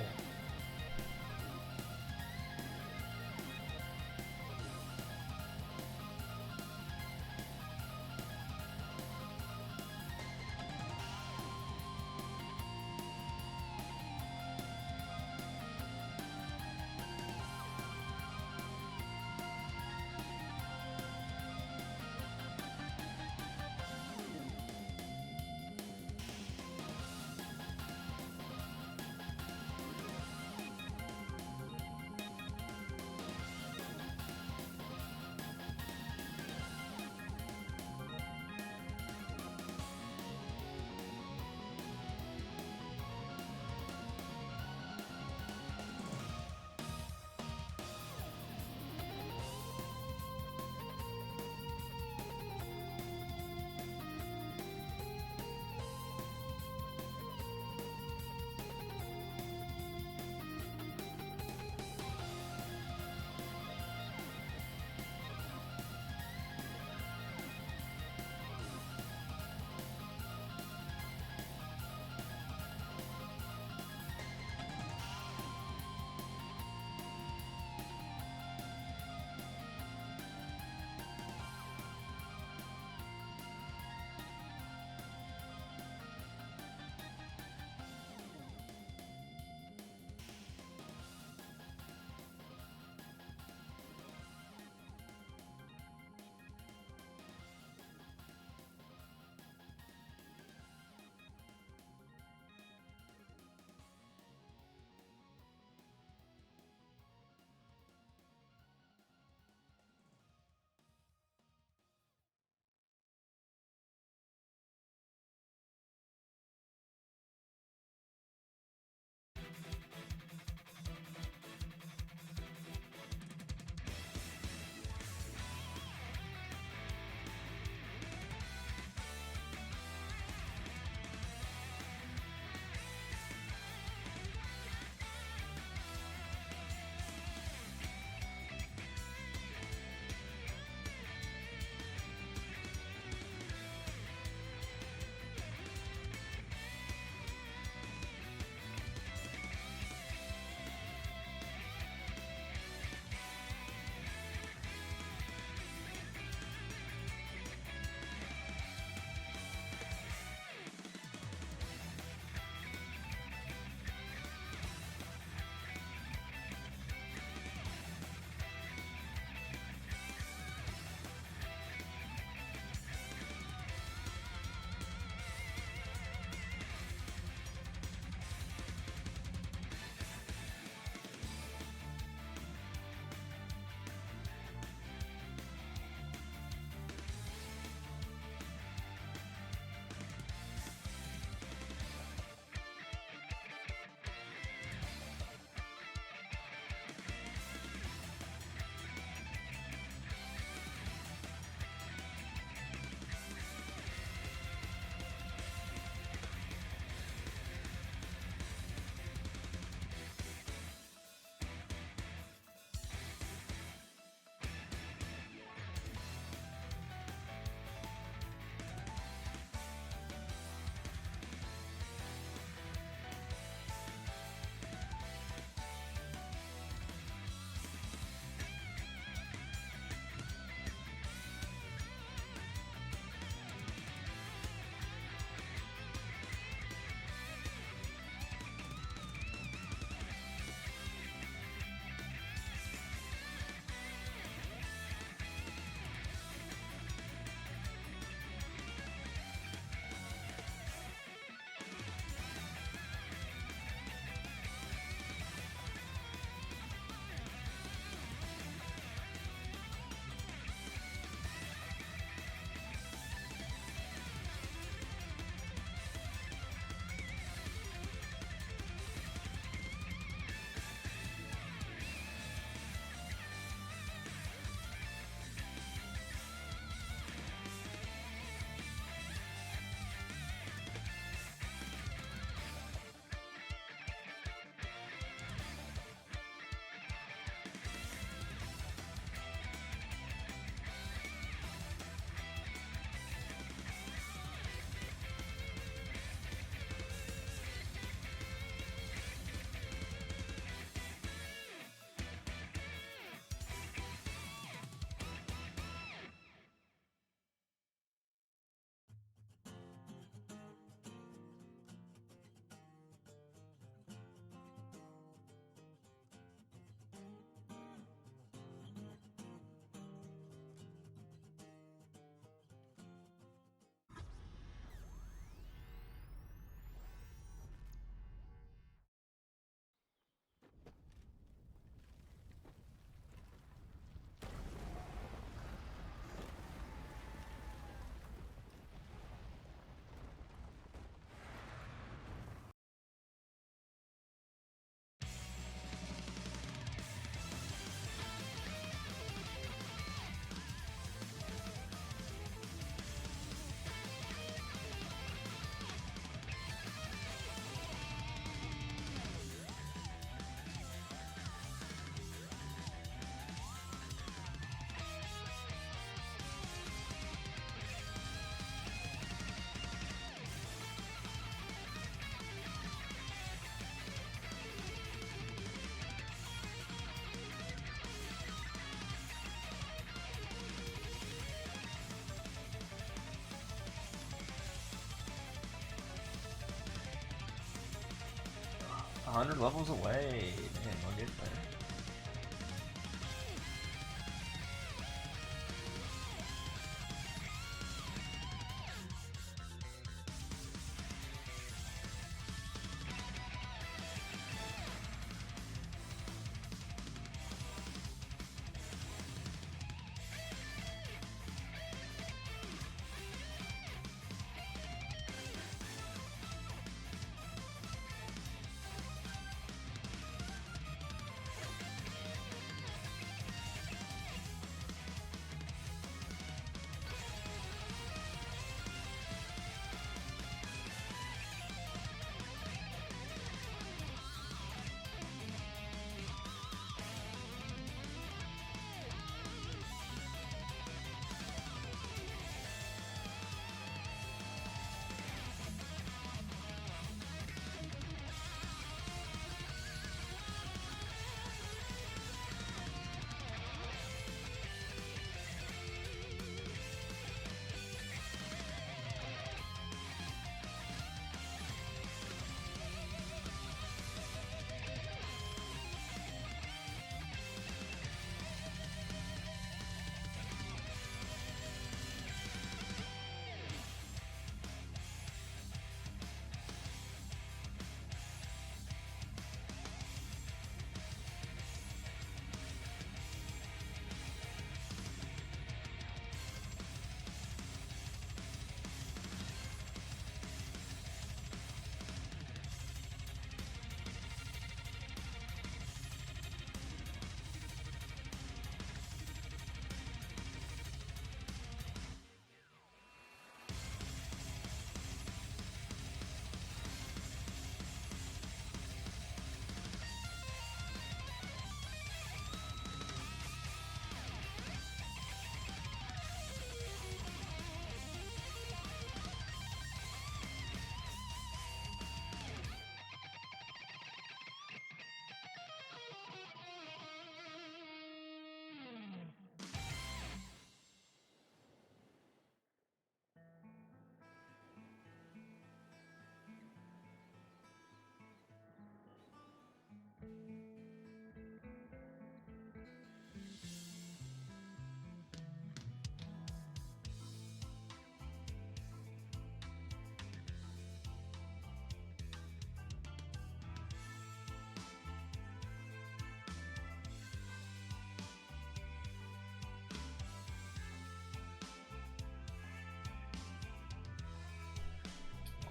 100 levels away. Man, we'll get there.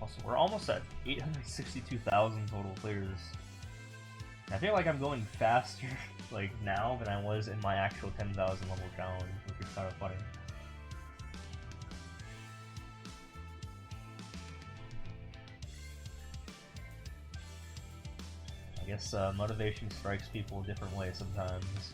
Also, we're almost at 862,000 total players. I feel like I'm going faster like now than I was in my actual 10,000 level challenge, which is kind of funny. I guess motivation strikes people a different way sometimes.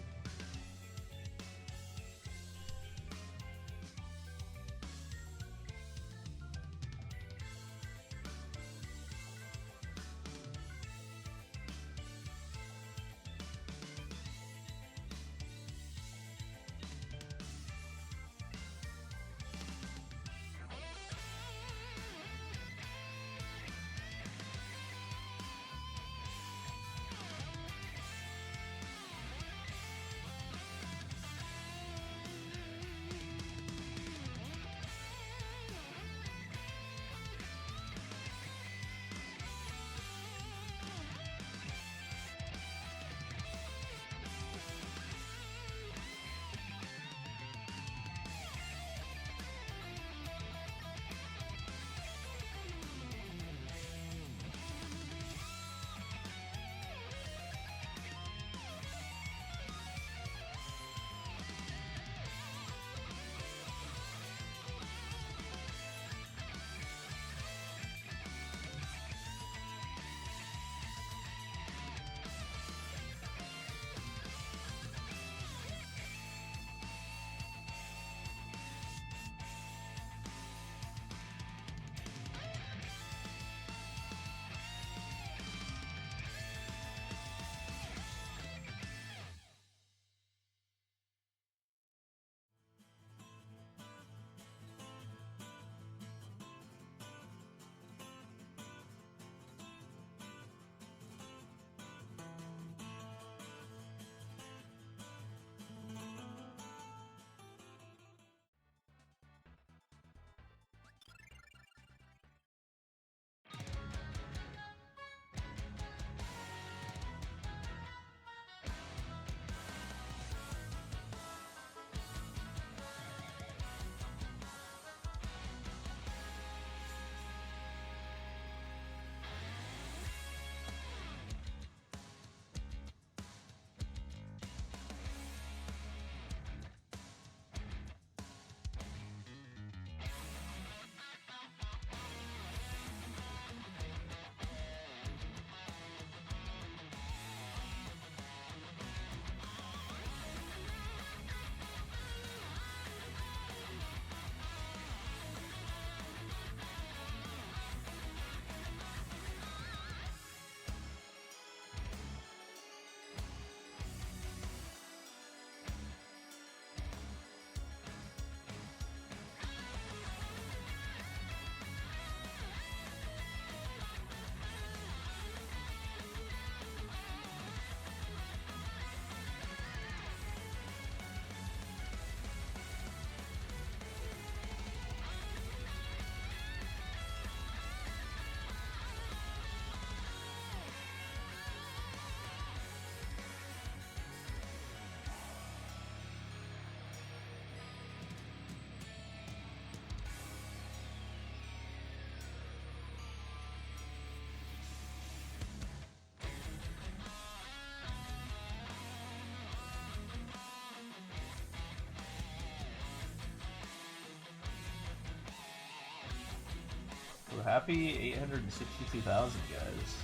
happy 862,000, guys.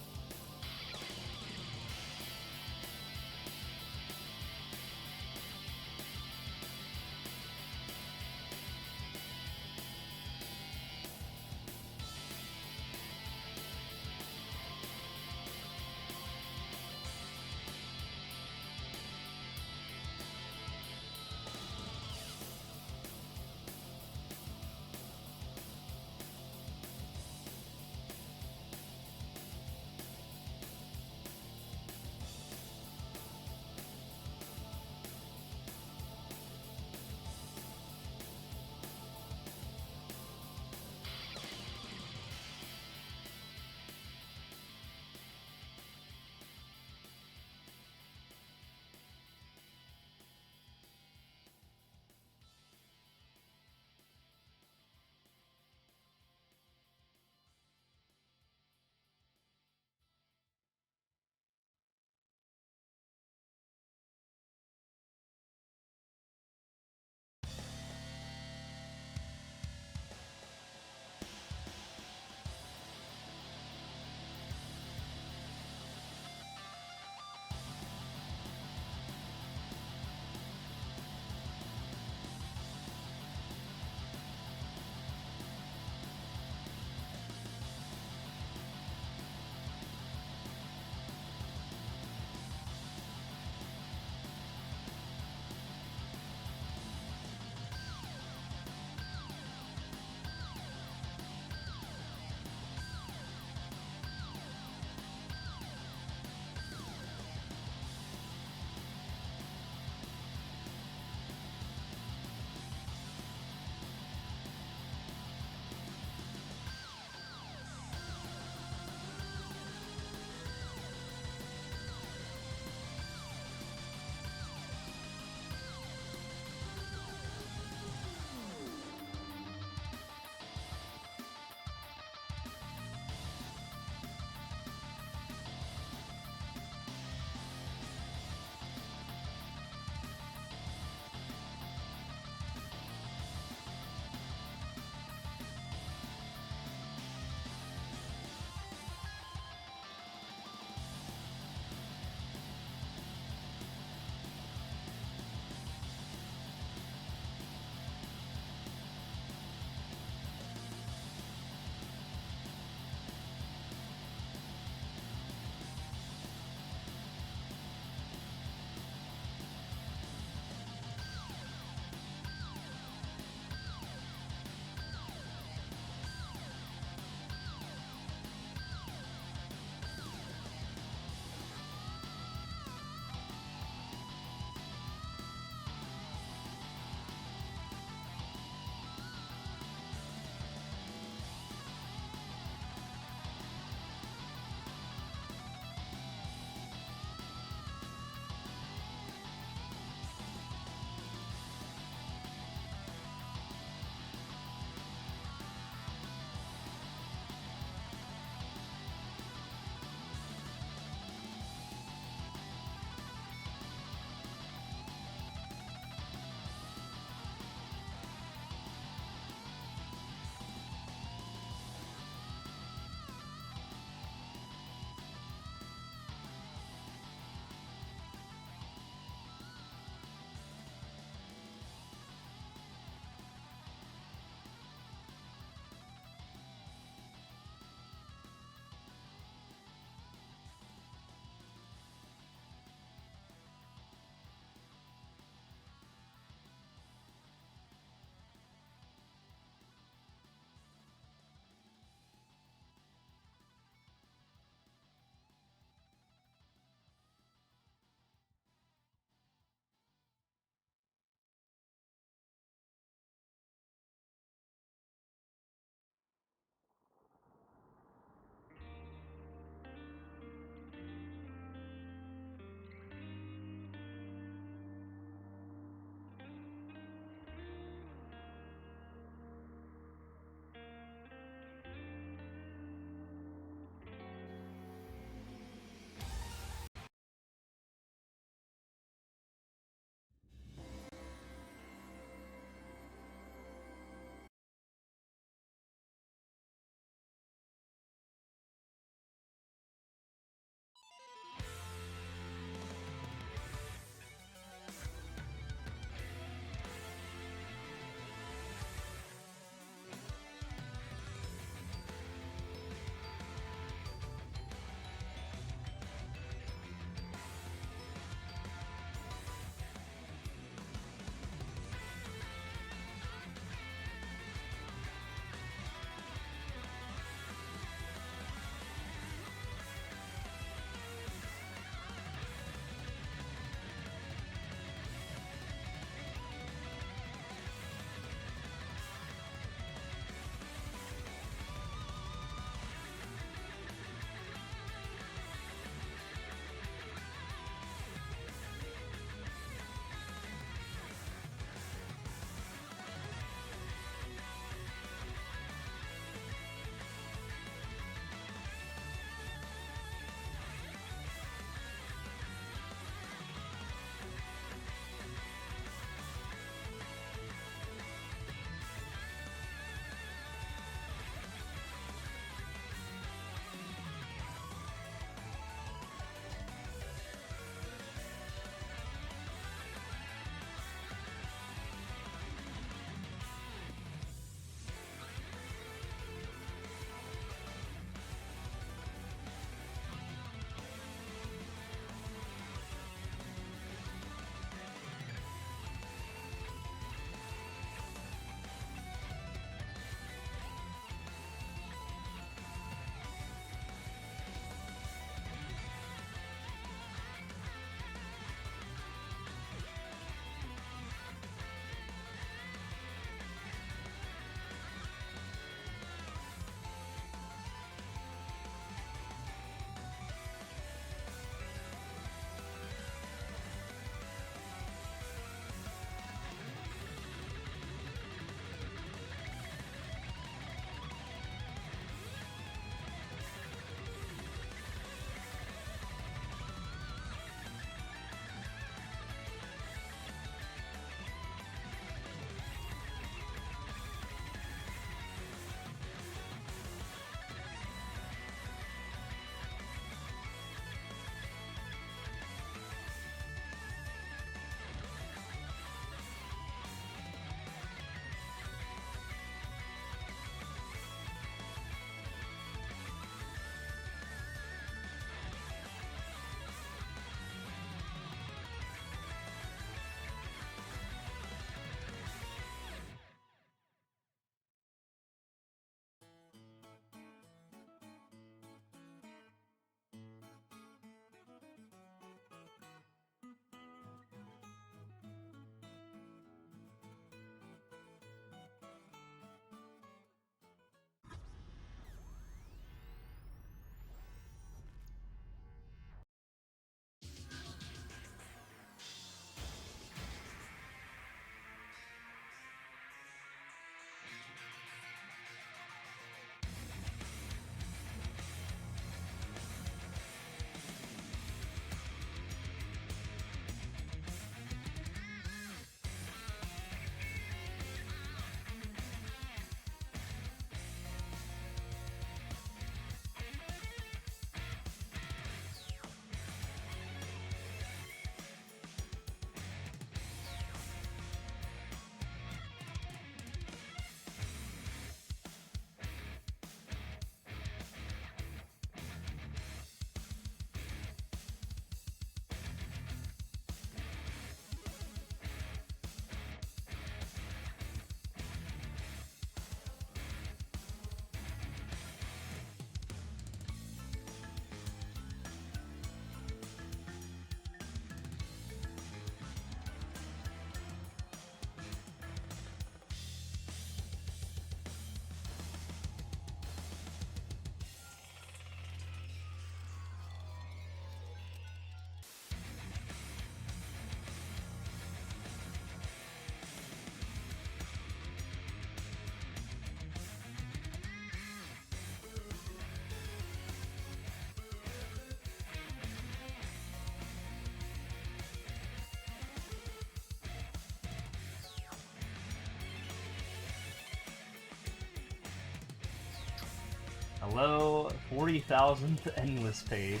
Hello, 40,000th endless page.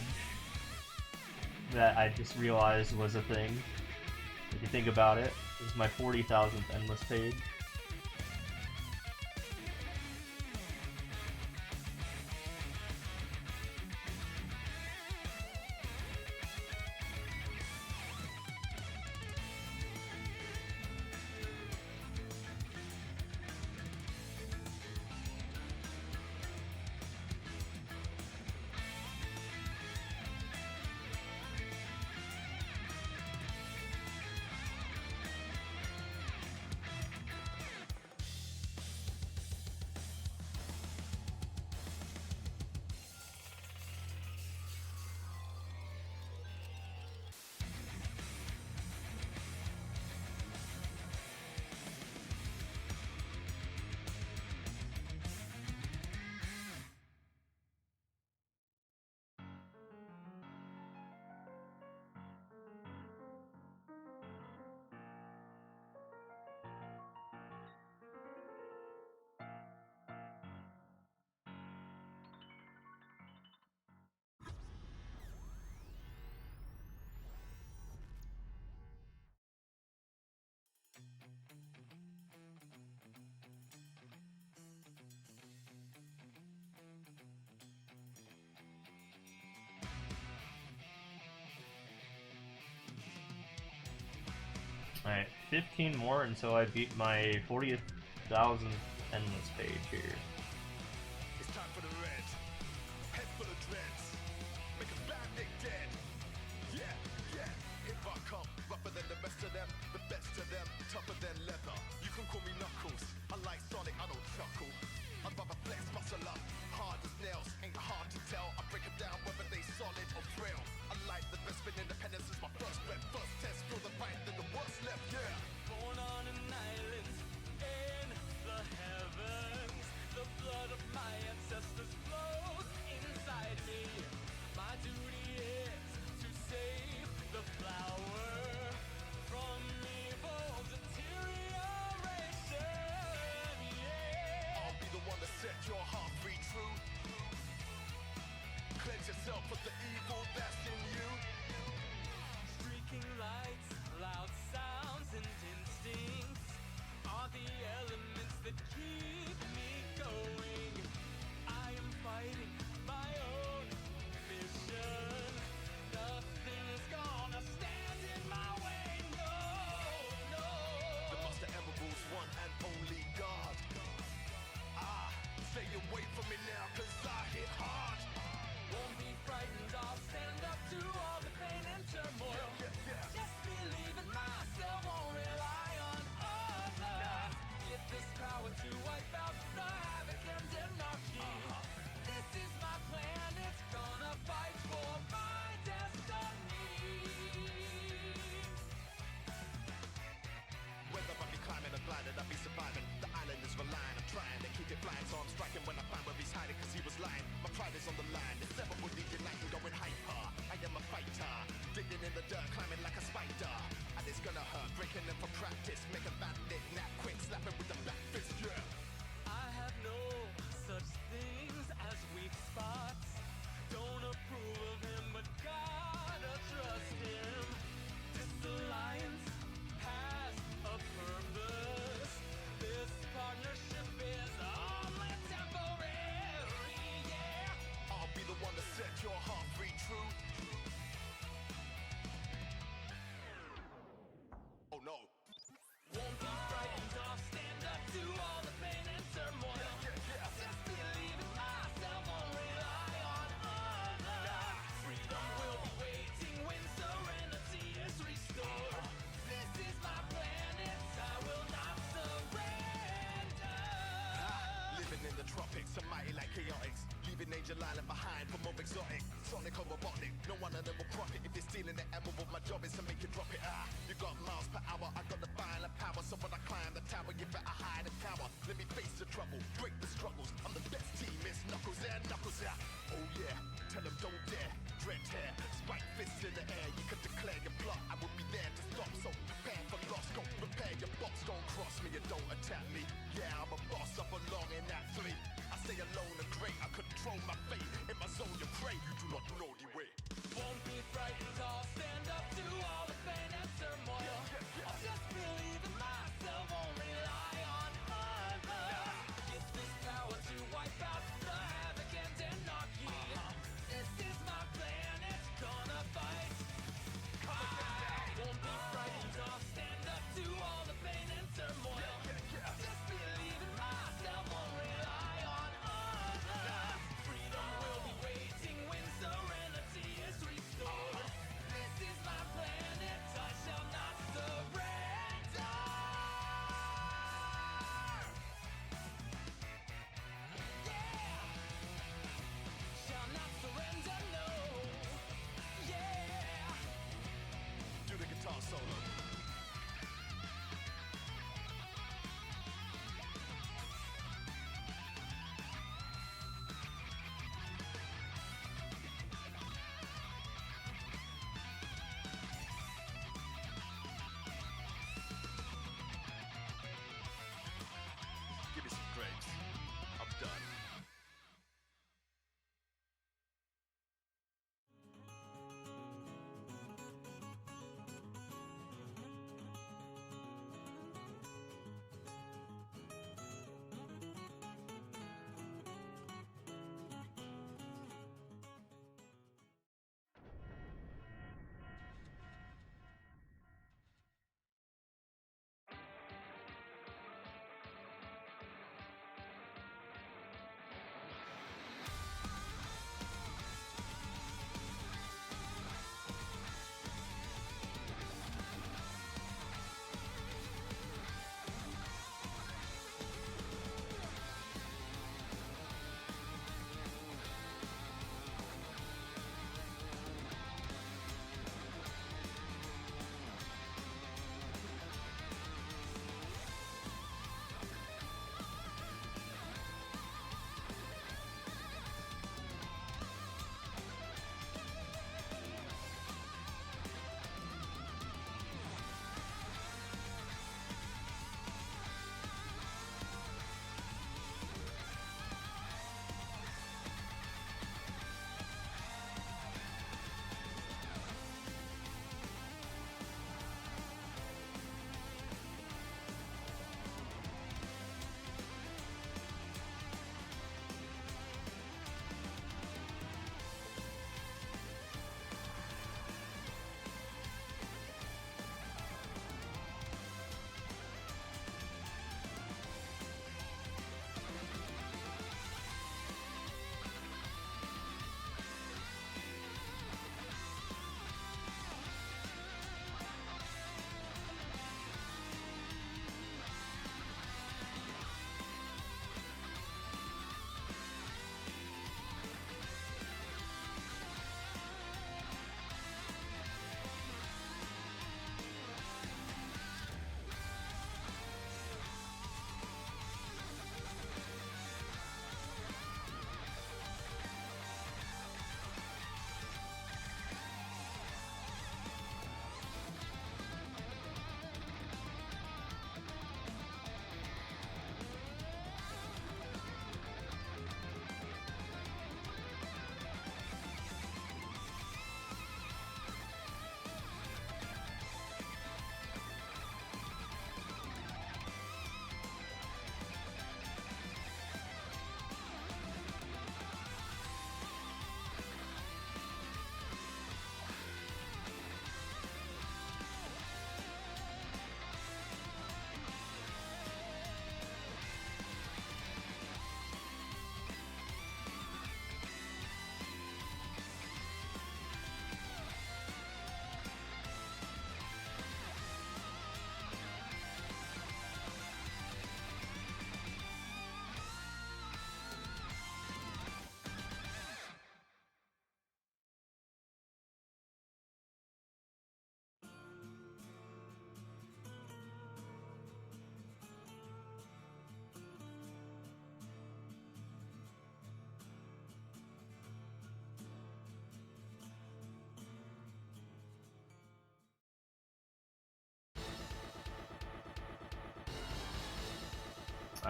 That I just realized was a thing. If you think about it, this is my 40,000th endless page. Alright, 15 more until I beat my 40,000th endless page here. It's time for the red. Head full of dreads. Make a bad dick dead. Yeah, yeah. Hip hop come rougher than the best of them. The best of them, tougher than leather. You can call me Knuckles. I like Sonic, I don't chuckle. I'd rather flex muscle up. Hard as nails, ain't hard to tell. I break them down whether they solid or frail. I like the best spin independence is my first bet. First test, feel the right, then the worst left, yeah. Born on an island in the heavens, the blood of my ancestors flows inside me. My duty is to save the flower from evil deterioration. Yeah. I'll be the one to set your heart free, true. Cleanse yourself of the evil that's in you. Streaking lights, loud sounds, and instincts are the elements that keep me going. I am fighting my own vision. Nothing's gonna stand in my way. No, no. The Master Emerald's one and only God. Stay away from me now, cause I hit hard. Won't be frightened, I'll stand up to all the pain and turmoil. Just believe in myself, won't rely on others. Get this power to wipe out the havoc and anarchy. This is my plan, it's gonna fight for my destiny. Whether I be climbing or gliding, I be surviving. The island is relying, I'm trying to keep it flying. So I'm striking when I find where he's hiding, cause he was lying. My pride is on the line, it's never would lead uniting, going hyper. I am a fighter, digging in the dirt, climbing like a spider. And it's gonna hurt, breaking them for practice. Make a bad nick, nap quick, slapping with the back fist, yeah. I have no such things as weak spots. Don't approve of him, but gotta trust him. This alliance has a purpose. This partnership is only temporary, yeah. I'll be the one to set your heart free, true. Oh no. Won't be frightened, I'll stand up to all the pain and turmoil. Just believe in myself, won't rely on others. Freedom will be waiting when serenity is restored. This is my plan, it's I will not surrender. Living in the tropics, I'm mighty like chaotix. Leaving Angel Island behind for more exotic. Sonic or robotic, no one of them will profit. If you're stealing the emerald, my job is to make you drop it. You got miles per hour, I got the violent power. So when I climb the tower, you better hide and cower. Let me face the trouble, break the struggles. I'm the best team, it's Knuckles and Knuckles, yeah. Oh yeah, tell them don't dare. Dread hair, spike fists in the air. You can declare your plot, I will be there to stop. So prepare for loss, go prepare your box. Don't cross me and don't attack me. Yeah, I'm a boss, I belong in that three. I stay alone and great, I control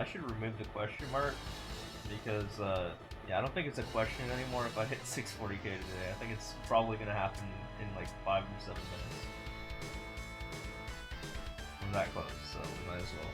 I should remove the question mark because yeah, I don't think it's a question anymore if I hit 640k today. I think it's probably gonna happen in like 5 or 7 minutes. I'm that close, so we might as well.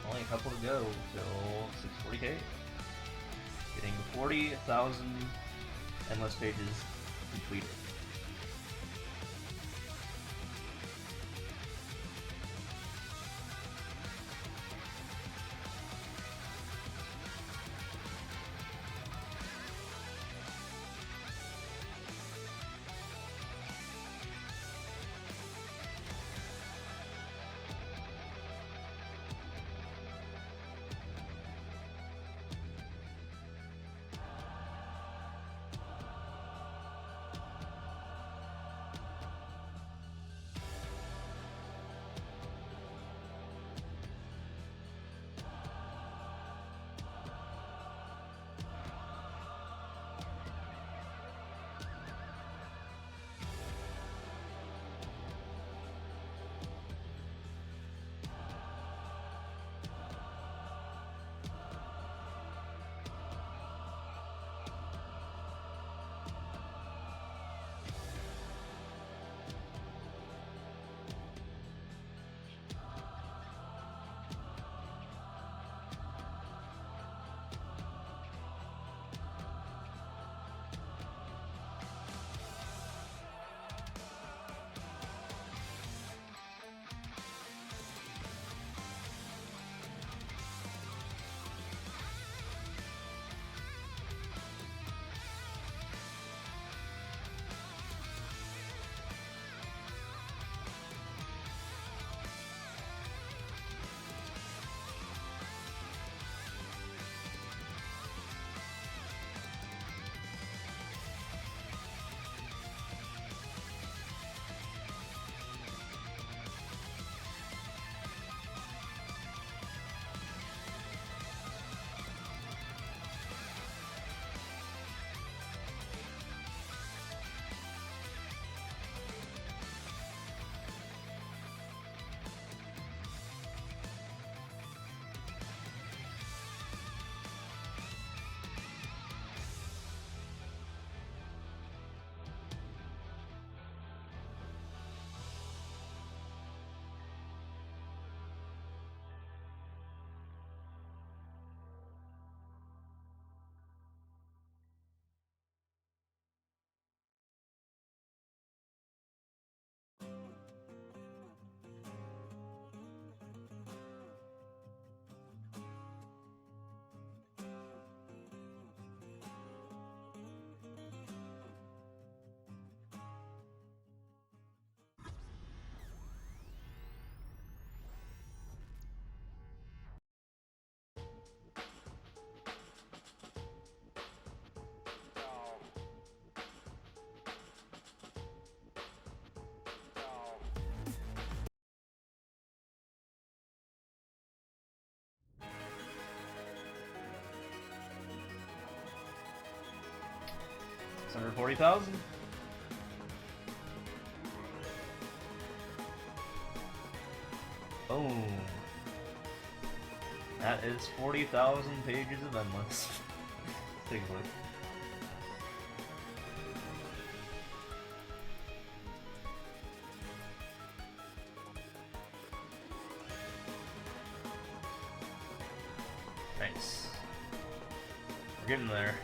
Only a couple to go till 640k. Getting 40,000 endless pages completed. 640,000. Boom. That is 40,000 pages of endless. Let's take a look. Nice. We're getting there.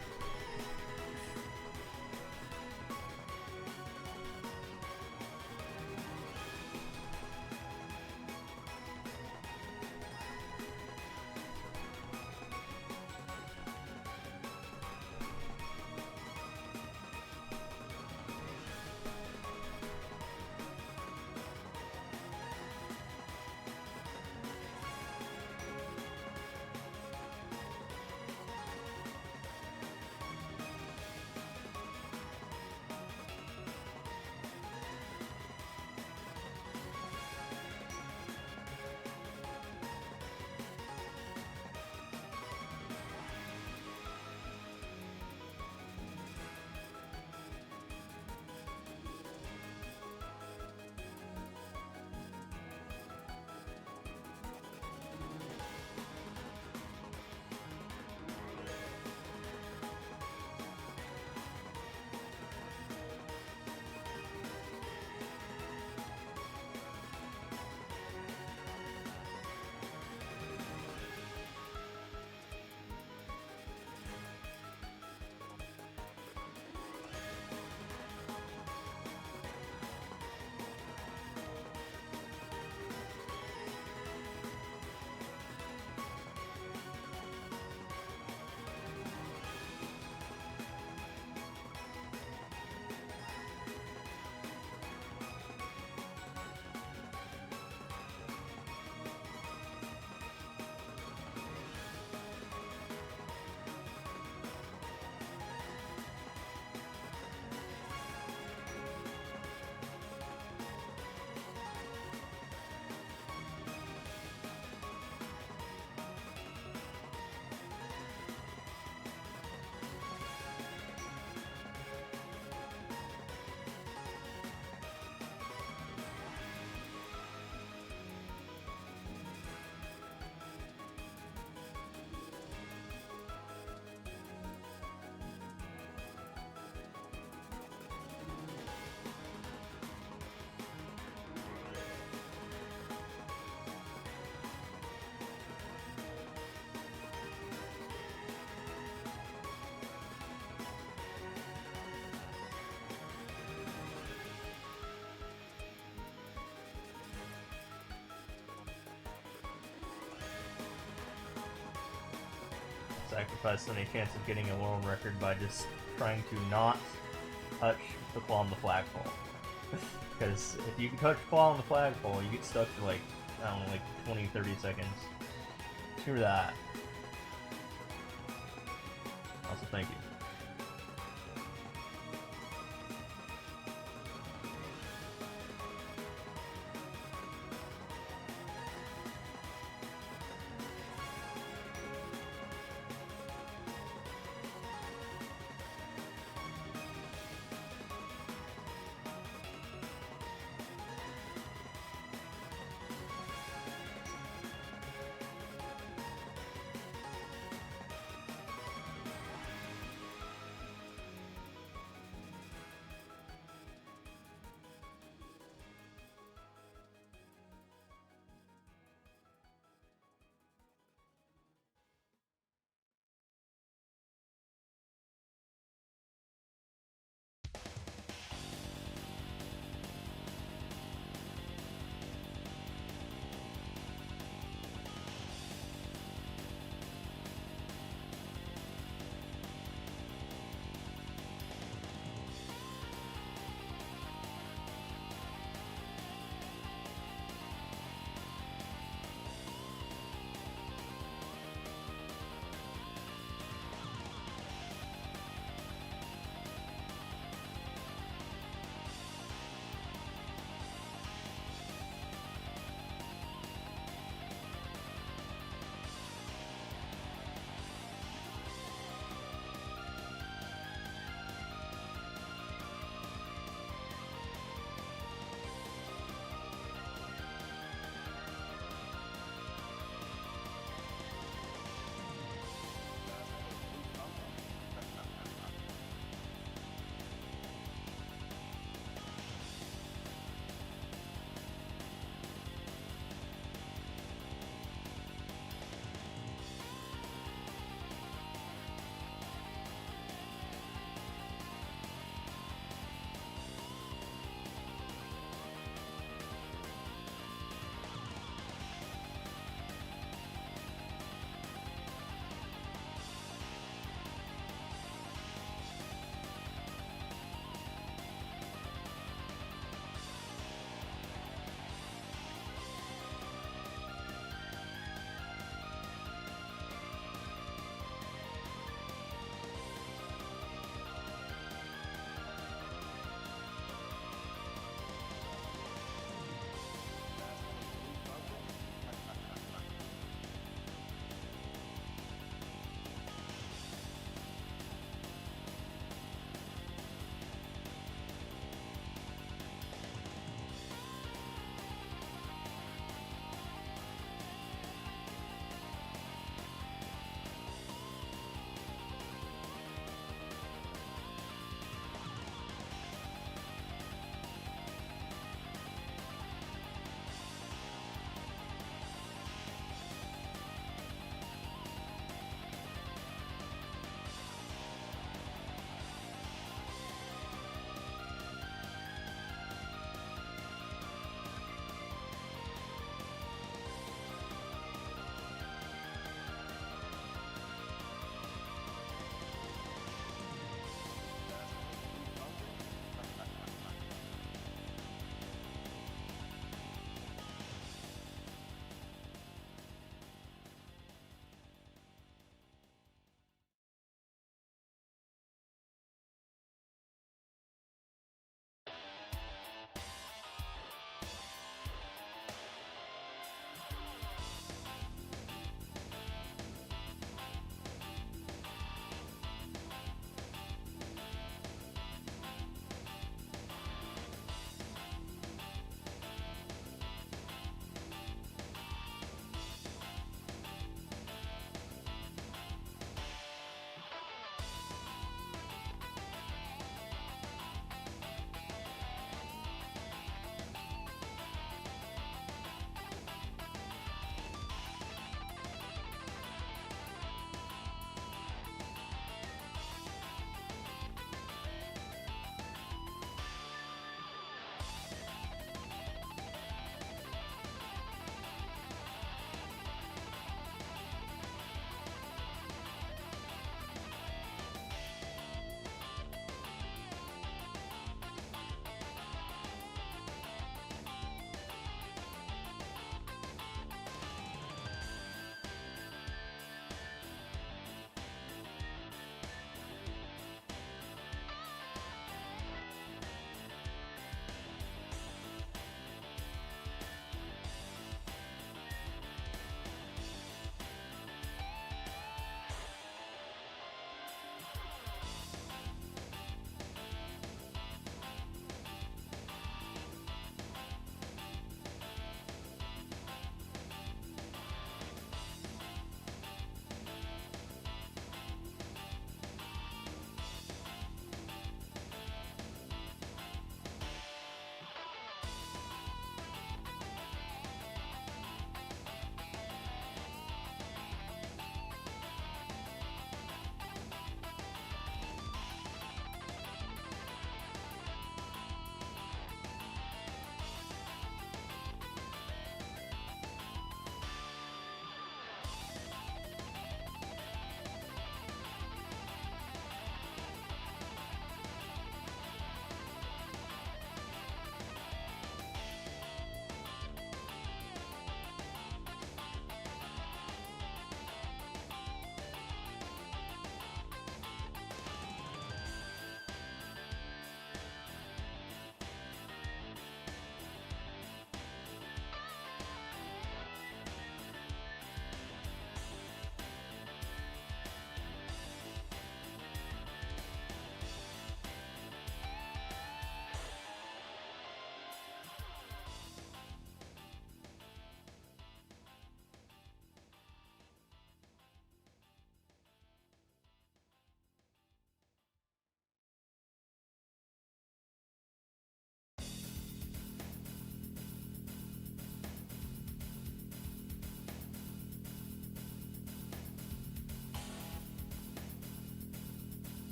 Sacrifice any chance of getting a world record by just trying to not touch the claw on the flagpole. Because if you can touch the claw on the flagpole, you get stuck for like, I don't know, like 20-30 seconds. Screw that. Also, thank you.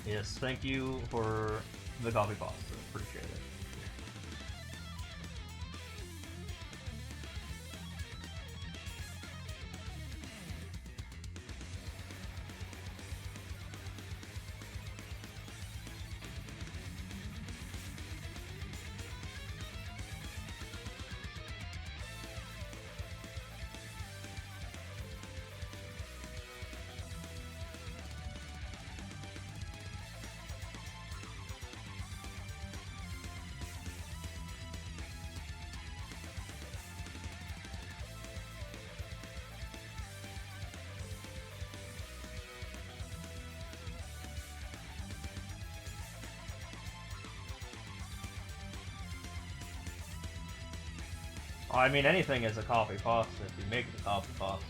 Yes, thank you for the coffee pasta. Appreciate it. I mean, anything is a coffee pasta if you make the coffee pasta.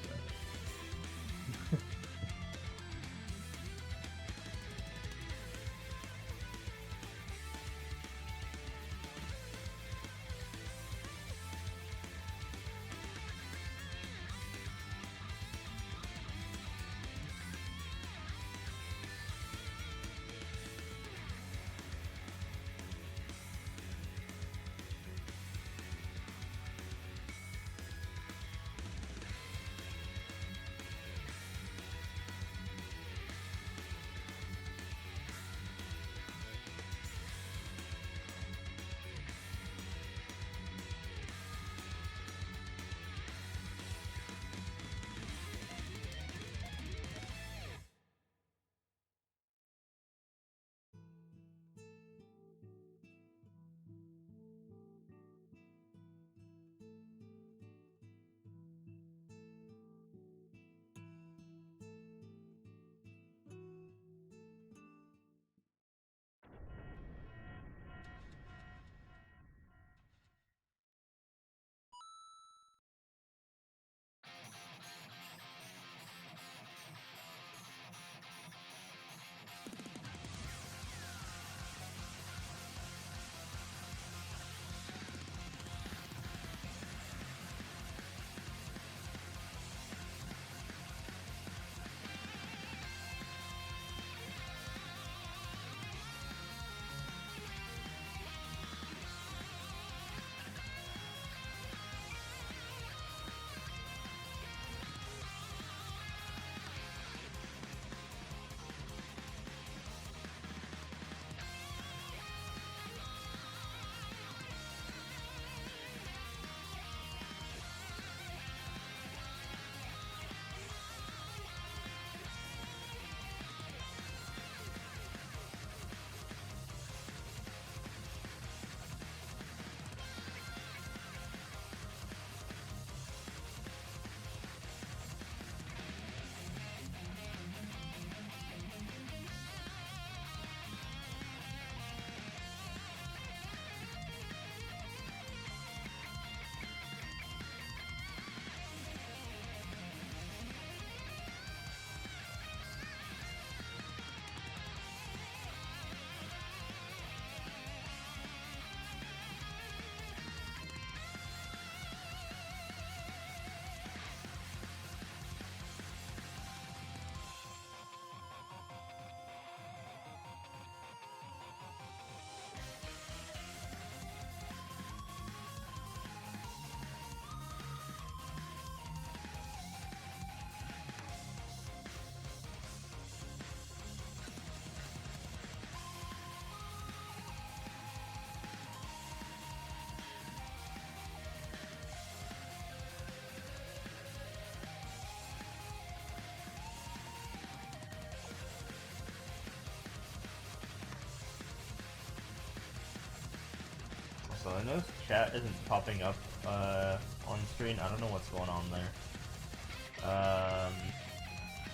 So I noticed chat isn't popping up on screen. I don't know what's going on there.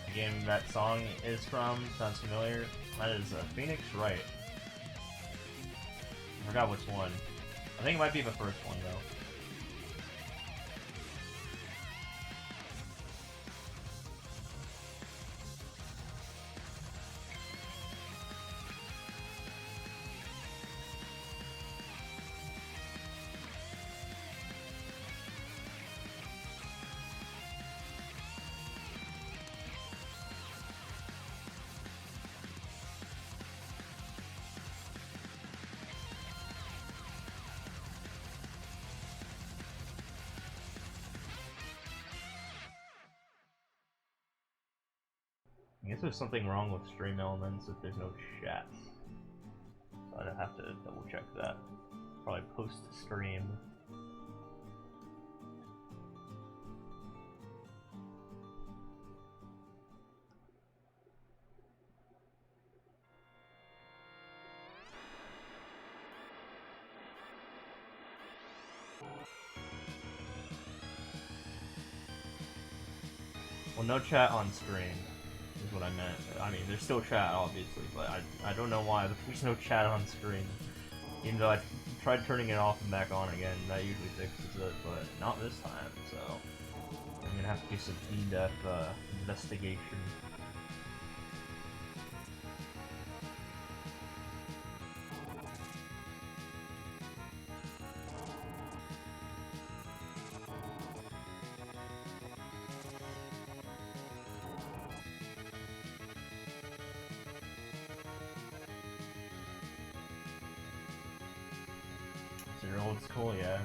The game that song is from sounds familiar. That is Phoenix Wright. I forgot which one. I think it might be the first one though. guess there's something wrong with Stream Elements if there's no chat. So I'd have to double check that. Probably post stream. Well, no chat on stream is what I meant. I mean, there's still chat, obviously, but I don't know why there's no chat on stream. Even though I tried turning it off and back on again, that usually fixes it, but not this time, so I'm gonna have to do some in-depth investigation. They're old school, yeah.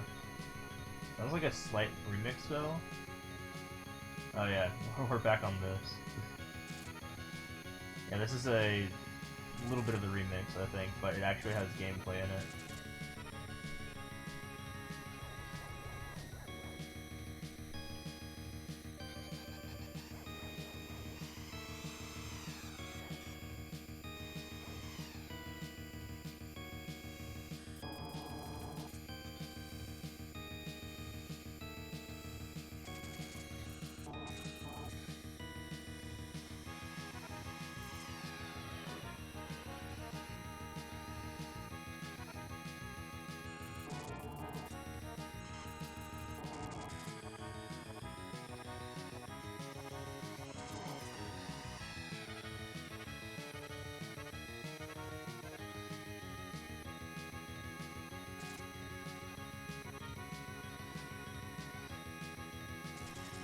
Sounds like a slight remix though. Oh yeah, we're back on this. Yeah, this is a little bit of the remix, I think, but it actually has gameplay in it.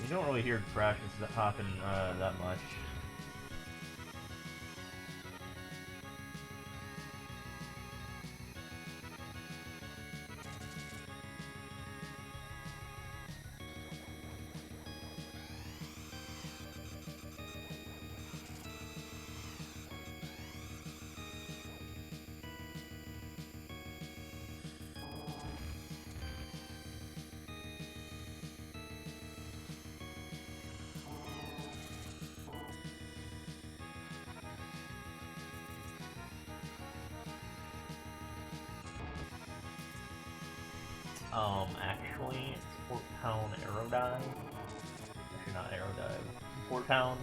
You don't really hear crashes that happen that much. Actually, it's Fort Town Aerodive. Actually, not Aerodive. Fort Town.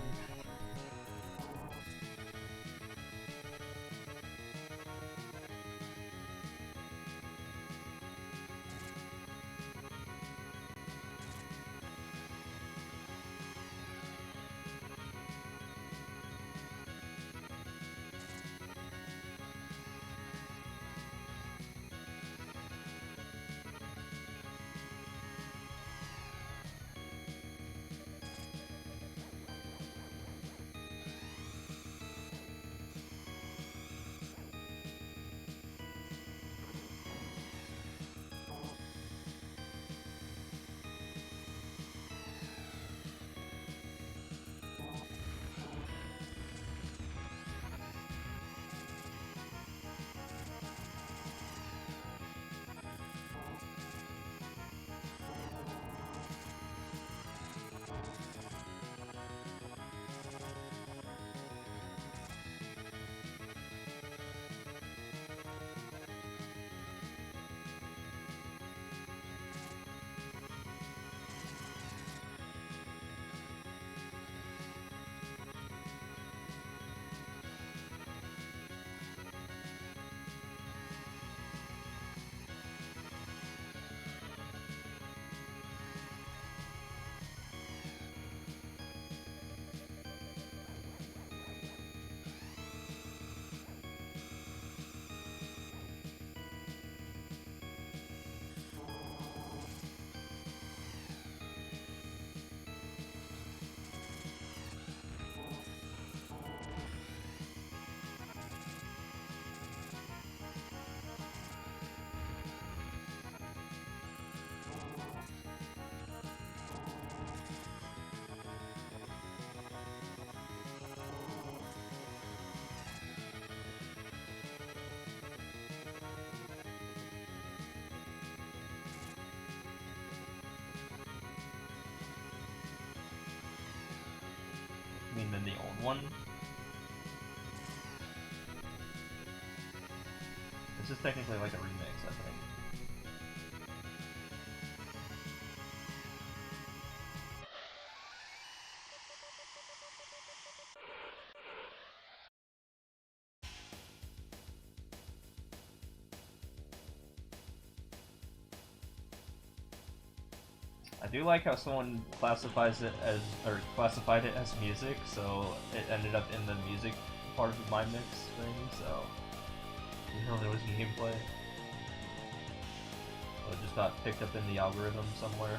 and then the old one. This is technically like a remix, I think. I do like how someone classifies it as, or classified it as music, so it ended up in the music part of my mix thing, so you know there was gameplay. So it just got picked up in the algorithm somewhere.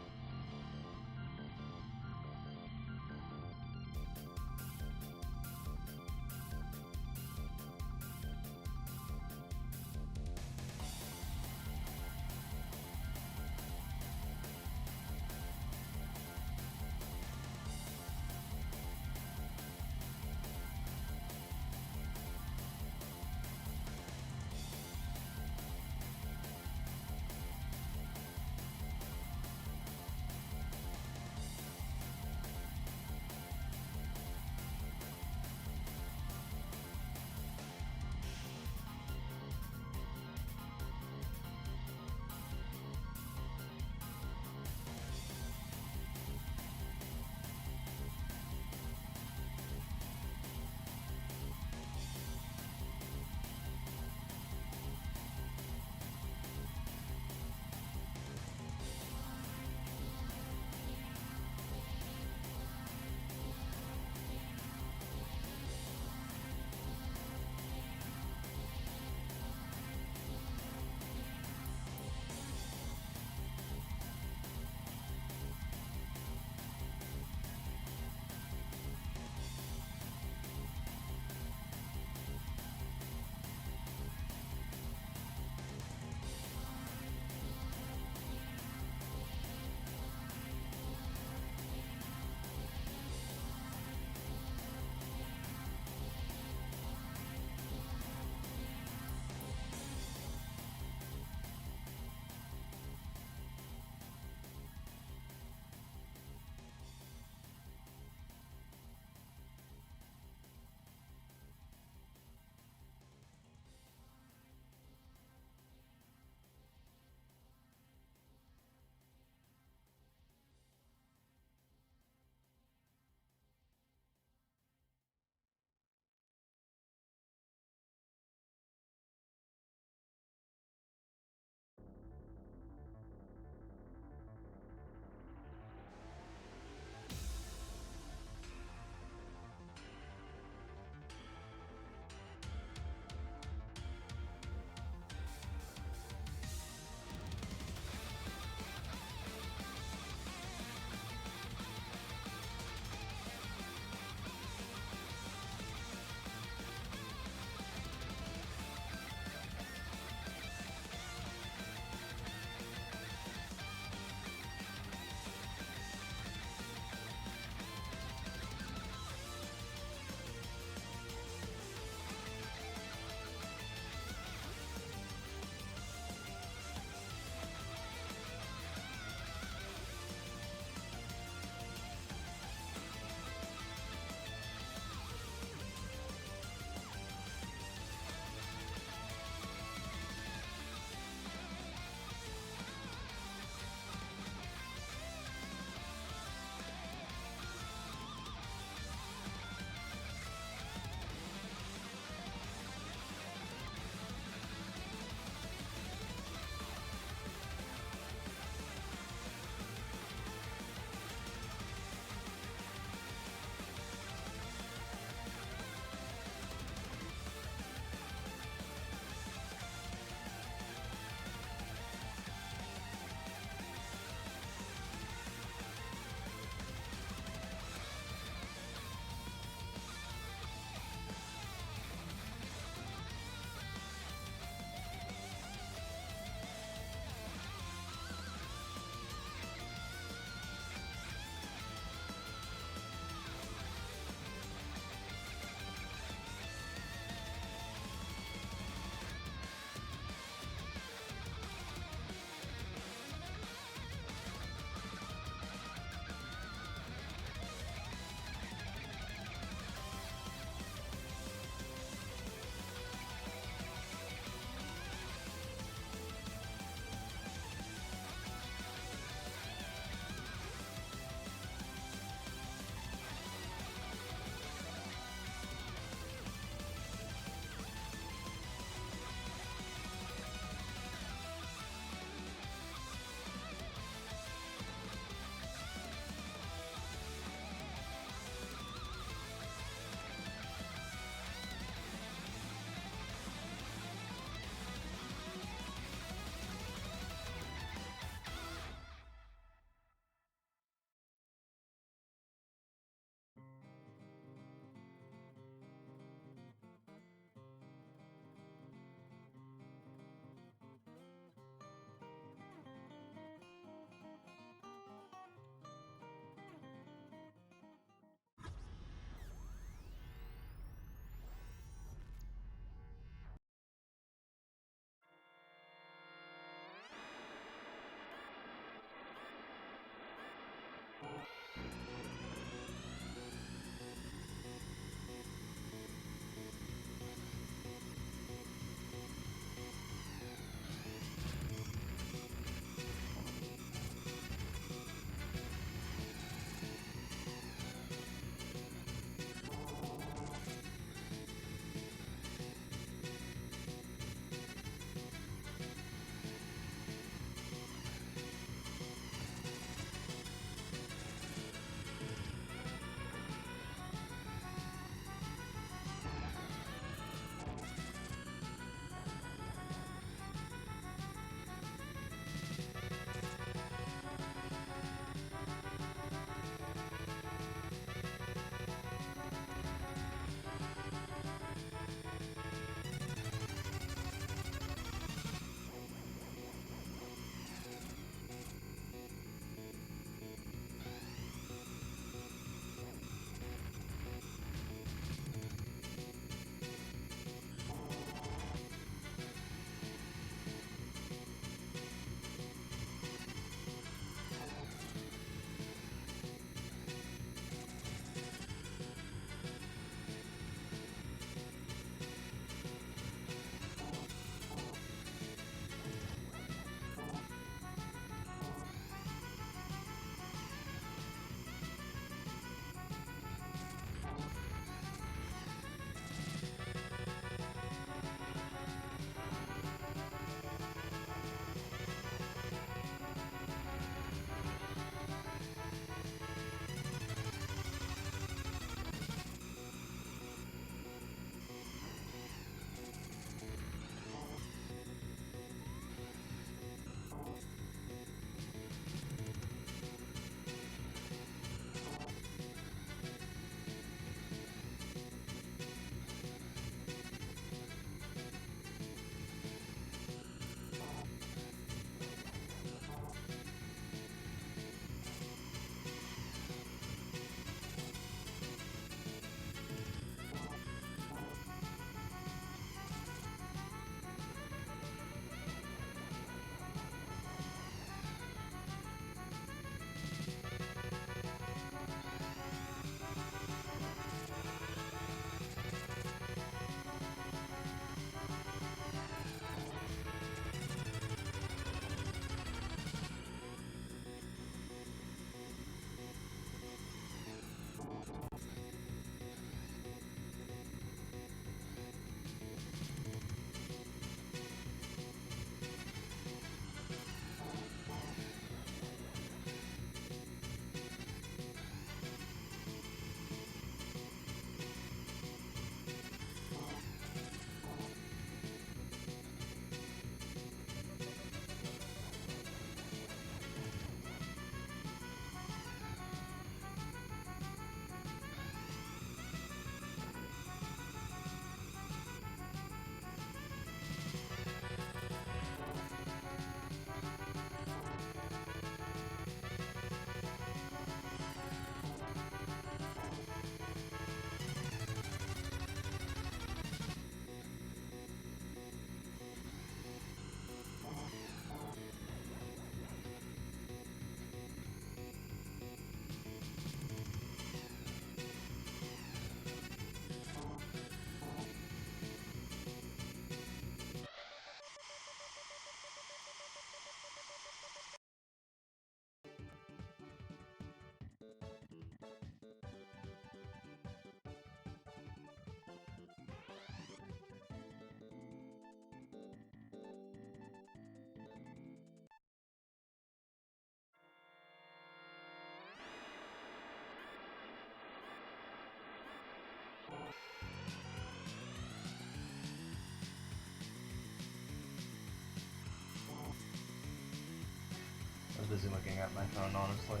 I was busy looking at my phone, honestly.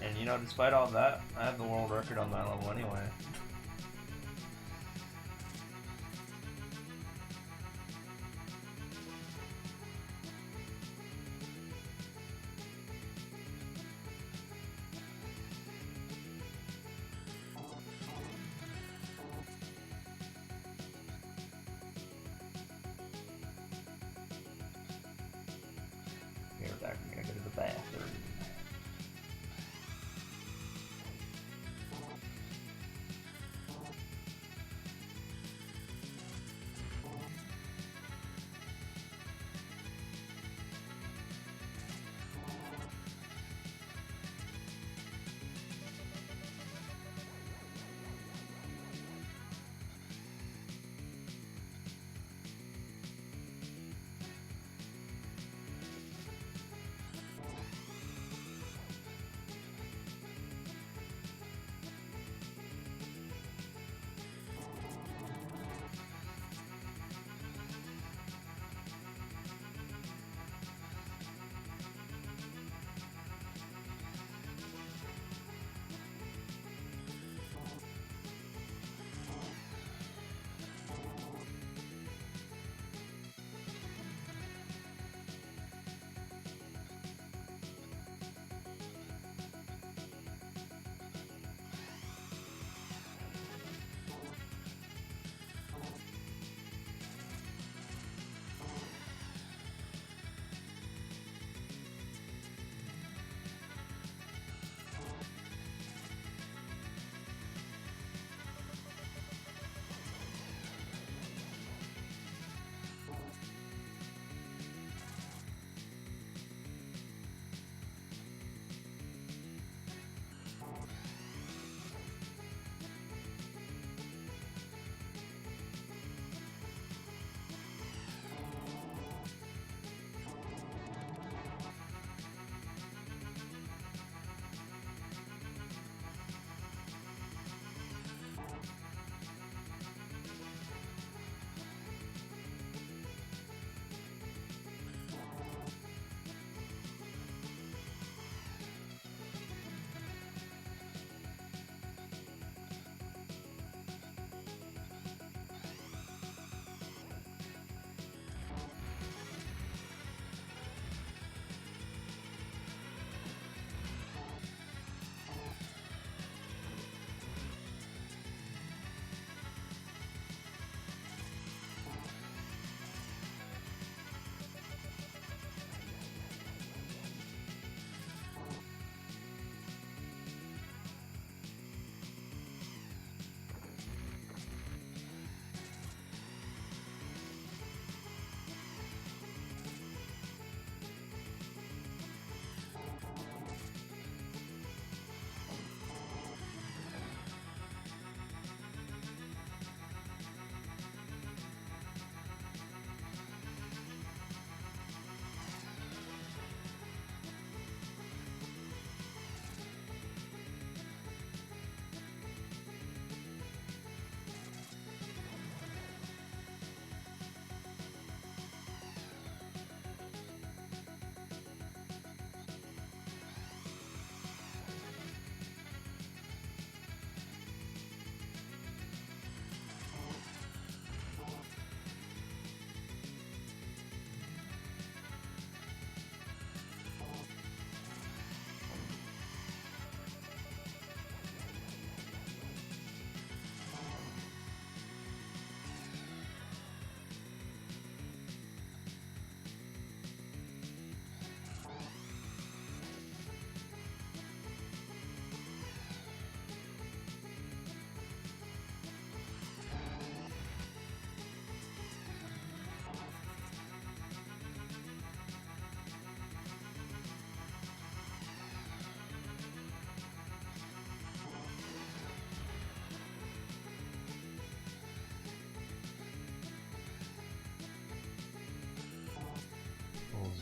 And you know, despite all that, I have the world record on that level anyway. Here, back, I'm gonna go to the bathroom.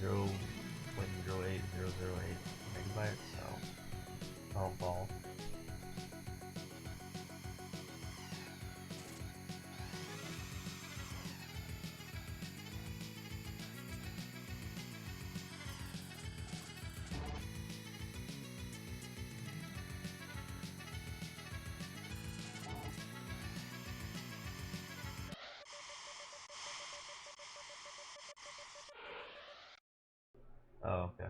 0.08008 megabytes, so I'll fall. Oh, okay.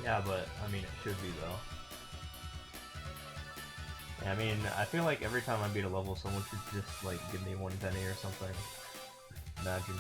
Yeah, but I mean, it should be though. Yeah, I mean, I feel like every time I beat a level, someone should just like give me one penny or something. Imagine.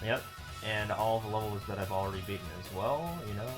Yep, and all the levels that I've already beaten as well, you know?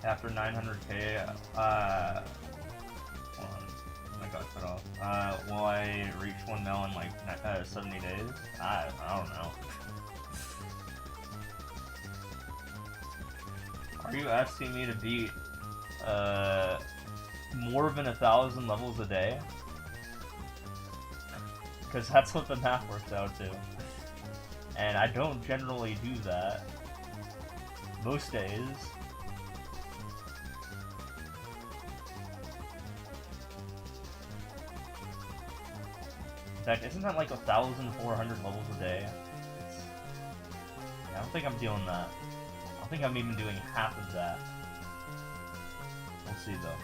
after 900k, hold on, I got cut off. Will I reach 1 mil in like 70 days? I don't know. Are you asking me to beat more than 1,000 levels a day? Because that's what the math works out to. And I don't generally do that. Most days. In fact, isn't that like 1,400 levels a day? Yeah, I don't think I'm doing that. I don't think I'm even doing half of that. We'll see though.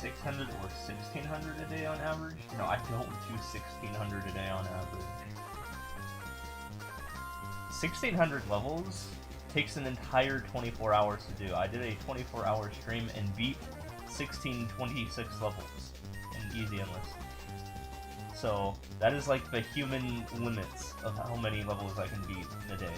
$600 or $1,600 a day on average? No, I don't do $1,600 a day on average. 1,600 levels takes an entire 24 hours to do. I did a 24-hour stream and beat 1626 levels in Easy Endless. So that is like the human limits of how many levels I can beat in a day.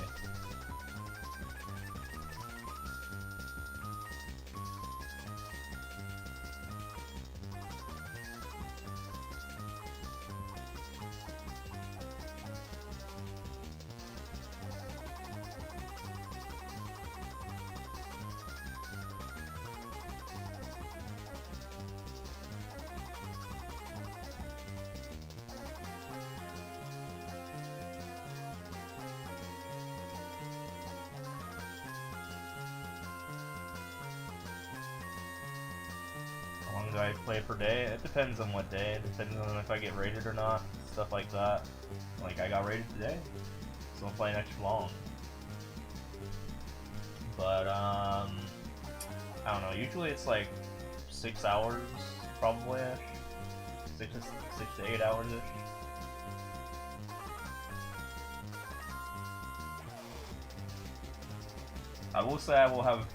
How long do I play per day? It depends on what day. It depends on if I get raided or not. Stuff like that. Like, I got raided today, so I'm playing extra long. But, I don't know. Usually it's like 6 hours, probably-ish. 6 to 8 hours-ish. I will say I will have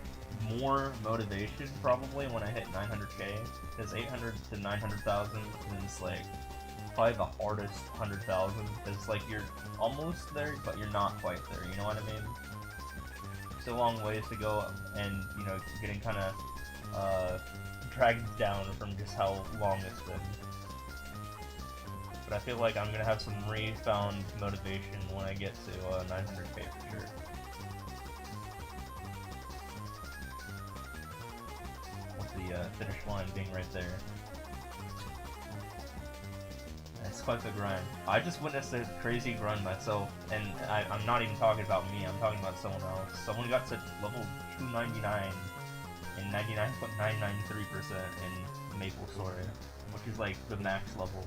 more motivation probably when I hit 900k, because 800 to 900,000 is like probably the hardest 100,000, because like you're almost there but you're not quite there, you know what I mean? It's a long ways to go, and you know, getting kind of dragged down from just how long it's been. But I feel like I'm gonna have some refound motivation when I get to 900k for sure. The finish line being right there. It's quite the grind. I just witnessed a crazy grind myself, and I'm not even talking about me, I'm talking about someone else. Someone got to level 299 and 99.993% in Maple Story, which is like the max level.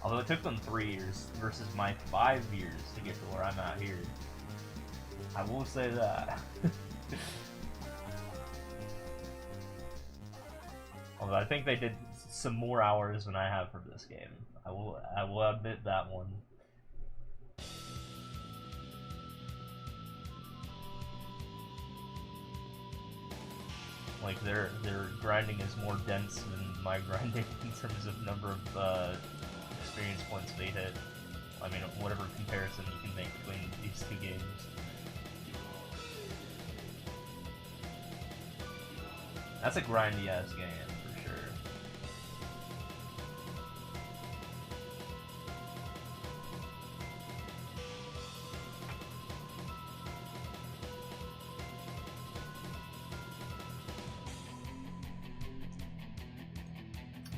Although it took them 3 years versus my 5 years to get to where I'm at here. I will say that. Although I think they did some more hours than I have for this game. I will admit that one. Like their grinding is more dense than my grinding in terms of number of experience points they hit. I mean, whatever comparison you can make between these two games. That's a grindy ass game.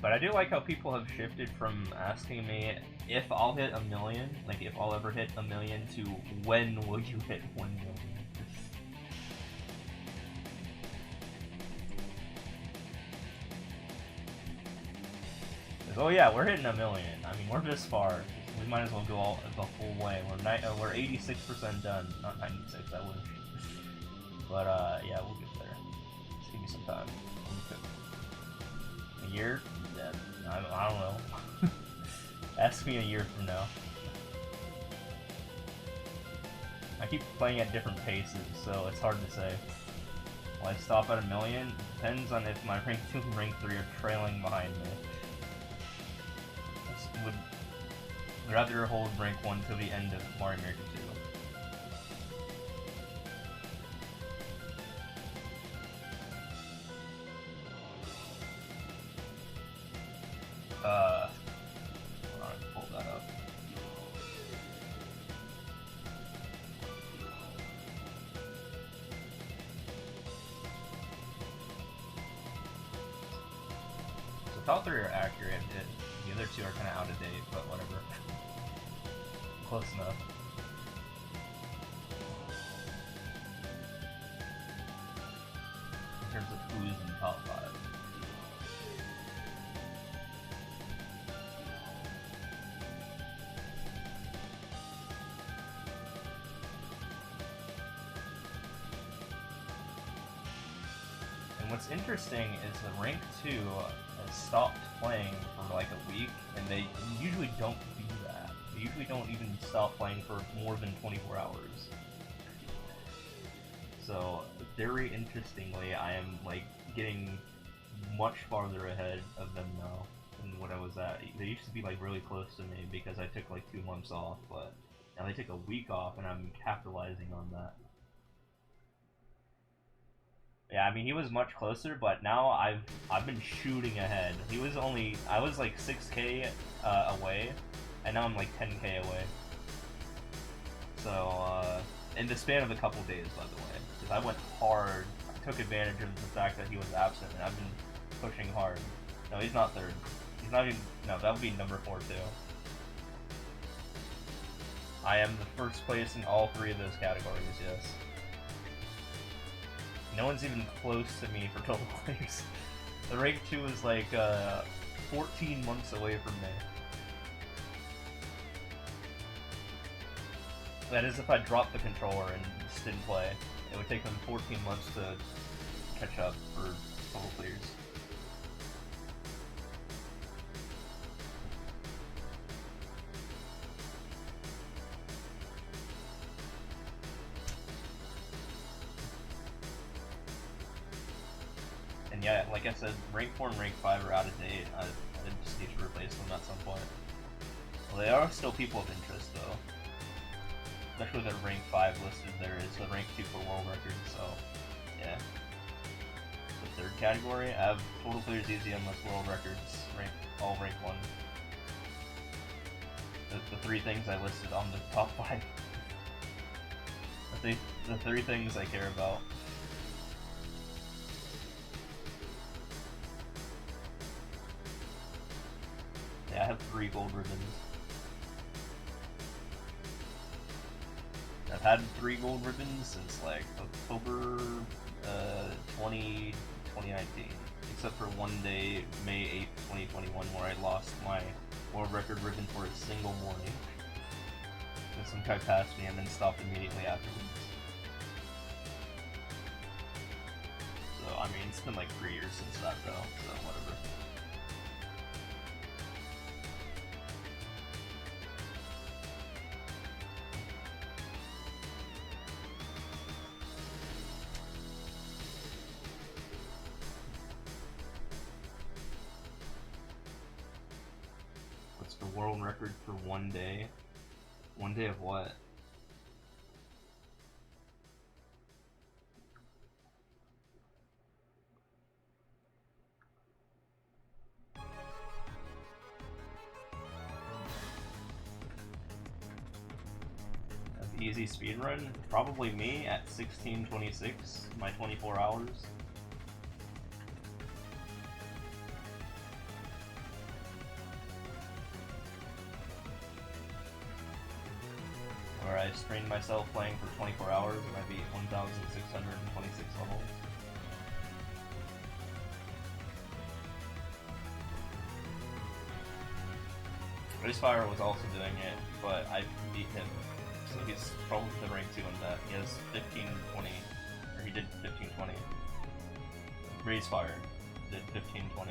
But I do like how people have shifted from asking me if I'll hit 1 million, like if I'll ever hit 1 million, to when will you hit 1 million? Oh yeah, we're hitting 1 million. I mean, we're this far. We might as well go all the whole way. We're 86% done, not 96. I wish. But yeah, we'll get there. Just give me some time. A year? Yeah, I don't know. Ask me a year from now. I keep playing at different paces, so it's hard to say. Will I stop at 1,000,000? Depends on if my rank 2 and rank 3 are trailing behind me. I would rather hold rank 1 till the end of Mario Maker 2. Hold on, pull that up. So top 3 are accurate. The other 2 are kind of out of date, but whatever. Close enough. In terms of who's in top 5. And what's interesting is the rank 2 has stopped playing for like a week, and they usually don't do that. They usually don't even stop playing for more than 24 hours. So, very interestingly, I am like getting much farther ahead of them now than what I was at. They used to be like really close to me because I took like 2 months off, but now they took a week off and I'm capitalizing on that. Yeah, I mean he was much closer, but now I've been shooting ahead. I was like 6k away, and now I'm like 10k away. So in the span of a couple days, by the way, because I went hard, I took advantage of the fact that he was absent, and I've been pushing hard. No, he's not third. He's not even. No, that would be number 4 too. I am the first place in all 3 of those categories. Yes. No one's even close to me for total players. The rank 2 is like 14 months away from me. That is if I dropped the controller and just didn't play. It would take them 14 months to catch up for total clears. And yeah, like I said, rank 4 and rank 5 are out of date. I just need to replace them at some point. Well, they are still people of interest though. Especially the rank 5 listed there is the rank 2 for world records, so yeah. The 3rd category, I have total clears easy unless world records, all rank 1. The 3 things I listed on the top 5. The 3 things I care about. Yeah, I have 3 gold ribbons. I've had 3 gold ribbons since like October 2019, except for one day, May 8th, 2021, where I lost my world record ribbon for a single morning. And some guy passed me and then stopped immediately afterwards. So, I mean, it's been like 3 years since that though, so whatever. What's the world record for one day? One day of what? Easy speedrun? Probably me at 16:26, my 24 hours. Where I strained myself playing for 24 hours and I beat 1,626 levels. Racefire was also doing it, but I beat him. So he's probably the rank 2 on that. He has 1520, or he did 1520. Racefire did 1520.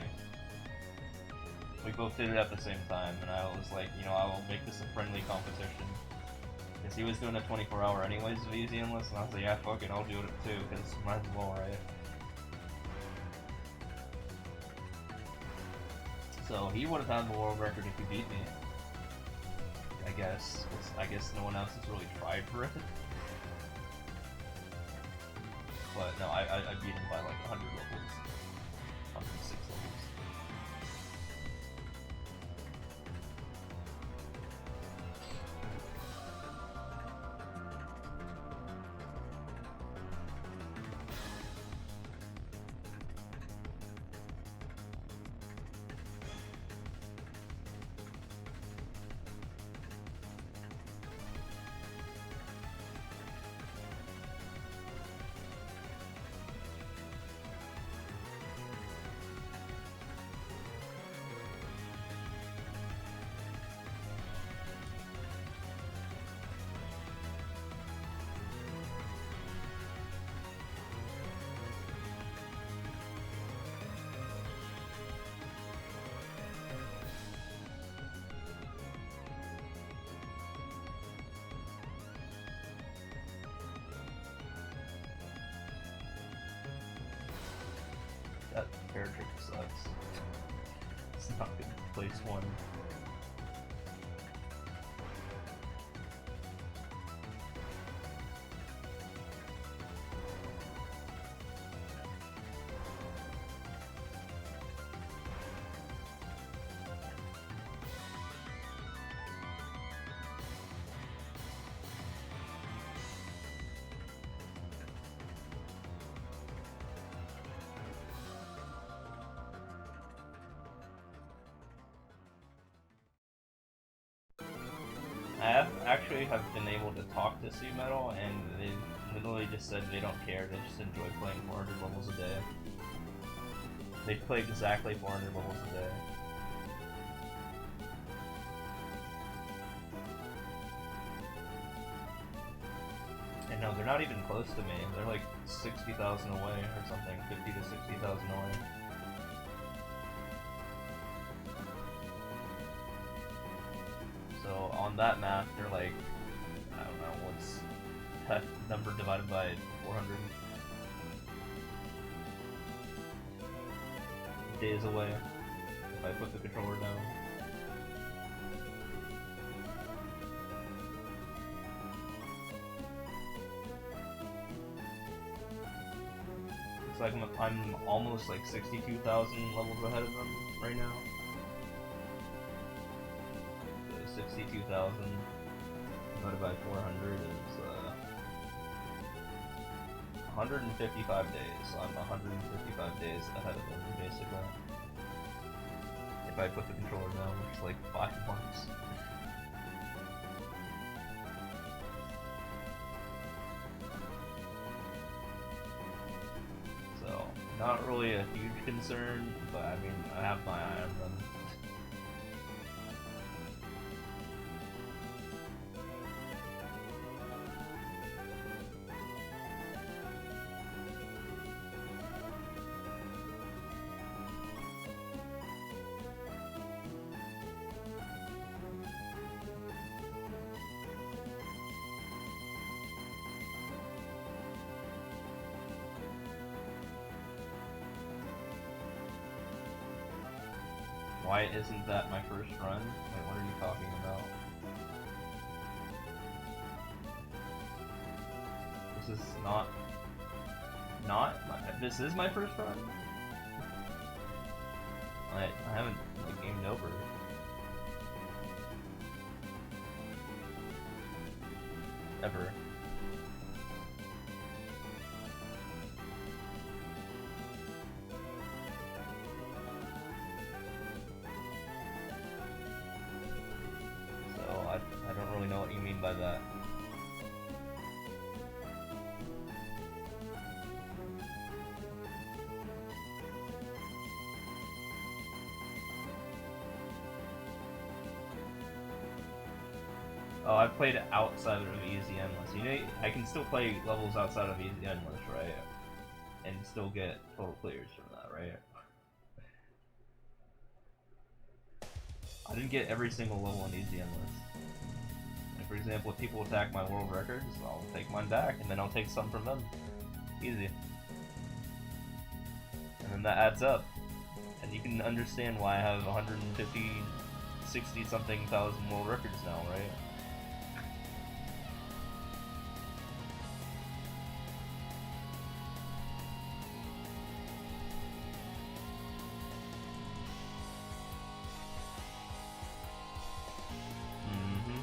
We both did it at the same time, and I was like, you know, I will make this a friendly competition. Because he was doing a 24-hour anyways of Easy Endless, and I was like, yeah, fuck it, I'll do it too, because might as well, right? So he would have had the world record if he beat me. I guess. I guess no one else has really tried for it. But no, I beat him by like 100 levels. 106 levels. That fair trick sucks. It's not good to place one. I actually have been able to talk to Sea Metal, and they literally just said they don't care, they just enjoy playing 400 levels a day. They play exactly 400 levels a day. And no, they're not even close to me, they're like 60,000 away or something, 50 to 60,000 away. So on that math, they're like, I don't know, what's that number divided by 400? Days away, if I put the controller down. It's like I'm almost like 62,000 levels ahead of them right now. 62,000 divided by 400 is 155 days. So I'm 155 days ahead of them, basically. If I put the controller down, which is like 5 months. So, not really a huge concern, but I mean, I have my eye on them. Why isn't that my first run? Wait, what are you talking about? This is not my, this is my first run? I haven't like gamed over. Ever. I don't really know what you mean by that. Oh, I've played outside of Easy Endless. You know, I can still play levels outside of Easy Endless, right? And still get total clears from that, right? I didn't get every single level in Easy Endless. Like, for example, if people attack my world records, I'll take mine back, and then I'll take some from them. Easy. And then that adds up. And you can understand why I have 150, 60 something thousand world records now, right? Mm-hmm.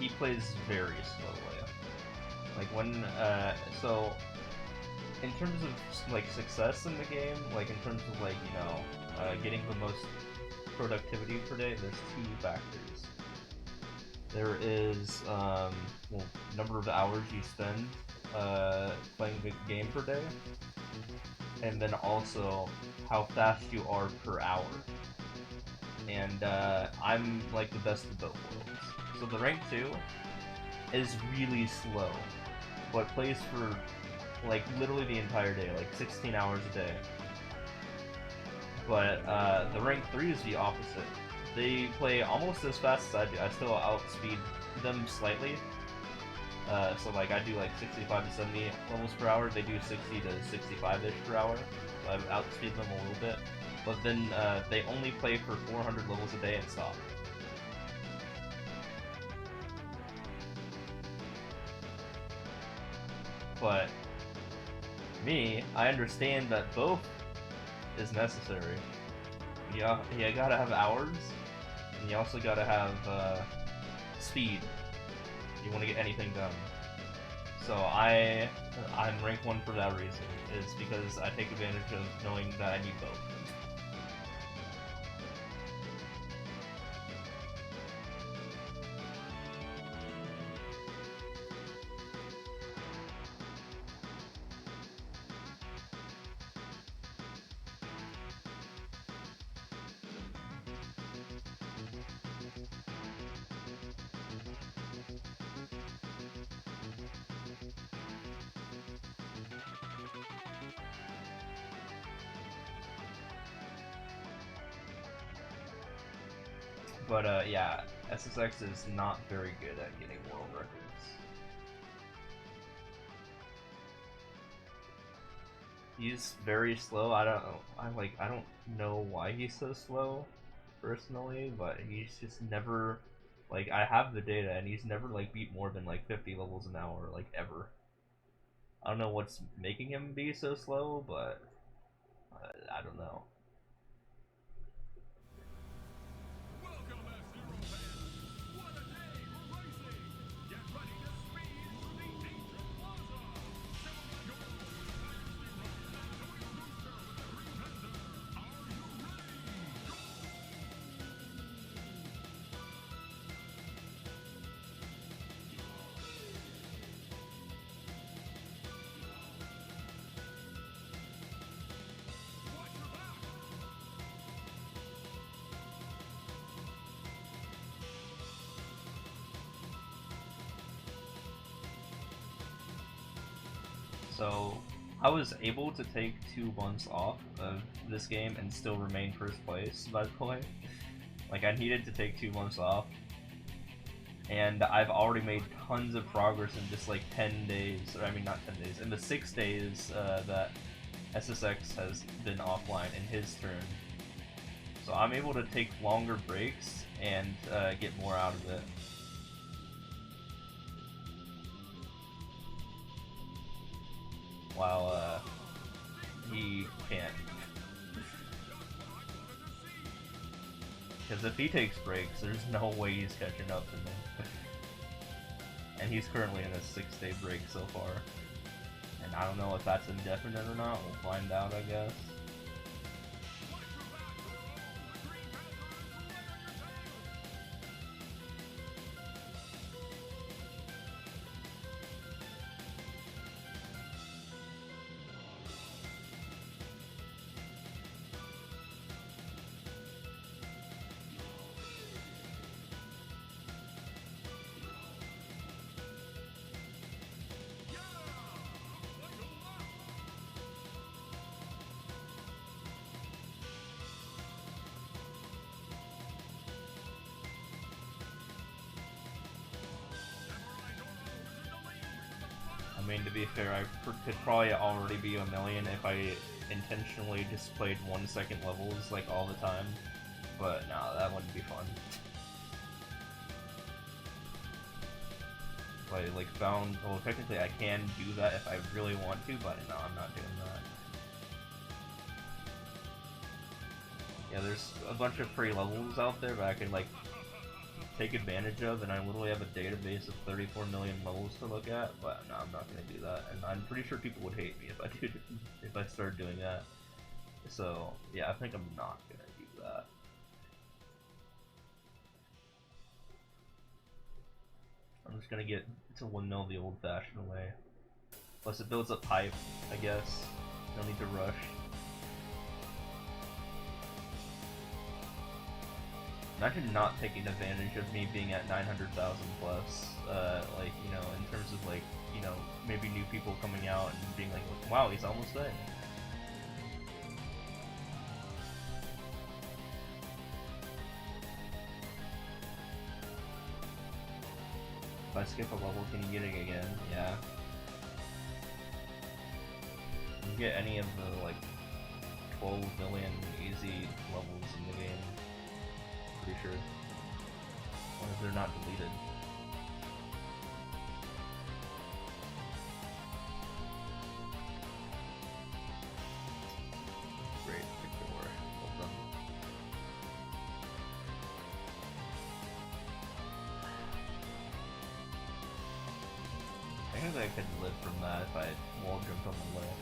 He plays very slowly. Like when, so in terms of like success in the game, like in terms of like, you know, getting the most productivity per day, there's two factors. There is, well, number of hours you spend playing the game per day, and then also how fast you are per hour. And I'm like the best of both worlds. So the rank 2 is really slow, but plays for like literally the entire day, like 16 hours a day. But the rank 3 is the opposite. They play almost as fast as I do. I still outspeed them slightly. So like I do like 65 to 70 levels per hour. They do 60 to 65-ish per hour. So I outspeed them a little bit. But then they only play for 400 levels a day and stop. But me, I understand that both is necessary. Yeah, you gotta have hours, and you also gotta have speed. You want to get anything done. So I'm rank 1 for that reason. Is because I take advantage of knowing that I need both. But yeah, SSX is not very good at getting world records. He's very slow. I don't know why he's so slow, personally, but he's just never, like, I have the data and he's never like beat more than like 50 levels an hour, like, ever. I don't know what's making him be so slow, but I don't know. Welcome, F-Zero fans. What a day for racing. Get ready to speed through the ancient plaza. So I was able to take 2 months off of this game and still remain first place, by the way. Like, I needed to take 2 months off, and I've already made tons of progress in just like 10 days, or I mean not 10 days, in the 6 days that SSX has been offline in his turn. So I'm able to take longer breaks and get more out of it. While he can't. Because if he takes breaks, there's no way he's catching up to me. And he's currently in a 6-day break so far. And I don't know if that's indefinite or not, we'll find out, I guess. I mean, to be fair, I could probably already be a million if I intentionally just played 1 second levels like all the time, but no, that wouldn't be fun. If I like found, well, technically I can do that if I really want to, but no, I'm not doing that. Yeah, there's a bunch of free levels out there that I can like take advantage of, and I literally have a database of 34 million levels to look at, but no, I'm not gonna do that, and I'm pretty sure people would hate me if I started doing that. So yeah, I think I'm not gonna do that. I'm just gonna get to windmill the old-fashioned way. Plus it builds up hype, I guess. No need to rush. Imagine not taking advantage of me being at 900,000 plus, like, you know, in terms of, like, you know, maybe new people coming out and being like, wow, he's almost there. If I skip a level, can you get it again? Yeah. You can get any of the, like, 12 million easy levels in the game. Pretty sure. As long as they're not deleted. Great, victor. Well done. I think I could live from that if I wall jumped on the left.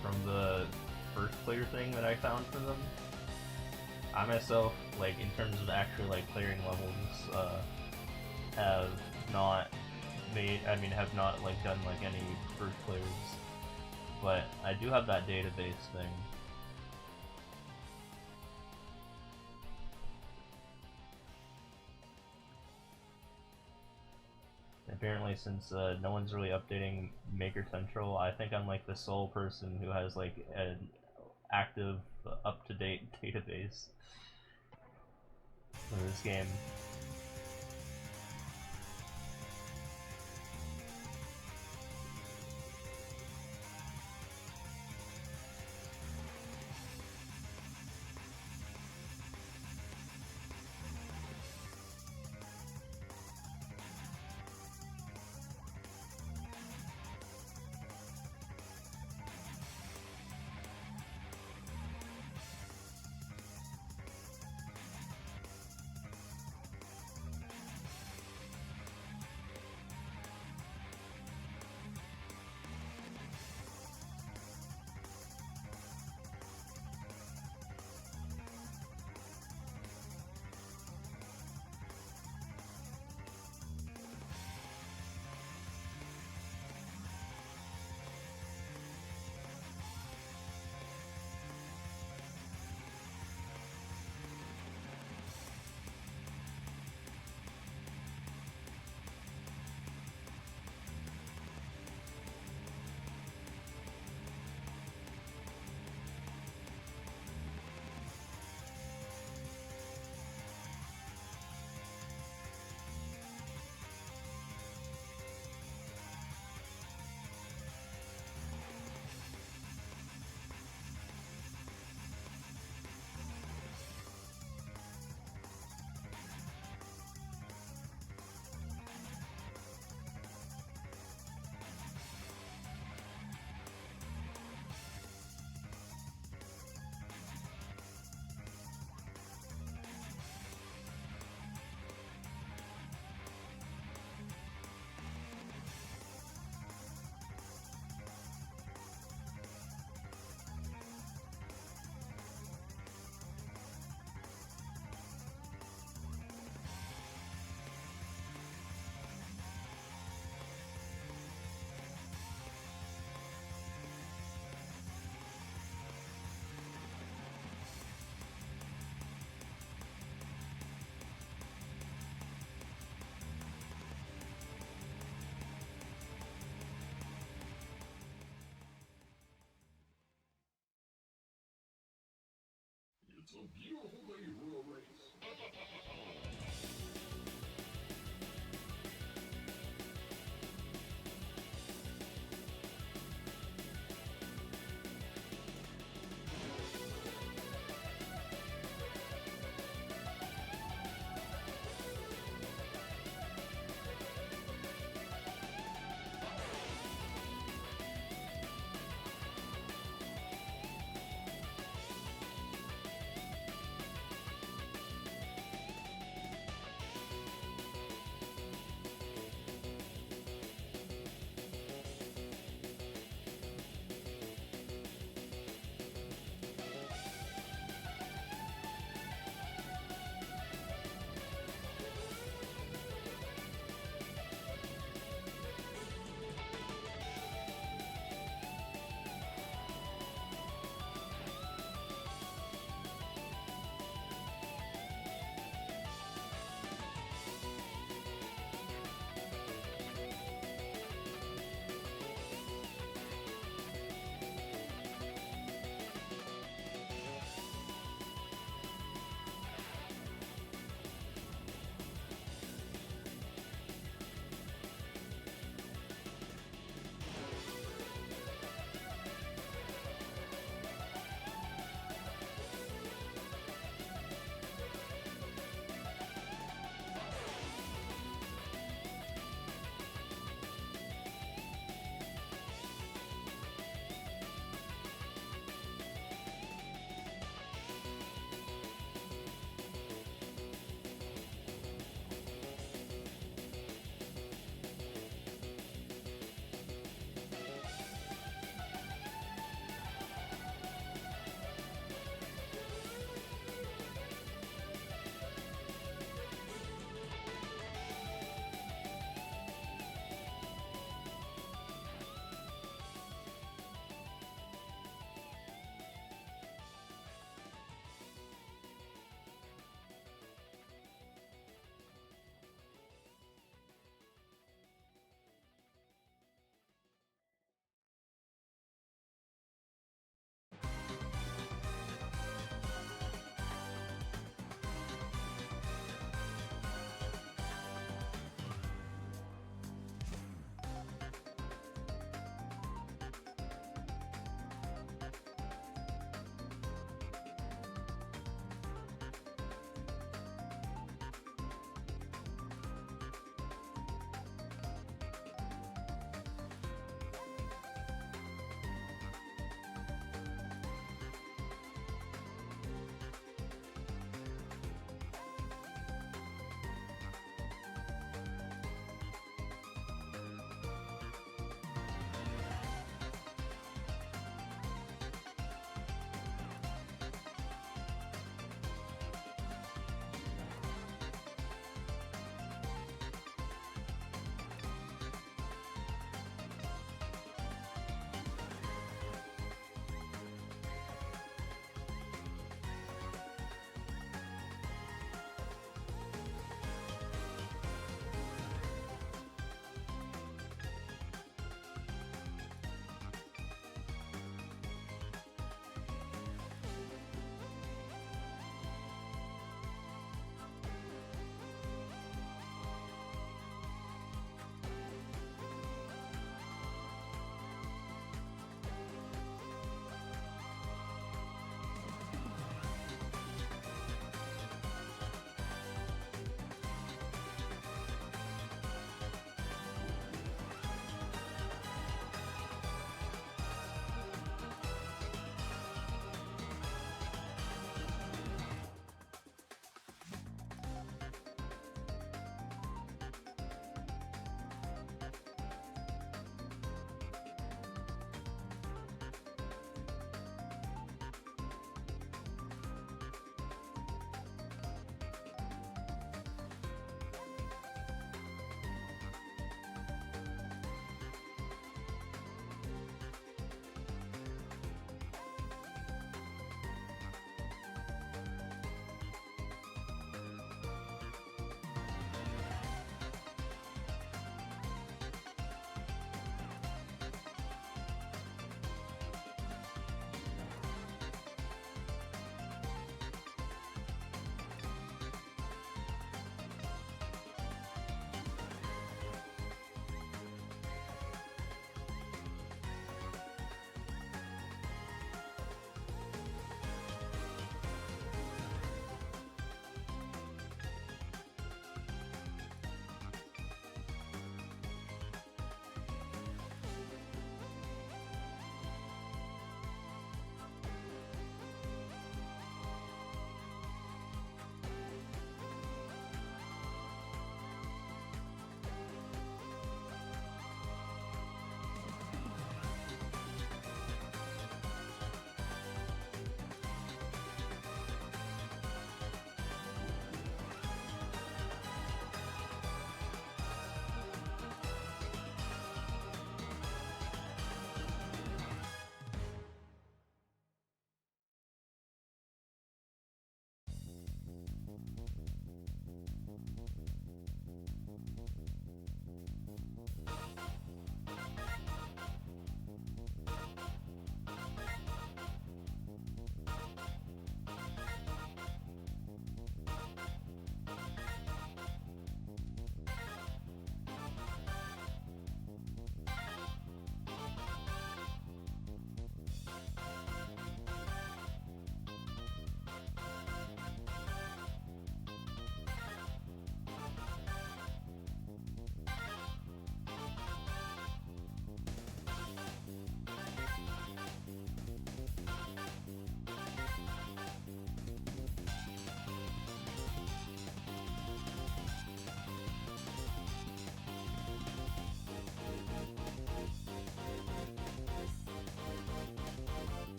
From the first player thing that I found for them, I myself, like, in terms of actually, like, clearing levels, have not like, done, like, any first players, but I do have that database thing. apparently since no one's really updating Maker Central, I think I'm like the sole person who has like an active, up-to-date database for this game.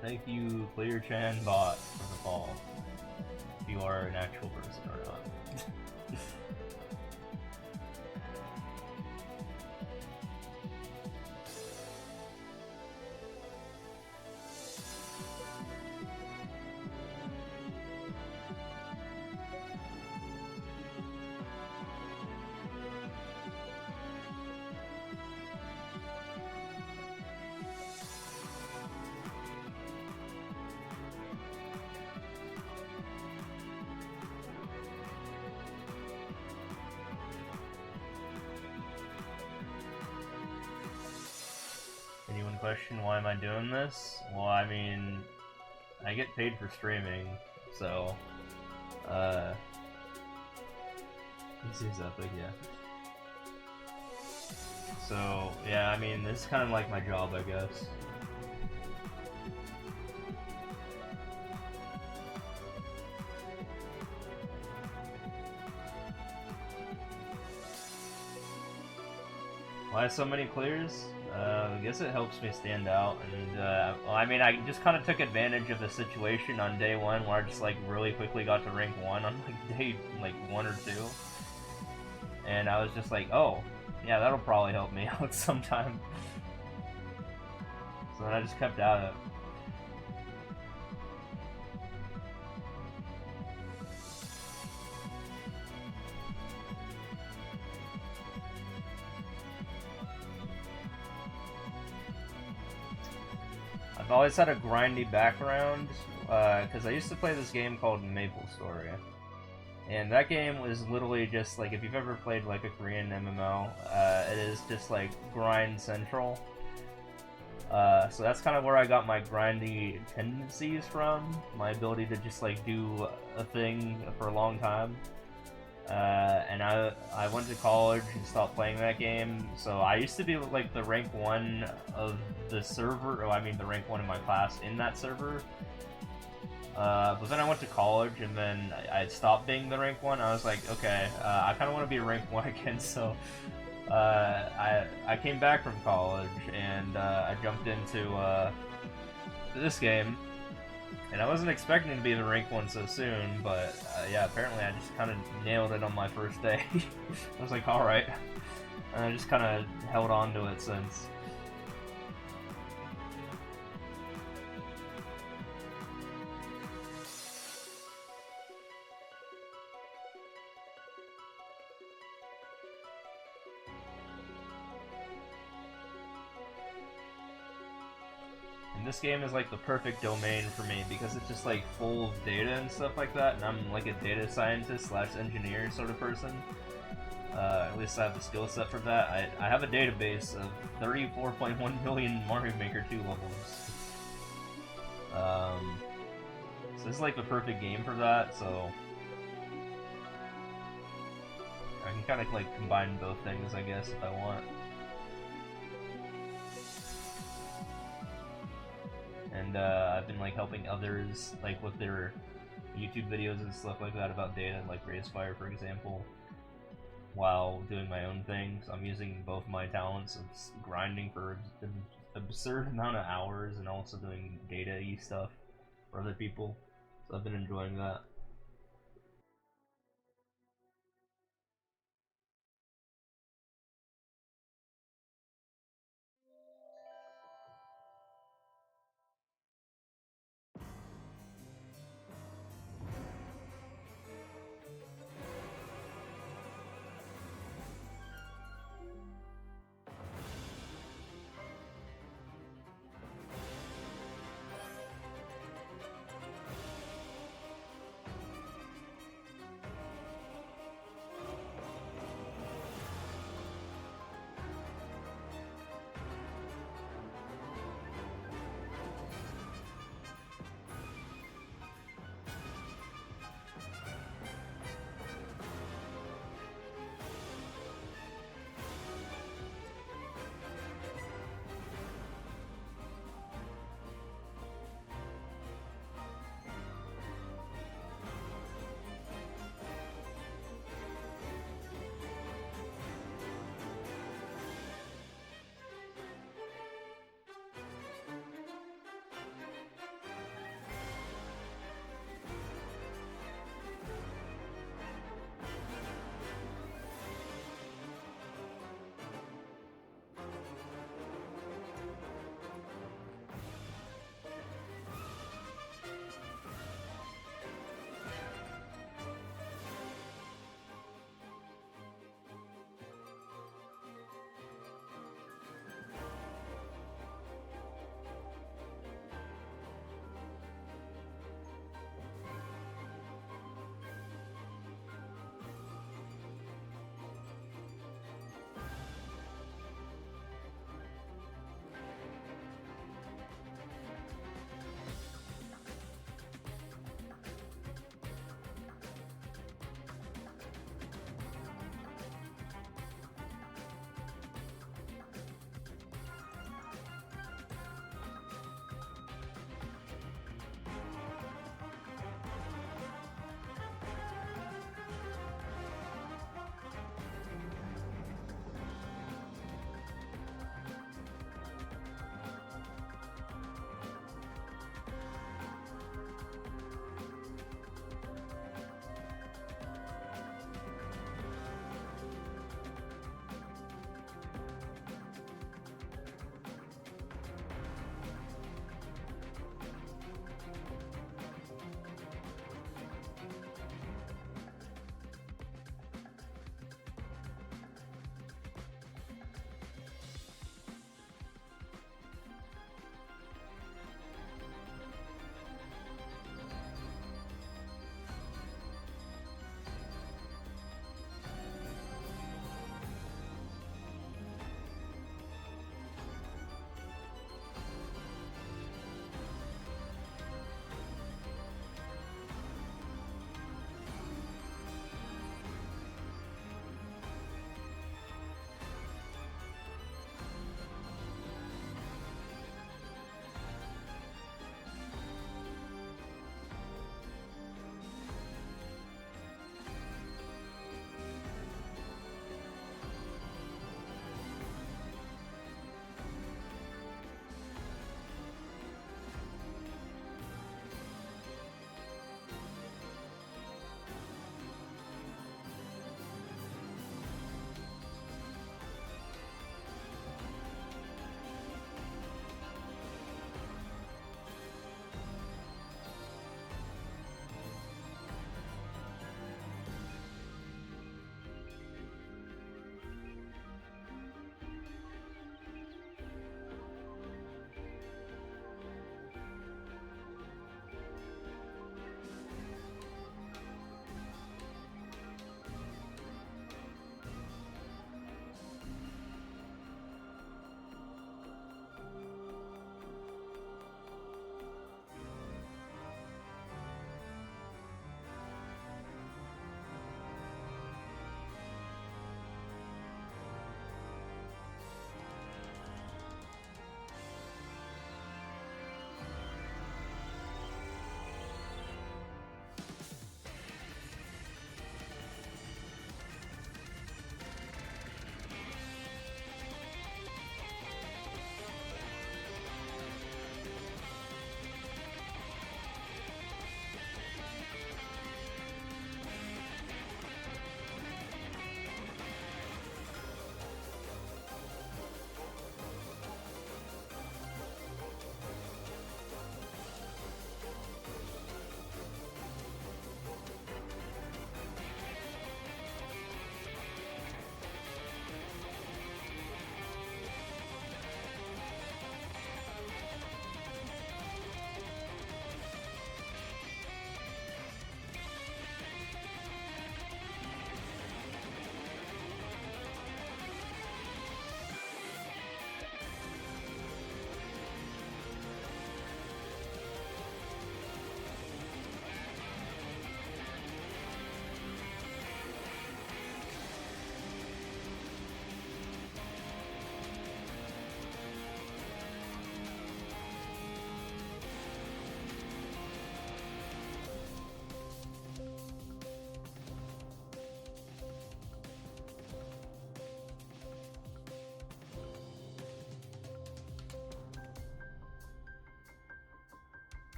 Thank you, Clear Chan Bot, for the fall. If you are an actual person or not. Anyone question why am I doing this? Well, I mean, I get paid for streaming, so, this is epic, yeah. So, yeah, I mean, this is kind of like my job, I guess. Why so many clears? I guess it helps me stand out, and well, I mean, I just kind of took advantage of the situation on day one, where I just like really quickly got to rank 1 on like day like 1 or 2, and I was just like, oh, yeah, that'll probably help me out sometime. So then I just kept at it. I've always had a grindy background, because I used to play this game called MapleStory. And that game was literally just like, if you've ever played like a Korean MMO, it is just like grind central. So that's kind of where I got my grindy tendencies from, my ability to just like do a thing for a long time. And I went to college and stopped playing that game, so I used to be like the rank 1 of the server, or I mean the rank 1 in my class in that server. But then I went to college, and then I stopped being the rank 1. I was like, okay, I kind of want to be a rank 1 again, so I came back from college, and I jumped into this game. And I wasn't expecting to be the rank 1 so soon, but yeah, apparently I just kind of nailed it on my first day. I was like, alright. And I just kind of held on to it since. This game is like the perfect domain for me because it's just like full of data and stuff like that, and I'm like a data scientist slash engineer sort of person. At least I have the skill set for that. I have a database of 34.1 million Mario Maker 2 levels. So this is like the perfect game for that, so I can kind of like combine both things, I guess, if I want. And I've been like helping others like with their YouTube videos and stuff like that about data, like Razefire for example, while doing my own thing. So I'm using both my talents of grinding for an absurd amount of hours and also doing data-y stuff for other people. So I've been enjoying that.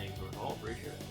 Thank you for the call. Appreciate it.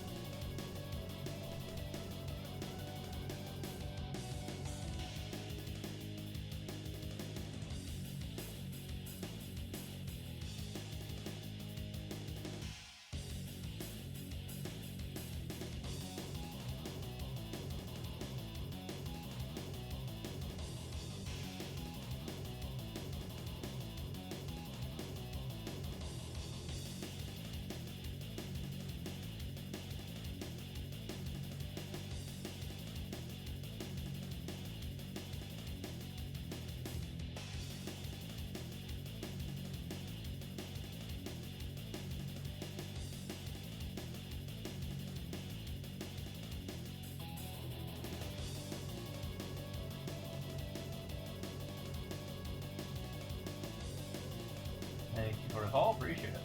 Thank you for the call. Appreciate it.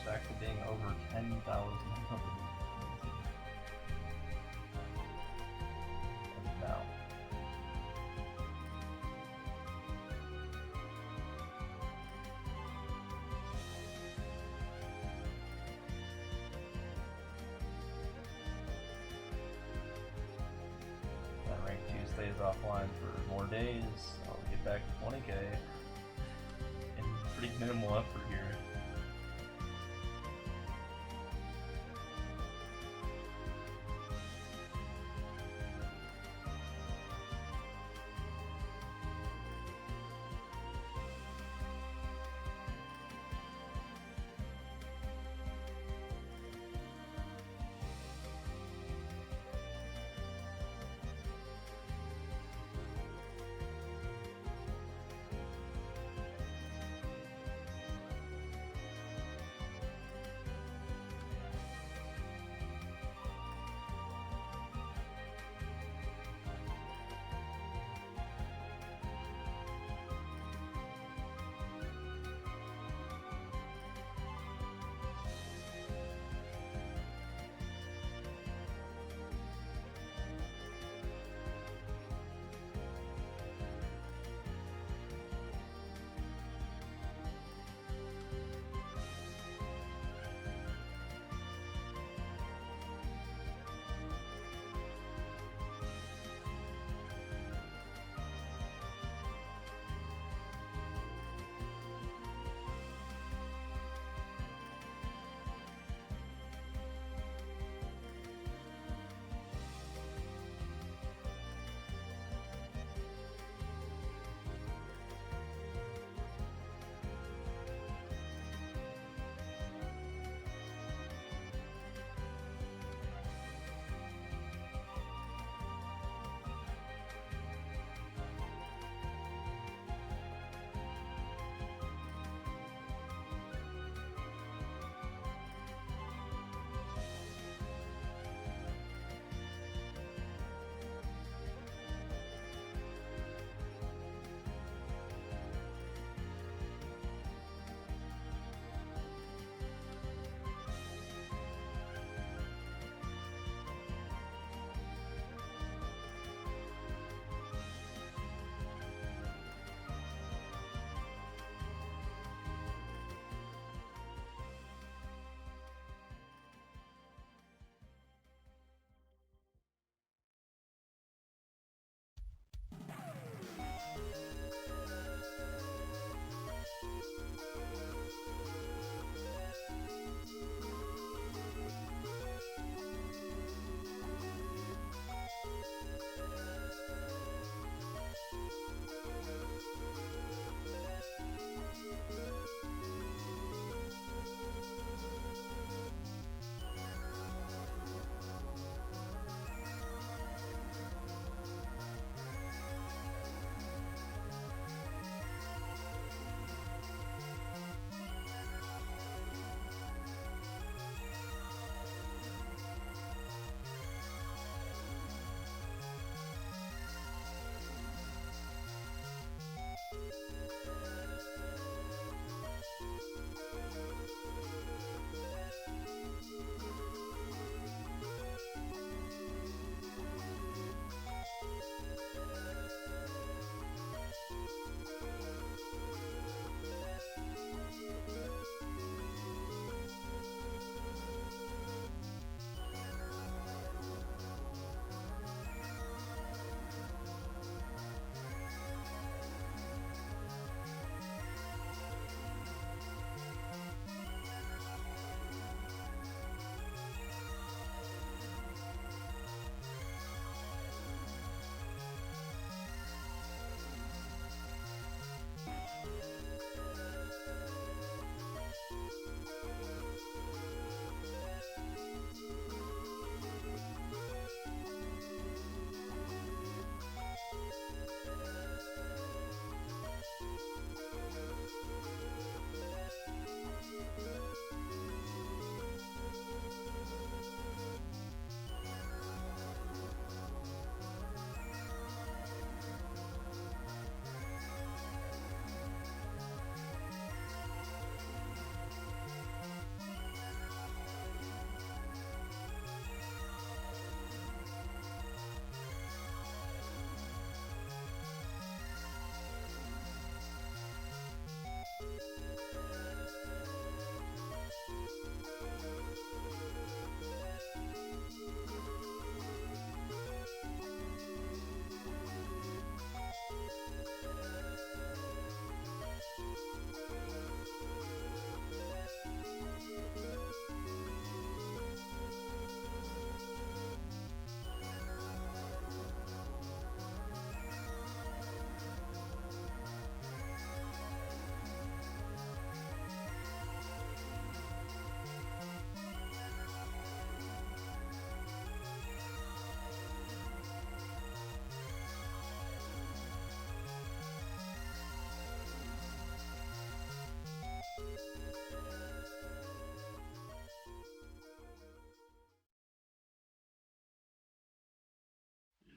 back to being over 10,000. Now. That rank 2 stays offline for more days. I'll get back to 20k. And pretty minimal effort here.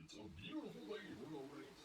It's a beautiful day for the race.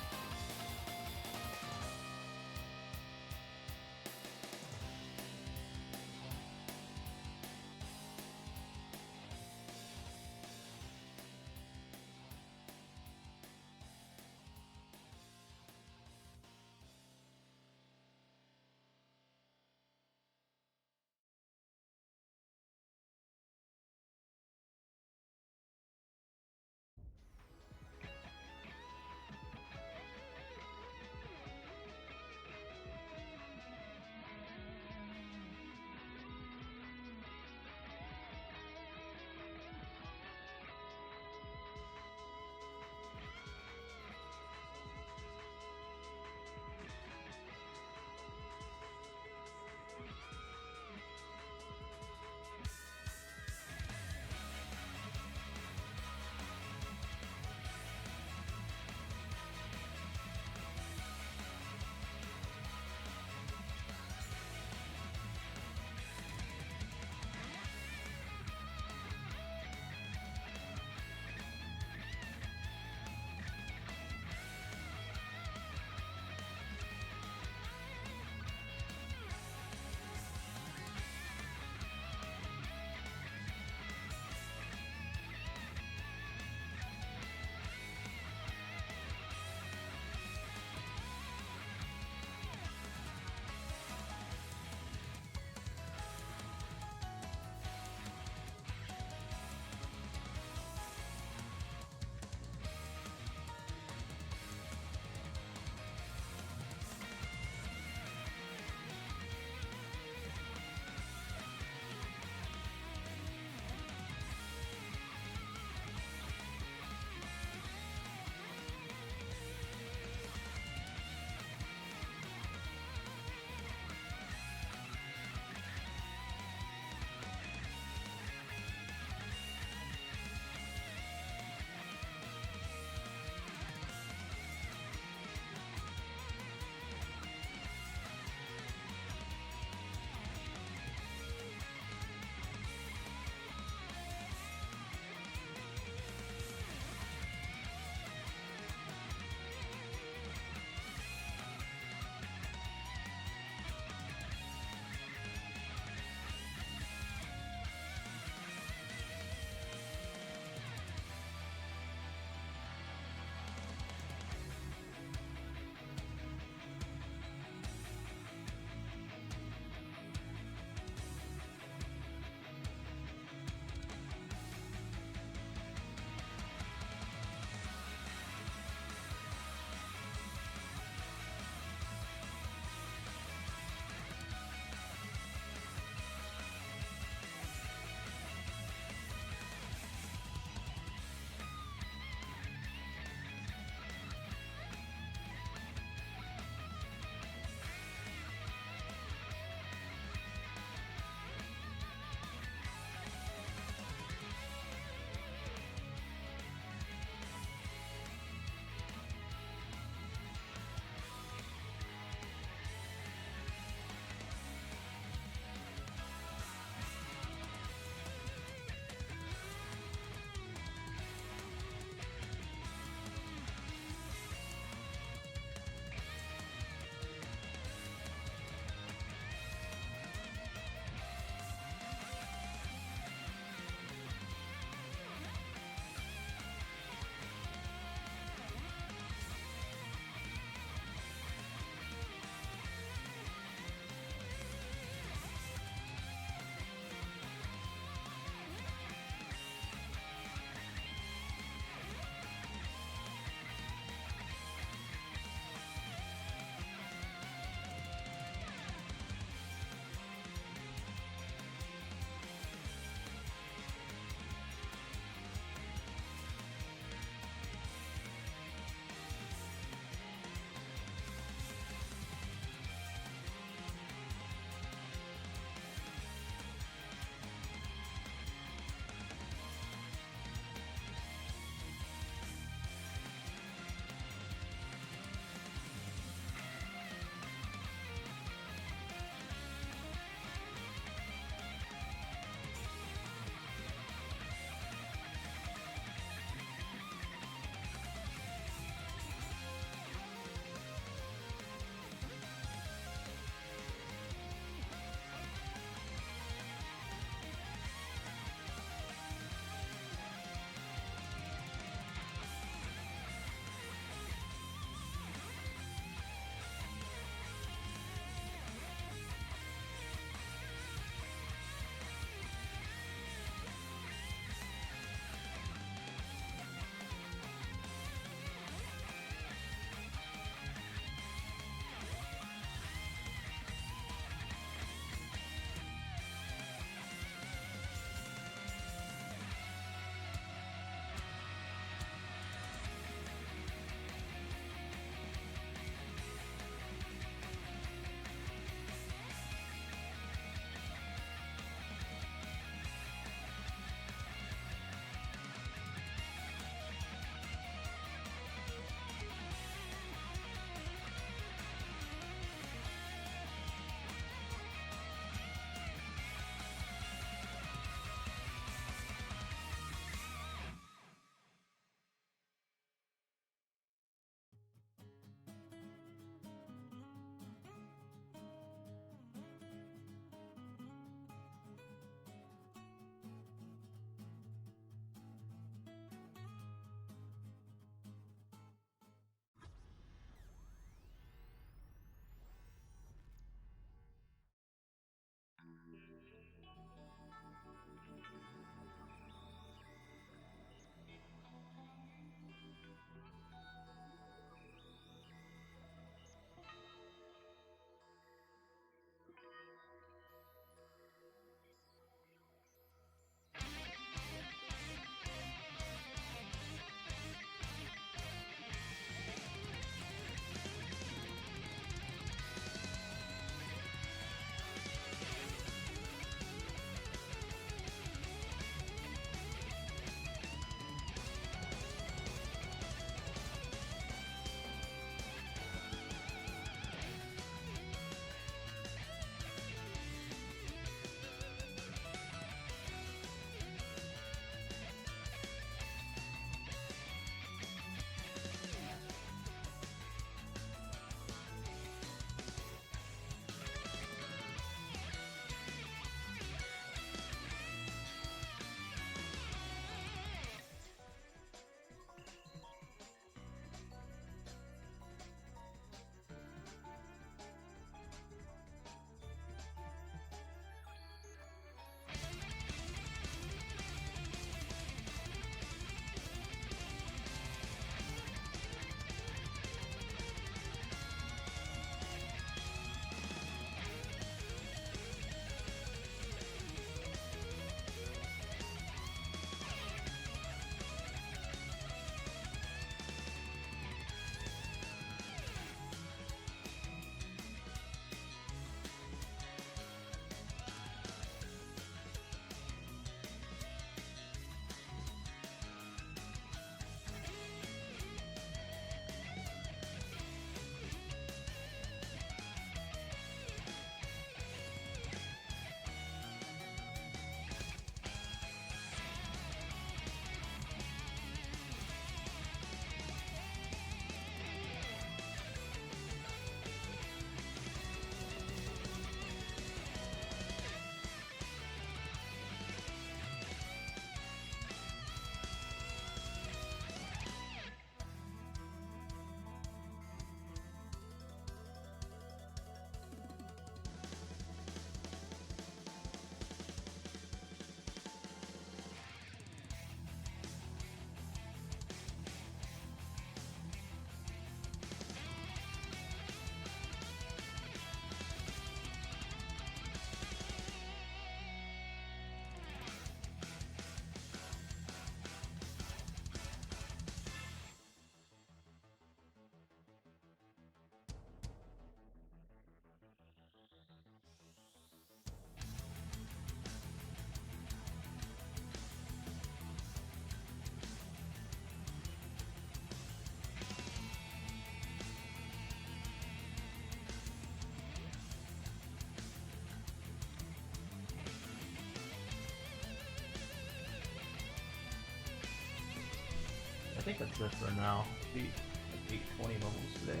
think that's it for now. Beat like 820 levels today.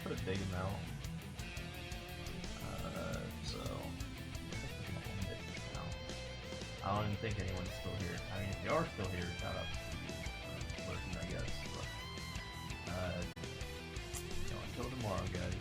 That's a big amount. So I think we're gonna end it now. I don't even think anyone's still here. I mean, if you are still here, shout out to you for lurking, I guess. But until tomorrow, guys.